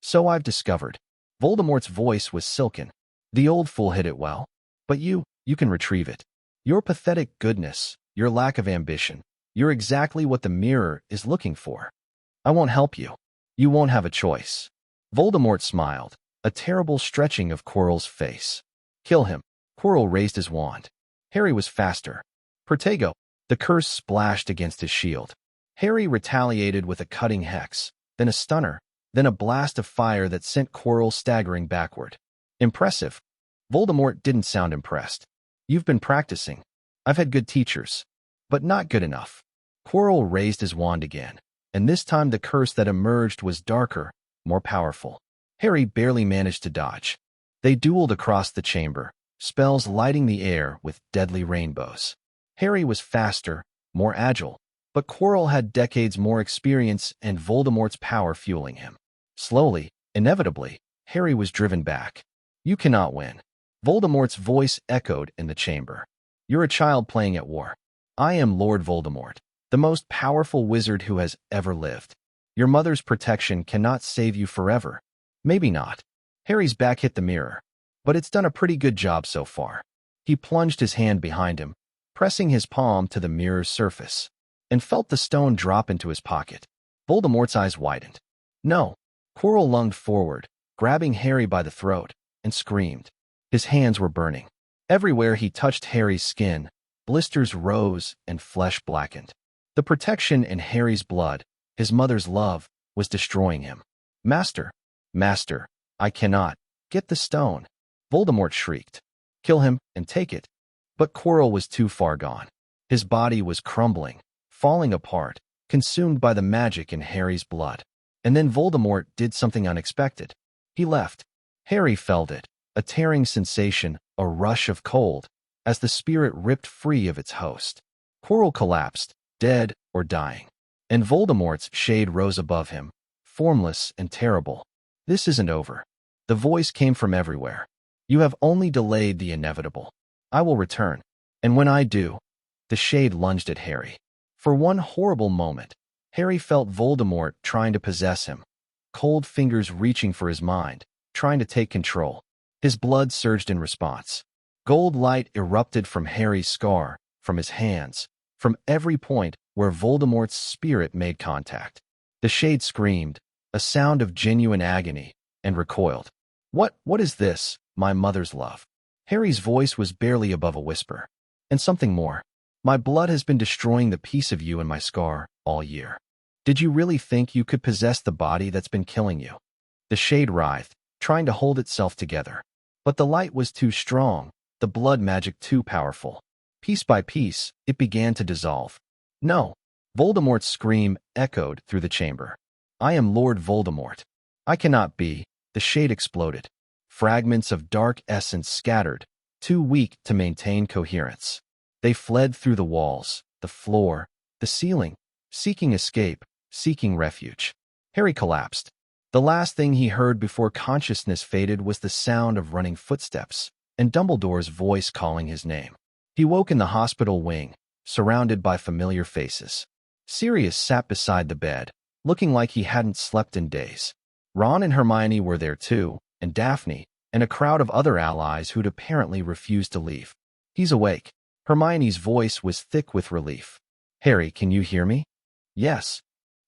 So I've discovered. Voldemort's voice was silken. The old fool hid it well. But you can retrieve it. Your pathetic goodness, your lack of ambition, you're exactly what the mirror is looking for. I won't help you. You won't have a choice. Voldemort smiled, a terrible stretching of Quirrell's face. Kill him. Quirrell raised his wand. Harry was faster. Protego. The curse splashed against his shield. Harry retaliated with a cutting hex, then a stunner, then a blast of fire that sent Quirrell staggering backward. Impressive. Voldemort didn't sound impressed. You've been practicing. I've had good teachers, but not good enough. Quirrell raised his wand again, and this time the curse that emerged was darker, more powerful. Harry barely managed to dodge. They dueled across the chamber, spells lighting the air with deadly rainbows. Harry was faster, more agile, but Quirrell had decades more experience and Voldemort's power fueling him. Slowly, inevitably, Harry was driven back. You cannot win. Voldemort's voice echoed in the chamber. You're a child playing at war. I am Lord Voldemort, the most powerful wizard who has ever lived. Your mother's protection cannot save you forever. Maybe not. Harry's back hit the mirror, but it's done a pretty good job so far. He plunged his hand behind him, pressing his palm to the mirror's surface, and felt the stone drop into his pocket. Voldemort's eyes widened. No. Quirrell lunged forward, grabbing Harry by the throat, and screamed. His hands were burning. Everywhere he touched Harry's skin, blisters rose and flesh blackened. The protection in Harry's blood, his mother's love, was destroying him. Master, Master, I cannot. Get the stone. Voldemort shrieked. Kill him and take it. But Quirrell was too far gone. His body was crumbling, falling apart, consumed by the magic in Harry's blood. And then Voldemort did something unexpected. He left. Harry felt it, a tearing sensation, a rush of cold, as the spirit ripped free of its host. Quirrell collapsed, dead or dying. And Voldemort's shade rose above him, formless and terrible. This isn't over. The voice came from everywhere. You have only delayed the inevitable. I will return. And when I do, the shade lunged at Harry. For one horrible moment, Harry felt Voldemort trying to possess him, cold fingers reaching for his mind, trying to take control. His blood surged in response. Gold light erupted from Harry's scar, from his hands, from every point where Voldemort's spirit made contact. The shade screamed, a sound of genuine agony, and recoiled. What is this, my mother's love? Harry's voice was barely above a whisper. And something more. My blood has been destroying the piece of you in my scar all year. Did you really think you could possess the body that's been killing you? The shade writhed, trying to hold itself together. But the light was too strong, the blood magic too powerful. Piece by piece, it began to dissolve. No. Voldemort's scream echoed through the chamber. I am Lord Voldemort. I cannot be. The shade exploded. Fragments of dark essence scattered, too weak to maintain coherence. They fled through the walls, the floor, the ceiling, seeking escape, seeking refuge. Harry collapsed. The last thing he heard before consciousness faded was the sound of running footsteps and Dumbledore's voice calling his name. He woke in the hospital wing, surrounded by familiar faces. Sirius sat beside the bed, looking like he hadn't slept in days. Ron and Hermione were there too, and Daphne, and a crowd of other allies who'd apparently refused to leave. He's awake. Hermione's voice was thick with relief. Harry, can you hear me? Yes.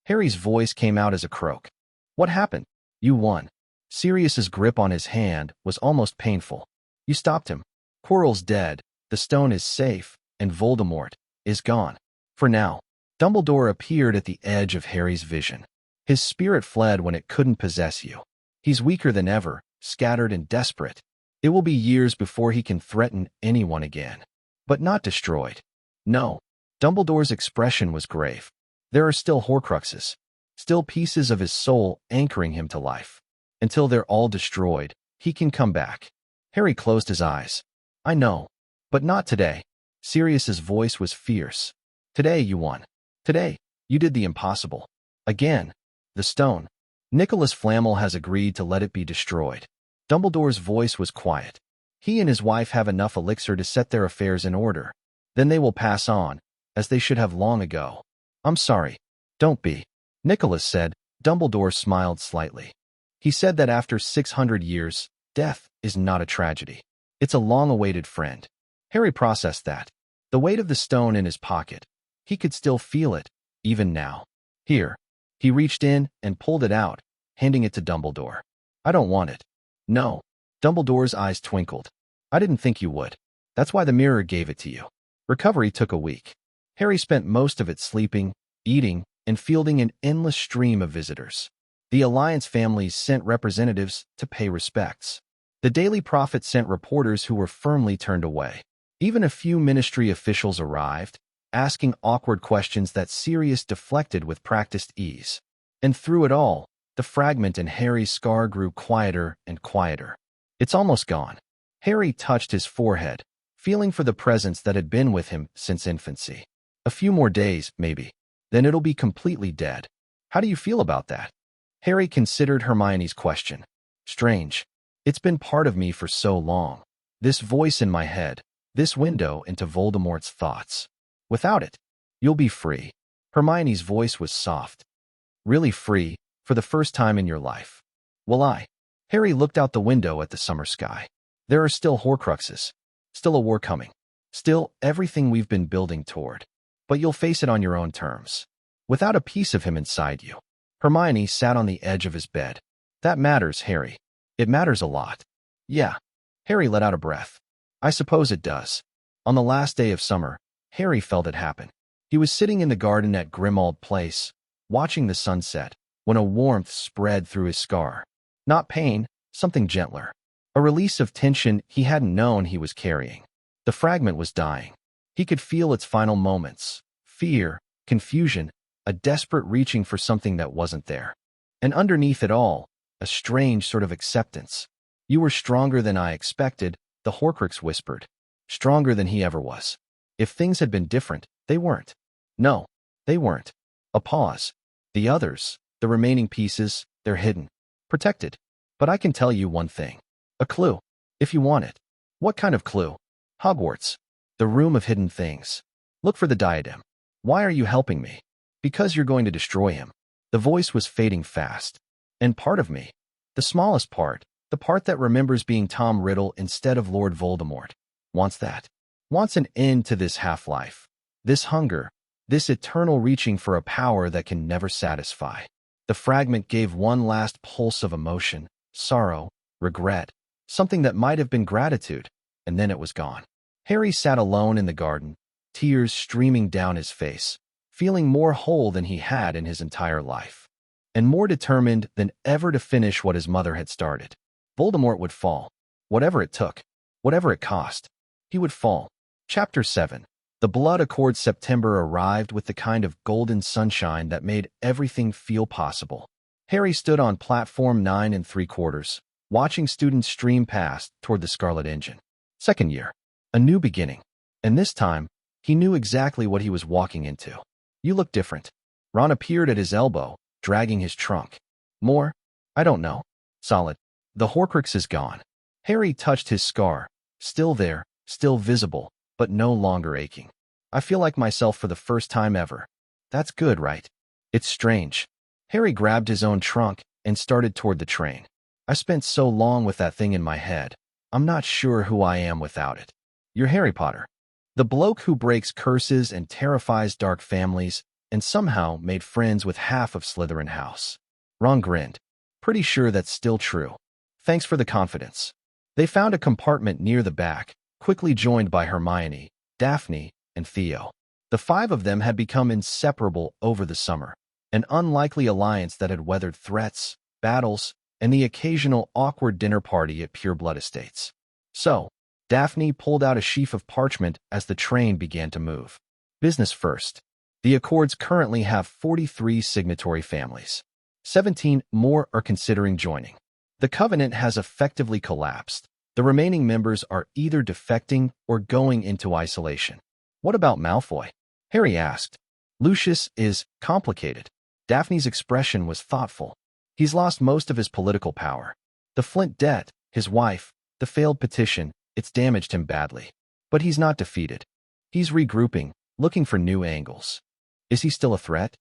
Harry's voice came out as a croak. What happened? You won. Sirius's grip on his hand was almost painful. You stopped him. Quirrell's dead, the stone is safe, and Voldemort is gone. For now. Dumbledore appeared at the edge of Harry's vision. His spirit fled when it couldn't possess you. He's weaker than ever, scattered and desperate. It will be years before he can threaten anyone again. But not destroyed. No. Dumbledore's expression was grave. There are still Horcruxes. Still pieces of his soul anchoring him to life. Until they're all destroyed, he can come back. Harry closed his eyes. I know. But not today. Sirius's voice was fierce. Today you won. Today, you did the impossible. Again. The stone. Nicholas Flamel has agreed to let it be destroyed. Dumbledore's voice was quiet. He and his wife have enough elixir to set their affairs in order. Then they will pass on, as they should have long ago. I'm sorry. Don't be. Nicholas said. Dumbledore smiled slightly. He said that after 600 years, death is not a tragedy. It's a long-awaited friend. Harry processed that. The weight of the stone in his pocket. He could still feel it, even now. Here. He reached in and pulled it out, handing it to Dumbledore. I don't want it. No. Dumbledore's eyes twinkled. I didn't think you would. That's why the mirror gave it to you. Recovery took a week. Harry spent most of it sleeping, eating, and fielding an endless stream of visitors. The alliance families sent representatives to pay respects. The Daily Prophet sent reporters who were firmly turned away. Even a few ministry officials arrived, asking awkward questions that Sirius deflected with practiced ease. And through it all, the fragment in Harry's scar grew quieter and quieter. It's almost gone. Harry touched his forehead, feeling for the presence that had been with him since infancy. A few more days, maybe. Then it'll be completely dead. How do you feel about that? Harry considered Hermione's question. Strange. It's been part of me for so long. This voice in my head, this window into Voldemort's thoughts. Without it, you'll be free. Hermione's voice was soft. Really free, for the first time in your life. Will I? Harry looked out the window at the summer sky. There are still Horcruxes. Still a war coming. Still everything we've been building toward. But you'll face it on your own terms. Without a piece of him inside you. Hermione sat on the edge of his bed. That matters, Harry. It matters a lot. Yeah. Harry let out a breath. I suppose it does. On the last day of summer, Harry felt it happen. He was sitting in the garden at Grimmauld Place, watching the sunset, when a warmth spread through his scar. Not pain, something gentler. A release of tension he hadn't known he was carrying. The fragment was dying. He could feel its final moments. Fear, confusion, a desperate reaching for something that wasn't there. And underneath it all, a strange sort of acceptance. You were stronger than I expected, the Horcrux whispered. Stronger than he ever was. If things had been different, they weren't. No, they weren't. A pause. The others, the remaining pieces, they're hidden. Protected. But I can tell you one thing. A clue. If you want it. What kind of clue? Hogwarts. The room of hidden things. Look for the diadem. Why are you helping me? Because you're going to destroy him. The voice was fading fast. And part of me, the smallest part, the part that remembers being Tom Riddle instead of Lord Voldemort, wants that. Wants an end to this half-life. This hunger. This eternal reaching for a power that can never satisfy. The fragment gave one last pulse of emotion, sorrow, regret, something that might have been gratitude, and then it was gone. Harry sat alone in the garden, tears streaming down his face, feeling more whole than he had in his entire life, and more determined than ever to finish what his mother had started. Voldemort would fall. Whatever it took. Whatever it cost. He would fall. Chapter 7. The Blood Accord. September arrived with the kind of golden sunshine that made everything feel possible. Harry stood on platform 9 3/4, watching students stream past toward the Scarlet Engine. Second year. A new beginning. And this time, he knew exactly what he was walking into. You look different. Ron appeared at his elbow, dragging his trunk. More? I don't know. Solid. The Horcrux is gone. Harry touched his scar. Still there, still visible, but no longer aching. I feel like myself for the first time ever. That's good, right? It's strange. Harry grabbed his own trunk and started toward the train. I spent so long with that thing in my head. I'm not sure who I am without it. You're Harry Potter. The bloke who breaks curses and terrifies dark families and somehow made friends with half of Slytherin House. Ron grinned. Pretty sure that's still true. Thanks for the confidence. They found a compartment near the back, quickly joined by Hermione, Daphne, and Theo. The five of them had become inseparable over the summer, an unlikely alliance that had weathered threats, battles, and the occasional awkward dinner party at Pureblood Estates. So, Daphne pulled out a sheaf of parchment as the train began to move. Business first. The Accords currently have 43 signatory families. 17 more are considering joining. The Covenant has effectively collapsed. The remaining members are either defecting or going into isolation. What about Malfoy? Harry asked. Lucius is complicated. Daphne's expression was thoughtful. He's lost most of his political power. The Flint debt, his wife, the failed petition, it's damaged him badly. But he's not defeated. He's regrouping, looking for new angles. Is he still a threat?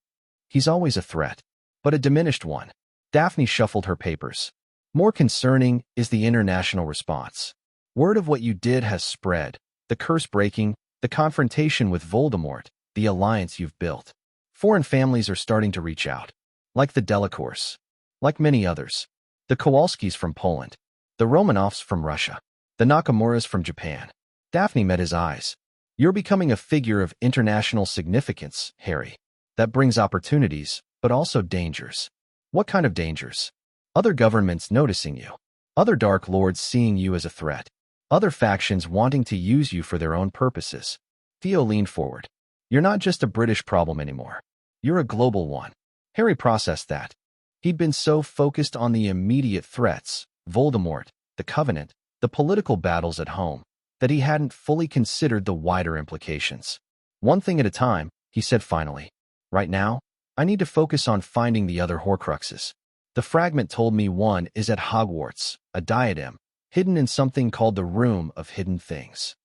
He's always a threat, but a diminished one. Daphne shuffled her papers. More concerning is the international response. Word of what you did has spread, the curse breaking, the confrontation with Voldemort, the alliance you've built. Foreign families are starting to reach out. Like the Delacours. Like many others. The Kowalskis from Poland. The Romanovs from Russia. The Nakamuras from Japan. Daphne met his eyes. You're becoming a figure of international significance, Harry. That brings opportunities, but also dangers. What kind of dangers? Other governments noticing you. Other Dark Lords seeing you as a threat. Other factions wanting to use you for their own purposes. Theo leaned forward. You're not just a British problem anymore. You're a global one. Harry processed that. He'd been so focused on the immediate threats, Voldemort, the Covenant, the political battles at home, that he hadn't fully considered the wider implications. One thing at a time, he said finally. Right now, I need to focus on finding the other Horcruxes. The fragment told me one is at Hogwarts, a diadem, hidden in something called the Room of Hidden Things.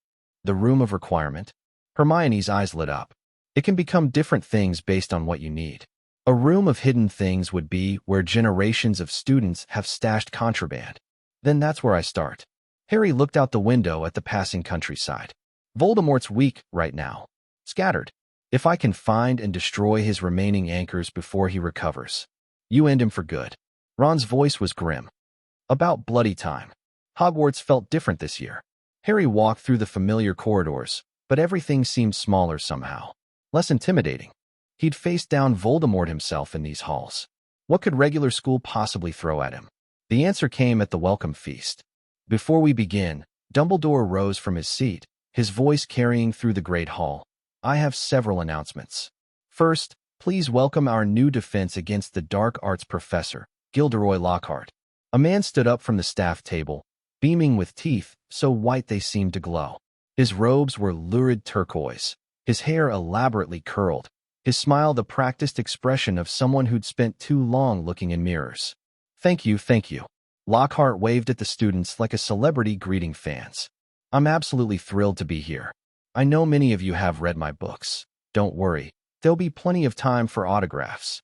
The Room of Requirement? Hermione's eyes lit up. It can become different things based on what you need. A room of hidden things would be where generations of students have stashed contraband. Then that's where I start. Harry looked out the window at the passing countryside. Voldemort's weak right now. Scattered. If I can find and destroy his remaining anchors before he recovers, you end him for good. Ron's voice was grim. About bloody time. Hogwarts felt different this year. Harry walked through the familiar corridors, but everything seemed smaller somehow. Less intimidating. He'd faced down Voldemort himself in these halls. What could regular school possibly throw at him? The answer came at the welcome feast. Before we begin, Dumbledore rose from his seat, his voice carrying through the great hall. I have several announcements. First, please welcome our new defense against the dark arts professor, Gilderoy Lockhart. A man stood up from the staff table, beaming with teeth so white they seemed to glow. His robes were lurid turquoise, his hair elaborately curled, his smile the practiced expression of someone who'd spent too long looking in mirrors. Thank you, thank you. Lockhart waved at the students like a celebrity greeting fans. I'm absolutely thrilled to be here. I know many of you have read my books. Don't worry, there'll be plenty of time for autographs.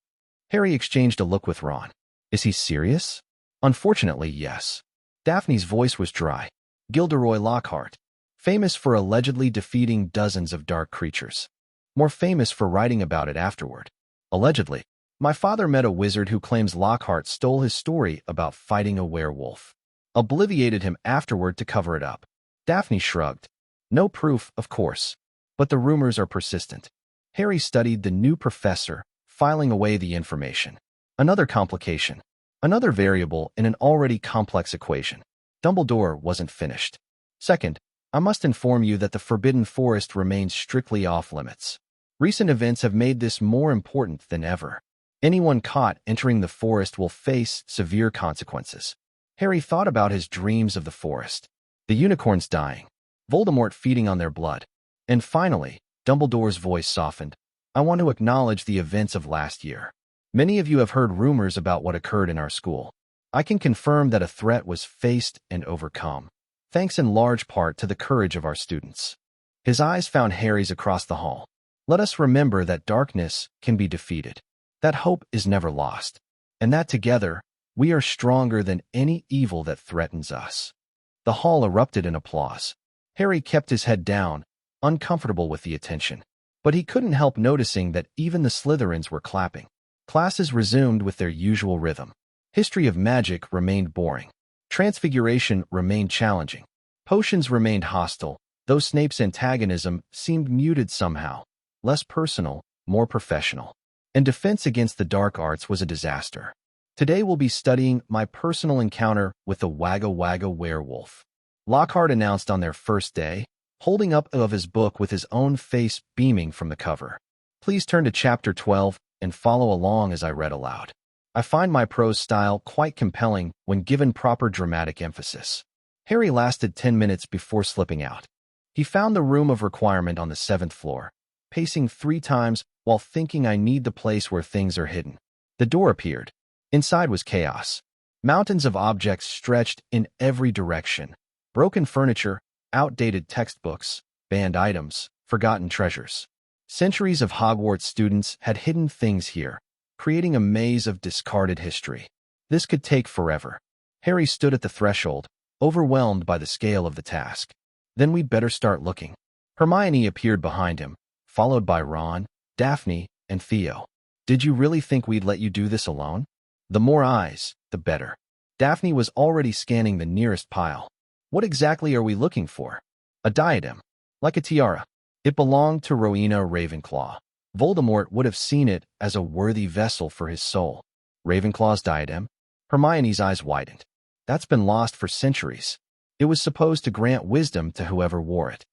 Harry exchanged a look with Ron. Is he serious? Unfortunately, yes. Daphne's voice was dry. Gilderoy Lockhart, famous for allegedly defeating dozens of dark creatures. More famous for writing about it afterward. Allegedly. My father met a wizard who claims Lockhart stole his story about fighting a werewolf. Obliviated him afterward to cover it up. Daphne shrugged. No proof, of course. But the rumors are persistent. Harry studied the new professor, filing away the information. Another complication. Another variable in an already complex equation. Dumbledore wasn't finished. Second, I must inform you that the Forbidden Forest remains strictly off-limits. Recent events have made this more important than ever. Anyone caught entering the forest will face severe consequences. Harry thought about his dreams of the forest. The unicorns dying. Voldemort feeding on their blood. And finally, Dumbledore's voice softened. I want to acknowledge the events of last year. Many of you have heard rumors about what occurred in our school. I can confirm that a threat was faced and overcome, thanks in large part to the courage of our students. His eyes found Harry's across the hall. Let us remember that darkness can be defeated, that hope is never lost, and that together, we are stronger than any evil that threatens us. The hall erupted in applause. Harry kept his head down, uncomfortable with the attention. But he couldn't help noticing that even the Slytherins were clapping. Classes resumed with their usual rhythm. History of magic remained boring. Transfiguration remained challenging. Potions remained hostile, though Snape's antagonism seemed muted somehow. Less personal, more professional. And defense against the dark arts was a disaster. Today we'll be studying my personal encounter with the Wagga Wagga werewolf. Lockhart announced on their first day, holding up of his book with his own face beaming from the cover. Please turn to chapter 12 and follow along as I read aloud. I find my prose style quite compelling when given proper dramatic emphasis. Harry lasted 10 minutes before slipping out. He found the Room of Requirement on the 7th floor, pacing 3 times while thinking I need the place where things are hidden. The door appeared. Inside was chaos. Mountains of objects stretched in every direction. Broken furniture, outdated textbooks, banned items, forgotten treasures. Centuries of Hogwarts students had hidden things here, creating a maze of discarded history. This could take forever. Harry stood at the threshold, overwhelmed by the scale of the task. Then we'd better start looking. Hermione appeared behind him, followed by Ron, Daphne, and Theo. Did you really think we'd let you do this alone? The more eyes, the better. Daphne was already scanning the nearest pile. What exactly are we looking for? A diadem. Like a tiara. It belonged to Rowena Ravenclaw. Voldemort would have seen it as a worthy vessel for his soul. Ravenclaw's diadem? Hermione's eyes widened. That's been lost for centuries. It was supposed to grant wisdom to whoever wore it.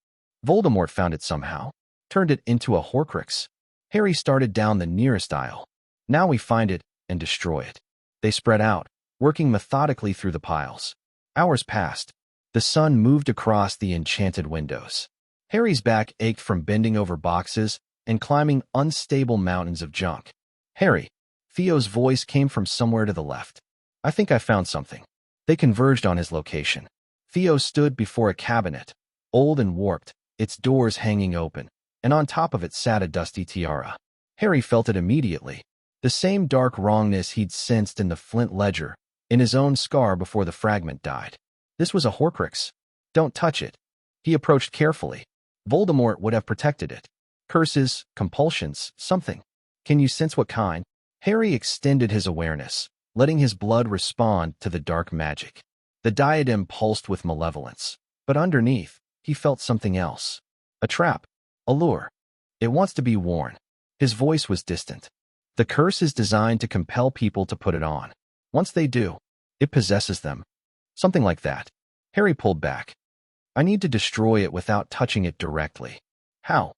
Voldemort found it somehow, turned it into a Horcrux. Harry started down the nearest aisle. Now we find it and destroy it. They spread out, working methodically through the piles. Hours passed. The sun moved across the enchanted windows. Harry's back ached from bending over boxes and climbing unstable mountains of junk. Harry, Theo's voice came from somewhere to the left. I think I found something. They converged on his location. Theo stood before a cabinet, old and warped, its doors hanging open, and on top of it sat a dusty tiara. Harry felt it immediately. The same dark wrongness he'd sensed in the Flint ledger, in his own scar before the fragment died. This was a Horcrux. Don't touch it. He approached carefully. Voldemort would have protected it. Curses, compulsions, something. Can you sense what kind? Harry extended his awareness, letting his blood respond to the dark magic. The diadem pulsed with malevolence, but underneath, he felt something else. A trap. A lure. It wants to be worn. His voice was distant. The curse is designed to compel people to put it on. Once they do, it possesses them. Something like that. Harry pulled back. I need to destroy it without touching it directly. How?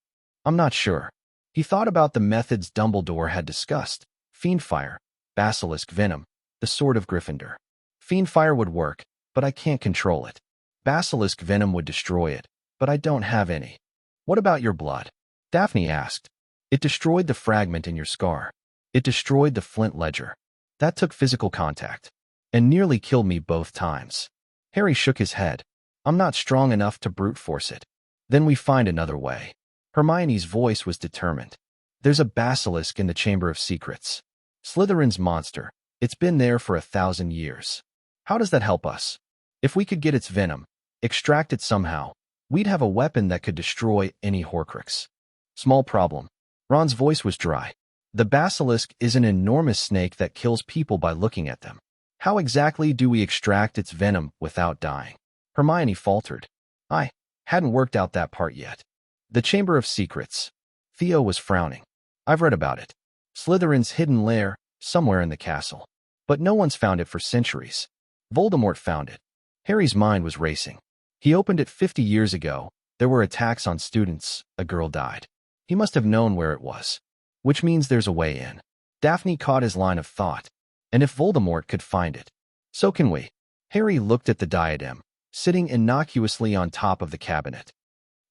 I'm not sure. He thought about the methods Dumbledore had discussed. Fiendfire, basilisk venom, the sword of Gryffindor. Fiendfire would work, but I can't control it. Basilisk venom would destroy it, but I don't have any. What about your blood? Daphne asked. It destroyed the fragment in your scar. It destroyed the Flint ledger. That took physical contact, and nearly killed me both times. Harry shook his head. I'm not strong enough to brute force it. Then we find another way. Hermione's voice was determined. There's a basilisk in the Chamber of Secrets. Slytherin's monster. It's been there for 1,000 years. How does that help us? If we could get its venom, extract it somehow, we'd have a weapon that could destroy any Horcrux. Small problem. Ron's voice was dry. The basilisk is an enormous snake that kills people by looking at them. How exactly do we extract its venom without dying? Hermione faltered. I hadn't worked out that part yet. The Chamber of Secrets. Theo was frowning. I've read about it. Slytherin's hidden lair, somewhere in the castle. But no one's found it for centuries. Voldemort found it. Harry's mind was racing. He opened it 50 years ago. There were attacks on students. A girl died. He must have known where it was. Which means there's a way in. Daphne caught his line of thought. And if Voldemort could find it, so can we. Harry looked at the diadem, sitting innocuously on top of the cabinet.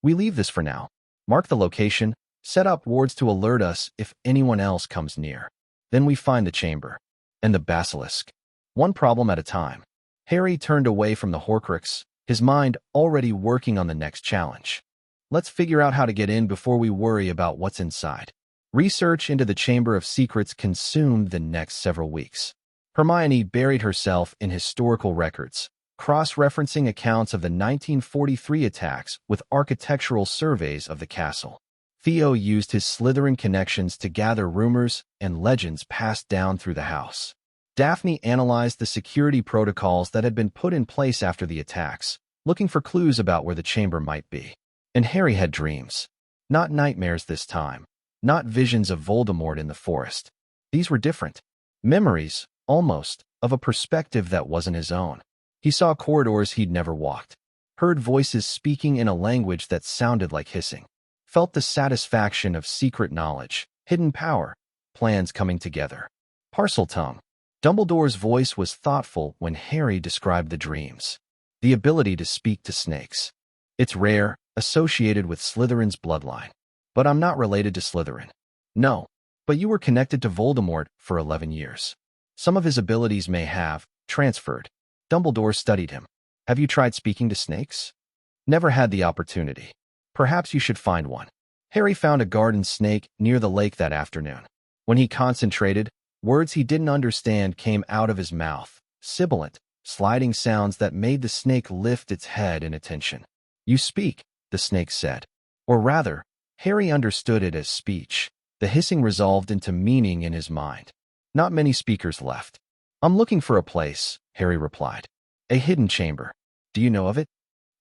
We leave this for now. Mark the location, set up wards to alert us if anyone else comes near. Then we find the chamber. And the basilisk. One problem at a time. Harry turned away from the Horcrux, his mind already working on the next challenge. Let's figure out how to get in before we worry about what's inside. Research into the Chamber of Secrets consumed the next several weeks. Hermione buried herself in historical records, cross-referencing accounts of the 1943 attacks with architectural surveys of the castle. Theo used his Slytherin connections to gather rumors and legends passed down through the house. Daphne analyzed the security protocols that had been put in place after the attacks, looking for clues about where the chamber might be. And Harry had dreams. Not nightmares this time. Not visions of Voldemort in the forest. These were different. Memories, almost, of a perspective that wasn't his own. He saw corridors he'd never walked, heard voices speaking in a language that sounded like hissing, felt the satisfaction of secret knowledge, hidden power, plans coming together. Parseltongue. Dumbledore's voice was thoughtful when Harry described the dreams. The ability to speak to snakes. It's rare, associated with Slytherin's bloodline. But I'm not related to Slytherin. No, but you were connected to Voldemort for 11 years. Some of his abilities may have transferred. Dumbledore studied him. Have you tried speaking to snakes? Never had the opportunity. Perhaps you should find one. Harry found a garden snake near the lake that afternoon. When he concentrated, words he didn't understand came out of his mouth, sibilant, sliding sounds that made the snake lift its head in attention. You speak, the snake said. Or rather, Harry understood it as speech. The hissing resolved into meaning in his mind. Not many speakers left. I'm looking for a place, Harry replied. A hidden chamber. Do you know of it?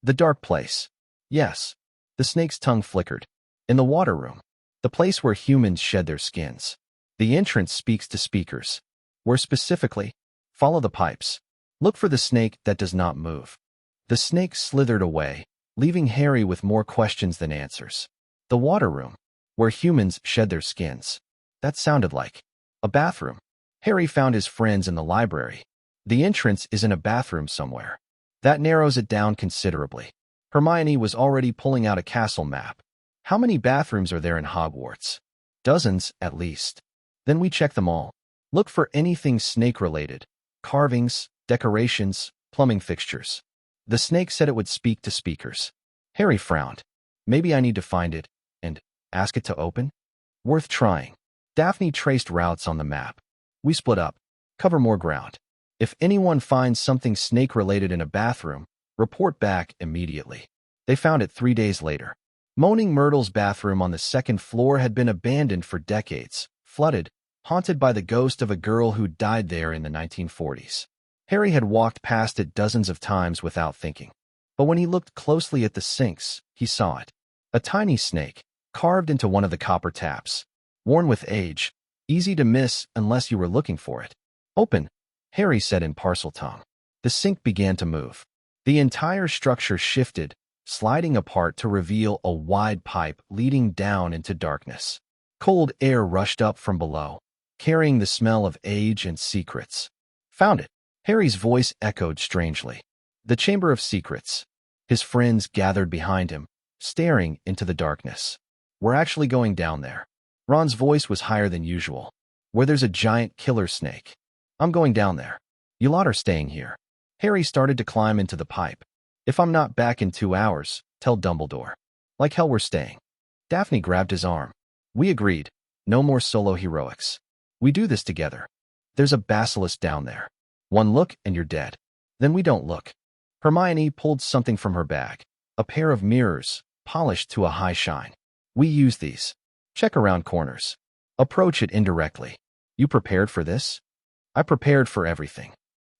The dark place. Yes. The snake's tongue flickered. In the water room. The place where humans shed their skins. The entrance speaks to speakers. Where specifically? Follow the pipes. Look for the snake that does not move. The snake slithered away, leaving Harry with more questions than answers. The water room, where humans shed their skins. That sounded like a bathroom. Harry found his friends in the library. The entrance is in a bathroom somewhere. That narrows it down considerably. Hermione was already pulling out a castle map. How many bathrooms are there in Hogwarts? Dozens, at least. Then we check them all. Look for anything snake-related. Carvings, decorations, plumbing fixtures. The snake said it would speak to speakers. Harry frowned. Maybe I need to find it and ask it to open? Worth trying. Daphne traced routes on the map. We split up. Cover more ground. If anyone finds something snake-related in a bathroom, report back immediately. They found it 3 days later. Moaning Myrtle's bathroom on the second floor had been abandoned for decades, flooded, haunted by the ghost of a girl who died there in the 1940s. Harry had walked past it dozens of times without thinking. But when he looked closely at the sinks, he saw it. A tiny snake, carved into one of the copper taps. Worn with age, easy to miss unless you were looking for it. Open, Harry said in Parseltongue. The sink began to move. The entire structure shifted, sliding apart to reveal a wide pipe leading down into darkness. Cold air rushed up from below, carrying the smell of age and secrets. Found it. Harry's voice echoed strangely. The Chamber of Secrets. His friends gathered behind him, staring into the darkness. We're actually going down there. Ron's voice was higher than usual. Where there's a giant killer snake. I'm going down there. You lot are staying here. Harry started to climb into the pipe. If I'm not back in 2 hours, tell Dumbledore. Like hell we're staying. Daphne grabbed his arm. We agreed. No more solo heroics. We do this together. There's a basilisk down there. One look and you're dead. Then we don't look. Hermione pulled something from her bag. A pair of mirrors, polished to a high shine. We use these. Check around corners. Approach it indirectly. You prepared for this? I prepared for everything.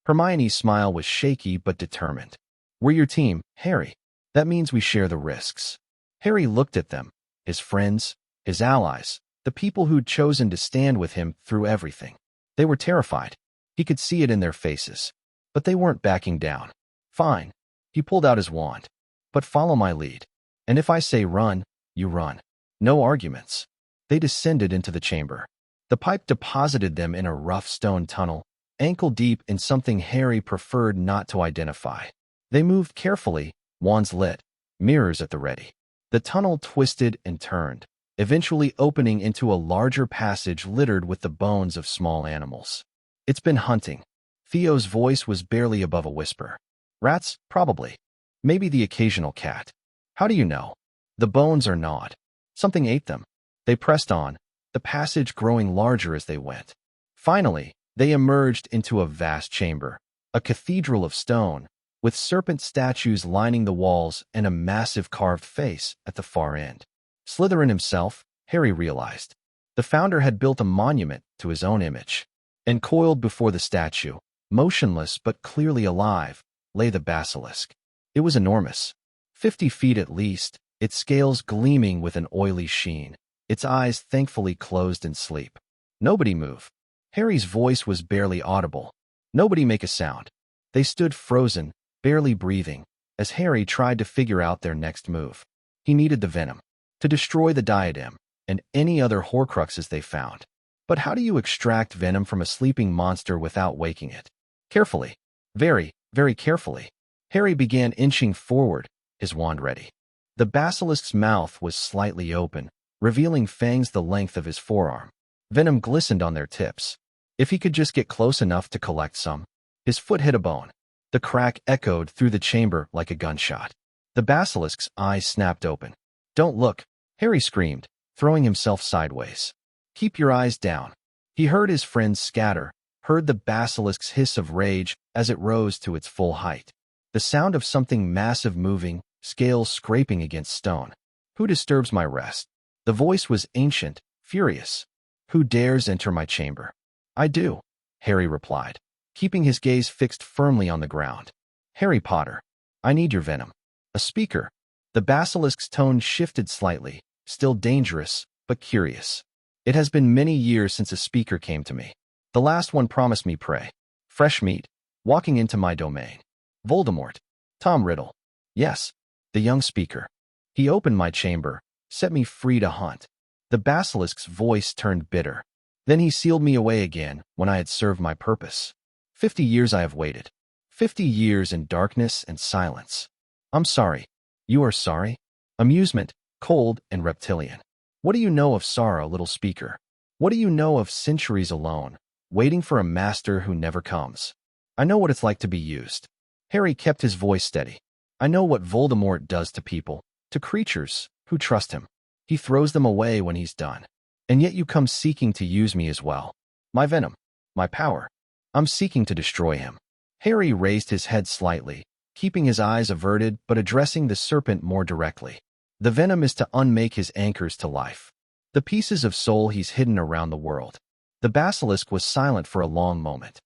Hermione's smile was shaky but determined. We're your team, Harry. That means we share the risks. Harry looked at them, his friends, his allies, the people who'd chosen to stand with him through everything. They were terrified. He could see it in their faces. But they weren't backing down. Fine. He pulled out his wand. But follow my lead. And if I say run, you run. No arguments. They descended into the chamber. The pipe deposited them in a rough stone tunnel, ankle deep in something Harry preferred not to identify. They moved carefully, wands lit, mirrors at the ready. The tunnel twisted and turned, eventually opening into a larger passage littered with the bones of small animals. It's been hunting. Theo's voice was barely above a whisper. Rats, probably. Maybe the occasional cat. How do you know? The bones are gnawed. Something ate them. They pressed on, the passage growing larger as they went. Finally, they emerged into a vast chamber, a cathedral of stone, with serpent statues lining the walls and a massive carved face at the far end. Slytherin himself, Harry realized. The founder had built a monument to his own image. And coiled before the statue, motionless but clearly alive, lay the basilisk. It was enormous. 50 feet at least, its scales gleaming with an oily sheen, its eyes thankfully closed in sleep. Nobody move. Harry's voice was barely audible. Nobody make a sound. They stood frozen, barely breathing, as Harry tried to figure out their next move. He needed the venom to destroy the diadem and any other Horcruxes they found. But how do you extract venom from a sleeping monster without waking it? Carefully. Very, very carefully. Harry began inching forward, his wand ready. The basilisk's mouth was slightly open, revealing fangs the length of his forearm. Venom glistened on their tips. If he could just get close enough to collect some. His foot hit a bone. The crack echoed through the chamber like a gunshot. The basilisk's eyes snapped open. Don't look, Harry screamed, throwing himself sideways. Keep your eyes down. He heard his friends scatter, heard the basilisk's hiss of rage as it rose to its full height. The sound of something massive moving, scales scraping against stone. Who disturbs my rest? The voice was ancient, furious. Who dares enter my chamber? I do, Harry replied, keeping his gaze fixed firmly on the ground. Harry Potter, I need your venom. A speaker. The basilisk's tone shifted slightly, still dangerous, but curious. It has been many years since a speaker came to me. The last one promised me prey. Fresh meat, walking into my domain. Voldemort. Tom Riddle. Yes, the young speaker. He opened my chamber, set me free to hunt. The basilisk's voice turned bitter. Then he sealed me away again when I had served my purpose. 50 years I have waited. 50 years in darkness and silence. I'm sorry. You are sorry? Amusement, cold and reptilian. What do you know of sorrow, little speaker? What do you know of centuries alone, waiting for a master who never comes? I know what it's like to be used. Harry kept his voice steady. I know what Voldemort does to people, to creatures who trust him. He throws them away when he's done. And yet you come seeking to use me as well. My venom, my power. I'm seeking to destroy him. Harry raised his head slightly, keeping his eyes averted but addressing the serpent more directly. The venom is to unmake his anchors to life. The pieces of soul he's hidden around the world. The basilisk was silent for a long moment.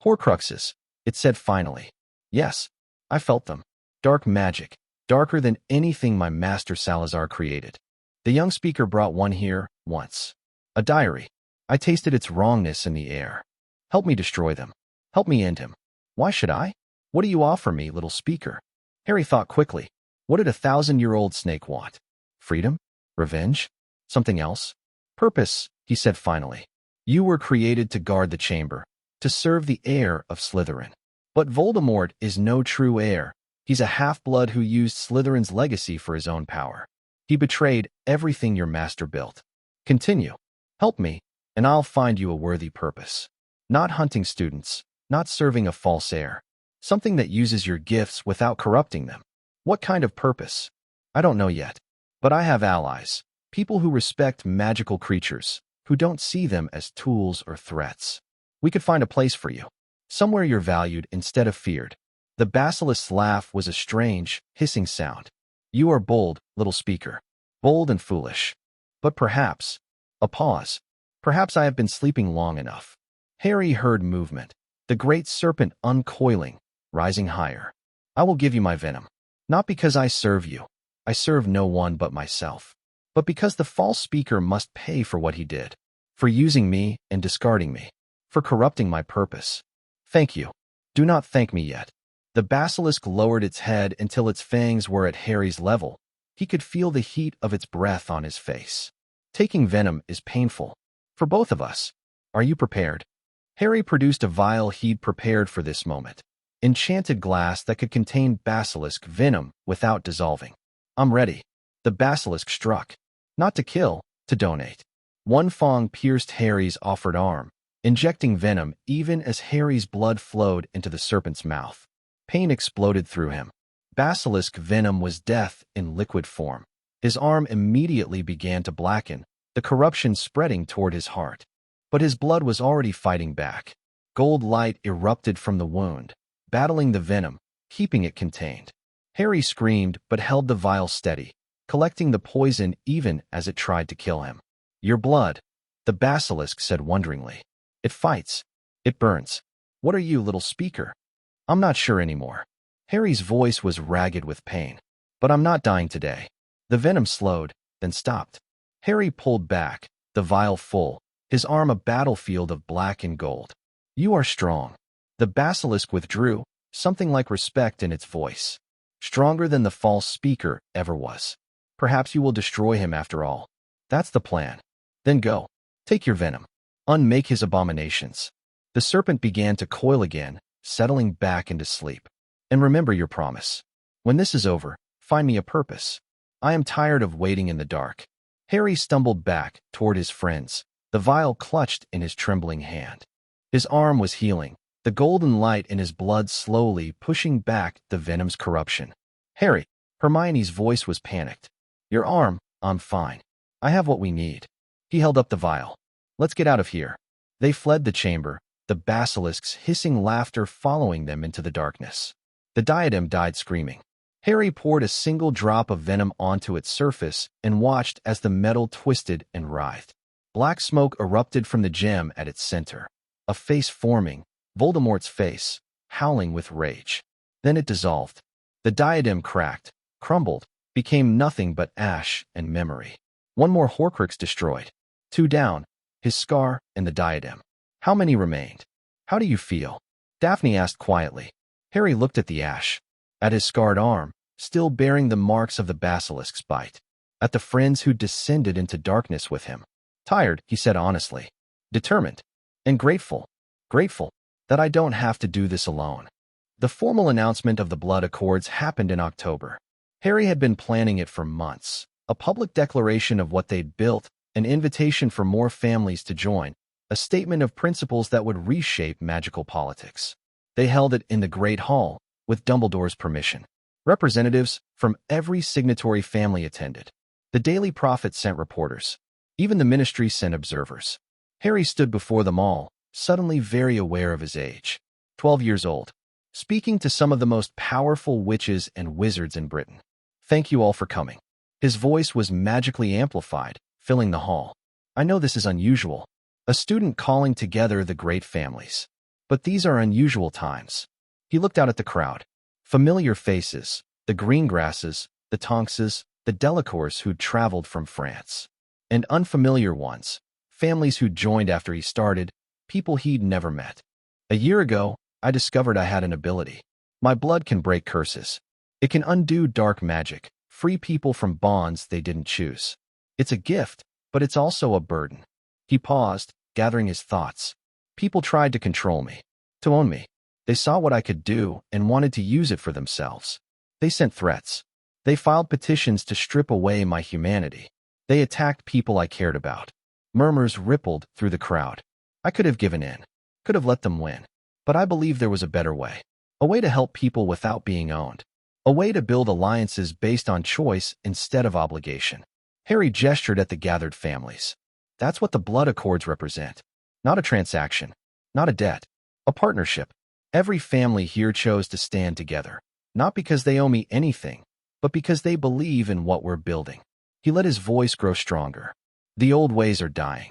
Horcruxes, it said finally. Yes, I felt them. Dark magic, darker than anything my master Salazar created. The young speaker brought one here, once. A diary. I tasted its wrongness in the air. Help me destroy them. Help me end him. Why should I? What do you offer me, little speaker? Harry thought quickly. What did a 1,000-year-old snake want? Freedom? Revenge? Something else? Purpose, he said finally. You were created to guard the chamber, to serve the heir of Slytherin. But Voldemort is no true heir. He's a half-blood who used Slytherin's legacy for his own power. He betrayed everything your master built. Continue. Help me, and I'll find you a worthy purpose. Not hunting students, not serving a false heir. Something that uses your gifts without corrupting them. What kind of purpose? I don't know yet. But I have allies, people who respect magical creatures, who don't see them as tools or threats. We could find a place for you. Somewhere you're valued instead of feared. The basilisk's laugh was a strange, hissing sound. You are bold, little speaker. Bold and foolish. But perhaps, a pause. Perhaps I have been sleeping long enough. Harry heard movement. The great serpent uncoiling, rising higher. I will give you my venom. Not because I serve you. I serve no one but myself. But because the false speaker must pay for what he did. For using me and discarding me. For corrupting my purpose. Thank you. Do not thank me yet. The basilisk lowered its head until its fangs were at Harry's level. He could feel the heat of its breath on his face. Taking venom is painful. For both of us. Are you prepared? Harry produced a vial he'd prepared for this moment. Enchanted glass that could contain basilisk venom without dissolving. I'm ready. The basilisk struck. Not to kill, to donate. One fang pierced Harry's offered arm, injecting venom even as Harry's blood flowed into the serpent's mouth. Pain exploded through him. Basilisk venom was death in liquid form. His arm immediately began to blacken, the corruption spreading toward his heart. But his blood was already fighting back. Gold light erupted from the wound, battling the venom, keeping it contained. Harry screamed but held the vial steady, collecting the poison even as it tried to kill him. Your blood, the basilisk said wonderingly. It fights. It burns. What are you, little speaker? I'm not sure anymore. Harry's voice was ragged with pain. But I'm not dying today. The venom slowed, then stopped. Harry pulled back, the vial full, his arm a battlefield of black and gold. You are strong. The basilisk withdrew, something like respect in its voice. Stronger than the false speaker ever was. Perhaps you will destroy him after all. That's the plan. Then go. Take your venom. Unmake his abominations. The serpent began to coil again, settling back into sleep. And remember your promise. When this is over, find me a purpose. I am tired of waiting in the dark. Harry stumbled back toward his friends, the vial clutched in his trembling hand. His arm was healing, the golden light in his blood slowly pushing back the venom's corruption. Harry, Hermione's voice was panicked. Your arm, I'm fine. I have what we need. He held up the vial. Let's get out of here. They fled the chamber, the basilisk's hissing laughter following them into the darkness. The diadem died screaming. Harry poured a single drop of venom onto its surface and watched as the metal twisted and writhed. Black smoke erupted from the gem at its center. A face forming, Voldemort's face, howling with rage. Then it dissolved. The diadem cracked, crumbled, became nothing but ash and memory. One more Horcrux destroyed. Two down, his scar and the diadem. How many remained? How do you feel? Daphne asked quietly. Harry looked at the ash, at his scarred arm, still bearing the marks of the basilisk's bite, at the friends who descended into darkness with him. Tired, he said honestly. Determined. And grateful. Grateful that I don't have to do this alone. The formal announcement of the Blood Accords happened in October. Harry had been planning it for months. A public declaration of what they'd built, an invitation for more families to join, a statement of principles that would reshape magical politics. They held it in the Great Hall, with Dumbledore's permission. Representatives from every signatory family attended. The Daily Prophet sent reporters. Even the ministry sent observers. Harry stood before them all, suddenly very aware of his age. 12 years old. Speaking to some of the most powerful witches and wizards in Britain. Thank you all for coming. His voice was magically amplified, filling the hall. I know this is unusual. A student calling together the great families. But these are unusual times. He looked out at the crowd. Familiar faces, the Greengrasses, the Tonkses, the Delacours who'd traveled from France. And unfamiliar ones, families who'd joined after he started, people he'd never met. A year ago, I discovered I had an ability. My blood can break curses. It can undo dark magic, free people from bonds they didn't choose. It's a gift, but it's also a burden. He paused, gathering his thoughts. People tried to control me, to own me. They saw what I could do and wanted to use it for themselves. They sent threats. They filed petitions to strip away my humanity. They attacked people I cared about. Murmurs rippled through the crowd. I could have given in, could have let them win. But I believe there was a better way. A way to help people without being owned. A way to build alliances based on choice instead of obligation. Harry gestured at the gathered families. That's what the Blood Accords represent. Not a transaction. Not a debt. A partnership. Every family here chose to stand together. Not because they owe me anything, but because they believe in what we're building. He let his voice grow stronger. The old ways are dying.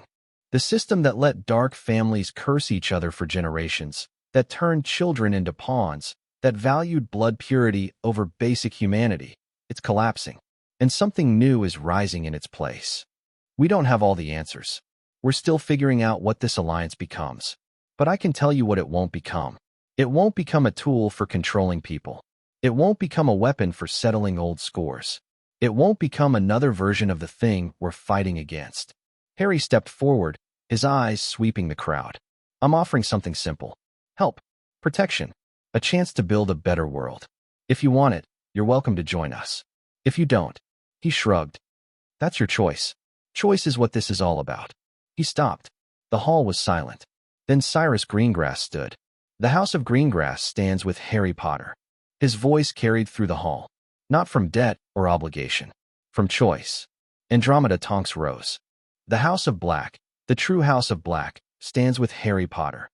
The system that let dark families curse each other for generations, that turned children into pawns, that valued blood purity over basic humanity, it's collapsing. And something new is rising in its place. We don't have all the answers. We're still figuring out what this alliance becomes. But I can tell you what it won't become. It won't become a tool for controlling people. It won't become a weapon for settling old scores. It won't become another version of the thing we're fighting against. Harry stepped forward, his eyes sweeping the crowd. I'm offering something simple. Help. Protection. A chance to build a better world. If you want it, you're welcome to join us. If you don't, he shrugged. That's your choice. Choice is what this is all about. He stopped. The hall was silent. Then Cyrus Greengrass stood. The House of Greengrass stands with Harry Potter. His voice carried through the hall. Not from debt or obligation. From choice. Andromeda Tonks rose. The House of Black, the true House of Black, stands with Harry Potter.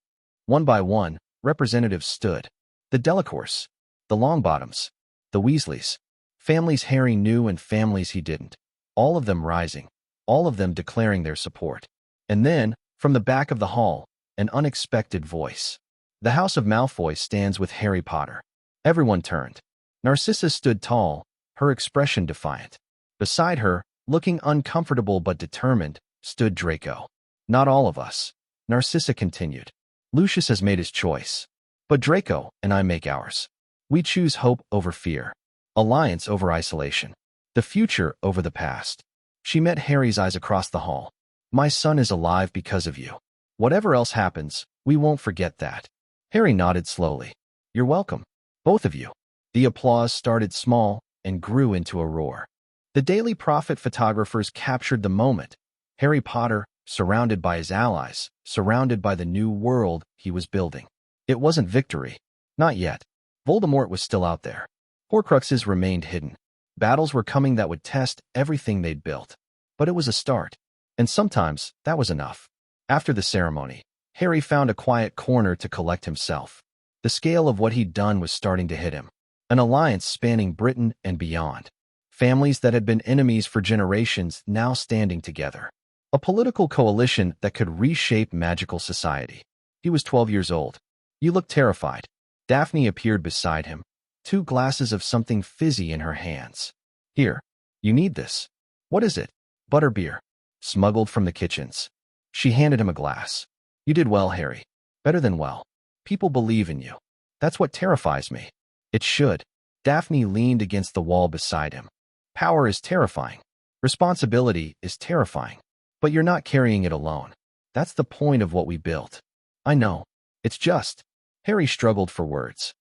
One by one, representatives stood. The Delacours, the Longbottoms, the Weasleys, families Harry knew and families he didn't. All of them rising, all of them declaring their support. And then, from the back of the hall, an unexpected voice. The House of Malfoy stands with Harry Potter. Everyone turned. Narcissa stood tall, her expression defiant. Beside her, looking uncomfortable but determined, stood Draco. Not all of us. Narcissa continued. Lucius has made his choice. But Draco and I make ours. We choose hope over fear. Alliance over isolation. The future over the past. She met Harry's eyes across the hall. My son is alive because of you. Whatever else happens, we won't forget that. Harry nodded slowly. You're welcome. Both of you. The applause started small and grew into a roar. The Daily Prophet photographers captured the moment. Harry Potter, surrounded by his allies, surrounded by the new world he was building. It wasn't victory. Not yet. Voldemort was still out there. Horcruxes remained hidden. Battles were coming that would test everything they'd built. But it was a start. And sometimes, that was enough. After the ceremony, Harry found a quiet corner to collect himself. The scale of what he'd done was starting to hit him. An alliance spanning Britain and beyond. Families that had been enemies for generations now standing together. A political coalition that could reshape magical society. He was 12 years old. You looked terrified. Daphne appeared beside him, 2 glasses of something fizzy in her hands. Here, you need this. What is it? Butterbeer. Smuggled from the kitchens. She handed him a glass. You did well, Harry. Better than well. People believe in you. That's what terrifies me. It should. Daphne leaned against the wall beside him. Power is terrifying. Responsibility is terrifying. But you're not carrying it alone. That's the point of what we built. I know. It's just. Harry struggled for words.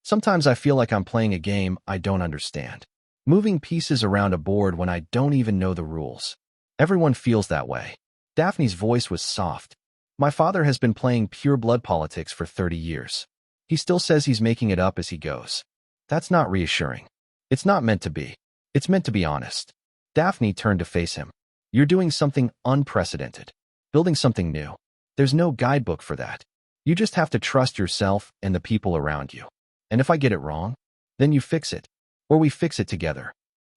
Sometimes I feel like I'm playing a game I don't understand. Moving pieces around a board when I don't even know the rules. Everyone feels that way. Daphne's voice was soft. My father has been playing pure blood politics for 30 years. He still says he's making it up as he goes. That's not reassuring. It's not meant to be. It's meant to be honest. Daphne turned to face him. You're doing something unprecedented. Building something new. There's no guidebook for that. You just have to trust yourself and the people around you. And if I get it wrong, then you fix it. Or we fix it together.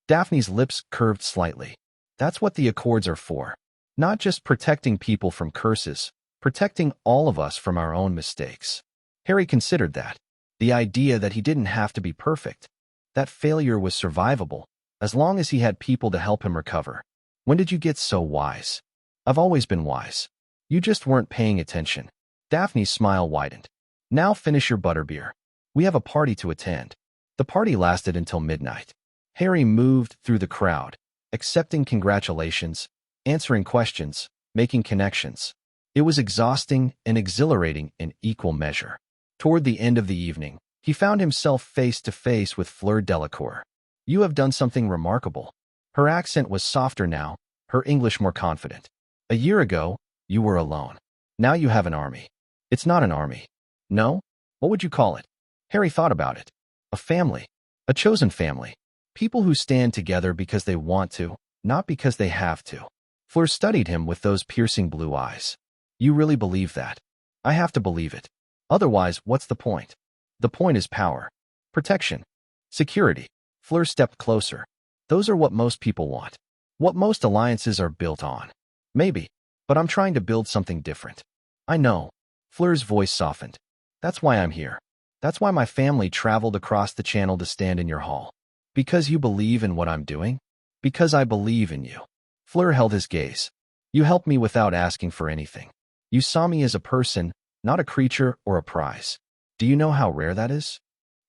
Daphne's lips curved slightly. That's what the Accords are for. Not just protecting people from curses, protecting all of us from our own mistakes. Harry considered that. The idea that he didn't have to be perfect. That failure was survivable, as long as he had people to help him recover. When did you get so wise? I've always been wise. You just weren't paying attention. Daphne's smile widened. Now finish your butterbeer. We have a party to attend. The party lasted until midnight. Harry moved through the crowd, accepting congratulations, answering questions, making connections. It was exhausting and exhilarating in equal measure. Toward the end of the evening, he found himself face to face with Fleur Delacour. You have done something remarkable. Her accent was softer now, her English more confident. A year ago, you were alone. Now you have an army. It's not an army. No? What would you call it? Harry thought about it. A family. A chosen family. People who stand together because they want to, not because they have to. Fleur studied him with those piercing blue eyes. You really believe that? I have to believe it. Otherwise, what's the point? The point is power. Protection. Security. Fleur stepped closer. Those are what most people want. What most alliances are built on. Maybe. But I'm trying to build something different. I know. Fleur's voice softened. That's why I'm here. That's why my family traveled across the channel to stand in your hall. Because you believe in what I'm doing? Because I believe in you. Fleur held his gaze. You helped me without asking for anything. You saw me as a person, not a creature or a prize. Do you know how rare that is?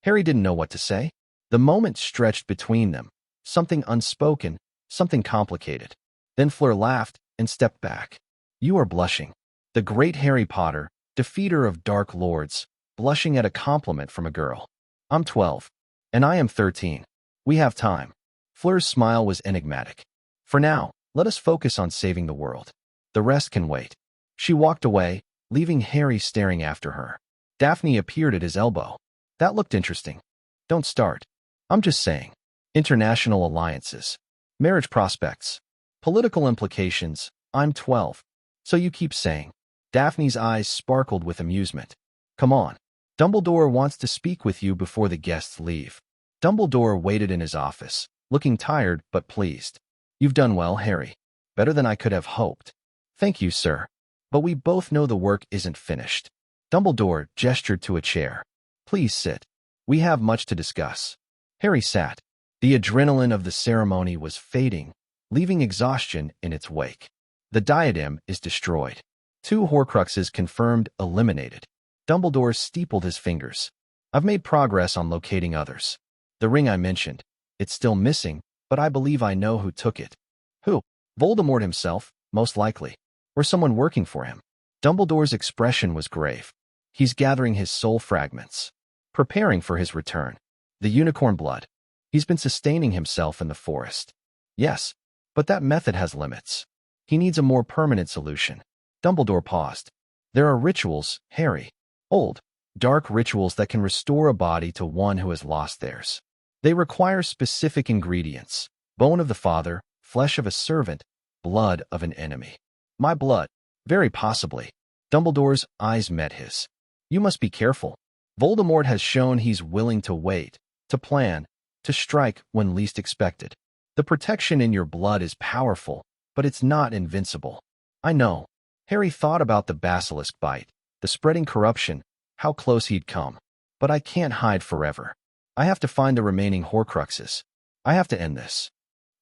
Harry didn't know what to say. The moment stretched between them. Something unspoken, something complicated. Then Fleur laughed and stepped back. You are blushing. The great Harry Potter, defeater of Dark Lords, blushing at a compliment from a girl. I'm 12. And I am 13. We have time. Fleur's smile was enigmatic. For now, let us focus on saving the world. The rest can wait. She walked away, leaving Harry staring after her. Daphne appeared at his elbow. That looked interesting. Don't start. I'm just saying. International alliances. Marriage prospects. Political implications. I'm 12. So you keep saying. Daphne's eyes sparkled with amusement. Come on. Dumbledore wants to speak with you before the guests leave. Dumbledore waited in his office, looking tired but pleased. You've done well, Harry. Better than I could have hoped. Thank you, sir. But we both know the work isn't finished. Dumbledore gestured to a chair. Please sit. We have much to discuss. Harry sat. The adrenaline of the ceremony was fading, leaving exhaustion in its wake. The diadem is destroyed. 2 Horcruxes confirmed eliminated. Dumbledore steepled his fingers. I've made progress on locating others. The ring I mentioned. It's still missing, but I believe I know who took it. Who? Voldemort himself, most likely. Or someone working for him. Dumbledore's expression was grave. He's gathering his soul fragments. Preparing for his return. The unicorn blood. He's been sustaining himself in the forest. Yes, but that method has limits. He needs a more permanent solution. Dumbledore paused. There are rituals, Harry. Old, dark rituals that can restore a body to one who has lost theirs. They require specific ingredients. Bone of the father, flesh of a servant, blood of an enemy. My blood. Very possibly. Dumbledore's eyes met his. You must be careful. Voldemort has shown he's willing to wait, to plan, to strike when least expected. The protection in your blood is powerful, but it's not invincible. I know. Harry thought about the basilisk bite, the spreading corruption, how close he'd come. But I can't hide forever. I have to find the remaining Horcruxes. I have to end this.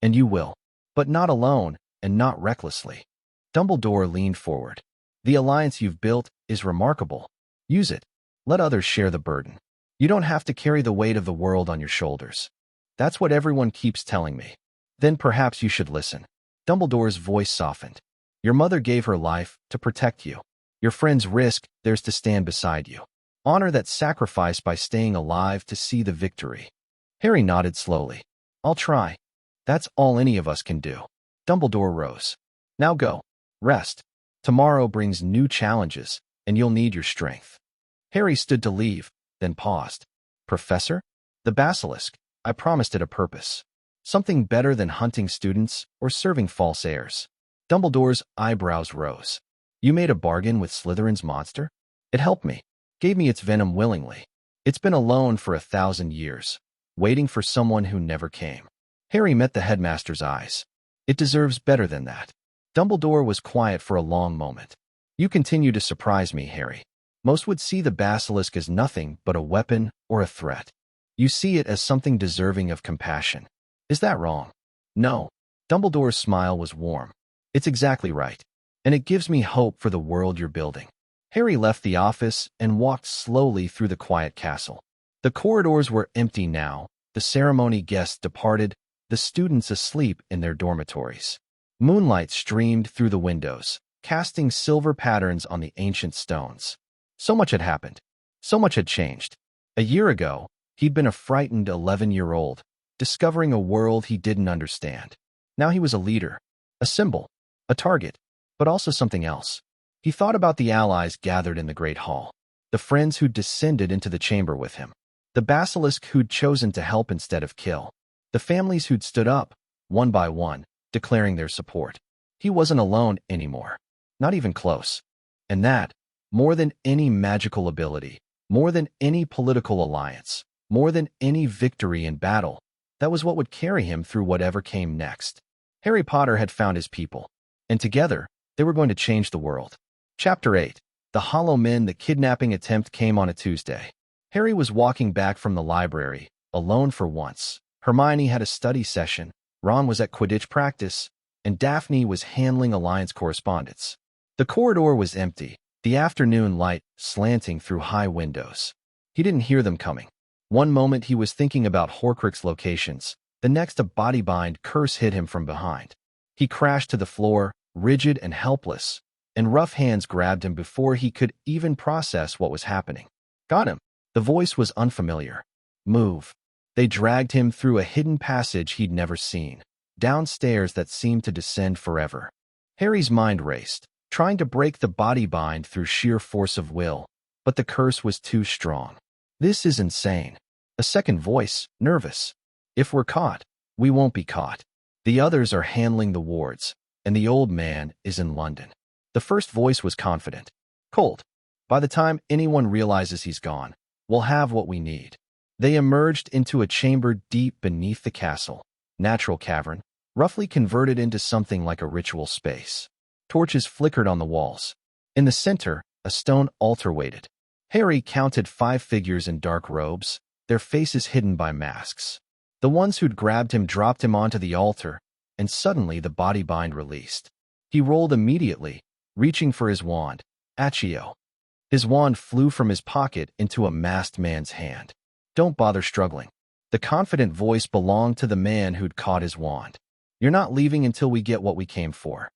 And you will. But not alone, and not recklessly. Dumbledore leaned forward. The alliance you've built is remarkable. Use it. Let others share the burden. You don't have to carry the weight of the world on your shoulders. That's what everyone keeps telling me. Then perhaps you should listen. Dumbledore's voice softened. Your mother gave her life to protect you. Your friends risked theirs to stand beside you. Honor that sacrifice by staying alive to see the victory. Harry nodded slowly. I'll try. That's all any of us can do. Dumbledore rose. Now go. Rest. Tomorrow brings new challenges, and you'll need your strength. Harry stood to leave, then paused. Professor? The basilisk. I promised it a purpose. Something better than hunting students or serving false heirs. Dumbledore's eyebrows rose. You made a bargain with Slytherin's monster? It helped me. Gave me its venom willingly. It's been alone for 1,000 years, waiting for someone who never came. Harry met the headmaster's eyes. It deserves better than that. Dumbledore was quiet for a long moment. You continue to surprise me, Harry. Most would see the basilisk as nothing but a weapon or a threat. You see it as something deserving of compassion. Is that wrong? No. Dumbledore's smile was warm. It's exactly right. And it gives me hope for the world you're building. Harry left the office and walked slowly through the quiet castle. The corridors were empty now, the ceremony guests departed, the students asleep in their dormitories. Moonlight streamed through the windows, casting silver patterns on the ancient stones. So much had happened. So much had changed. A year ago, he'd been a frightened 11-year-old, discovering a world he didn't understand. Now he was a leader, a symbol, a target, but also something else. He thought about the allies gathered in the Great Hall, the friends who'd descended into the chamber with him, the basilisk who'd chosen to help instead of kill, the families who'd stood up, one by one, declaring their support. He wasn't alone anymore, not even close. And that, more than any magical ability, more than any political alliance, more than any victory in battle, that was what would carry him through whatever came next. Harry Potter had found his people, and together, they were going to change the world. Chapter 8. The Hollow Men. The kidnapping attempt came on a Tuesday. Harry was walking back from the library, alone for once. Hermione had a study session, Ron was at Quidditch practice, and Daphne was handling Alliance correspondence. The corridor was empty, the afternoon light slanting through high windows. He didn't hear them coming. One moment he was thinking about Horcrux locations, the next a body-bind curse hit him from behind. He crashed to the floor, rigid and helpless, and rough hands grabbed him before he could even process what was happening. Got him. The voice was unfamiliar. Move. They dragged him through a hidden passage he'd never seen, down stairs that seemed to descend forever. Harry's mind raced, trying to break the body bind through sheer force of will, but the curse was too strong. This is insane. A second voice, nervous. If we're caught, we won't be caught. The others are handling the wards, and the old man is in London. The first voice was confident. Cold. By the time anyone realizes he's gone, we'll have what we need. They emerged into a chamber deep beneath the castle, natural cavern, roughly converted into something like a ritual space. Torches flickered on the walls. In the center, a stone altar waited. Harry counted 5 figures in dark robes, their faces hidden by masks. The ones who'd grabbed him dropped him onto the altar, and suddenly the body bind released. He rolled immediately, reaching for his wand, Accio. His wand flew from his pocket into a masked man's hand. Don't bother struggling. The confident voice belonged to the man who'd caught his wand. You're not leaving until we get what we came for.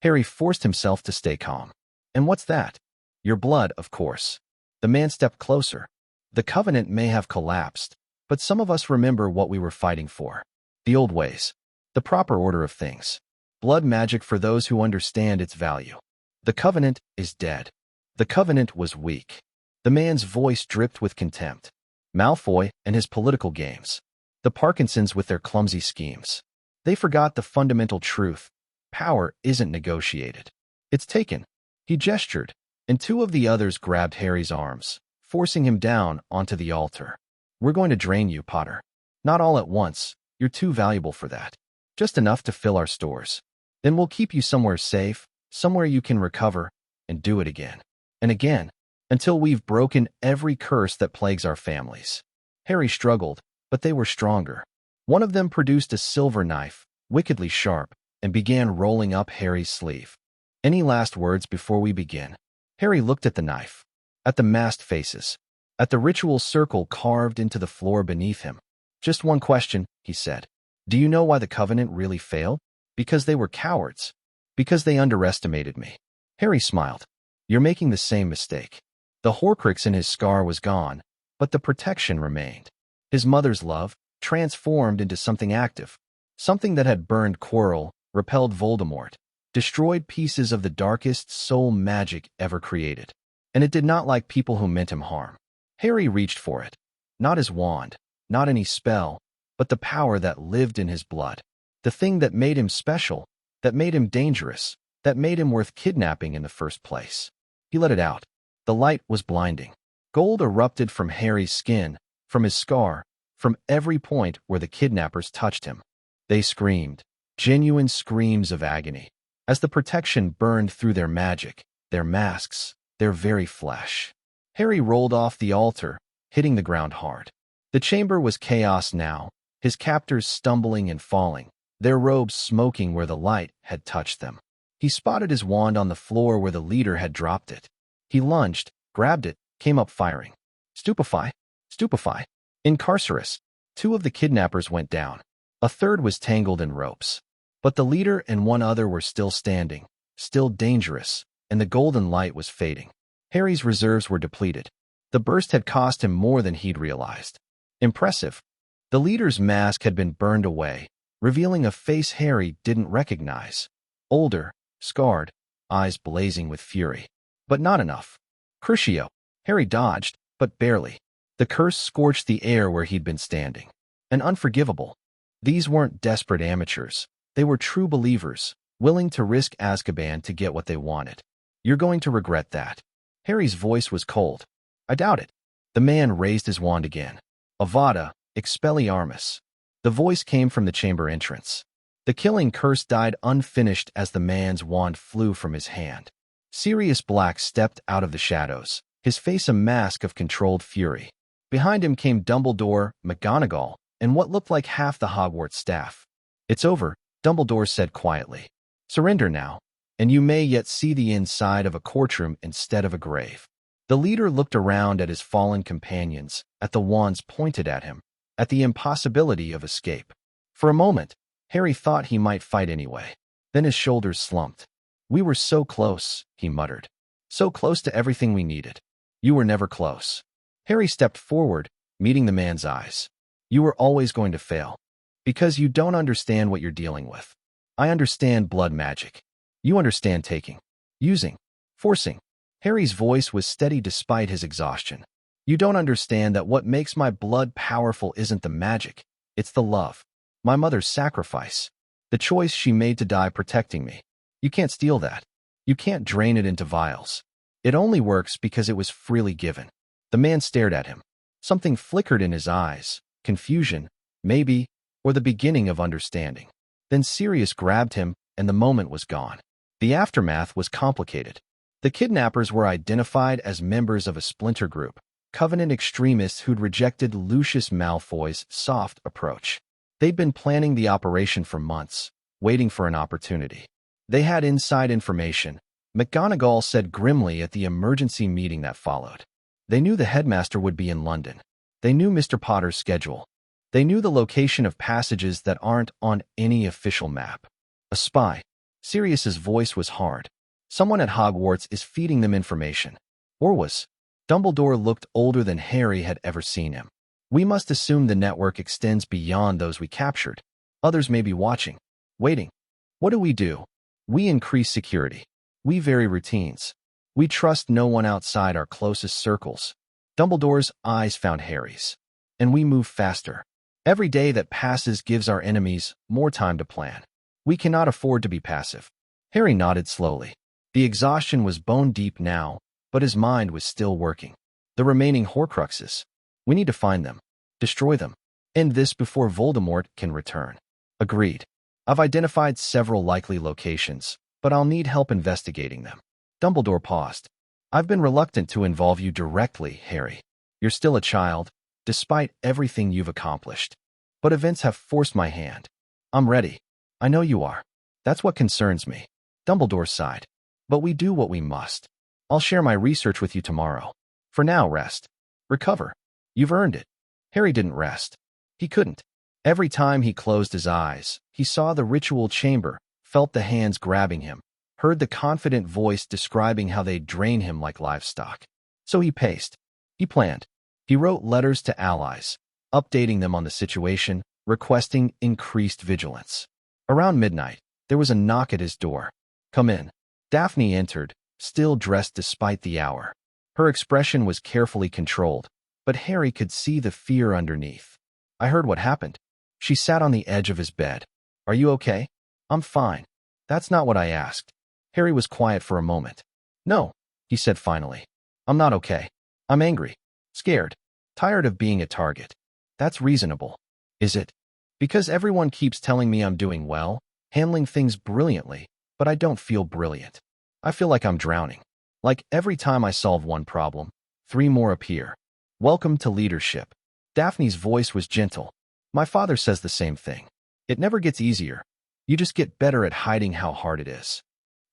Harry forced himself to stay calm. And what's that? Your blood, of course. The man stepped closer. The covenant may have collapsed, but some of us remember what we were fighting for. The old ways. The proper order of things. Blood magic for those who understand its value. The covenant is dead. The covenant was weak. The man's voice dripped with contempt. Malfoy and his political games. The Parkinsons with their clumsy schemes. They forgot the fundamental truth. Power isn't negotiated. It's taken. He gestured, and 2 of the others grabbed Harry's arms, forcing him down onto the altar. We're going to drain you, Potter. Not all at once. You're too valuable for that. Just enough to fill our stores. Then we'll keep you somewhere safe, somewhere you can recover, and do it again. And again, until we've broken every curse that plagues our families. Harry struggled, but they were stronger. One of them produced a silver knife, wickedly sharp, and began rolling up Harry's sleeve. Any last words before we begin? Harry looked at the knife, at the masked faces, at the ritual circle carved into the floor beneath him. Just one question, he said. Do you know why the Covenant really failed? Because they were cowards. Because they underestimated me. Harry smiled. You're making the same mistake. The Horcrux in his scar was gone, but the protection remained. His mother's love transformed into something active, something that had burned Quirrell, repelled Voldemort, destroyed pieces of the darkest soul magic ever created. And it did not like people who meant him harm. Harry reached for it. Not his wand, not any spell, but the power that lived in his blood. The thing that made him special, that made him dangerous, that made him worth kidnapping in the first place. He let it out. The light was blinding. Gold erupted from Harry's skin, from his scar, from every point where the kidnappers touched him. They screamed, genuine screams of agony, as the protection burned through their magic, their masks, their very flesh. Harry rolled off the altar, hitting the ground hard. The chamber was chaos now, his captors stumbling and falling, their robes smoking where the light had touched them. He spotted his wand on the floor where the leader had dropped it. He lunged, grabbed it, came up firing. Stupefy! Stupefy! Incarcerus! 2 of the kidnappers went down. A third was tangled in ropes. But the leader and 1 other were still standing, still dangerous, and the golden light was fading. Harry's reserves were depleted. The burst had cost him more than he'd realized. Impressive. The leader's mask had been burned away, revealing a face Harry didn't recognize. Older, scarred, eyes blazing with fury. But not enough. Crucio. Harry dodged, but barely. The curse scorched the air where he'd been standing. And unforgivable. These weren't desperate amateurs. They were true believers, willing to risk Azkaban to get what they wanted. You're going to regret that. Harry's voice was cold. I doubt it. The man raised his wand again. Avada, Expelliarmus. The voice came from the chamber entrance. The killing curse died unfinished as the man's wand flew from his hand. Sirius Black stepped out of the shadows, his face a mask of controlled fury. Behind him came Dumbledore, McGonagall, and what looked like half the Hogwarts staff. It's over, Dumbledore said quietly. Surrender now, and you may yet see the inside of a courtroom instead of a grave. The leader looked around at his fallen companions, at the wands pointed at him, at the impossibility of escape. For a moment, Harry thought he might fight anyway. Then his shoulders slumped. We were so close, he muttered. So close to everything we needed. You were never close. Harry stepped forward, meeting the man's eyes. You were always going to fail. Because you don't understand what you're dealing with. I understand blood magic. You understand taking, using, forcing. Harry's voice was steady despite his exhaustion. You don't understand that what makes my blood powerful isn't the magic. It's the love. My mother's sacrifice. The choice she made to die protecting me. You can't steal that. You can't drain it into vials. It only works because it was freely given. The man stared at him. Something flickered in his eyes. Confusion, maybe, or the beginning of understanding. Then Sirius grabbed him, and the moment was gone. The aftermath was complicated. The kidnappers were identified as members of a splinter group, Covenant extremists who'd rejected Lucius Malfoy's soft approach. They'd been planning the operation for months, waiting for an opportunity. They had inside information, McGonagall said grimly at the emergency meeting that followed. They knew the headmaster would be in London. They knew Mr. Potter's schedule. They knew the location of passages that aren't on any official map. A spy. Sirius's voice was hard. Someone at Hogwarts is feeding them information. Or was. Dumbledore looked older than Harry had ever seen him. We must assume the network extends beyond those we captured. Others may be watching, waiting. What do? We increase security. We vary routines. We trust no one outside our closest circles. Dumbledore's eyes found Harry's. And we move faster. Every day that passes gives our enemies more time to plan. We cannot afford to be passive. Harry nodded slowly. The exhaustion was bone deep now, but his mind was still working. The remaining Horcruxes. We need to find them. Destroy them. End this before Voldemort can return. Agreed. I've identified several likely locations, but I'll need help investigating them. Dumbledore paused. I've been reluctant to involve you directly, Harry. You're still a child, despite everything you've accomplished. But events have forced my hand. I'm ready. I know you are. That's what concerns me. Dumbledore sighed. But we do what we must. I'll share my research with you tomorrow. For now, rest. Recover. You've earned it. Harry didn't rest. He couldn't. Every time he closed his eyes, he saw the ritual chamber, felt the hands grabbing him, heard the confident voice describing how they'd drain him like livestock. So he paced. He planned. He wrote letters to allies, updating them on the situation, requesting increased vigilance. Around midnight, there was a knock at his door. "Come in." Daphne entered, still dressed despite the hour. Her expression was carefully controlled, but Harry could see the fear underneath. "I heard what happened." She sat on the edge of his bed. "Are you okay?" "I'm fine." "That's not what I asked." Harry was quiet for a moment. "No," he said finally. "I'm not okay. I'm angry, scared, tired of being a target." "That's reasonable." "Is it?" "Because everyone keeps telling me I'm doing well, handling things brilliantly, but I don't feel brilliant. I feel like I'm drowning. Like every time I solve one problem, 3 more appear. Welcome to leadership." Daphne's voice was gentle. "My father says the same thing. It never gets easier. You just get better at hiding how hard it is."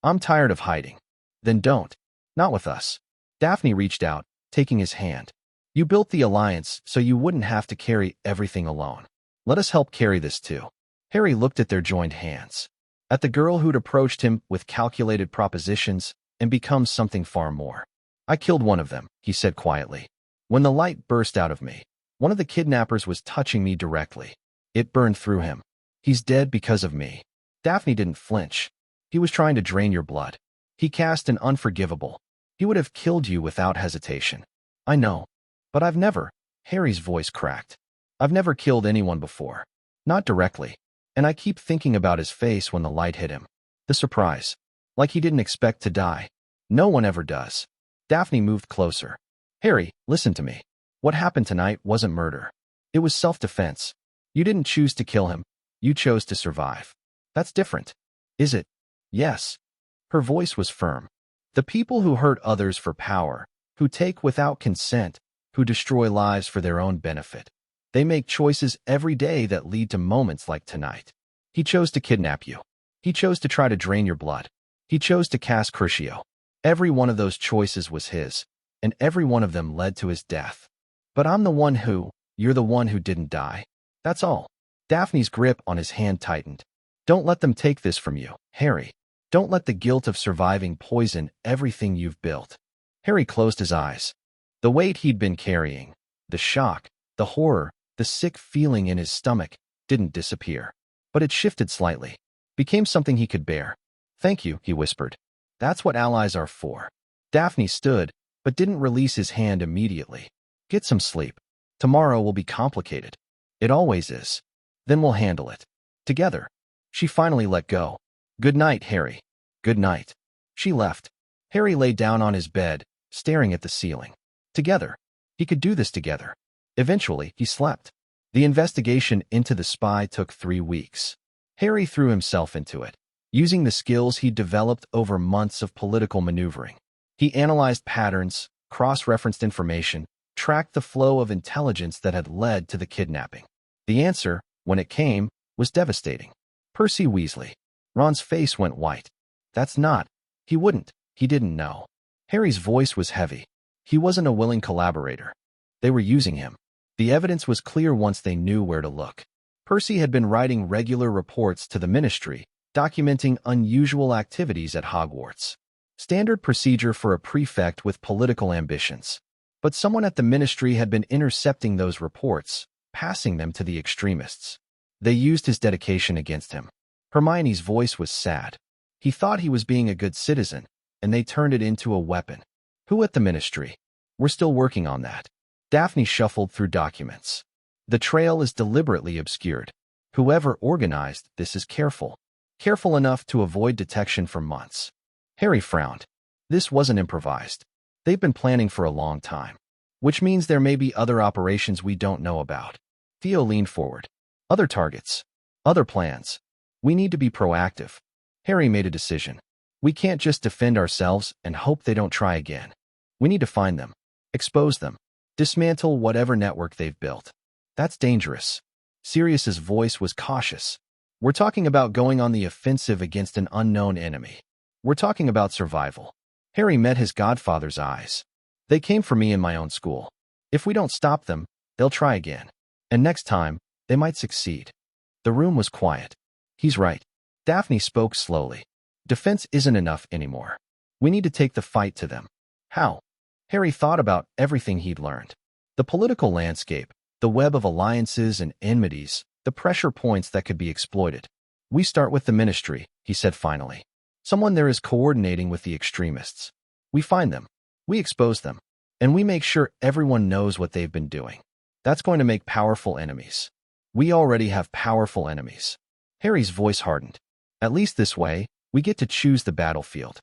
"I'm tired of hiding." "Then don't. Not with us." Daphne reached out, taking his hand. "You built the alliance so you wouldn't have to carry everything alone. Let us help carry this too." Harry looked at their joined hands, at the girl who'd approached him with calculated propositions and become something far more. "I killed one of them," he said quietly. "When the light burst out of me, one of the kidnappers was touching me directly. It burned through him. He's dead because of me." Daphne didn't flinch. "He was trying to drain your blood. He cast an unforgivable. He would have killed you without hesitation." "I know. But I've never," Harry's voice cracked. "I've never killed anyone before. Not directly. And I keep thinking about his face when the light hit him. The surprise. Like he didn't expect to die. No one ever does." Daphne moved closer. "Harry, listen to me. What happened tonight wasn't murder. It was self-defense. You didn't choose to kill him. You chose to survive. That's different." "Is it?" "Yes." Her voice was firm. "The people who hurt others for power, who take without consent, who destroy lives for their own benefit, they make choices every day that lead to moments like tonight. He chose to kidnap you. He chose to try to drain your blood. He chose to cast Crucio. Every one of those choices was his, and every one of them led to his death. But you're the one who didn't die. That's all." Daphne's grip on his hand tightened. "Don't let them take this from you, Harry. Don't let the guilt of surviving poison everything you've built." Harry closed his eyes. The weight he'd been carrying, the shock, the horror, the sick feeling in his stomach, didn't disappear. But it shifted slightly, became something he could bear. "Thank you," he whispered. "That's what allies are for." Daphne stood, but didn't release his hand immediately. "Get some sleep. Tomorrow will be complicated. It always is. Then we'll handle it. Together." She finally let go. "Good night, Harry." "Good night." She left. Harry lay down on his bed, staring at the ceiling. Together. He could do this together. Eventually, he slept. The investigation into the spy took 3 weeks. Harry threw himself into it, using the skills he'd developed over months of political maneuvering. He analyzed patterns, cross-referenced information, tracked the flow of intelligence that had led to the kidnapping. The answer, when it came, was devastating. Percy Weasley. Ron's face went white. "That's not." He didn't know. Harry's voice was heavy. He wasn't a willing collaborator. They were using him. The evidence was clear once they knew where to look. Percy had been writing regular reports to the Ministry, documenting unusual activities at Hogwarts. Standard procedure for a prefect with political ambitions. But someone at the Ministry had been intercepting those reports, passing them to the extremists. They used his dedication against him. Hermione's voice was sad. He thought he was being a good citizen, and they turned it into a weapon. "Who at the Ministry?" "We're still working on that." Daphne shuffled through documents. "The trail is deliberately obscured. Whoever organized this is careful. Careful enough to avoid detection for months." Harry frowned. This wasn't improvised. They've been planning for a long time. Which means there may be other operations we don't know about. Theo leaned forward. "Other targets. Other plans. We need to be proactive." Harry made a decision. "We can't just defend ourselves and hope they don't try again. We need to find them. Expose them. Dismantle whatever network they've built." "That's dangerous." Sirius's voice was cautious. "We're talking about going on the offensive against an unknown enemy. We're talking about survival. Harry met his godfather's eyes. They came for me in my own school. If we don't stop them, they'll try again. And next time, they might succeed. The room was quiet. He's right. Daphne spoke slowly. Defense isn't enough anymore. We need to take the fight to them. How? Harry thought about everything he'd learned. The political landscape, the web of alliances and enmities, the pressure points that could be exploited. We start with the Ministry, he said finally. Someone there is coordinating with the extremists. We find them. We expose them. And we make sure everyone knows what they've been doing. That's going to make powerful enemies. We already have powerful enemies. Harry's voice hardened. At least this way, we get to choose the battlefield.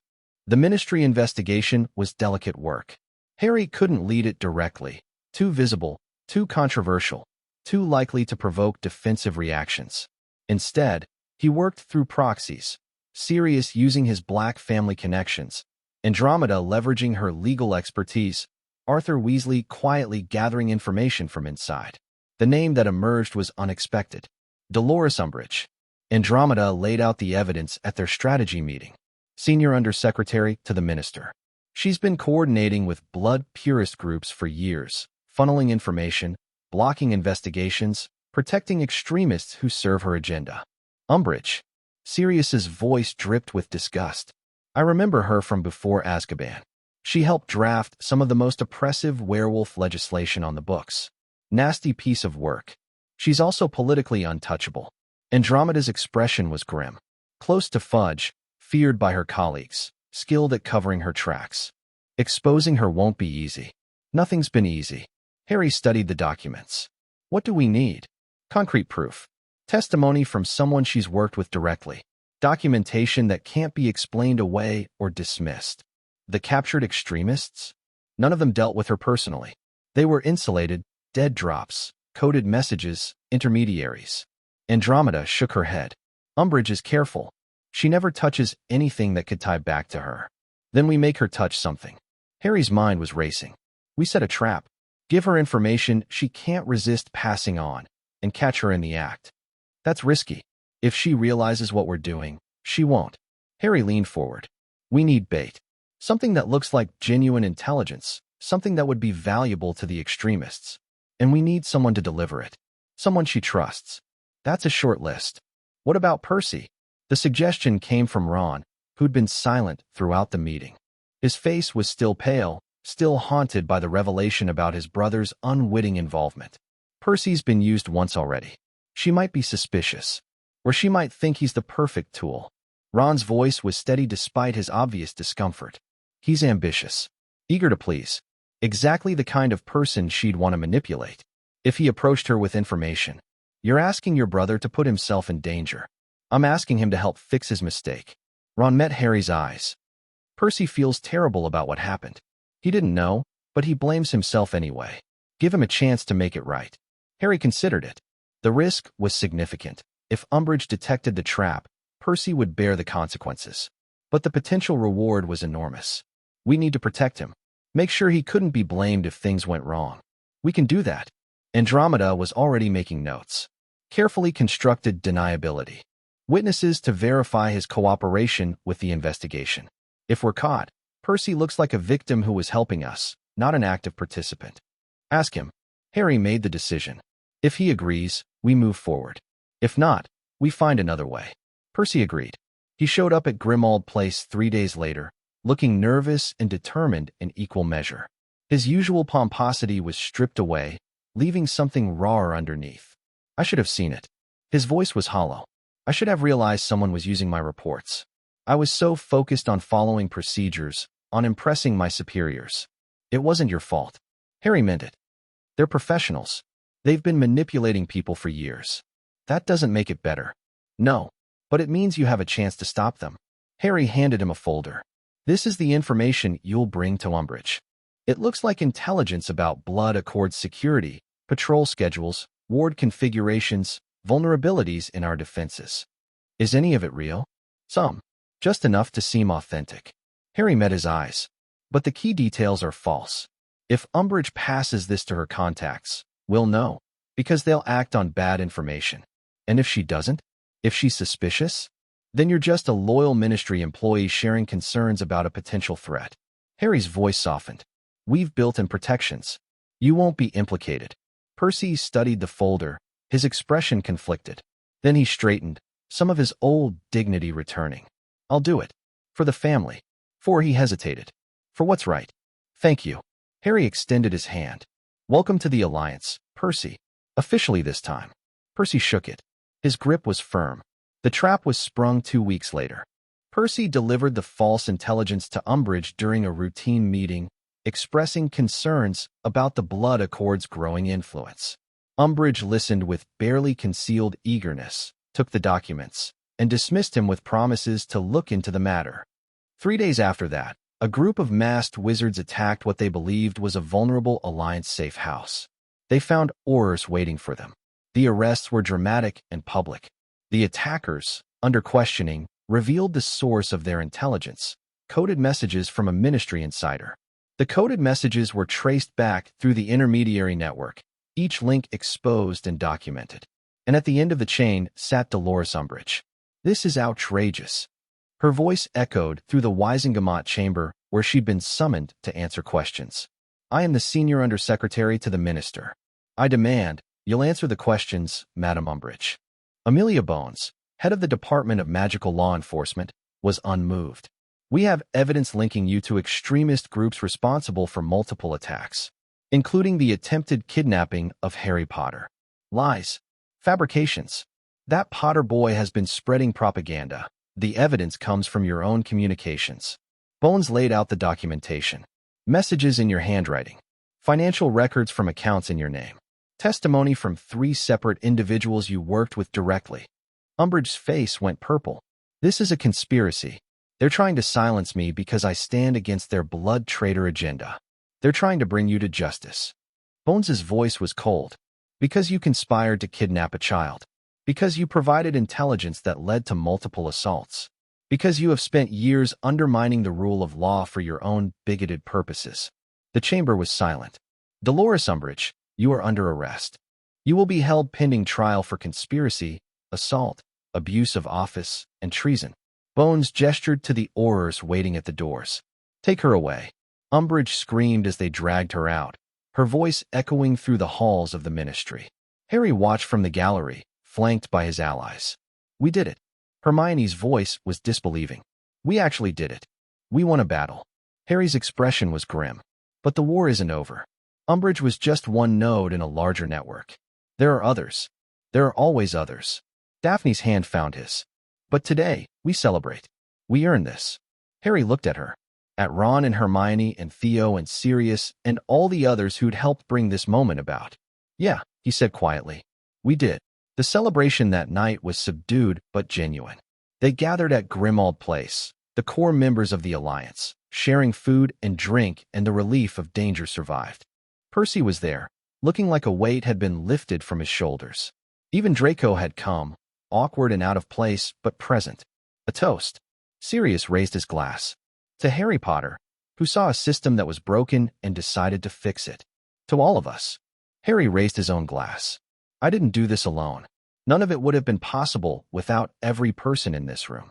The Ministry investigation was delicate work. Harry couldn't lead it directly. Too visible, too controversial, too likely to provoke defensive reactions. Instead, he worked through proxies, Sirius using his Black family connections, Andromeda leveraging her legal expertise, Arthur Weasley quietly gathering information from inside. The name that emerged was unexpected. Dolores Umbridge. Andromeda laid out the evidence at their strategy meeting. Senior Undersecretary to the Minister. She's been coordinating with blood purist groups for years, funneling information, blocking investigations, protecting extremists who serve her agenda. Umbridge. Sirius's voice dripped with disgust. I remember her from before Azkaban. She helped draft some of the most oppressive werewolf legislation on the books. Nasty piece of work. She's also politically untouchable. Andromeda's expression was grim. Close to Fudge, feared by her colleagues, skilled at covering her tracks. Exposing her won't be easy. Nothing's been easy. Harry studied the documents. What do we need? Concrete proof. Testimony from someone she's worked with directly. Documentation that can't be explained away or dismissed. The captured extremists? None of them dealt with her personally. They were insulated, dead drops, coded messages, intermediaries. Andromeda shook her head. Umbridge is careful. She never touches anything that could tie back to her. Then we make her touch something. Harry's mind was racing. We set a trap. Give her information she can't resist passing on, and catch her in the act. That's risky. If she realizes what we're doing, she won't. Harry leaned forward. We need bait. Something that looks like genuine intelligence, something that would be valuable to the extremists. And we need someone to deliver it. Someone she trusts. That's a short list. What about Percy? The suggestion came from Ron, who'd been silent throughout the meeting. His face was still pale, still haunted by the revelation about his brother's unwitting involvement. Percy's been used once already. She might be suspicious. Or she might think he's the perfect tool. Ron's voice was steady despite his obvious discomfort. He's ambitious. Eager to please. Exactly the kind of person she'd want to manipulate. If he approached her with information. You're asking your brother to put himself in danger. I'm asking him to help fix his mistake. Ron met Harry's eyes. Percy feels terrible about what happened. He didn't know, but he blames himself anyway. Give him a chance to make it right. Harry considered it. The risk was significant. If Umbridge detected the trap, Percy would bear the consequences. But the potential reward was enormous. We need to protect him. Make sure he couldn't be blamed if things went wrong. We can do that. Andromeda was already making notes. Carefully constructed deniability. Witnesses to verify his cooperation with the investigation. If we're caught, Percy looks like a victim who was helping us, not an active participant. Ask him. Harry made the decision. If he agrees, we move forward. If not, we find another way. Percy agreed. He showed up at Grimmauld Place 3 days later, looking nervous and determined in equal measure. His usual pomposity was stripped away, leaving something rawer underneath. I should have seen it. His voice was hollow. I should have realized someone was using my reports. I was so focused on following procedures, on impressing my superiors. It wasn't your fault. Harry meant it. They're professionals. They've been manipulating people for years. That doesn't make it better. No, but it means you have a chance to stop them. Harry handed him a folder. This is the information you'll bring to Umbridge. It looks like intelligence about Blood Accord security, patrol schedules, ward configurations, vulnerabilities in our defenses. Is any of it real? Some. Just enough to seem authentic. Harry met his eyes. But the key details are false. If Umbridge passes this to her contacts, we'll know, because they'll act on bad information. And if she doesn't? If she's suspicious? Then you're just a loyal ministry employee sharing concerns about a potential threat. Harry's voice softened. We've built in protections. You won't be implicated. Percy studied the folder, his expression conflicted. Then he straightened, some of his old dignity returning. I'll do it. For the family. For he hesitated. For what's right. Thank you. Harry extended his hand. Welcome to the Alliance, Percy. Officially this time. Percy shook it. His grip was firm. The trap was sprung 2 weeks later. Percy delivered the false intelligence to Umbridge during a routine meeting, expressing concerns about the Blood Accord's growing influence. Umbridge listened with barely concealed eagerness, took the documents, and dismissed him with promises to look into the matter. 3 days after that, a group of masked wizards attacked what they believed was a vulnerable Alliance safe house. They found Aurors waiting for them. The arrests were dramatic and public. The attackers, under questioning, revealed the source of their intelligence, coded messages from a ministry insider. The coded messages were traced back through the intermediary network, each link exposed and documented. And at the end of the chain sat Dolores Umbridge. This is outrageous. Her voice echoed through the Wisengamot chamber where she'd been summoned to answer questions. I am the senior undersecretary to the minister. I demand you'll answer the questions, Madam Umbridge. Amelia Bones, head of the Department of Magical Law Enforcement, was unmoved. We have evidence linking you to extremist groups responsible for multiple attacks, including the attempted kidnapping of Harry Potter. Lies. Fabrications. That Potter boy has been spreading propaganda. The evidence comes from your own communications. Bones laid out the documentation. Messages in your handwriting. Financial records from accounts in your name. Testimony from 3 separate individuals you worked with directly. Umbridge's face went purple. This is a conspiracy. They're trying to silence me because I stand against their blood traitor agenda. They're trying to bring you to justice. Bones's voice was cold. Because you conspired to kidnap a child. Because you provided intelligence that led to multiple assaults. Because you have spent years undermining the rule of law for your own bigoted purposes. The chamber was silent. Dolores Umbridge, you are under arrest. You will be held pending trial for conspiracy, assault, abuse of office, and treason. Bones gestured to the Aurors waiting at the doors. Take her away. Umbridge screamed as they dragged her out, her voice echoing through the halls of the ministry. Harry watched from the gallery, flanked by his allies. We did it. Hermione's voice was disbelieving. We actually did it. We won a battle. Harry's expression was grim. But the war isn't over. Umbridge was just one node in a larger network. There are others. There are always others. Daphne's hand found his. But today, we celebrate. We earned this. Harry looked at her. At Ron and Hermione and Theo and Sirius and all the others who'd helped bring this moment about. Yeah, he said quietly. We did. The celebration that night was subdued but genuine. They gathered at Grimmauld Place, the core members of the Alliance, sharing food and drink, and the relief of danger survived. Percy was there, looking like a weight had been lifted from his shoulders. Even Draco had come, awkward and out of place, but present. A toast. Sirius raised his glass. To Harry Potter, who saw a system that was broken and decided to fix it. To all of us. Harry raised his own glass. I didn't do this alone. None of it would have been possible without every person in this room.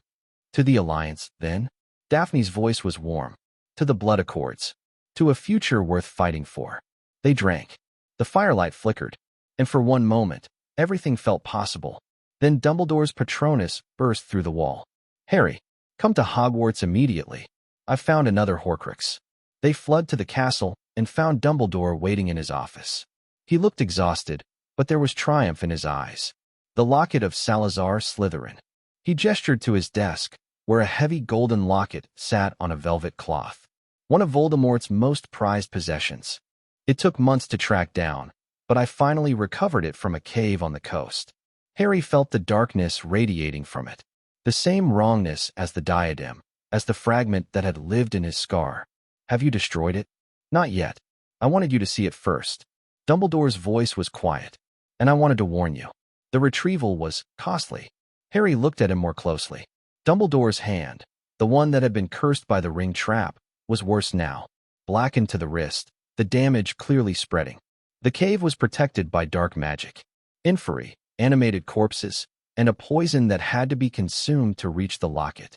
To the Alliance, then. Daphne's voice was warm. To the Blood Accords. To a future worth fighting for. They drank. The firelight flickered. And for one moment, everything felt possible. Then Dumbledore's Patronus burst through the wall. Harry, come to Hogwarts immediately. I've found another Horcrux. They fled to the castle and found Dumbledore waiting in his office. He looked exhausted, but there was triumph in his eyes. The locket of Salazar Slytherin. He gestured to his desk, where a heavy golden locket sat on a velvet cloth. One of Voldemort's most prized possessions. It took months to track down, but I finally recovered it from a cave on the coast. Harry felt the darkness radiating from it. The same wrongness as the diadem, as the fragment that had lived in his scar. Have you destroyed it? Not yet. I wanted you to see it first. Dumbledore's voice was quiet. And I wanted to warn you. The retrieval was costly. Harry looked at him more closely. Dumbledore's hand, the one that had been cursed by the ring trap, was worse now. Blackened to the wrist, the damage clearly spreading. The cave was protected by dark magic. Inferi, animated corpses, and a poison that had to be consumed to reach the locket.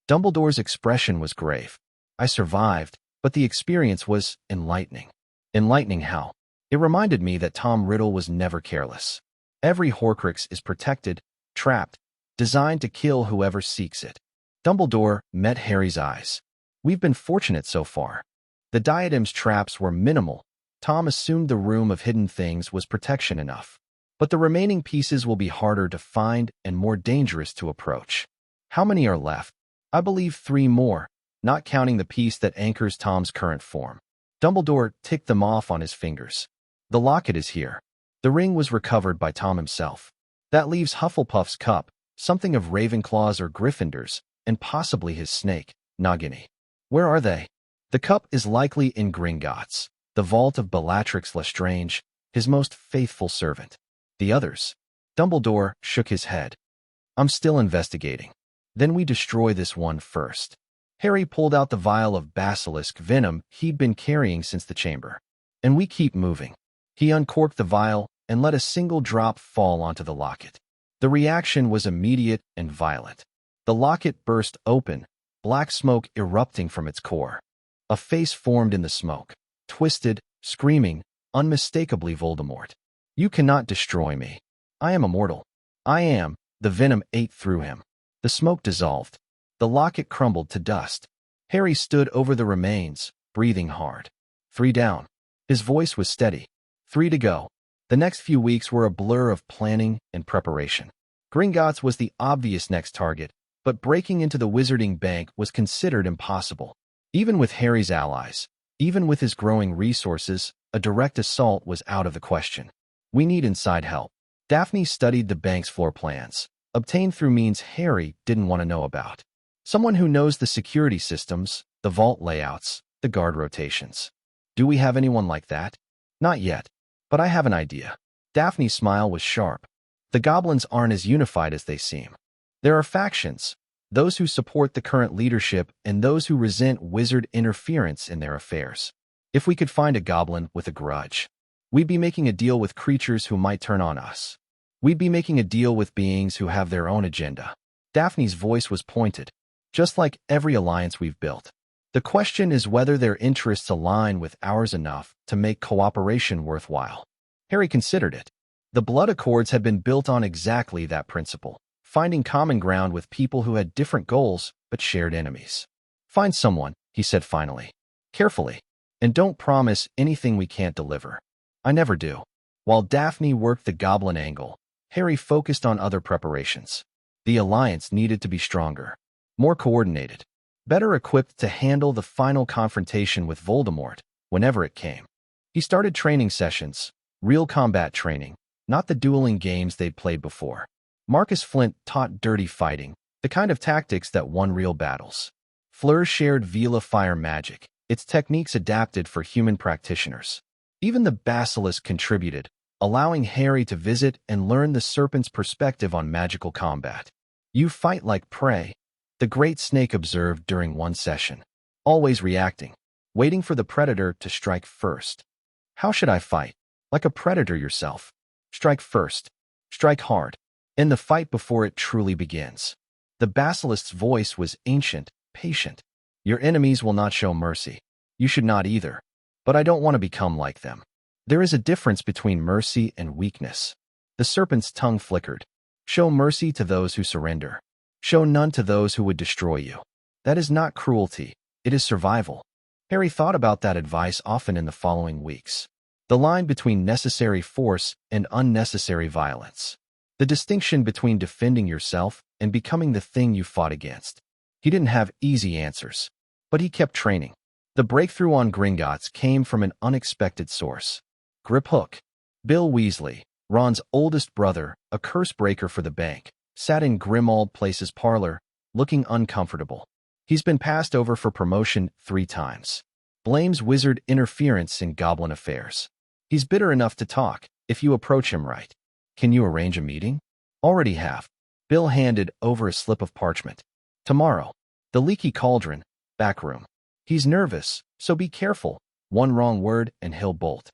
Dumbledore's expression was grave. I survived, but the experience was enlightening. Enlightening how? It reminded me that Tom Riddle was never careless. Every Horcrux is protected, trapped, designed to kill whoever seeks it. Dumbledore met Harry's eyes. We've been fortunate so far. The diadem's traps were minimal. Tom assumed the room of hidden things was protection enough. But the remaining pieces will be harder to find and more dangerous to approach. How many are left? I believe 3 more, not counting the piece that anchors Tom's current form. Dumbledore ticked them off on his fingers. The locket is here. The ring was recovered by Tom himself. That leaves Hufflepuff's cup, something of Ravenclaw's or Gryffindor's, and possibly his snake, Nagini. Where are they? The cup is likely in Gringotts, the vault of Bellatrix Lestrange, his most faithful servant. The others? Dumbledore shook his head. I'm still investigating. Then we destroy this one first. Harry pulled out the vial of basilisk venom he'd been carrying since the chamber. And we keep moving. He uncorked the vial and let a single drop fall onto the locket. The reaction was immediate and violent. The locket burst open, black smoke erupting from its core. A face formed in the smoke, twisted, screaming, unmistakably Voldemort. You cannot destroy me. I am immortal. I am. The venom ate through him. The smoke dissolved. The locket crumbled to dust. Harry stood over the remains, breathing hard. 3 down. His voice was steady. 3 to go. The next few weeks were a blur of planning and preparation. Gringotts was the obvious next target, but breaking into the Wizarding Bank was considered impossible. Even with Harry's allies, even with his growing resources, a direct assault was out of the question. We need inside help. Daphne studied the bank's floor plans, obtained through means Harry didn't want to know about. Someone who knows the security systems, the vault layouts, the guard rotations. Do we have anyone like that? Not yet, but I have an idea. Daphne's smile was sharp. The goblins aren't as unified as they seem. There are factions, those who support the current leadership and those who resent wizard interference in their affairs. If we could find a goblin with a grudge, we'd be making a deal with creatures who might turn on us. We'd be making a deal with beings who have their own agenda. Daphne's voice was pointed, just like every alliance we've built. The question is whether their interests align with ours enough to make cooperation worthwhile. Harry considered it. The Blood Accords had been built on exactly that principle, finding common ground with people who had different goals but shared enemies. Find someone, he said finally. Carefully. And don't promise anything we can't deliver. I never do. While Daphne worked the goblin angle, Harry focused on other preparations. The alliance needed to be stronger, more coordinated, better equipped to handle the final confrontation with Voldemort whenever it came. He started training sessions, real combat training, not the dueling games they'd played before. Marcus Flint taught dirty fighting, the kind of tactics that won real battles. Fleur shared Vila fire magic, its techniques adapted for human practitioners. Even the basilisk contributed, allowing Harry to visit and learn the serpent's perspective on magical combat. You fight like prey, the great snake observed during one session, always reacting, waiting for the predator to strike first. How should I fight? Like a predator yourself. Strike first. Strike hard. In the fight before it truly begins. The basilisk's voice was ancient, patient. Your enemies will not show mercy. You should not either. But I don't want to become like them. There is a difference between mercy and weakness. The serpent's tongue flickered. Show mercy to those who surrender. Show none to those who would destroy you. That is not cruelty. It is survival. Harry thought about that advice often in the following weeks. The line between necessary force and unnecessary violence. The distinction between defending yourself and becoming the thing you fought against. He didn't have easy answers, but he kept training. The breakthrough on Gringotts came from an unexpected source. Griphook. Bill Weasley, Ron's oldest brother, a curse breaker for the bank, sat in Grimmauld Place's parlor, looking uncomfortable. He's been passed over for promotion 3 times. Blames wizard interference in goblin affairs. He's bitter enough to talk, if you approach him right. Can you arrange a meeting? Already have. Bill handed over a slip of parchment. Tomorrow. The Leaky Cauldron, back room. He's nervous, so be careful. One wrong word and he'll bolt.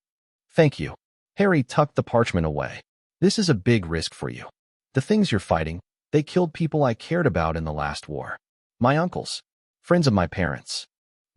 Thank you. Harry tucked the parchment away. This is a big risk for you. The things you're fighting, they killed people I cared about in the last war. My uncles, friends of my parents.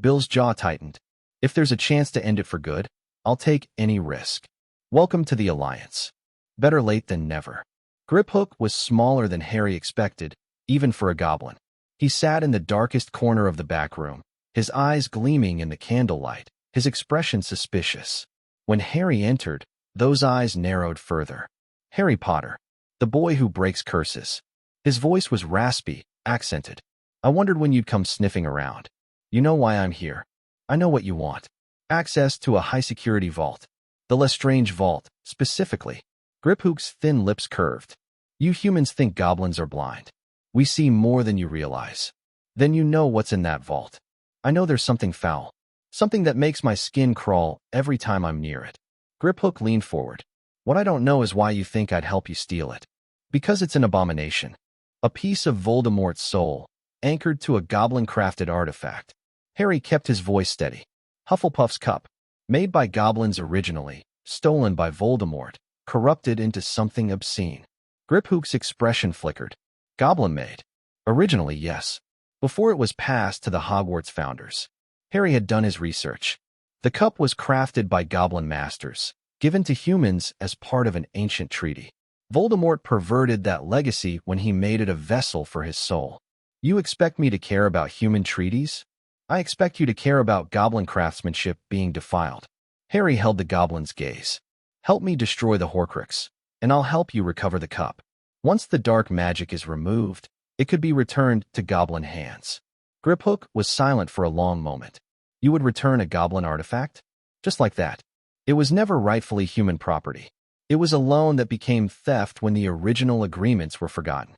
Bill's jaw tightened. If there's a chance to end it for good, I'll take any risk. Welcome to the Alliance. Better late than never. Griphook was smaller than Harry expected, even for a goblin. He sat in the darkest corner of the back room, his eyes gleaming in the candlelight, his expression suspicious. When Harry entered, those eyes narrowed further. Harry Potter, the boy who breaks curses. His voice was raspy, accented. I wondered when you'd come sniffing around. You know why I'm here. I know what you want. Access to a high-security vault. The Lestrange Vault, specifically. Griphook's thin lips curved. You humans think goblins are blind. We see more than you realize. Then you know what's in that vault. I know there's something foul. Something that makes my skin crawl every time I'm near it. Griphook leaned forward. What I don't know is why you think I'd help you steal it. Because it's an abomination. A piece of Voldemort's soul, anchored to a goblin-crafted artifact. Harry kept his voice steady. Hufflepuff's cup, made by goblins originally, stolen by Voldemort, corrupted into something obscene. Griphook's expression flickered. Goblin-made. Originally, yes. Before it was passed to the Hogwarts founders. Harry had done his research. The cup was crafted by goblin masters, given to humans as part of an ancient treaty. Voldemort perverted that legacy when he made it a vessel for his soul. You expect me to care about human treaties? I expect you to care about goblin craftsmanship being defiled. Harry held the goblin's gaze. Help me destroy the Horcrux, and I'll help you recover the cup. Once the dark magic is removed, it could be returned to goblin hands. Griphook was silent for a long moment. You would return a goblin artifact? Just like that. It was never rightfully human property. It was a loan that became theft when the original agreements were forgotten.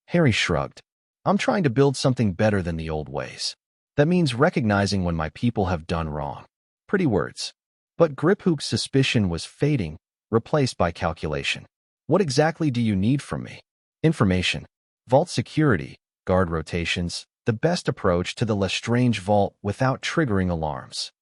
Harry shrugged. I'm trying to build something better than the old ways. That means recognizing when my people have done wrong. Pretty words. But Griphook's suspicion was fading, replaced by calculation. What exactly do you need from me? Information. Vault security, guard rotations, the best approach to the Lestrange Vault without triggering alarms.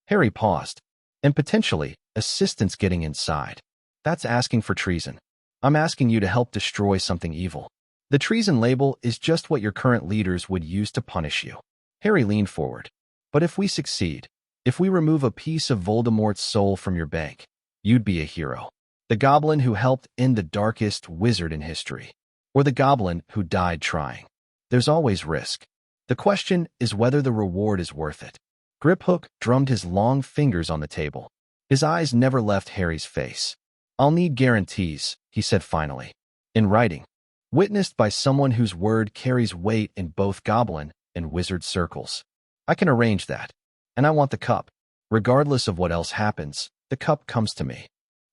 Harry paused. And potentially, assistance getting inside. That's asking for treason. I'm asking you to help destroy something evil. The treason label is just what your current leaders would use to punish you. Harry leaned forward. But if we succeed, if we remove a piece of Voldemort's soul from your bank, you'd be a hero. The goblin who helped end the darkest wizard in history. Or the goblin who died trying. There's always risk. The question is whether the reward is worth it. Griphook drummed his long fingers on the table. His eyes never left Harry's face. I'll need guarantees, he said finally. In writing. Witnessed by someone whose word carries weight in both goblin and wizard circles. I can arrange that. And I want the cup. Regardless of what else happens, the cup comes to me.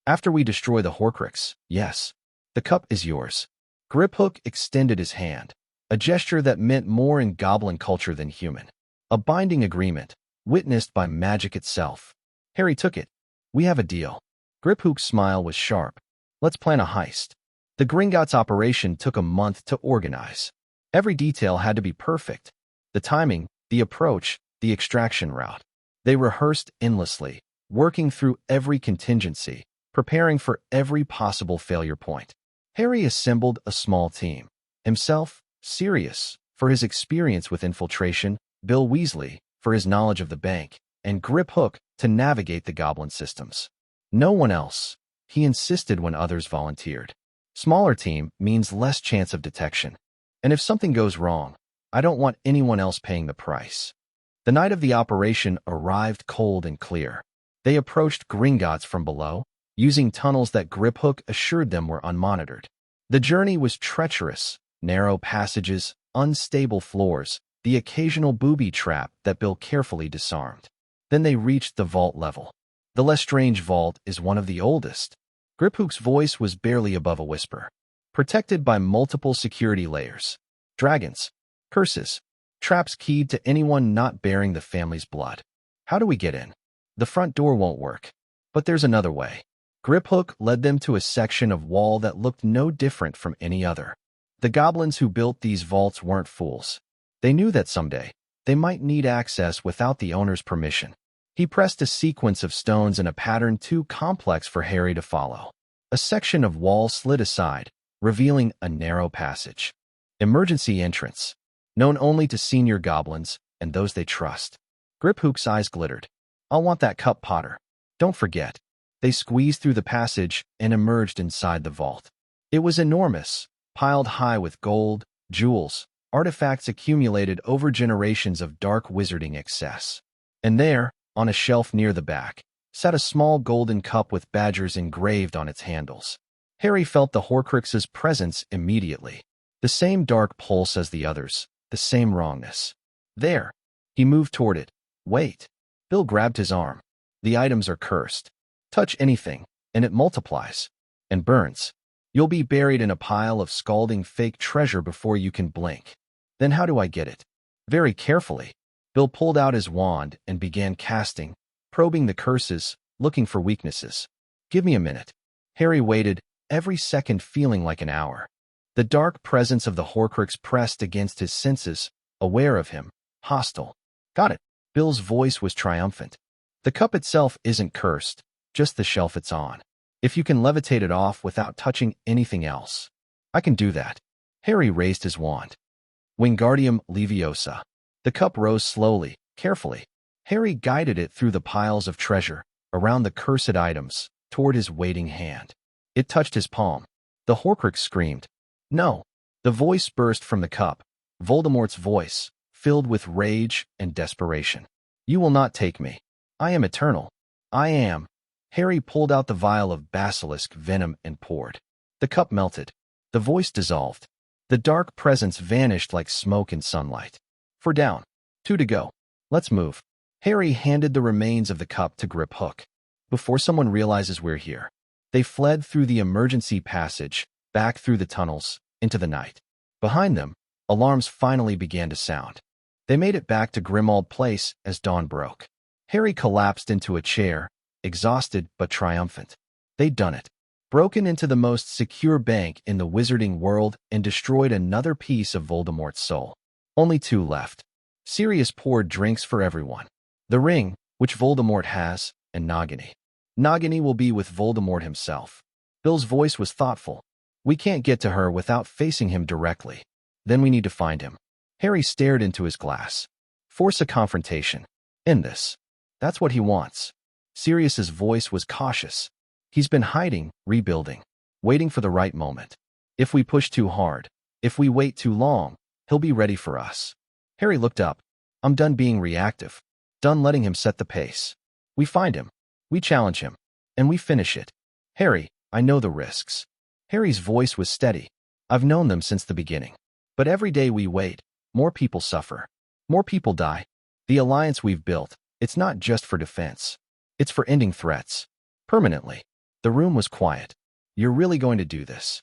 After we destroy the Horcrux, yes. The cup is yours. Griphook extended his hand. A gesture that meant more in goblin culture than human. A binding agreement, witnessed by magic itself. Harry took it. We have a deal. Griphook's smile was sharp. Let's plan a heist. The Gringotts operation took a month to organize. Every detail had to be perfect. The timing, the approach, the extraction route. They rehearsed endlessly, working through every contingency, preparing for every possible failure point. Harry assembled a small team. Himself, Sirius, for his experience with infiltration, Bill Weasley, for his knowledge of the bank, and Griphook to navigate the goblin systems. No one else, he insisted when others volunteered. Smaller team means less chance of detection. And if something goes wrong, I don't want anyone else paying the price. The night of the operation arrived cold and clear. They approached Gringotts from below, using tunnels that Griphook assured them were unmonitored. The journey was treacherous, narrow passages, unstable floors, the occasional booby trap that Bill carefully disarmed. Then they reached the vault level. The Lestrange Vault is one of the oldest. Griphook's voice was barely above a whisper. Protected by multiple security layers. Dragons. Curses. Traps keyed to anyone not bearing the family's blood. How do we get in? The front door won't work. But there's another way. Griphook led them to a section of wall that looked no different from any other. The goblins who built these vaults weren't fools. They knew that someday, they might need access without the owner's permission. He pressed a sequence of stones in a pattern too complex for Harry to follow. A section of wall slid aside, revealing a narrow passage. Emergency entrance, known only to senior goblins and those they trust. Griphook's eyes glittered. I'll want that cup, Potter. Don't forget. They squeezed through the passage and emerged inside the vault. It was enormous, piled high with gold, jewels, artifacts accumulated over generations of dark wizarding excess. And there, on a shelf near the back, sat a small golden cup with badgers engraved on its handles. Harry felt the Horcrux's presence immediately. The same dark pulse as the others, the same wrongness. There. He moved toward it. Wait. Bill grabbed his arm. The items are cursed. Touch anything, and it multiplies. And burns. You'll be buried in a pile of scalding fake treasure before you can blink. Then how do I get it? Very carefully. Bill pulled out his wand and began casting, probing the curses, looking for weaknesses. Give me a minute. Harry waited, every second feeling like an hour. The dark presence of the Horcrux pressed against his senses, aware of him, hostile. Got it. Bill's voice was triumphant. The cup itself isn't cursed, just the shelf it's on. If you can levitate it off without touching anything else. I can do that. Harry raised his wand. Wingardium Leviosa. The cup rose slowly, carefully. Harry guided it through the piles of treasure, around the cursed items, toward his waiting hand. It touched his palm. The Horcrux screamed. No. The voice burst from the cup. Voldemort's voice, filled with rage and desperation. You will not take me. I am eternal. I am. Harry pulled out the vial of basilisk venom and poured. The cup melted. The voice dissolved. The dark presence vanished like smoke in sunlight. 4 down. 2 to go. Let's move. Harry handed the remains of the cup to Griphook. Before someone realizes we're here. They fled through the emergency passage, back through the tunnels, into the night. Behind them, alarms finally began to sound. They made it back to Grimmauld Place as dawn broke. Harry collapsed into a chair, exhausted but triumphant. They'd done it. Broken into the most secure bank in the wizarding world and destroyed another piece of Voldemort's soul. Only 2 left. Sirius poured drinks for everyone. The ring, which Voldemort has, and Nagini. Nagini will be with Voldemort himself. Bill's voice was thoughtful. We can't get to her without facing him directly. Then we need to find him. Harry stared into his glass. Force a confrontation. End this. That's what he wants. Sirius's voice was cautious. He's been hiding, rebuilding, waiting for the right moment. If we push too hard, if we wait too long, he'll be ready for us. Harry looked up. I'm done being reactive. Done letting him set the pace. We find him. We challenge him. And we finish it. Harry, I know the risks. Harry's voice was steady. I've known them since the beginning. But every day we wait, more people suffer. More people die. The alliance we've built, it's not just for defense. It's for ending threats. Permanently. The room was quiet. You're really going to do this?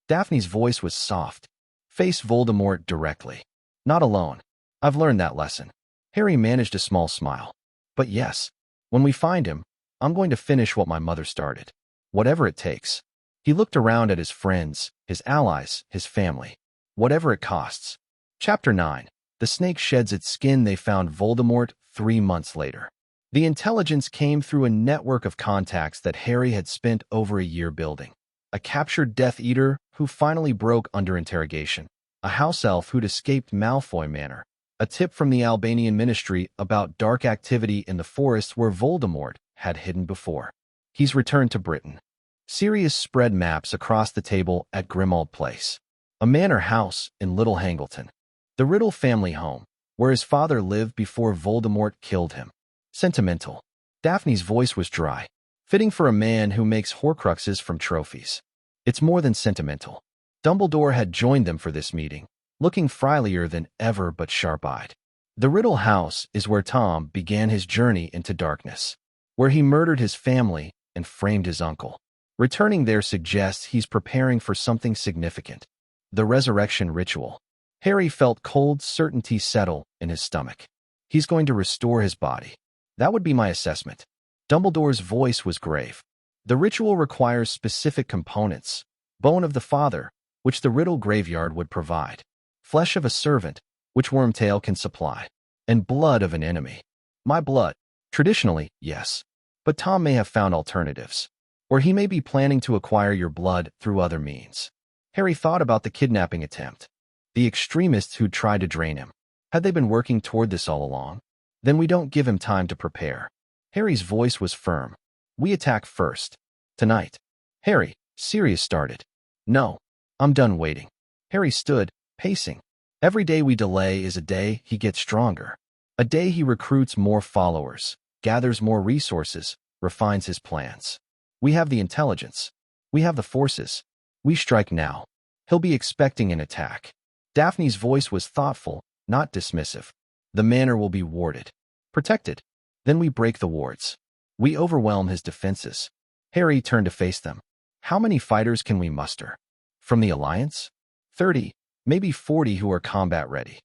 Daphne's voice was soft. Face Voldemort directly. Not alone. I've learned that lesson. Harry managed a small smile. But yes, when we find him, I'm going to finish what my mother started. Whatever it takes. He looked around at his friends, his allies, his family. Whatever it costs. Chapter 9. The snake sheds its skin. They found Voldemort 3 months later. The intelligence came through a network of contacts that Harry had spent over a year building. A captured Death Eater who finally broke under interrogation. A house elf who'd escaped Malfoy Manor. A tip from the Albanian Ministry about dark activity in the forest where Voldemort had hidden before. He's returned to Britain. Sirius spread maps across the table at Grimmauld Place. A manor house in Little Hangleton. The Riddle family home, where his father lived before Voldemort killed him. Sentimental. Daphne's voice was dry. Fitting for a man who makes Horcruxes from trophies. It's more than sentimental. Dumbledore had joined them for this meeting, looking friendlier than ever but sharp-eyed. The Riddle house is where Tom began his journey into darkness, where he murdered his family and framed his uncle. Returning there suggests he's preparing for something significant. The resurrection ritual. Harry felt cold certainty settle in his stomach. He's going to restore his body. That would be my assessment. Dumbledore's voice was grave. The ritual requires specific components. Bone of the father, which the Riddle graveyard would provide. Flesh of a servant, which Wormtail can supply. And blood of an enemy. My blood. Traditionally, yes. But Tom may have found alternatives. Or he may be planning to acquire your blood through other means. Harry thought about the kidnapping attempt, the extremists who tried to drain him. Had they been working toward this all along? Then we don't give him time to prepare. Harry's voice was firm. We attack first. Tonight. Harry, Sirius started. No. I'm done waiting. Harry stood, pacing. Every day we delay is a day he gets stronger. A day he recruits more followers, gathers more resources, refines his plans. We have the intelligence. We have the forces. We strike now. He'll be expecting an attack. Daphne's voice was thoughtful, not dismissive. The manor will be warded. Protected. Then we break the wards. We overwhelm his defenses. Harry turned to face them. How many fighters can we muster? From the Alliance? 30, maybe 40 who are combat ready.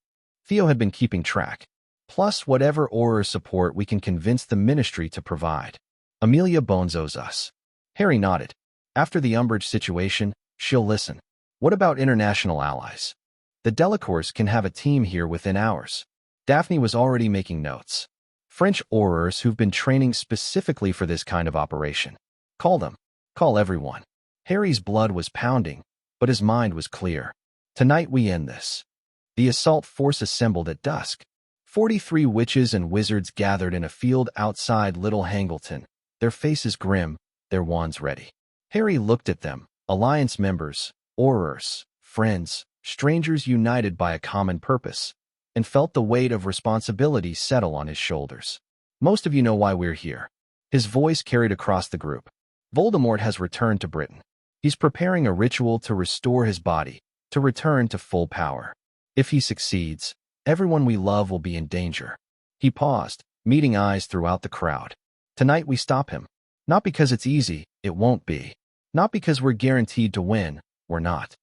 Theo had been keeping track. Plus whatever Auror support we can convince the Ministry to provide. Amelia Bones owes us. Harry nodded. After the Umbridge situation, she'll listen. What about international allies? The Delacours can have a team here within hours. Daphne was already making notes. French Aurors who've been training specifically for this kind of operation. Call them. Call everyone. Harry's blood was pounding, but his mind was clear. Tonight we end this. The assault force assembled at dusk. 43 witches and wizards gathered in a field outside Little Hangleton, their faces grim, their wands ready. Harry looked at them, Alliance members, Aurors, friends, strangers united by a common purpose, and felt the weight of responsibility settle on his shoulders. Most of you know why we're here. His voice carried across the group. Voldemort has returned to Britain. He's preparing a ritual to restore his body, to return to full power. If he succeeds, everyone we love will be in danger. He paused, meeting eyes throughout the crowd. Tonight we stop him. Not because it's easy, it won't be. Not because we're guaranteed to win, we're not.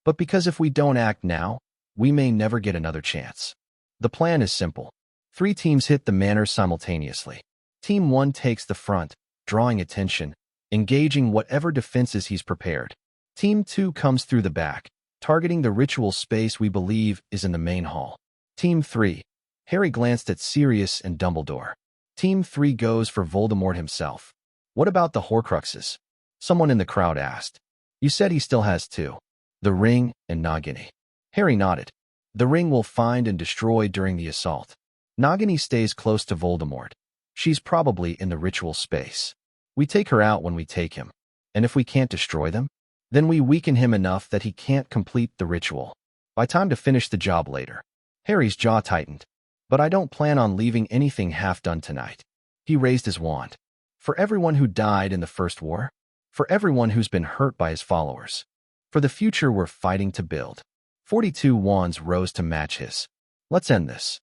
But because if we don't act now, we may never get another chance. The plan is simple. 3 teams hit the manor simultaneously. Team 1 takes the front, drawing attention, engaging whatever defenses he's prepared. Team 2 comes through the back, targeting the ritual space we believe is in the main hall. Team 3. Harry glanced at Sirius and Dumbledore. Team 3 goes for Voldemort himself. What about the Horcruxes? Someone in the crowd asked. You said he still has 2. The Ring and Nagini. Harry nodded. The Ring will find and destroy during the assault. Nagini stays close to Voldemort. She's probably in the ritual space. We take her out when we take him. And if we can't destroy them, then we weaken him enough that he can't complete the ritual. By time to finish the job later. Harry's jaw tightened. But I don't plan on leaving anything half done tonight. He raised his wand. For everyone who died in the First War. For everyone who's been hurt by his followers. For the future we're fighting to build. 42 wands rose to match his. Let's end this.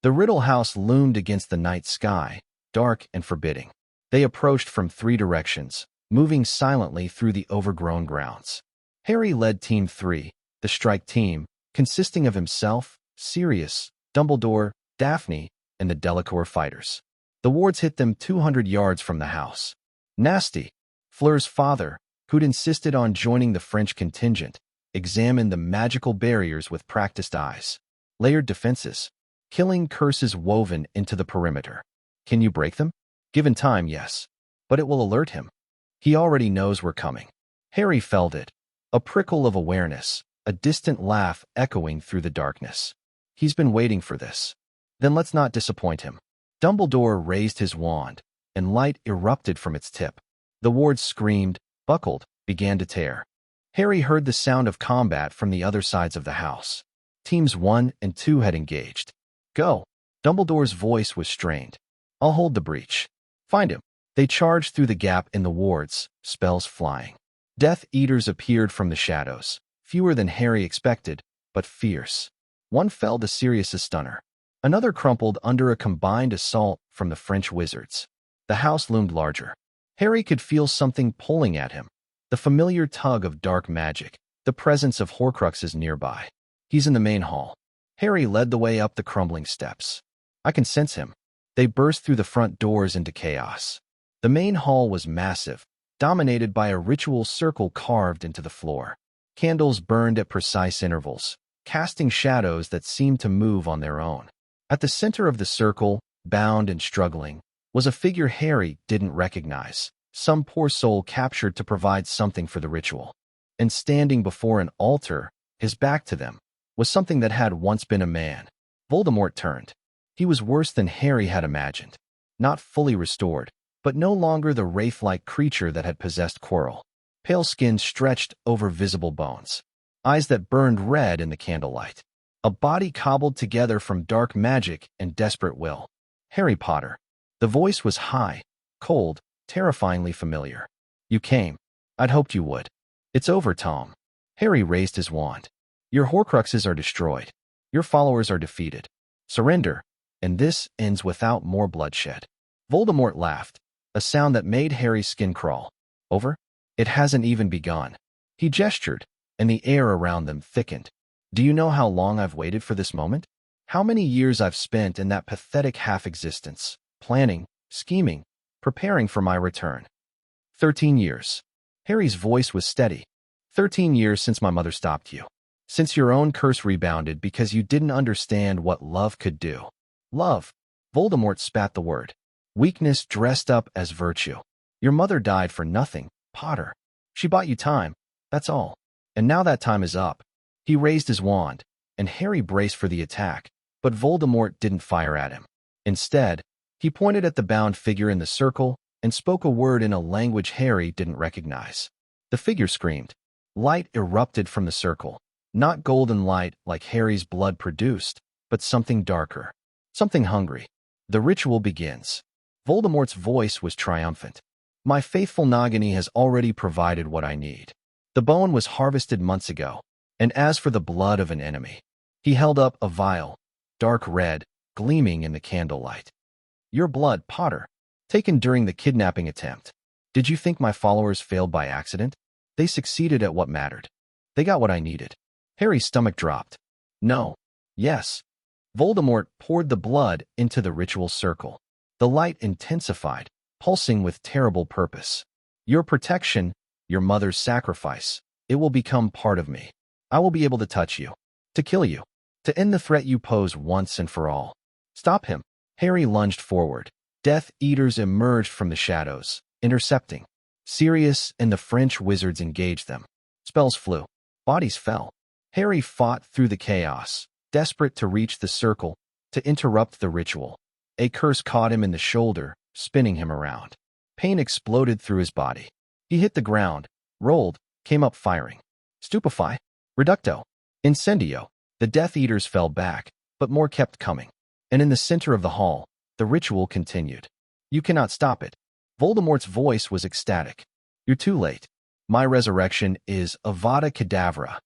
The Riddle House loomed against the night sky, dark and forbidding. They approached from 3 directions, moving silently through the overgrown grounds. Harry led Team 3, the strike team, consisting of himself, Sirius, Dumbledore, Daphne, and the Delacour fighters. The wards hit them 200 yards from the house. Nasty, Fleur's father, who'd insisted on joining the French contingent, examined the magical barriers with practiced eyes. Layered defenses. Killing curses woven into the perimeter. Can you break them? Given time, yes. But it will alert him. He already knows we're coming. Harry felt it. A prickle of awareness, a distant laugh echoing through the darkness. He's been waiting for this. Then let's not disappoint him. Dumbledore raised his wand, and light erupted from its tip. The wards screamed, buckled, began to tear. Harry heard the sound of combat from the other sides of the house. Teams 1 and 2 had engaged. Go. Dumbledore's voice was strained. I'll hold the breach. Find him. They charged through the gap in the wards, spells flying. Death Eaters appeared from the shadows, fewer than Harry expected, but fierce. One fell to Sirius's stunner. Another crumpled under a combined assault from the French wizards. The house loomed larger. Harry could feel something pulling at him. The familiar tug of dark magic, the presence of Horcruxes nearby. He's in the main hall. Harry led the way up the crumbling steps. I can sense him. They burst through the front doors into chaos. The main hall was massive, dominated by a ritual circle carved into the floor. Candles burned at precise intervals, casting shadows that seemed to move on their own. At the center of the circle, bound and struggling, was a figure Harry didn't recognize, some poor soul captured to provide something for the ritual. and standing before an altar, his back to them, was something that had once been a man. Voldemort turned. He was worse than Harry had imagined. Not fully restored, but no longer the wraith-like creature that had possessed Quirrell. Pale skin stretched over visible bones. Eyes that burned red in the candlelight. A body cobbled together from dark magic and desperate will. Harry Potter. The voice was high, cold, terrifyingly familiar. You came. I'd hoped you would. It's over, Tom. Harry raised his wand. Your Horcruxes are destroyed. Your followers are defeated. Surrender, and this ends without more bloodshed. Voldemort laughed, a sound that made Harry's skin crawl. Over? It hasn't even begun. He gestured, and the air around them thickened. Do you know how long I've waited for this moment? How many years I've spent in that pathetic half-existence, planning, scheming, preparing for my return? 13 years. Harry's voice was steady. 13 years since my mother stopped you. Since your own curse rebounded because you didn't understand what love could do. Love. Voldemort spat the word. Weakness dressed up as virtue. Your mother died for nothing, Potter. She bought you time, that's all. And now that time is up. He raised his wand, and Harry braced for the attack, but Voldemort didn't fire at him. Instead, he pointed at the bound figure in the circle and spoke a word in a language Harry didn't recognize. The figure screamed. Light erupted from the circle. Not golden light like Harry's blood produced, but something darker. Something hungry. The ritual begins. Voldemort's voice was triumphant. My faithful Nagini has already provided what I need. The bone was harvested months ago, and as for the blood of an enemy, he held up a vial, dark red, gleaming in the candlelight. Your blood, Potter, taken during the kidnapping attempt. Did you think my followers failed by accident? They succeeded at what mattered. They got what I needed. Harry's stomach dropped. No. Yes. Voldemort poured the blood into the ritual circle. The light intensified, pulsing with terrible purpose. Your protection, your mother's sacrifice, it will become part of me. I will be able to touch you, to kill you, to end the threat you pose once and for all. Stop him. Harry lunged forward. Death Eaters emerged from the shadows, intercepting. Sirius and the French wizards engaged them. Spells flew. Bodies fell. Harry fought through the chaos, desperate to reach the circle, to interrupt the ritual. A curse caught him in the shoulder, spinning him around. Pain exploded through his body. He hit the ground, rolled, came up firing. Stupefy. Reducto. Incendio. The Death Eaters fell back, but more kept coming. And in the center of the hall, the ritual continued. You cannot stop it. Voldemort's voice was ecstatic. You're too late. My resurrection is Avada Kedavra.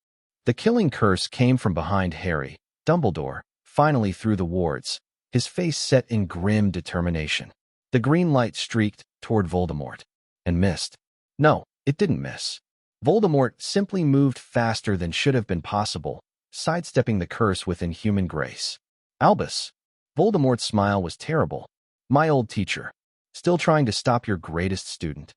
The killing curse came from behind Harry. Dumbledore, finally through the wards, his face set in grim determination. The green light streaked toward Voldemort. And missed. No, it didn't miss. Voldemort simply moved faster than should have been possible, sidestepping the curse with inhuman grace. Albus. Voldemort's smile was terrible. My old teacher. Still trying to stop your greatest student.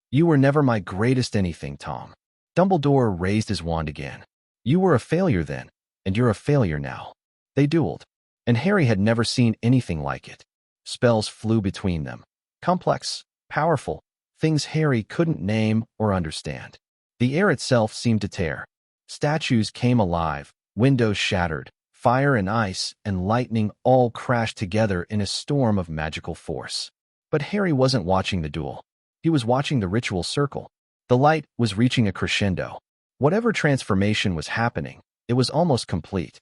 You were never my greatest anything, Tom. Dumbledore raised his wand again. You were a failure then, and you're a failure now. They dueled, and Harry had never seen anything like it. Spells flew between them. Complex, powerful, things Harry couldn't name or understand. The air itself seemed to tear. Statues came alive, windows shattered, fire and ice and lightning all crashed together in a storm of magical force. But Harry wasn't watching the duel. He was watching the ritual circle. The light was reaching a crescendo. Whatever transformation was happening, it was almost complete.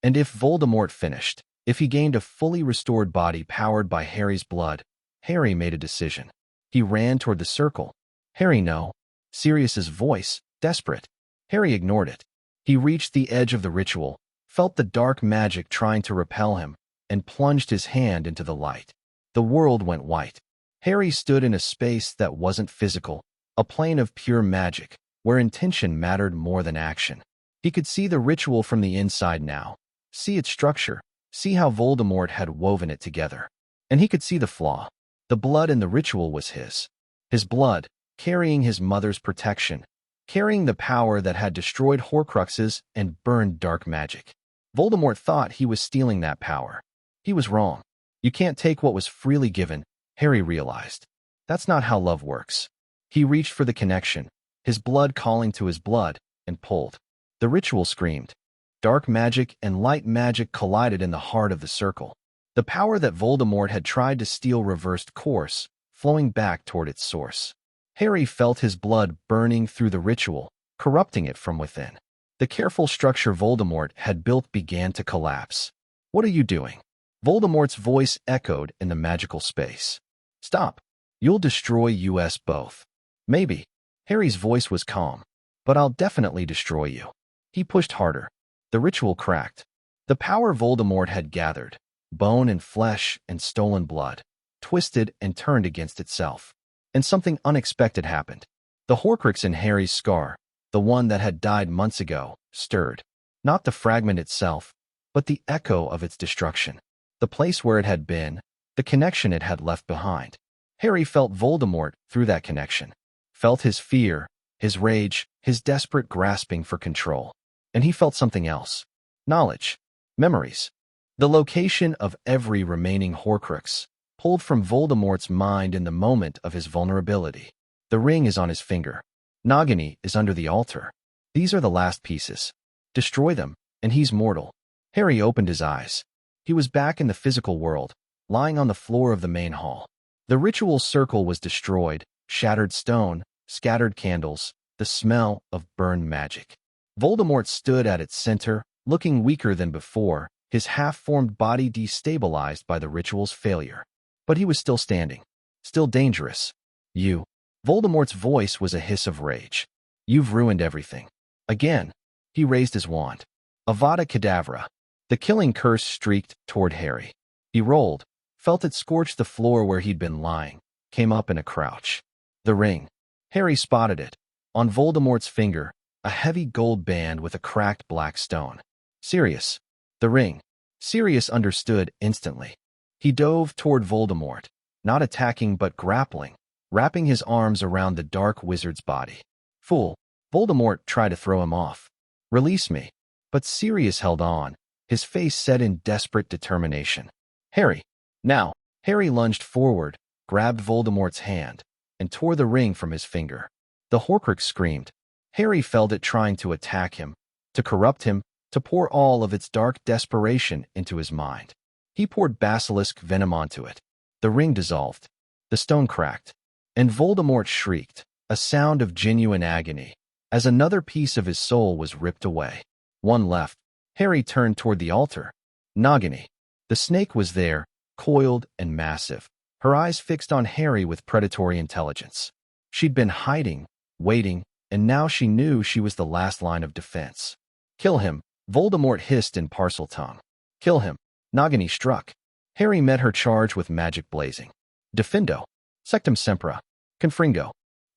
And if Voldemort finished, if he gained a fully restored body powered by Harry's blood, Harry made a decision. He ran toward the circle. Harry, no. Sirius's voice, desperate. Harry ignored it. He reached the edge of the ritual, felt the dark magic trying to repel him, and plunged his hand into the light. The world went white. Harry stood in a space that wasn't physical, a plane of pure magic, where intention mattered more than action. He could see the ritual from the inside now, see its structure, see how Voldemort had woven it together. And he could see the flaw. The blood in the ritual was his. His blood, carrying his mother's protection, carrying the power that had destroyed Horcruxes and burned dark magic. Voldemort thought he was stealing that power. He was wrong. You can't take what was freely given, Harry realized. That's not how love works. He reached for the connection, his blood calling to his blood, and pulled. The ritual screamed. Dark magic and light magic collided in the heart of the circle. The power that Voldemort had tried to steal reversed course, flowing back toward its source. Harry felt his blood burning through the ritual, corrupting it from within. The careful structure Voldemort had built began to collapse. "What are you doing?" Voldemort's voice echoed in the magical space. "Stop. You'll destroy us both." "Maybe." Harry's voice was calm. "But I'll definitely destroy you." He pushed harder. The ritual cracked. The power Voldemort had gathered, bone and flesh and stolen blood, twisted and turned against itself. And something unexpected happened. The Horcrux in Harry's scar, the one that had died months ago, stirred. Not the fragment itself, but the echo of its destruction. The place where it had been, the connection it had left behind. Harry felt Voldemort through that connection. Felt his fear, his rage, his desperate grasping for control. And he felt something else. Knowledge. Memories. The location of every remaining Horcrux, pulled from Voldemort's mind in the moment of his vulnerability. The ring is on his finger. Nagini is under the altar. These are the last pieces. Destroy them, and he's mortal. Harry opened his eyes. He was back in the physical world, lying on the floor of the main hall. The ritual circle was destroyed, shattered stone, scattered candles, the smell of burned magic. Voldemort stood at its center, looking weaker than before, his half-formed body destabilized by the ritual's failure. But he was still standing, still dangerous. "You." Voldemort's voice was a hiss of rage. "You've ruined everything." Again, he raised his wand. Avada Kedavra. The killing curse streaked toward Harry. He rolled, felt it scorch the floor where he'd been lying, came up in a crouch. The ring. Harry spotted it. On Voldemort's finger, a heavy gold band with a cracked black stone. Sirius. The ring. Sirius understood instantly. He dove toward Voldemort, not attacking but grappling, wrapping his arms around the dark wizard's body. "Fool." Voldemort tried to throw him off. "Release me." But Sirius held on, his face set in desperate determination. "Harry." Now. Harry lunged forward, grabbed Voldemort's hand, and tore the ring from his finger. The Horcrux screamed. Harry felt it trying to attack him, to corrupt him, to pour all of its dark desperation into his mind. He poured basilisk venom onto it. The ring dissolved. The stone cracked. And Voldemort shrieked, a sound of genuine agony, as another piece of his soul was ripped away. One left. Harry turned toward the altar. Nagini. The snake was there, coiled and massive, her eyes fixed on Harry with predatory intelligence. She'd been hiding, waiting, and now she knew she was the last line of defense. "Kill him," Voldemort hissed in Parseltongue. "Kill him." Nagini struck. Harry met her charge with magic blazing. Defendo. Sectum Sempra. Confringo.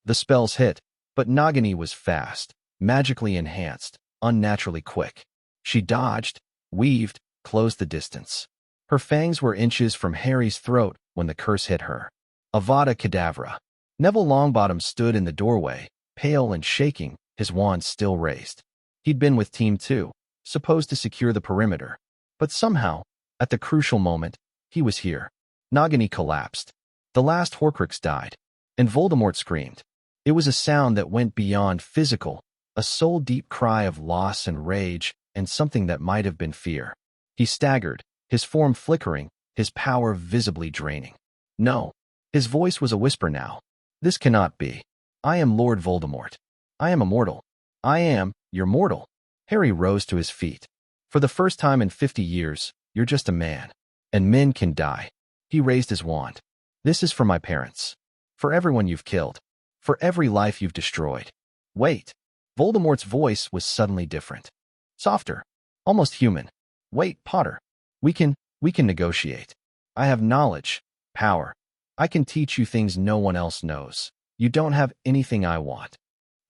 The spells hit, but Nagini was fast, magically enhanced, unnaturally quick. She dodged, weaved, closed the distance. Her fangs were inches from Harry's throat when the curse hit her. Avada Kedavra. Neville Longbottom stood in the doorway, pale and shaking, his wand still raised. He'd been with Team 2, supposed to secure the perimeter. But somehow, at the crucial moment, he was here. Nagini collapsed. The last Horcrux died, and Voldemort screamed. It was a sound that went beyond physical, a soul-deep cry of loss and rage, and something that might have been fear. He staggered, his form flickering, his power visibly draining. "No." His voice was a whisper now. "This cannot be. I am Lord Voldemort. I am immortal. I am, you're mortal." Harry rose to his feet. "For the first time in 50 years, you're just a man. And men can die." He raised his wand. "This is for my parents. For everyone you've killed. For every life you've destroyed." "Wait." Voldemort's voice was suddenly different. Softer. Almost human. "Wait, Potter. We can negotiate. I have knowledge, power. I can teach you things no one else knows. You don't have anything I want.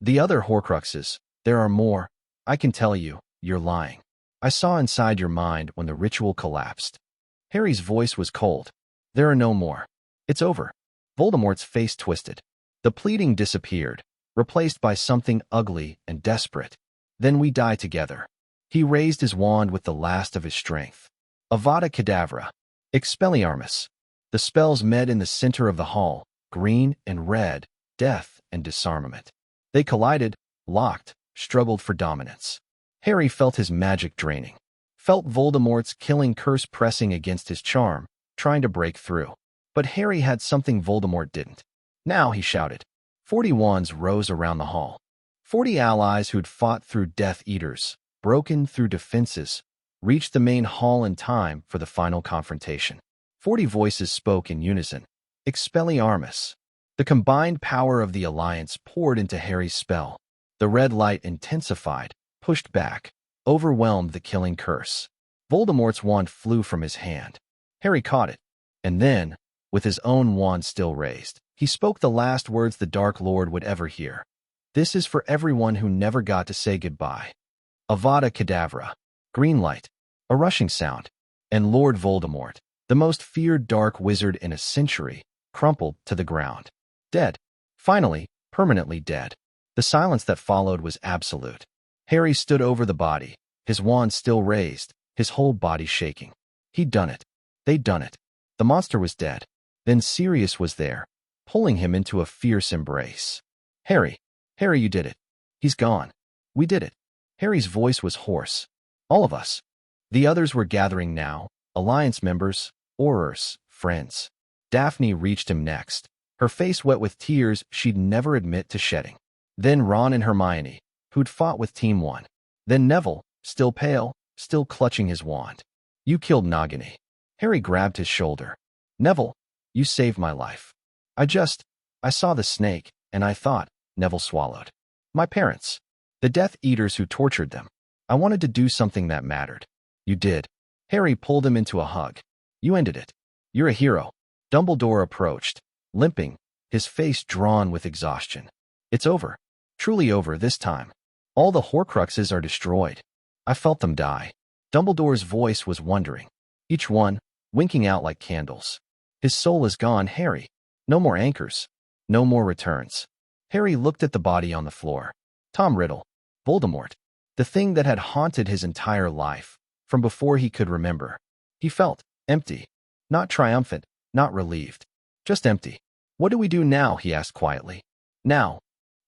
The other Horcruxes, there are more. I can tell you, you're lying. I saw inside your mind when the ritual collapsed." Harry's voice was cold. "There are no more. It's over." Voldemort's face twisted. The pleading disappeared, replaced by something ugly and desperate. "Then we die together." He raised his wand with the last of his strength. Avada Kedavra. Expelliarmus. The spells met in the center of the hall, green and red, death and disarmament. They collided, locked, struggled for dominance. Harry felt his magic draining, felt Voldemort's killing curse pressing against his charm, trying to break through. But Harry had something Voldemort didn't. Now, he shouted. 40 wands rose around the hall. 40 allies who'd fought through Death Eaters, broken through defenses, reached the main hall in time for the final confrontation. 40 voices spoke in unison. Expelliarmus. The combined power of the Alliance poured into Harry's spell. The red light intensified, pushed back, overwhelmed the killing curse. Voldemort's wand flew from his hand. Harry caught it, and then, with his own wand still raised, he spoke the last words the Dark Lord would ever hear. This is for everyone who never got to say goodbye. Avada Kedavra. Green light. A rushing sound. And Lord Voldemort, the most feared dark wizard in a century, crumpled to the ground. Dead. Finally, permanently dead. The silence that followed was absolute. Harry stood over the body, his wand still raised, his whole body shaking. He'd done it. They'd done it. The monster was dead. Then Sirius was there, pulling him into a fierce embrace. Harry, you did it. He's gone. We did it. Harry's voice was hoarse. All of us. The others were gathering now, Alliance members, Aurors, friends. Daphne reached him next, her face wet with tears she'd never admit to shedding. Then Ron and Hermione, who'd fought with Team 1. Then Neville, still pale, still clutching his wand. You killed Nagini. Harry grabbed his shoulder. Neville, you saved my life. I saw the snake, and I thought, Neville swallowed. My parents. The Death Eaters who tortured them. I wanted to do something that mattered. You did. Harry pulled him into a hug. You ended it. You're a hero. Dumbledore approached, limping, his face drawn with exhaustion. It's over. Truly over this time. All the Horcruxes are destroyed. I felt them die. Dumbledore's voice was wondering. Each one, winking out like candles. His soul is gone, Harry. No more anchors. No more returns. Harry looked at the body on the floor. Tom Riddle. Voldemort. The thing that had haunted his entire life, from before he could remember. He felt empty. Not triumphant, not relieved. Just empty. What do we do now? He asked quietly. Now.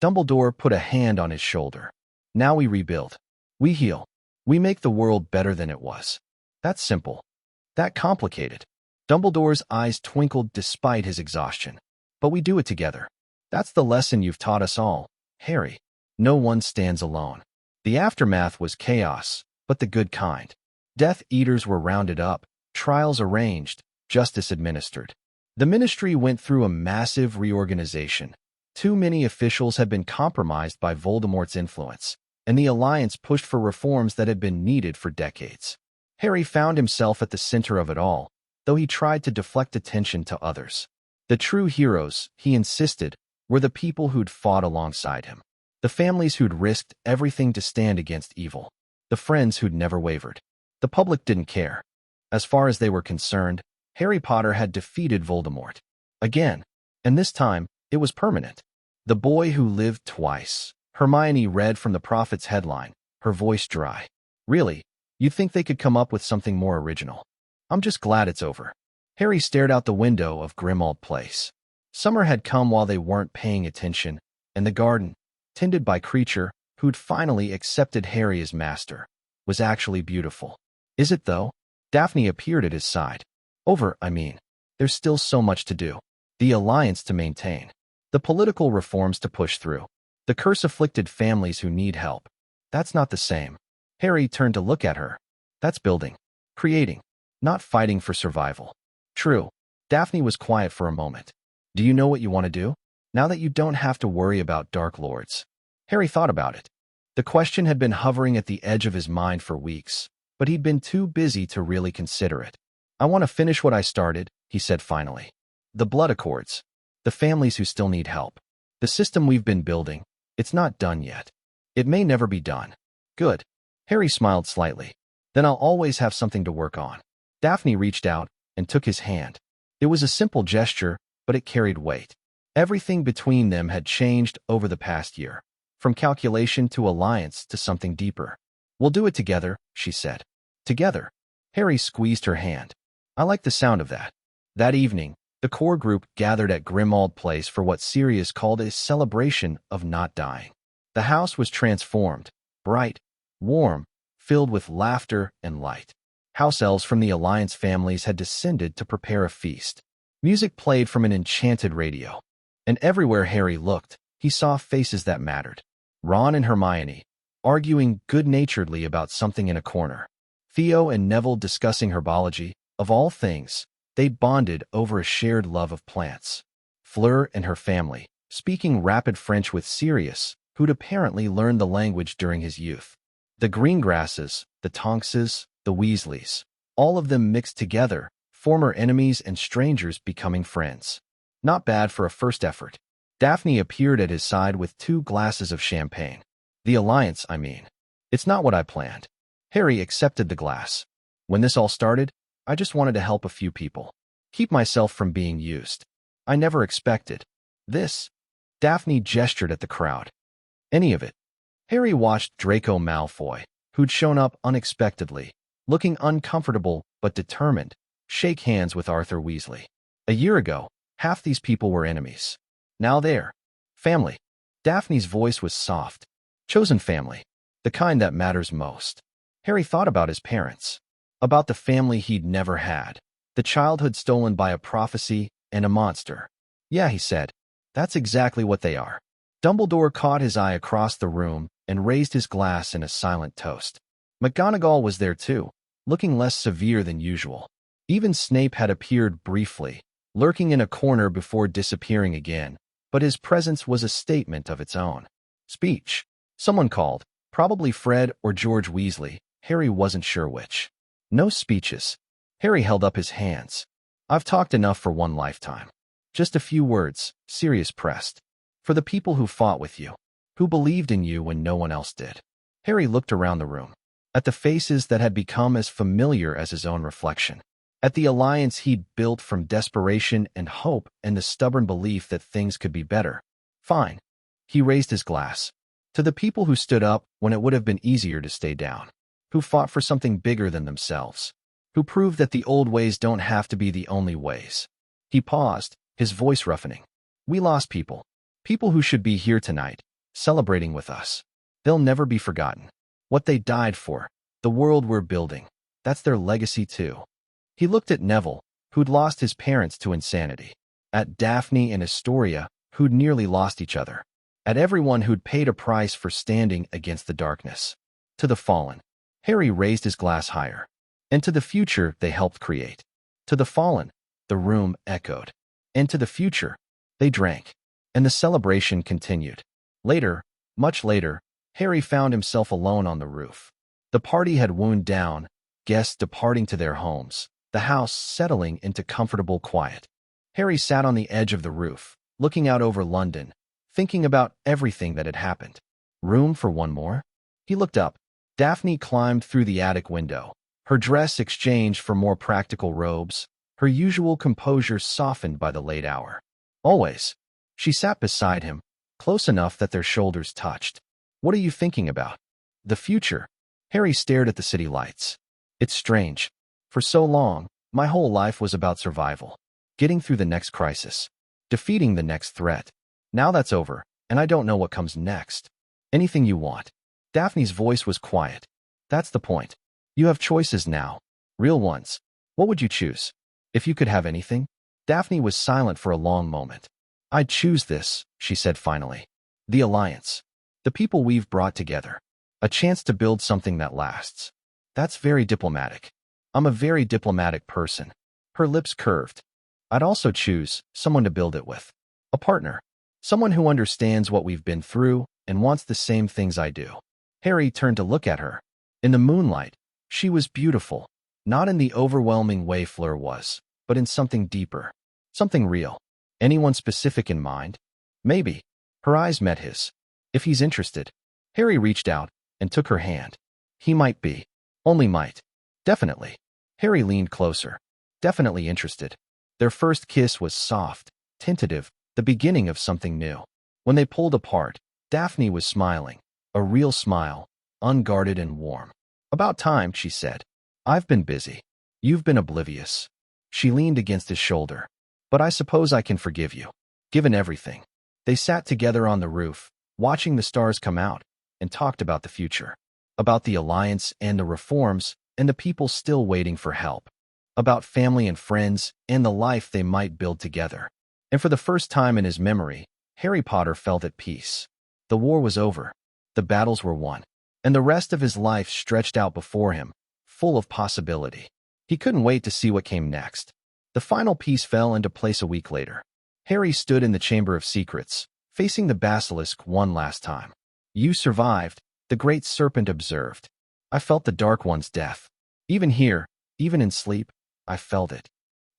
Dumbledore put a hand on his shoulder. Now we rebuild. We heal. We make the world better than it was. That's simple. That complicated. Dumbledore's eyes twinkled despite his exhaustion. But we do it together. That's the lesson you've taught us all, Harry. No one stands alone. The aftermath was chaos, but the good kind. Death Eaters were rounded up, trials arranged, justice administered. The Ministry went through a massive reorganization. Too many officials had been compromised by Voldemort's influence, and the Alliance pushed for reforms that had been needed for decades. Harry found himself at the center of it all, though he tried to deflect attention to others. The true heroes, he insisted, were the people who'd fought alongside him. The families who'd risked everything to stand against evil. The friends who'd never wavered. The public didn't care. As far as they were concerned, Harry Potter had defeated Voldemort. Again. And this time, it was permanent. The boy who lived twice. Hermione read from the prophet's headline, her voice dry. Really? You'd think they could come up with something more original. I'm just glad it's over. Harry stared out the window of Grimmauld Place. Summer had come while they weren't paying attention, and the garden, tended by Creature, who'd finally accepted Harry as master, was actually beautiful. Is it, though? Daphne appeared at his side. Over, I mean. There's still so much to do. The Alliance to maintain. The political reforms to push through. The curse-afflicted families who need help. That's not the same. Harry turned to look at her. That's building. Creating. Not fighting for survival. True. Daphne was quiet for a moment. Do you know what you want to do? Now that you don't have to worry about Dark Lords. Harry thought about it. The question had been hovering at the edge of his mind for weeks, but he'd been too busy to really consider it. I want to finish what I started, he said finally. The Blood Accords. The families who still need help. The system we've been building. It's not done yet. It may never be done. Good. Harry smiled slightly. Then I'll always have something to work on. Daphne reached out and took his hand. It was a simple gesture, but it carried weight. Everything between them had changed over the past year. From calculation to alliance to something deeper. We'll do it together, she said. Together. Harry squeezed her hand. I like the sound of that. That evening, the core group gathered at Grimmauld Place for what Sirius called a celebration of not dying. The house was transformed, bright, warm, filled with laughter and light. House elves from the Alliance families had descended to prepare a feast. Music played from an enchanted radio. And everywhere Harry looked, he saw faces that mattered. Ron and Hermione, arguing good-naturedly about something in a corner. Theo and Neville discussing herbology. Of all things, they bonded over a shared love of plants. Fleur and her family, speaking rapid French with Sirius, who'd apparently learned the language during his youth. The Greengrasses, the Tonkses, the Weasleys, all of them mixed together, former enemies and strangers becoming friends. Not bad for a first effort. Daphne appeared at his side with 2 glasses of champagne. The Alliance, I mean. It's not what I planned. Harry accepted the glass. When this all started, I just wanted to help a few people. Keep myself from being used. I never expected this. Daphne gestured at the crowd. Any of it. Harry watched Draco Malfoy, who'd shown up unexpectedly, looking uncomfortable but determined, shake hands with Arthur Weasley. A year ago, half these people were enemies. Now they're family. Daphne's voice was soft. Chosen family. The kind that matters most. Harry thought about his parents. About the family he'd never had. The childhood stolen by a prophecy and a monster. Yeah, he said. That's exactly what they are. Dumbledore caught his eye across the room and raised his glass in a silent toast. McGonagall was there too, looking less severe than usual. Even Snape had appeared briefly, lurking in a corner before disappearing again, but his presence was a statement of its own. Speech. Someone called, probably Fred or George Weasley. Harry wasn't sure which. No speeches. Harry held up his hands. I've talked enough for one lifetime. Just a few words, Sirius pressed. For the people who fought with you, who believed in you when no one else did. Harry looked around the room, at the faces that had become as familiar as his own reflection, at the alliance he'd built from desperation and hope and the stubborn belief that things could be better. Fine. He raised his glass. To the people who stood up when it would have been easier to stay down, who fought for something bigger than themselves, who proved that the old ways don't have to be the only ways. He paused, his voice roughening. We lost people. People who should be here tonight, celebrating with us. They'll never be forgotten. What they died for, the world we're building, that's their legacy too. He looked at Neville, who'd lost his parents to insanity. At Daphne and Astoria, who'd nearly lost each other. At everyone who'd paid a price for standing against the darkness. To the fallen. Harry raised his glass higher. And to the future they helped create. To the fallen, the room echoed. And to the future, they drank. And the celebration continued. Later, much later, Harry found himself alone on the roof. The party had wound down, guests departing to their homes, the house settling into comfortable quiet. Harry sat on the edge of the roof, looking out over London, thinking about everything that had happened. Room for one more? He looked up. Daphne climbed through the attic window, her dress exchanged for more practical robes, her usual composure softened by the late hour. Always. She sat beside him, close enough that their shoulders touched. What are you thinking about? The future. Harry stared at the city lights. It's strange. For so long, my whole life was about survival. Getting through the next crisis. Defeating the next threat. Now that's over, and I don't know what comes next. Anything you want. Daphne's voice was quiet. That's the point. You have choices now. Real ones. What would you choose? If you could have anything? Daphne was silent for a long moment. I'd choose this, she said finally. The Alliance. The people we've brought together. A chance to build something that lasts. That's very diplomatic. I'm a very diplomatic person. Her lips curved. I'd also choose someone to build it with. A partner. Someone who understands what we've been through and wants the same things I do. Harry turned to look at her. In the moonlight, she was beautiful. Not in the overwhelming way Fleur was, but in something deeper. Something real. Anyone specific in mind? Maybe. Her eyes met his. If he's interested. Harry reached out and took her hand. He might be. Only might. Definitely. Harry leaned closer. Definitely interested. Their first kiss was soft, tentative, the beginning of something new. When they pulled apart, Daphne was smiling. A real smile, unguarded and warm. About time, she said. I've been busy. You've been oblivious. She leaned against his shoulder. But I suppose I can forgive you. Given everything. They sat together on the roof, watching the stars come out, and talked about the future, about the alliance and the reforms and the people still waiting for help, about family and friends and the life they might build together. And for the first time in his memory, Harry Potter felt at peace. The war was over, the battles were won, and the rest of his life stretched out before him, full of possibility. He couldn't wait to see what came next. The final piece fell into place a week later. Harry stood in the Chamber of Secrets, facing the basilisk one last time. "You survived," the great serpent observed. "I felt the Dark One's death. Even here, even in sleep, I felt it.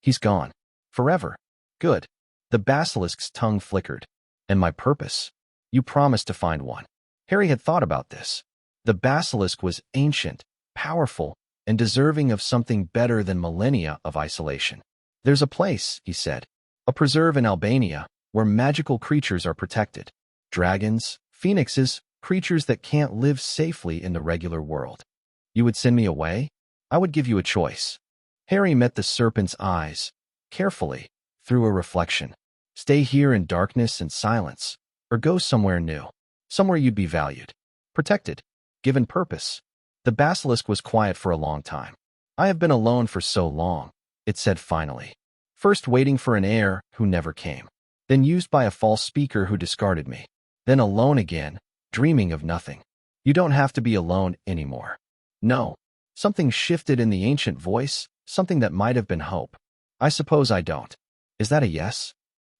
He's gone. Forever. Good." The basilisk's tongue flickered. "And my purpose? You promised to find one." Harry had thought about this. The basilisk was ancient, powerful, and deserving of something better than millennia of isolation. "There's a place," he said, "a preserve in Albania, where magical creatures are protected. Dragons, phoenixes, creatures that can't live safely in the regular world. You would send me away? I would give you a choice." Harry met the serpent's eyes, carefully, through a reflection. "Stay here in darkness and silence, or go somewhere new, somewhere you'd be valued, protected, given purpose." The basilisk was quiet for a long time. "I have been alone for so long," it said finally. "First waiting for an heir who never came, then used by a false speaker who discarded me, then alone again, dreaming of nothing. You don't have to be alone anymore." "No." Something shifted in the ancient voice, something that might have been hope. "I suppose I don't." "Is that a yes?"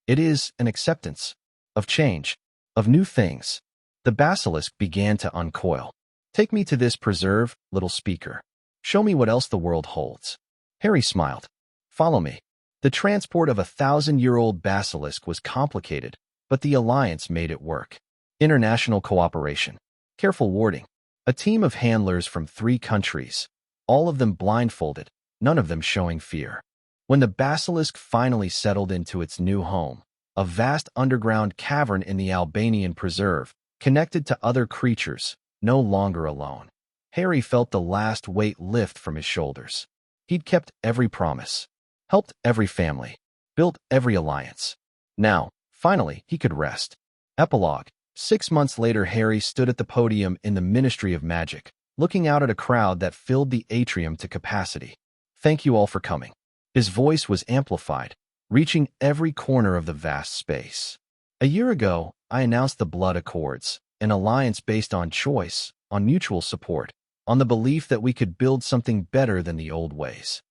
"It is an acceptance. Of change. Of new things." The basilisk began to uncoil. "Take me to this preserve, little speaker. Show me what else the world holds." Harry smiled. "Follow me." The transport of a 1,000-year-old basilisk was complicated, but the alliance made it work. International cooperation. Careful warding. A team of handlers from 3 countries, all of them blindfolded, none of them showing fear. When the basilisk finally settled into its new home, a vast underground cavern in the Albanian preserve, connected to other creatures, no longer alone, Harry felt the last weight lift from his shoulders. He'd kept every promise, helped every family, built every alliance. Now, finally, he could rest. Epilogue. 6 months later, Harry stood at the podium in the Ministry of Magic, looking out at a crowd that filled the atrium to capacity. "Thank you all for coming." His voice was amplified, reaching every corner of the vast space. "A year ago, I announced the Blood Accords, an alliance based on choice, on mutual support, on the belief that we could build something better than the old ways."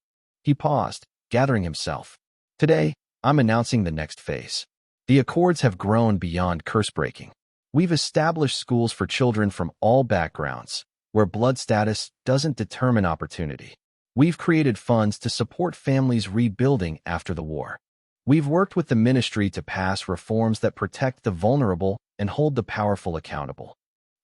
He paused, gathering himself. "Today, I'm announcing the next phase. The Accords have grown beyond curse-breaking. We've established schools for children from all backgrounds, where blood status doesn't determine opportunity. We've created funds to support families rebuilding after the war. We've worked with the ministry to pass reforms that protect the vulnerable and hold the powerful accountable."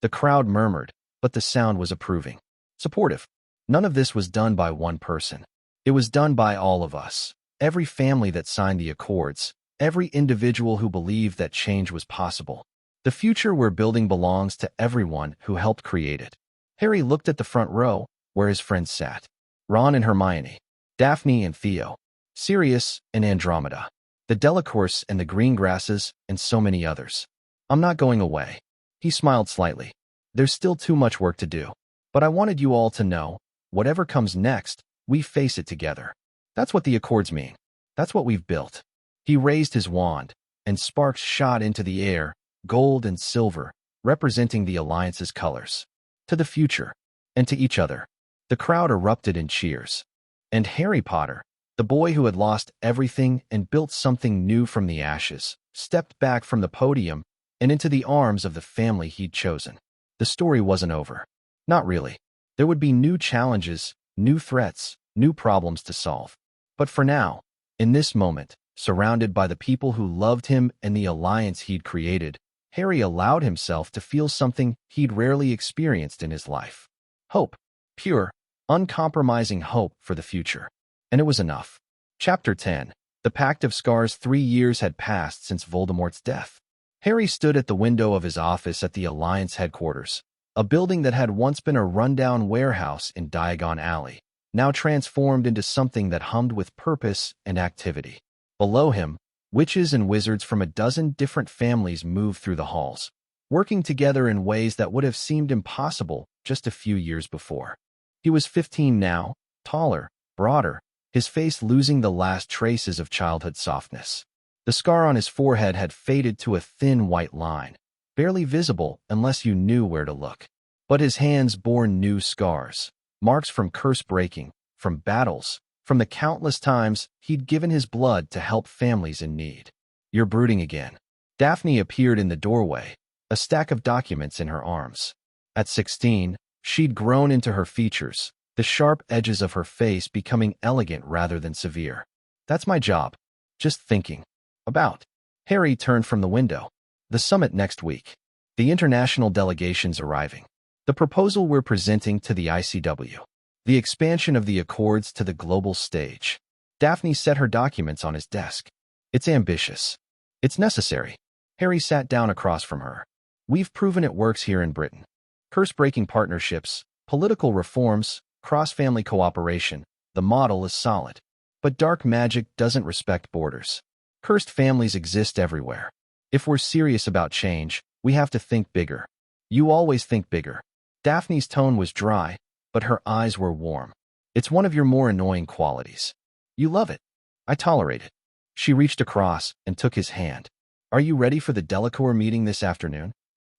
The crowd murmured, but the sound was approving, supportive. None of this was done by one person. It was done by all of us, every family that signed the Accords, every individual who believed that change was possible. The future we're building belongs to everyone who helped create it. Harry looked at the front row, where his friends sat. Ron and Hermione, Daphne and Theo, Sirius and Andromeda, the Delacours and the Greengrasses, and so many others. "I'm not going away." He smiled slightly. "There's still too much work to do. But I wanted you all to know, whatever comes next, we face it together. That's what the Accords mean. That's what we've built." He raised his wand, and sparks shot into the air, gold and silver, representing the alliance's colors. "To the future, and to each other." The crowd erupted in cheers. And Harry Potter, the boy who had lost everything and built something new from the ashes, stepped back from the podium and into the arms of the family he'd chosen. The story wasn't over. Not really. There would be new challenges, new threats, new problems to solve. But for now, in this moment, surrounded by the people who loved him and the alliance he'd created, Harry allowed himself to feel something he'd rarely experienced in his life. Hope. Pure, uncompromising hope for the future. And it was enough. Chapter 10. The Pact of Scars. 3 years had passed since Voldemort's death. Harry stood at the window of his office at the Alliance headquarters, a building that had once been a rundown warehouse in Diagon Alley, now transformed into something that hummed with purpose and activity. Below him, witches and wizards from a dozen different families moved through the halls. working together in ways that would have seemed impossible just a few years before. He was 15 now, taller, broader, his face losing the last traces of childhood softness. The scar on his forehead had faded to a thin white line, barely visible unless you knew where to look. But his hands bore new scars, marks from curse breaking, from battles, from the countless times he'd given his blood to help families in need. "You're brooding again." Daphne appeared in the doorway, a stack of documents in her arms. At 16, she'd grown into her features, the sharp edges of her face becoming elegant rather than severe. "That's my job. Just thinking about." Harry turned from the window. "The summit next week. The international delegation's arriving. The proposal we're presenting to the ICW. The expansion of the Accords to the global stage." Daphne set her documents on his desk. "It's ambitious. It's necessary." Harry sat down across from her. "We've proven it works here in Britain. Curse-breaking partnerships, political reforms, cross-family cooperation. The model is solid. But dark magic doesn't respect borders. Cursed families exist everywhere. If we're serious about change, we have to think bigger." "You always think bigger." Daphne's tone was dry, but her eyes were warm. "It's one of your more annoying qualities. You love it. I tolerate it." She reached across and took his hand. "Are you ready for the Delacour meeting this afternoon?"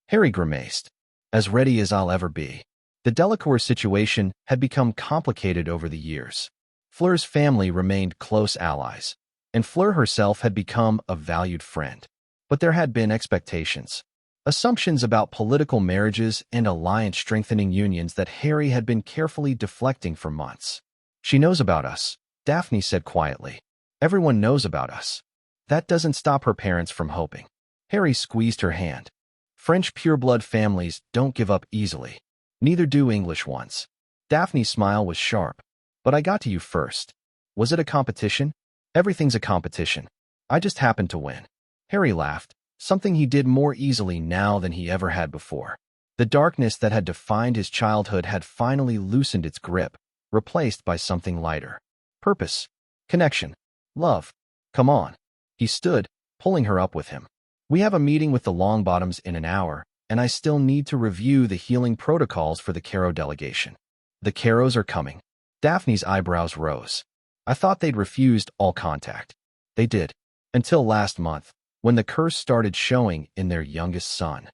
Harry grimaced. "As ready as I'll ever be." The Delacour situation had become complicated over the years. Fleur's family remained close allies, and Fleur herself had become a valued friend. But there had been expectations, assumptions about political marriages and alliance-strengthening unions that Harry had been carefully deflecting for months. "She knows about us," Daphne said quietly. "Everyone knows about us. That doesn't stop her parents from hoping." Harry squeezed her hand. "French pureblood families don't give up easily. Neither do English ones." Daphne's smile was sharp. "But I got to you first. Was it a competition?" "Everything's a competition. I just happened to win." Harry laughed, something he did more easily now than he ever had before. The darkness that had defined his childhood had finally loosened its grip, replaced by something lighter. Purpose. Connection. Love. "Come on." He stood, pulling her up with him. "We have a meeting with the Longbottoms in an hour, and I still need to review the healing protocols for the Caro delegation." "The Caros are coming." Daphne's eyebrows rose. "I thought they'd refused all contact." "They did. Until last month, when the curse started showing in their youngest son."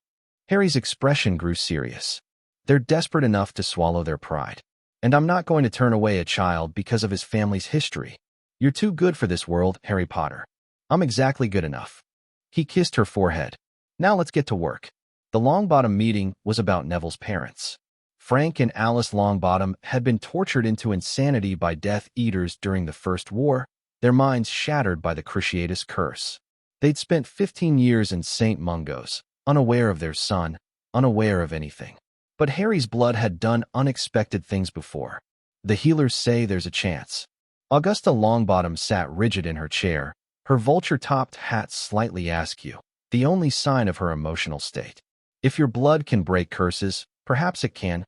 Harry's expression grew serious. "They're desperate enough to swallow their pride. And I'm not going to turn away a child because of his family's history. You're too good for this world, Harry Potter. I'm exactly good enough." He kissed her forehead. "Now let's get to work." The Longbottom meeting was about Neville's parents. Frank and Alice Longbottom had been tortured into insanity by Death Eaters during the First War, their minds shattered by the Cruciatus curse. They'd spent 15 years in St. Mungo's, unaware of their son, unaware of anything. But Harry's blood had done unexpected things before. The healers say there's a chance. Augusta Longbottom sat rigid in her chair, her vulture-topped hat slightly askew, the only sign of her emotional state. "If your blood can break curses, perhaps it can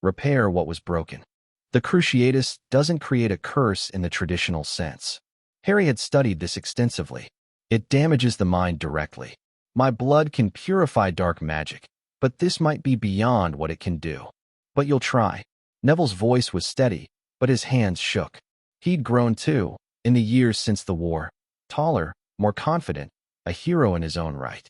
repair what was broken. The Cruciatus doesn't create a curse in the traditional sense." Harry had studied this extensively. "It damages the mind directly. My blood can purify dark magic, but this might be beyond what it can do." "But you'll try." Neville's voice was steady, but his hands shook. He'd grown too, in the years since the war. Taller, more confident, a hero in his own right.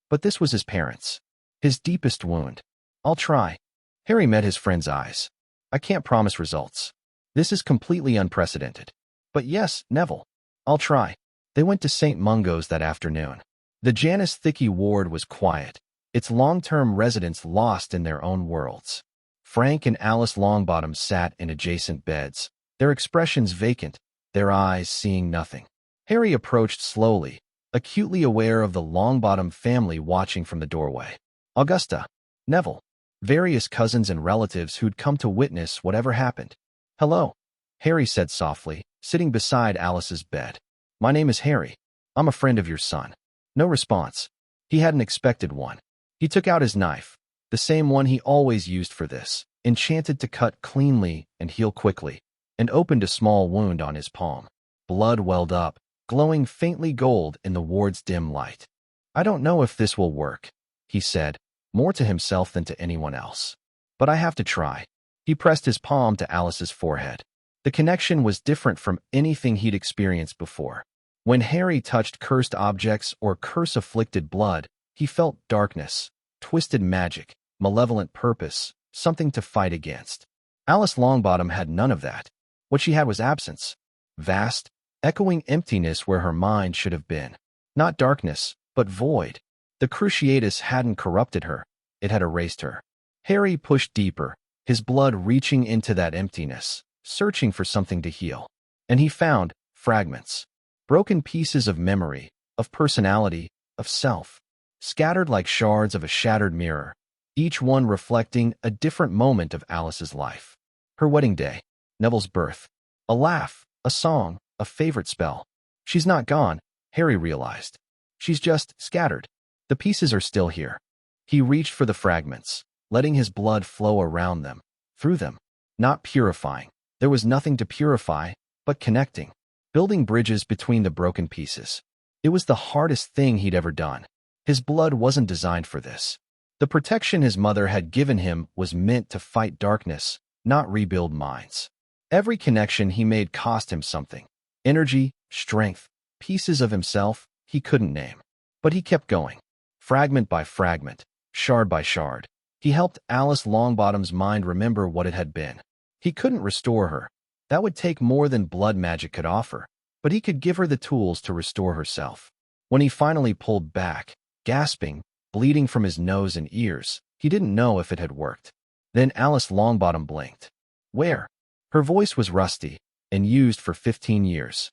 But this was his parents. His deepest wound. "I'll try." Harry met his friend's eyes. "I can't promise results. This is completely unprecedented. But yes, Neville, I'll try." They went to St. Mungo's that afternoon. The Janus Thicky ward was quiet, its long-term residents lost in their own worlds. Frank and Alice Longbottom sat in adjacent beds, their expressions vacant, their eyes seeing nothing. Harry approached slowly, acutely aware of the Longbottom family watching from the doorway. Augusta, Neville, various cousins and relatives who'd come to witness whatever happened. "Hello," Harry said softly, sitting beside Alice's bed. "My name is Harry. I'm a friend of your son." No response. He hadn't expected one. He took out his knife, the same one he always used for this, enchanted to cut cleanly and heal quickly, and opened a small wound on his palm. Blood welled up, glowing faintly gold in the ward's dim light. "I don't know if this will work," he said, more to himself than to anyone else. But I have to try. He pressed his palm to Alice's forehead. The connection was different from anything he'd experienced before. When Harry touched cursed objects or curse-afflicted blood, he felt darkness, twisted magic, malevolent purpose, something to fight against. Alice Longbottom had none of that. What she had was absence. Vast, echoing emptiness where her mind should have been. Not darkness, but void. The Cruciatus hadn't corrupted her. It had erased her. Harry pushed deeper, his blood reaching into that emptiness, searching for something to heal. And he found fragments. Broken pieces of memory, of personality, of self. Scattered like shards of a shattered mirror, each one reflecting a different moment of Alice's life. Her wedding day, Neville's birth, a laugh, a song, a favorite spell. She's not gone, Harry realized. She's just scattered. The pieces are still here. He reached for the fragments, letting his blood flow around them, through them, not purifying. There was nothing to purify, but connecting, building bridges between the broken pieces. It was the hardest thing he'd ever done. His blood wasn't designed for this. The protection his mother had given him was meant to fight darkness, not rebuild minds. Every connection he made cost him something. Energy, strength, pieces of himself he couldn't name. But he kept going. Fragment by fragment, shard by shard. He helped Alice Longbottom's mind remember what it had been. He couldn't restore her. That would take more than blood magic could offer. But he could give her the tools to restore herself. When he finally pulled back, gasping, bleeding from his nose and ears, he didn't know if it had worked. Then Alice Longbottom blinked. Where? Her voice was rusty and used for 15 years.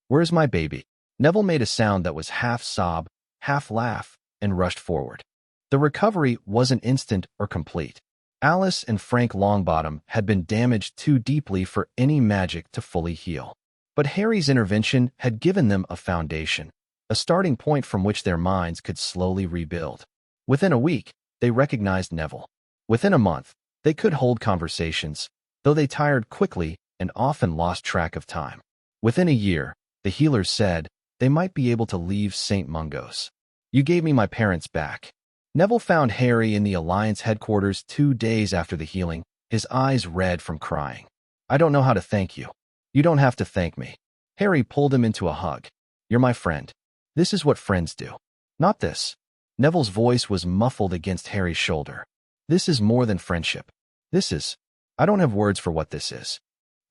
Where's my baby? Neville made a sound that was half sob, half laugh, and rushed forward. The recovery wasn't instant or complete. Alice and Frank Longbottom had been damaged too deeply for any magic to fully heal. But Harry's intervention had given them a foundation, a starting point from which their minds could slowly rebuild. Within a week, they recognized Neville. Within a month, they could hold conversations, though they tired quickly and often lost track of time. Within a year, the healers said they might be able to leave St. Mungo's. You gave me my parents back. Neville found Harry in the Alliance headquarters 2 days after the healing, his eyes red from crying. I don't know how to thank you. You don't have to thank me. Harry pulled him into a hug. You're my friend. This is what friends do. Not this. Neville's voice was muffled against Harry's shoulder. This is more than friendship. This is... I don't have words for what this is.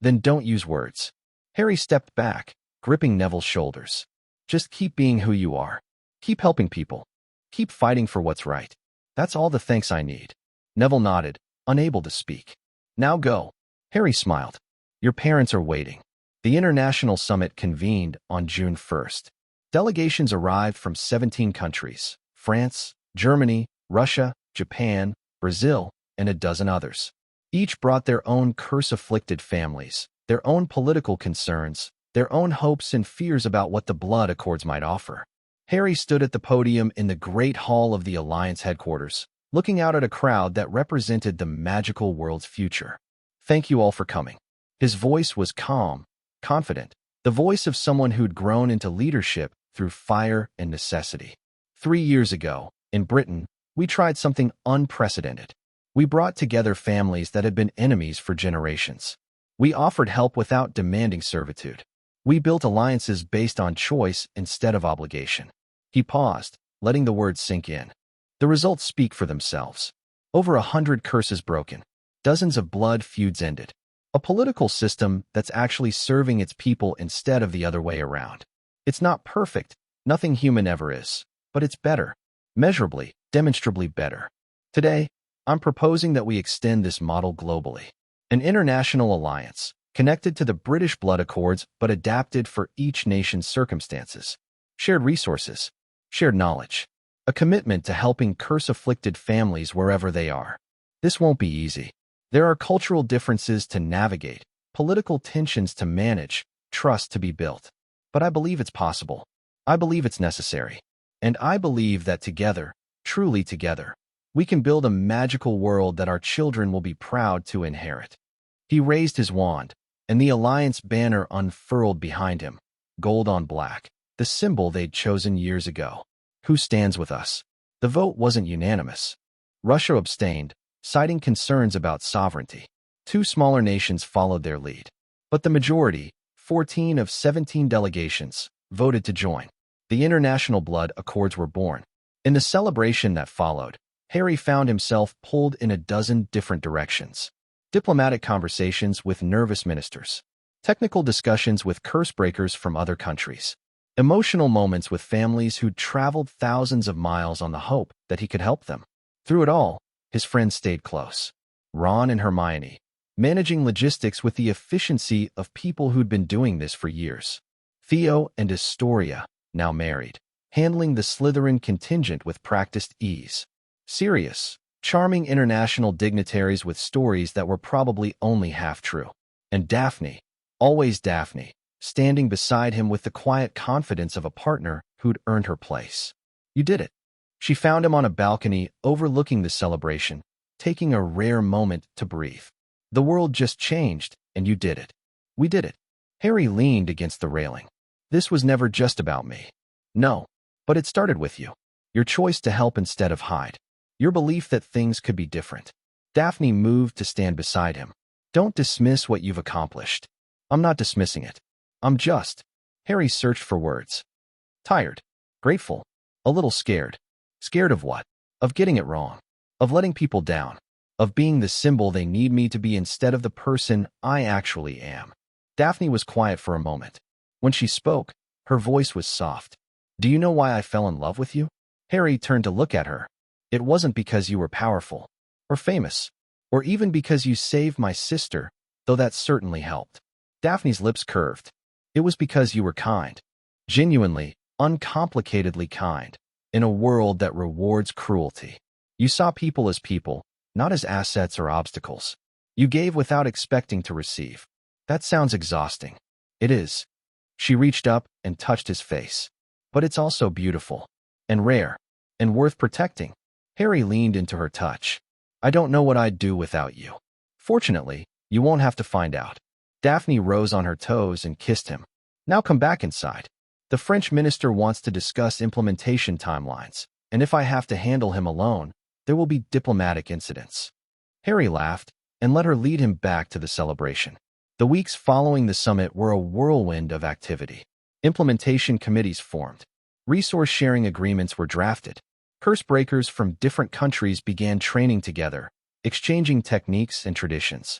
Then don't use words. Harry stepped back, gripping Neville's shoulders. Just keep being who you are. Keep helping people. Keep fighting for what's right. That's all the thanks I need. Neville nodded, unable to speak. Now go. Harry smiled. Your parents are waiting. The International Summit convened on June 1st. Delegations arrived from 17 countries: France, Germany, Russia, Japan, Brazil, and a dozen others. Each brought their own curse-afflicted families, their own political concerns, their own hopes and fears about what the Blood Accords might offer. Harry stood at the podium in the Great Hall of the Alliance headquarters, looking out at a crowd that represented the magical world's future. Thank you all for coming. His voice was calm, confident, the voice of someone who'd grown into leadership through fire and necessity. 3 years ago, in Britain, we tried something unprecedented. We brought together families that had been enemies for generations. We offered help without demanding servitude. We built alliances based on choice instead of obligation. He paused, letting the words sink in. The results speak for themselves. Over 100 curses broken. Dozens of blood feuds ended. A political system that's actually serving its people instead of the other way around. It's not perfect, nothing human ever is, but it's better. Measurably, demonstrably better. Today, I'm proposing that we extend this model globally. An international alliance, connected to the British Blood Accords but adapted for each nation's circumstances. Shared resources, shared knowledge. A commitment to helping curse-afflicted families wherever they are. This won't be easy. There are cultural differences to navigate, political tensions to manage, trust to be built. But I believe it's possible. I believe it's necessary. And I believe that together, truly together, we can build a magical world that our children will be proud to inherit. He raised his wand, and the Alliance banner unfurled behind him, gold on black, the symbol they'd chosen years ago. Who stands with us? The vote wasn't unanimous. Russia abstained, citing concerns about sovereignty. Two smaller nations followed their lead. But the majority, 14 of 17 delegations, voted to join. The International Blood Accords were born. In the celebration that followed, Harry found himself pulled in a dozen different directions. Diplomatic conversations with nervous ministers. Technical discussions with curse breakers from other countries. Emotional moments with families who'd traveled thousands of miles on the hope that he could help them. Through it all, his friends stayed close. Ron and Hermione, managing logistics with the efficiency of people who'd been doing this for years. Theo and Astoria, now married, handling the Slytherin contingent with practiced ease. Sirius, charming international dignitaries with stories that were probably only half true. And Daphne, always Daphne, standing beside him with the quiet confidence of a partner who'd earned her place. You did it. She found him on a balcony overlooking the celebration, taking a rare moment to breathe. The world just changed, and you did it. We did it. Harry leaned against the railing. This was never just about me. No, but it started with you. Your choice to help instead of hide. Your belief that things could be different. Daphne moved to stand beside him. Don't dismiss what you've accomplished. I'm not dismissing it. I'm just. Harry searched for words. Tired. Grateful. A little scared. Scared of what? Of getting it wrong. Of letting people down. Of being the symbol they need me to be instead of the person I actually am. Daphne was quiet for a moment. When she spoke, her voice was soft. Do you know why I fell in love with you? Harry turned to look at her. It wasn't because you were powerful, or famous, or even because you saved my sister, though that certainly helped. Daphne's lips curved. It was because you were kind. Genuinely, uncomplicatedly kind. In a world that rewards cruelty. You saw people as people, not as assets or obstacles. You gave without expecting to receive. That sounds exhausting. It is. She reached up and touched his face. But it's also beautiful. And rare. And worth protecting. Harry leaned into her touch. I don't know what I'd do without you. Fortunately, you won't have to find out. Daphne rose on her toes and kissed him. Now come back inside. The French minister wants to discuss implementation timelines, and if I have to handle him alone, there will be diplomatic incidents. Harry laughed and let her lead him back to the celebration. The weeks following the summit were a whirlwind of activity. Implementation committees formed. Resource-sharing agreements were drafted. Curse breakers from different countries began training together, exchanging techniques and traditions.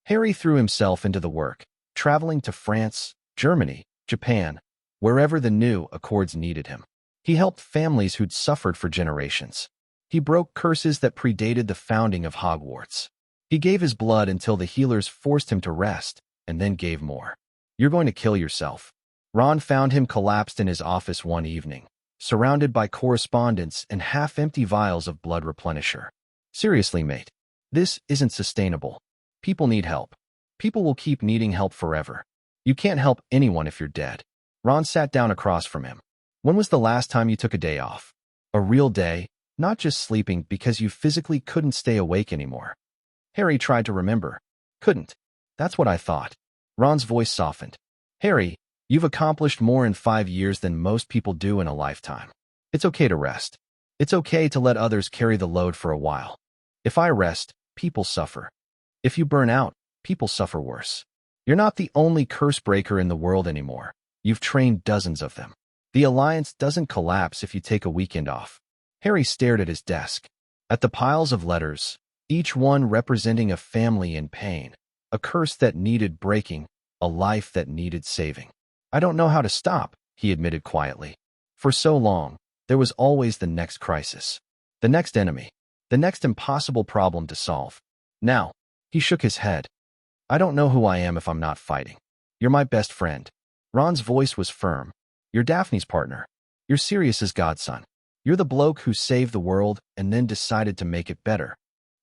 Harry threw himself into the work, traveling to France, Germany, Japan, wherever the new accords needed him. He helped families who'd suffered for generations. He broke curses that predated the founding of Hogwarts. He gave his blood until the healers forced him to rest, and then gave more. You're going to kill yourself. Ron found him collapsed in his office one evening, surrounded by correspondence and half-empty vials of blood replenisher. Seriously, mate. This isn't sustainable. People need help. People will keep needing help forever. You can't help anyone if you're dead. Ron sat down across from him. When was the last time you took a day off? A real day, not just sleeping because you physically couldn't stay awake anymore. Harry tried to remember. Couldn't. That's what I thought. Ron's voice softened. Harry, you've accomplished more in 5 years than most people do in a lifetime. It's okay to rest. It's okay to let others carry the load for a while. If I rest, people suffer. If you burn out, people suffer worse. You're not the only curse breaker in the world anymore. You've trained dozens of them. The alliance doesn't collapse if you take a weekend off. Harry stared at his desk, at the piles of letters, each one representing a family in pain, a curse that needed breaking, a life that needed saving. I don't know how to stop, he admitted quietly. For so long, there was always the next crisis, the next enemy, the next impossible problem to solve. Now, he shook his head. I don't know who I am if I'm not fighting. You're my best friend. Ron's voice was firm. You're Daphne's partner. You're Sirius's godson. You're the bloke who saved the world and then decided to make it better.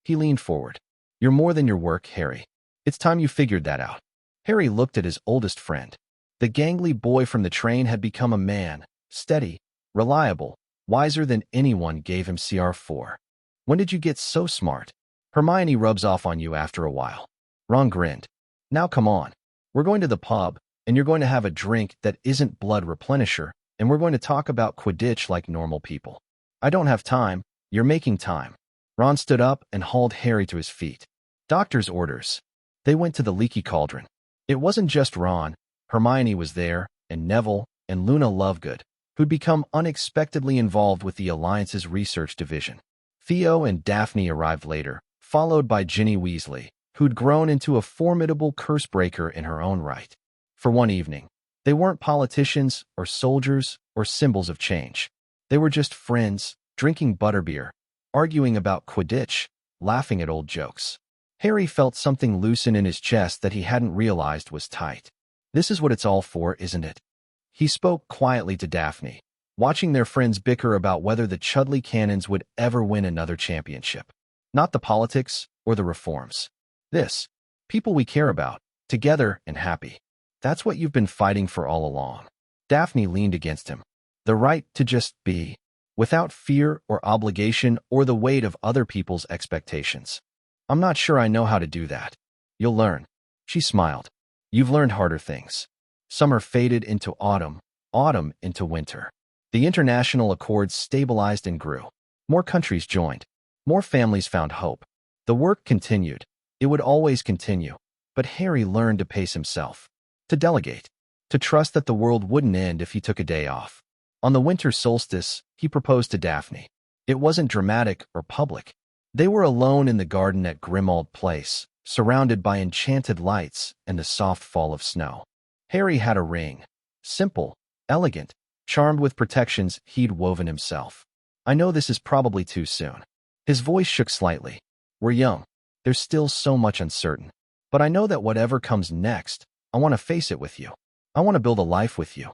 He leaned forward. You're more than your work, Harry. It's time you figured that out. Harry looked at his oldest friend. The gangly boy from the train had become a man, steady, reliable, wiser than anyone gave him CR4. When did you get so smart? Hermione rubs off on you after a while. Ron grinned. Now come on. We're going to the pub, and you're going to have a drink that isn't blood replenisher, and we're going to talk about Quidditch like normal people. I don't have time. You're making time. Ron stood up and hauled Harry to his feet. Doctor's orders. They went to the leaky cauldron. It wasn't just Ron. Hermione was there, and Neville, and Luna Lovegood, who'd become unexpectedly involved with the Alliance's research division. Theo and Daphne arrived later, followed by Ginny Weasley, who'd grown into a formidable curse-breaker in her own right. For one evening, they weren't politicians or soldiers or symbols of change. They were just friends, drinking butterbeer, arguing about Quidditch, laughing at old jokes. Harry felt something loosen in his chest that he hadn't realized was tight. This is what it's all for, isn't it? He spoke quietly to Daphne, watching their friends bicker about whether the Chudley Cannons would ever win another championship. Not the politics or the reforms. This. People we care about, together and happy. That's what you've been fighting for all along. Daphne leaned against him. The right to just be, without fear or obligation or the weight of other people's expectations. I'm not sure I know how to do that. You'll learn. She smiled. You've learned harder things. Summer faded into autumn, autumn into winter. The international accords stabilized and grew. More countries joined. More families found hope. The work continued. It would always continue. But Harry learned to pace himself, to delegate, to trust that the world wouldn't end if he took a day off. On the winter solstice, he proposed to Daphne. It wasn't dramatic or public. They were alone in the garden at Grimmauld Place, surrounded by enchanted lights and the soft fall of snow. Harry had a ring. Simple, elegant, charmed with protections he'd woven himself. I know this is probably too soon. His voice shook slightly. We're young. There's still so much uncertain. But I know that whatever comes next, I want to face it with you. I want to build a life with you.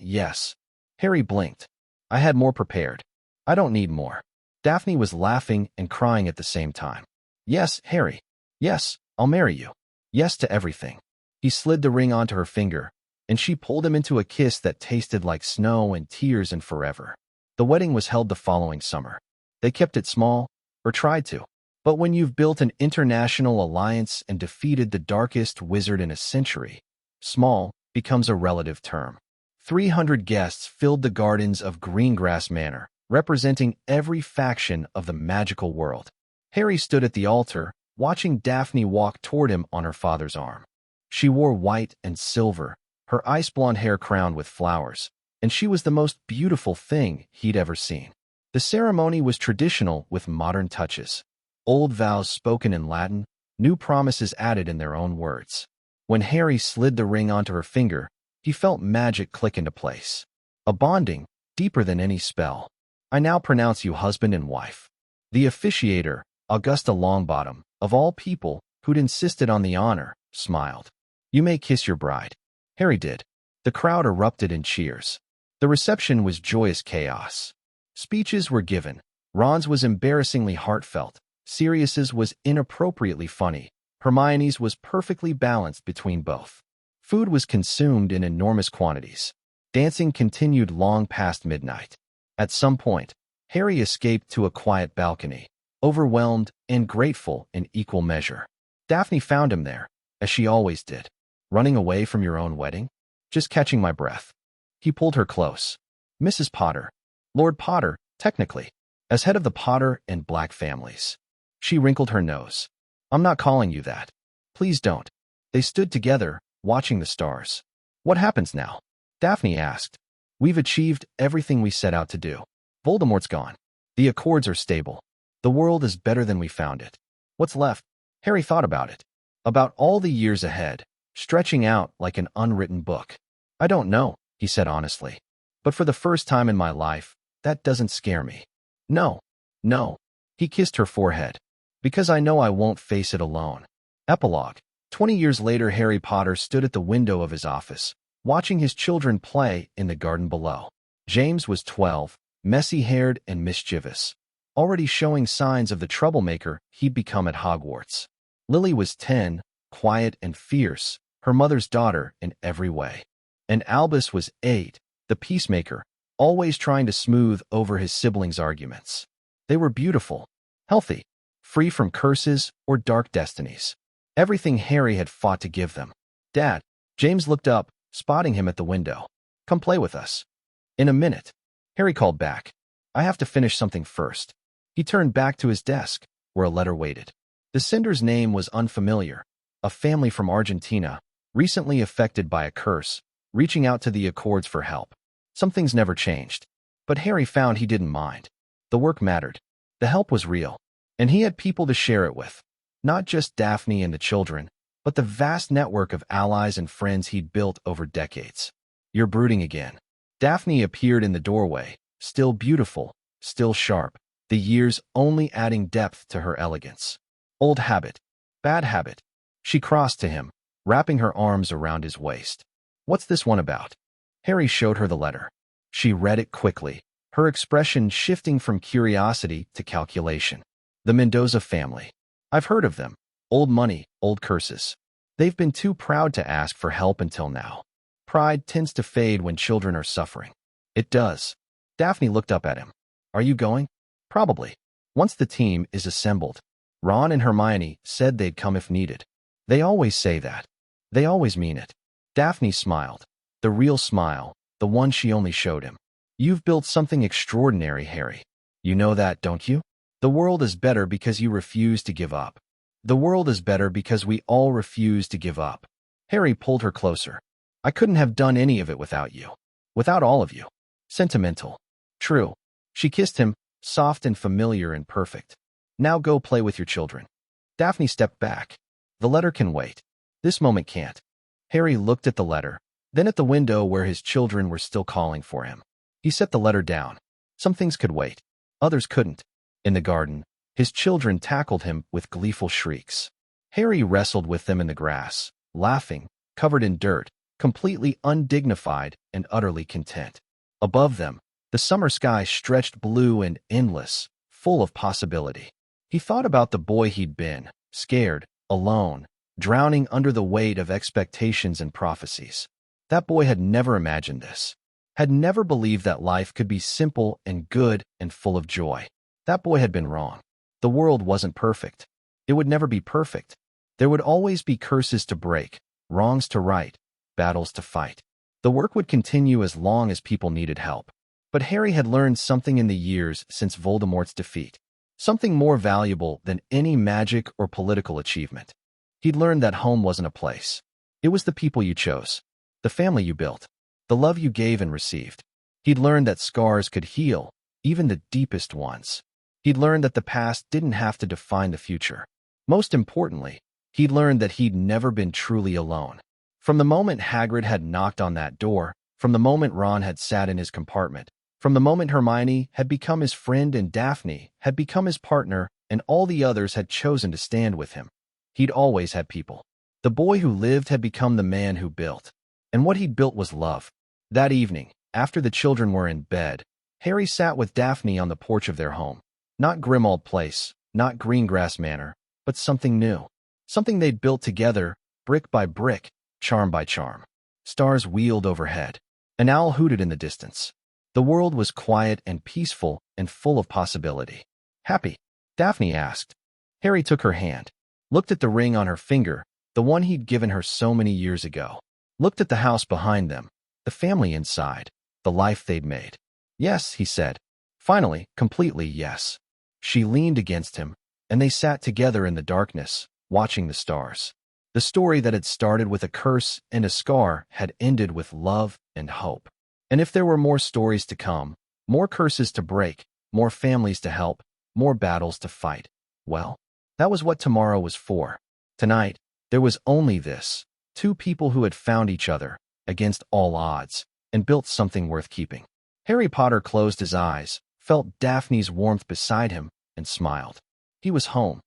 Yes. Harry blinked. I had more prepared. I don't need more. Daphne was laughing and crying at the same time. Yes, Harry. Yes, I'll marry you. Yes to everything. He slid the ring onto her finger, and she pulled him into a kiss that tasted like snow and tears and forever. The wedding was held the following summer. They kept it small, or tried to. But when you've built an international alliance and defeated the darkest wizard in a century, small becomes a relative term. 300 guests filled the gardens of Greengrass Manor, representing every faction of the magical world. Harry stood at the altar, watching Daphne walk toward him on her father's arm. She wore white and silver, her ice-blonde hair crowned with flowers, and she was the most beautiful thing he'd ever seen. The ceremony was traditional with modern touches. Old vows spoken in Latin, new promises added in their own words. When Harry slid the ring onto her finger, he felt magic click into place. A bonding, deeper than any spell. I now pronounce you husband and wife. The officiator, Augusta Longbottom, of all people, who'd insisted on the honor, smiled. You may kiss your bride. Harry did. The crowd erupted in cheers. The reception was joyous chaos. Speeches were given. Ron's was embarrassingly heartfelt. Sirius's was inappropriately funny. Hermione's was perfectly balanced between both. Food was consumed in enormous quantities. Dancing continued long past midnight. At some point, Harry escaped to a quiet balcony, overwhelmed and grateful in equal measure. Daphne found him there, as she always did. Running away from your own wedding? Just catching my breath. He pulled her close. Mrs. Potter. Lord Potter, technically, as head of the Potter and Black families. She wrinkled her nose. I'm not calling you that. Please don't. They stood together, watching the stars. What happens now? Daphne asked. We've achieved everything we set out to do. Voldemort's gone. The Accords are stable. The world is better than we found it. What's left? Harry thought about it. About all the years ahead, stretching out like an unwritten book. I don't know, he said honestly. But for the first time in my life, that doesn't scare me. No. He kissed her forehead. Because I know I won't face it alone. Epilogue. 20 years later, Harry Potter stood at the window of his office, watching his children play in the garden below. James was 12, messy-haired and mischievous, already showing signs of the troublemaker he'd become at Hogwarts. Lily was 10, quiet and fierce, her mother's daughter in every way. And Albus was 8, the peacemaker, always trying to smooth over his siblings' arguments. They were beautiful, healthy, free from curses or dark destinies. Everything Harry had fought to give them. Dad, James looked up, spotting him at the window. Come play with us. In a minute. Harry called back. I have to finish something first. He turned back to his desk, where a letter waited. The sender's name was unfamiliar, a family from Argentina, recently affected by a curse, reaching out to the Accords for help. Some things never changed, but Harry found he didn't mind. The work mattered. The help was real, and he had people to share it with. Not just Daphne and the children, but the vast network of allies and friends he'd built over decades. "You're brooding again." Daphne appeared in the doorway, still beautiful, still sharp, the years only adding depth to her elegance. "Old habit. Bad habit." She crossed to him, wrapping her arms around his waist. "What's this one about?" Harry showed her the letter. She read it quickly, her expression shifting from curiosity to calculation. "The Mendoza family. I've heard of them. Old money, old curses. They've been too proud to ask for help until now. Pride tends to fade when children are suffering." "It does." Daphne looked up at him. "Are you going?" "Probably. Once the team is assembled." Ron and Hermione said they'd come if needed. They always say that. They always mean it. Daphne smiled. The real smile, the one she only showed him. "You've built something extraordinary, Harry. You know that, don't you? The world is better because you refuse to give up. The world is better because we all refuse to give up." Harry pulled her closer. "I couldn't have done any of it without you. Without all of you." Sentimental. True. She kissed him, soft and familiar and perfect. "Now go play with your children." Daphne stepped back. "The letter can wait. This moment can't." Harry looked at the letter, then at the window where his children were still calling for him. He set the letter down. Some things could wait. Others couldn't. In the garden, his children tackled him with gleeful shrieks. Harry wrestled with them in the grass, laughing, covered in dirt, completely undignified and utterly content. Above them, the summer sky stretched blue and endless, full of possibility. He thought about the boy he'd been, scared, alone, drowning under the weight of expectations and prophecies. That boy had never imagined this, had never believed that life could be simple and good and full of joy. That boy had been wrong. The world wasn't perfect. It would never be perfect. There would always be curses to break, wrongs to right, battles to fight. The work would continue as long as people needed help. But Harry had learned something in the years since Voldemort's defeat, something more valuable than any magic or political achievement. He'd learned that home wasn't a place. It was the people you chose, the family you built, the love you gave and received. He'd learned that scars could heal, even the deepest ones. He'd learned that the past didn't have to define the future. Most importantly, he'd learned that he'd never been truly alone. From the moment Hagrid had knocked on that door, from the moment Ron had sat in his compartment, from the moment Hermione had become his friend and Daphne had become his partner and all the others had chosen to stand with him, he'd always had people. The boy who lived had become the man who built. And what he'd built was love. That evening, after the children were in bed, Harry sat with Daphne on the porch of their home. Not Grimmauld Place, not Greengrass Manor, but something new. Something they'd built together, brick by brick, charm by charm. Stars wheeled overhead. An owl hooted in the distance. The world was quiet and peaceful and full of possibility. "Happy?" Daphne asked. Harry took her hand, looked at the ring on her finger, the one he'd given her so many years ago. Looked at the house behind them, the family inside, the life they'd made. "Yes," he said. Finally, completely yes. She leaned against him, and they sat together in the darkness, watching the stars. The story that had started with a curse and a scar had ended with love and hope. And if there were more stories to come, more curses to break, more families to help, more battles to fight, well, that was what tomorrow was for. Tonight, there was only this. Two people who had found each other, against all odds, and built something worth keeping. Harry Potter closed his eyes, felt Daphne's warmth beside him, and smiled. He was home.